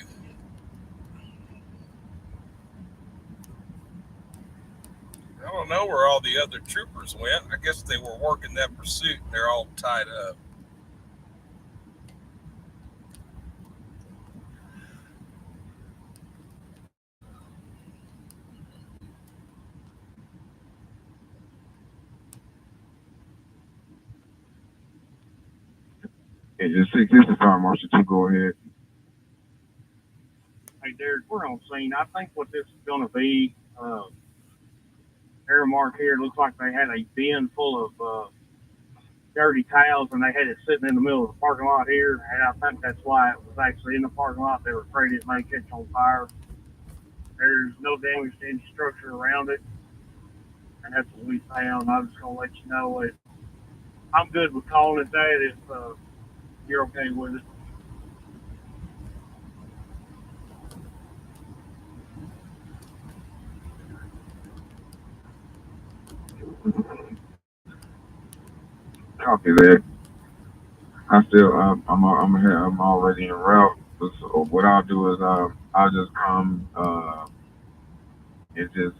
I don't know where all the other troopers went. I guess they were working that pursuit and they're all tied up. Yeah, just 6 is the fire marshal 2, go ahead. Hey, Derek, we're on scene. I think what this is going to be, Airmark here, looks like they had a bin full of dirty towels and they had it sitting in the middle of the parking lot here. And I think that's why it was actually in the parking lot. They were afraid it may catch on fire. There's no damage to any structure around it. And that's what we found. I'm just going to let you know it. I'm good with calling it that if you're okay with it. Copy that. I'm already en route. So what I'll do is I'll just come and just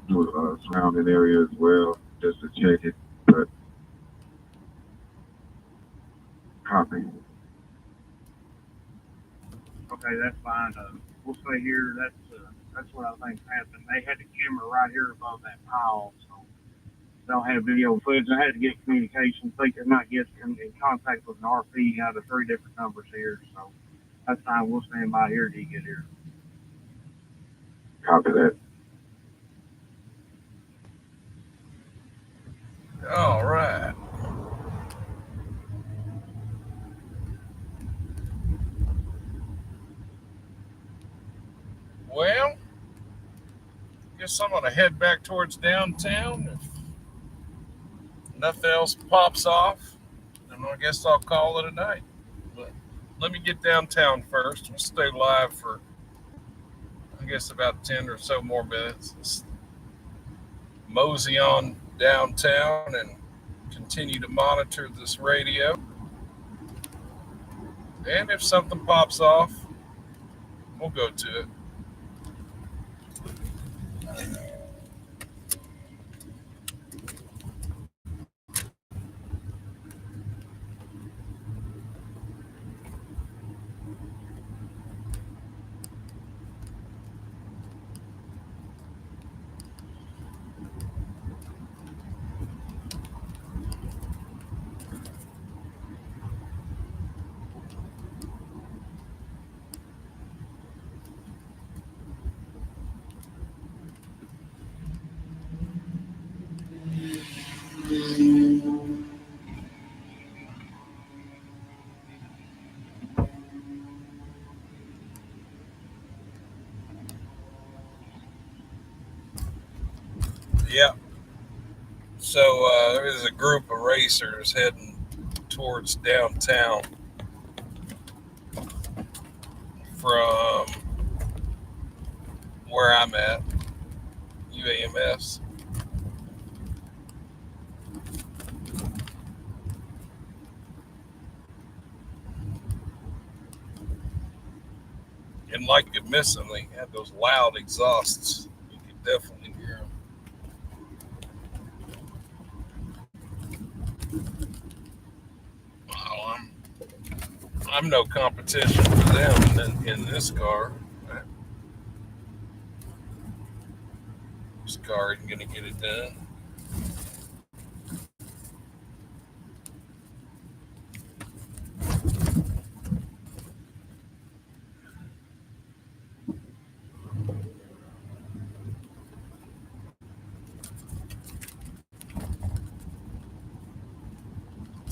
do a surrounding area as well, just to check it. But copy. Okay, that's fine. We'll stay here. That's what I think happened. They had the camera right here above that pile, so they don't have video footage. I had to get communication. They could not get in contact with an RP out of 3 different numbers here, so that's fine. We'll stand by here till you get here. Copy that. All right. Well, guess I'm gonna head back towards downtown. If nothing else pops off, then I guess I'll call it a night. But let me get downtown first. We'll stay live for, I guess, about 10 or so more minutes. Let's mosey on downtown and continue to monitor this radio. And if something pops off, we'll go to it. Yeah. So there is a group of racers heading towards downtown from where I'm at, UAMS. And like you missing, they had those loud exhausts. You could definitely hear them. Well, I'm no competition for them in this car. This car isn't going to get it done.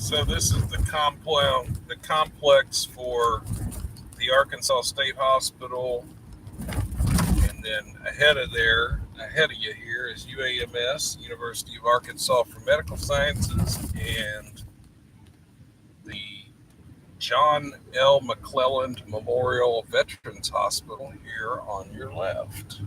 So this is the complex for the Arkansas State Hospital, and then ahead of you here is UAMS, University of Arkansas for Medical Sciences, and the John L. McClelland Memorial Veterans Hospital here on your left.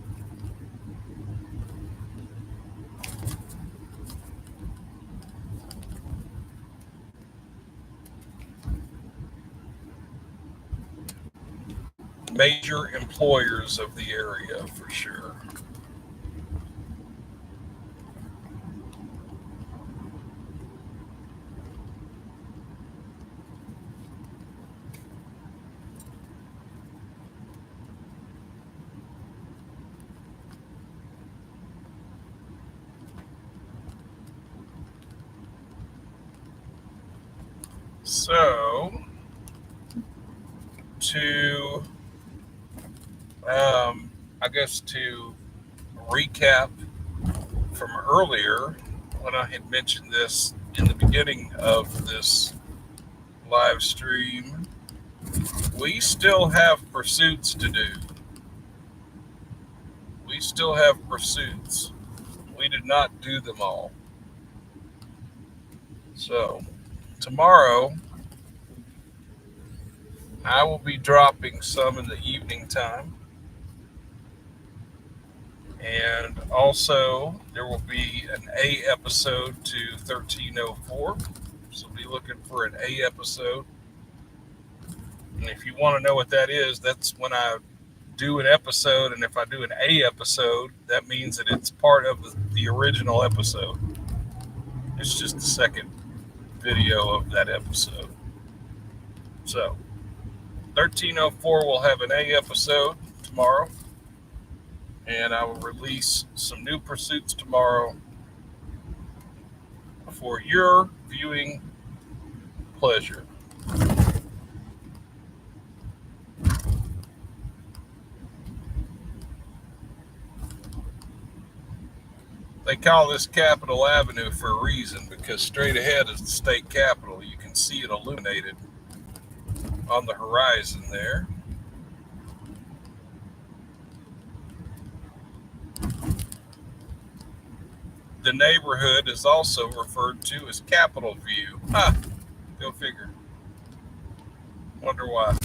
Major employers of the area for sure. So, I guess to recap from earlier, when I had mentioned this in the beginning of this live stream, we still have pursuits to do. We still have pursuits. We did not do them all. So, tomorrow, I will be dropping some in the evening time. And also, there will be an A episode to 1304. This will be looking for an A episode. And if you want to know what that is, that's when I do an episode. And if I do an A episode, that means that it's part of the original episode. It's just the second video of that episode. So 1304 will have an A episode tomorrow. And I will release some new pursuits tomorrow for your viewing pleasure. They call this Capitol Avenue for a reason, because straight ahead is the state capitol. You can see it illuminated on the horizon there. The neighborhood is also referred to as Capitol View. Go figure. Wonder why.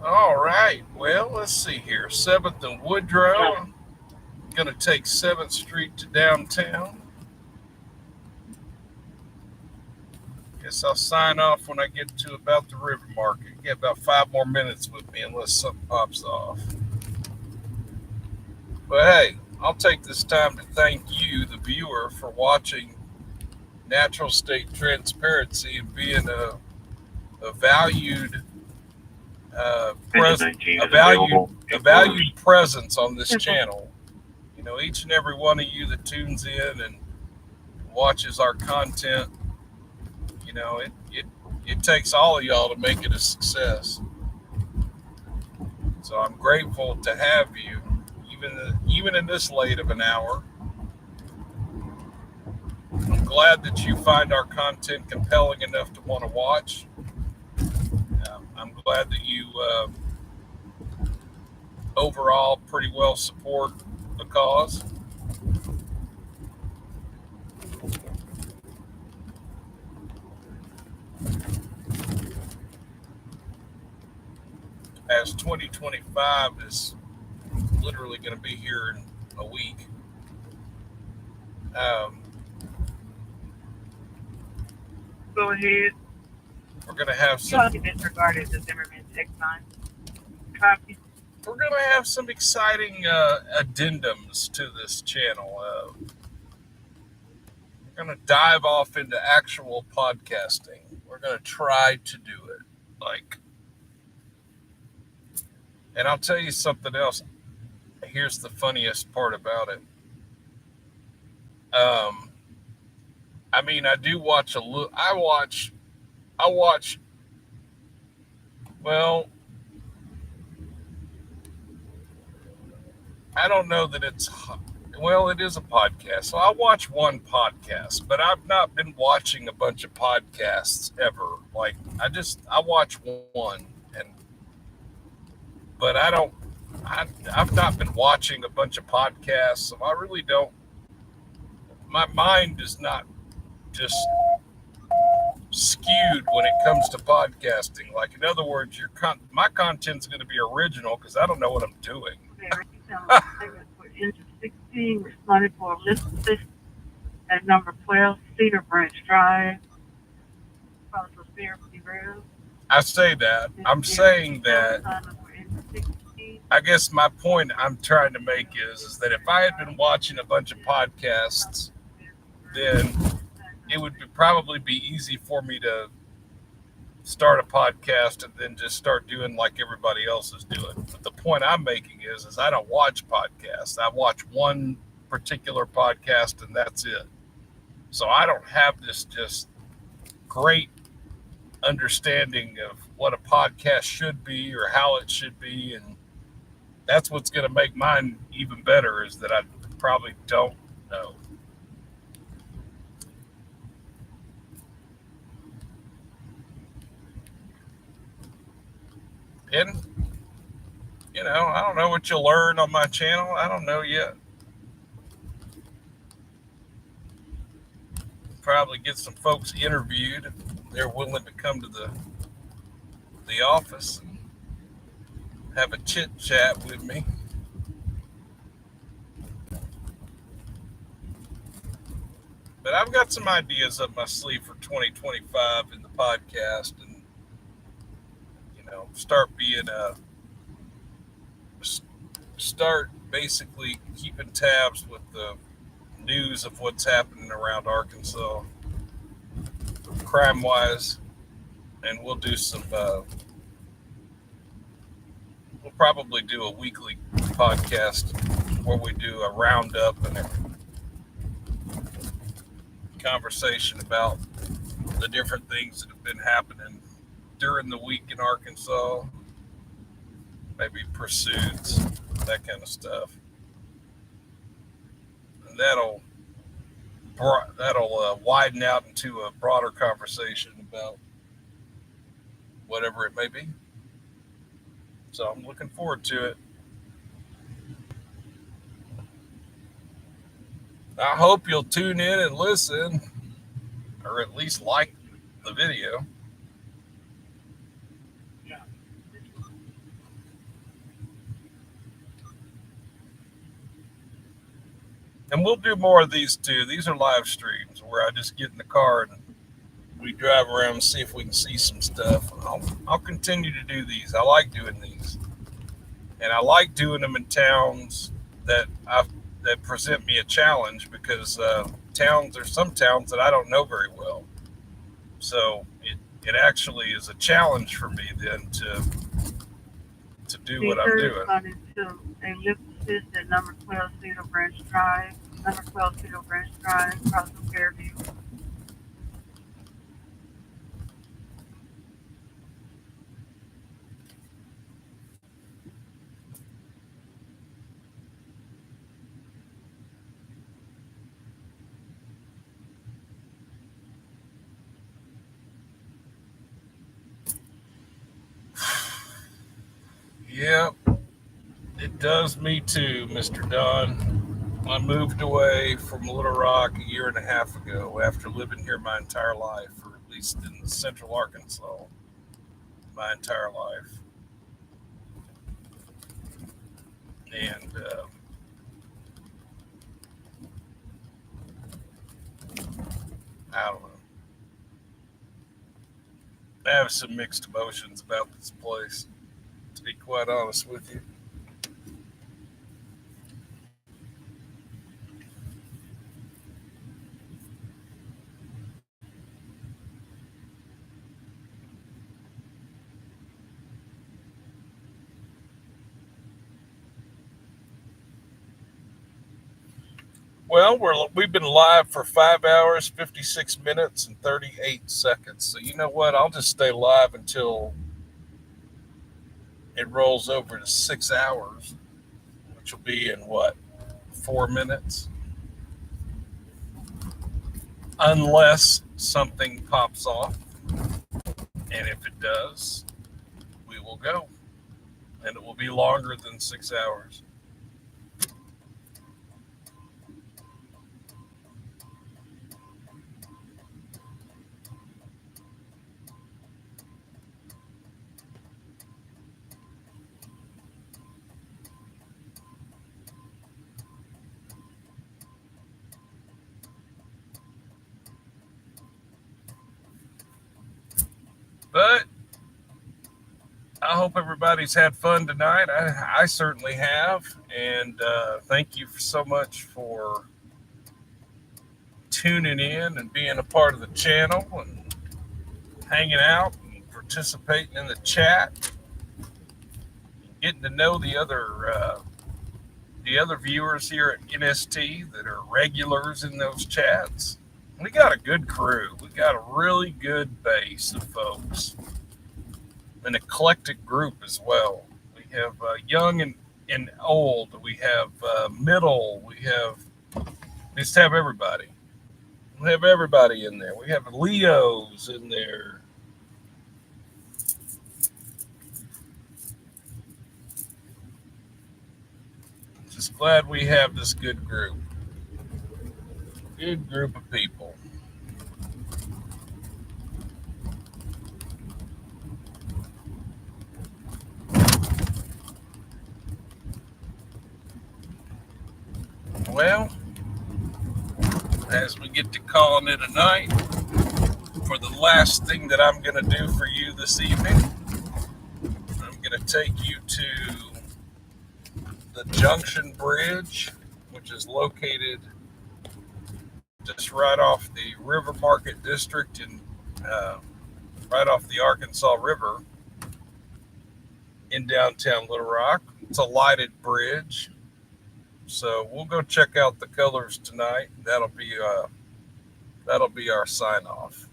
All right, well, let's see here. 7th and Woodrow. Going to take 7th Street to downtown. Guess I'll sign off when I get to about the River Market. You get about 5 more minutes with me unless something pops off. But hey, I'll take this time to thank you, the viewer, for watching Natural State Transparency and being a valued presence on this channel. You know, each and every one of you that tunes in and watches our content, you know, it takes all of y'all to make it a success. So I'm grateful to have you, even in this late of an hour. I'm glad that you find our content compelling enough to want to watch. I'm glad that you overall pretty well support the cause. As 2025 is literally going to be here in a week. Go ahead. We're going to have You ought to disregard the Zimmerman's X9 copy. We're going to have some exciting addendums to this channel. We're going to dive off into actual podcasting. We're going to try to do it. And I'll tell you something else. Here's the funniest part about it. I mean, I do watch well, I don't know that it is a podcast. So I watch one podcast, but I've not been watching a bunch of podcasts ever. Like, I watch one, but I've not been watching a bunch of podcasts, so I really don't, my mind is not just skewed when it comes to podcasting. Like, in other words, my content's going to be original because I don't know what I'm doing. Engine 16 responded for Elizabeth at number 12 Cedar Branch Drive. I say that. I'm saying that. I guess my point I'm trying to make is that if I had been watching a bunch of podcasts, then it would probably be easy for me to start a podcast and then just start doing like everybody else is doing. But the point I'm making is I don't watch podcasts. I watch one particular podcast and that's it. So I don't have this just great understanding of what a podcast should be or how it should be, and that's what's going to make mine even better, is that I probably don't know. And, I don't know what you'll learn on my channel. I don't know yet. Probably get some folks interviewed if they're willing to come to the office and have a chit chat with me. But I've got some ideas up my sleeve for 2025 in the podcast, and start basically keeping tabs with the news of what's happening around Arkansas, crime-wise, and we'll do some. We'll probably do a weekly podcast where we do a roundup and a conversation about the different things that have been happening during the week in Arkansas, maybe pursuits, that kind of stuff. And that'll widen out into a broader conversation about whatever it may be. So I'm looking forward to it. I hope you'll tune in and listen, or at least like the video. And we'll do more of these too. These are live streams where I just get in the car and we drive around and see if we can see some stuff. I'll continue to do these. I like doing these. And I like doing them in towns that present me a challenge, because there's some towns that I don't know very well. So it actually is a challenge for me then to do what I'm doing. A lift assist at number 12 Cedar Branch Drive, across from Fairview. Yep, it does me too, Mr. Don. I moved away from Little Rock a year and a half ago after living here my entire life, or at least in central Arkansas, my entire life. And I don't know. I have some mixed emotions about this place, to be quite honest with you. Well, we've been live for 5 hours, 56 minutes, and 38 seconds. So you know what? I'll just stay live until it rolls over to 6 hours, which will be in 4 minutes? Unless something pops off. And if it does, we will go. And it will be longer than 6 hours. But I hope everybody's had fun tonight. I certainly have. And thank you so much for tuning in and being a part of the channel and hanging out and participating in the chat, getting to know the other viewers here at NST that are regulars in those chats. We got a good crew. We got a really good base of folks an eclectic group as well. We have young and old. We have middle. We just have everybody. We have everybody in there. We have Leos in there. Just glad we have this good group. Good group of people. Well, as we get to calling it a night, for the last thing that I'm going to do for you this evening, I'm going to take you to the Junction Bridge, which is located just right off the River Market District and right off the Arkansas River in downtown Little Rock. It's a lighted bridge. So we'll go check out the colors tonight. That'll be our sign off.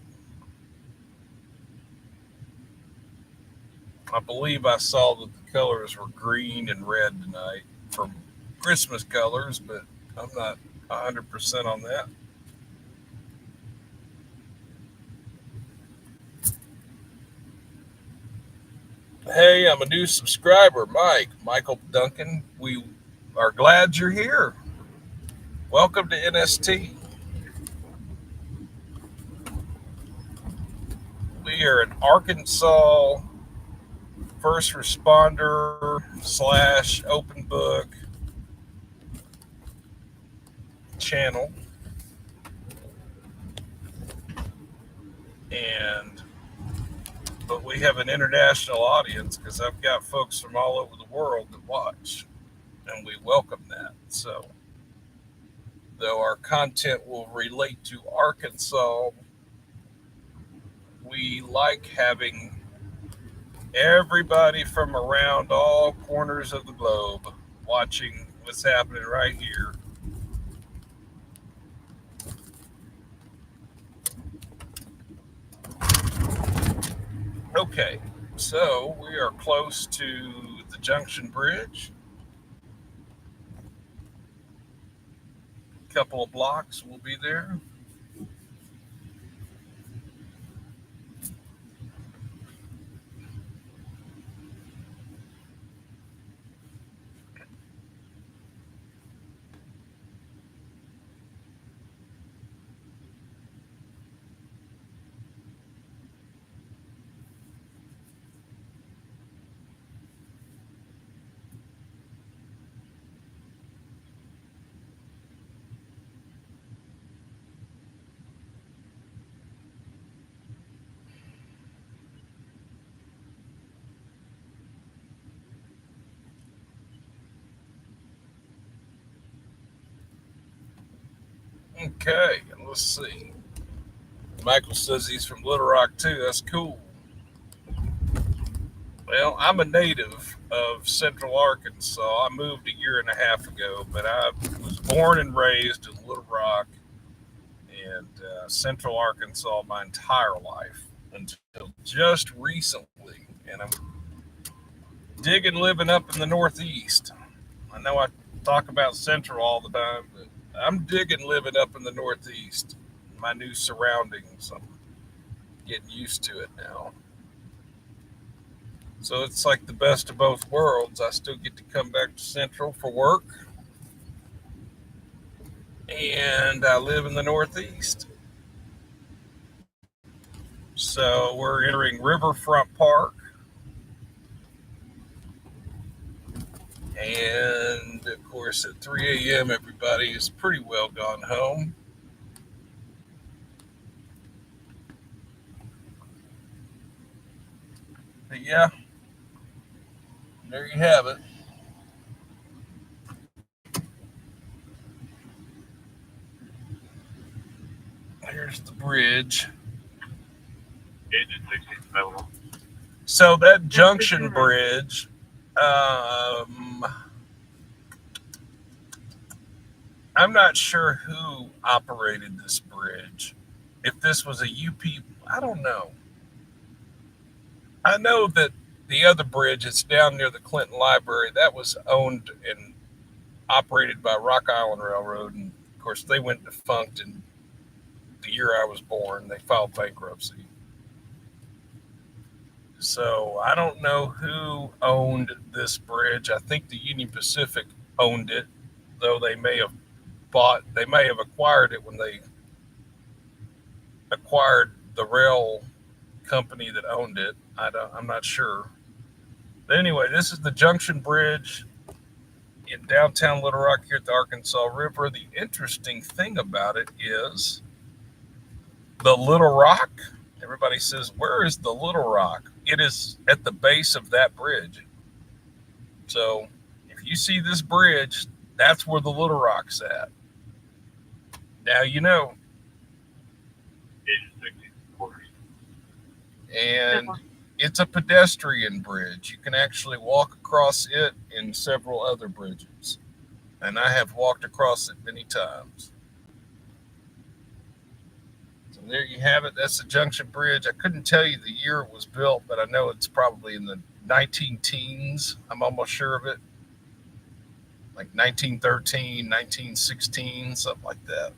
I believe I saw that the colors were green and red tonight for Christmas colors, but I'm not 100% on that. Hey, I'm a new subscriber, Michael Duncan. We are glad you're here. Welcome to NST. We are an Arkansas first responder / open book channel. But we have an international audience because I've got folks from all over the world that watch, and we welcome that. So, though our content will relate to Arkansas, we like having everybody from around all corners of the globe watching what's happening right here. Okay, so we are close to the Junction Bridge. A couple of blocks, we'll be there. Okay, let's see. Michael says he's from Little Rock too. That's cool. Well, I'm a native of Central Arkansas. I moved 1.5 years ago, but I was born and raised in Little Rock and Central Arkansas my entire life until just recently. And I'm digging living up in the Northeast. I know I talk about Central all the time, but I'm digging living up in the Northeast. My new surroundings. I'm getting used to it now. So it's like the best of both worlds. I still get to come back to Central for work. And I live in the Northeast. So we're entering Riverfront Park. And of course, at 3 a.m., everybody is pretty well gone home. But yeah, there you have it. Here's the bridge. So that Junction Bridge, I'm not sure who operated this bridge. If this was a UP, I don't know. I know that the other bridge, it's down near the Clinton Library. That was owned and operated by Rock Island Railroad, and of course they went defunct in the year I was born. They filed bankruptcy. So I don't know who owned this bridge. I think the Union Pacific owned it, though they may have acquired it when they acquired the rail company that owned it. I'm not sure. But anyway, this is the Junction Bridge in downtown Little Rock here at the Arkansas River. The interesting thing about it is the Little Rock. Everybody says, where is the Little Rock? It is at the base of that bridge. So if you see this bridge, that's where the Little Rock's at. Now you know. And it's a pedestrian bridge. You can actually walk across it in several other bridges. And I have walked across it many times. So there you have it. That's the Junction Bridge. I couldn't tell you the year it was built, but I know it's probably in the 19-teens. I'm almost sure of it. Like 1913, 1916, something like that.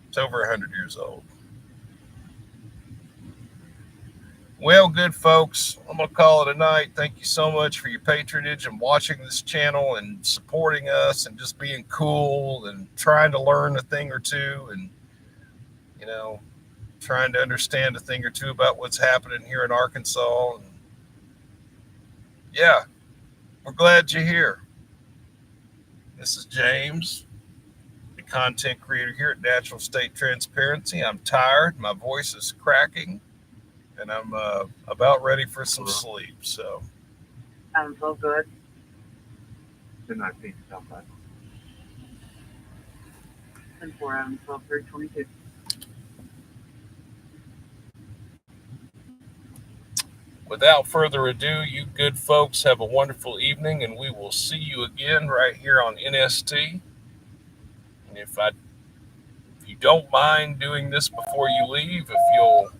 It's over 100 years old. Well, good folks, I'm going to call it a night. Thank you so much for your patronage and watching this channel and supporting us and just being cool and trying to learn a thing or two and, you know, trying to understand a thing or two about what's happening here in Arkansas. And yeah, we're glad you're here. This is James, the content creator here at Natural State Transparency. I'm tired. My voice is cracking. And I'm about ready for some sleep. So I'm so good. Good night, peace. Southside. 10-4, Adam, 12-3-22. without further ado, you good folks have a wonderful evening, and we will see you again right here on NST. And if you don't mind doing this before you leave, if you'll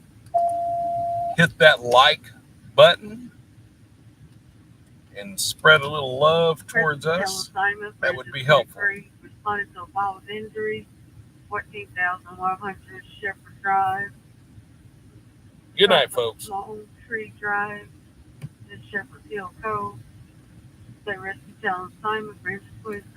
hit that like button and spread a little love towards us, that would be helpful. Responded to a file of injury, 14,100 Shepherd Drive. Good night, folks. Long Tree Drive, in Shepherd Hill Cove. They rescue Town Simon, Francis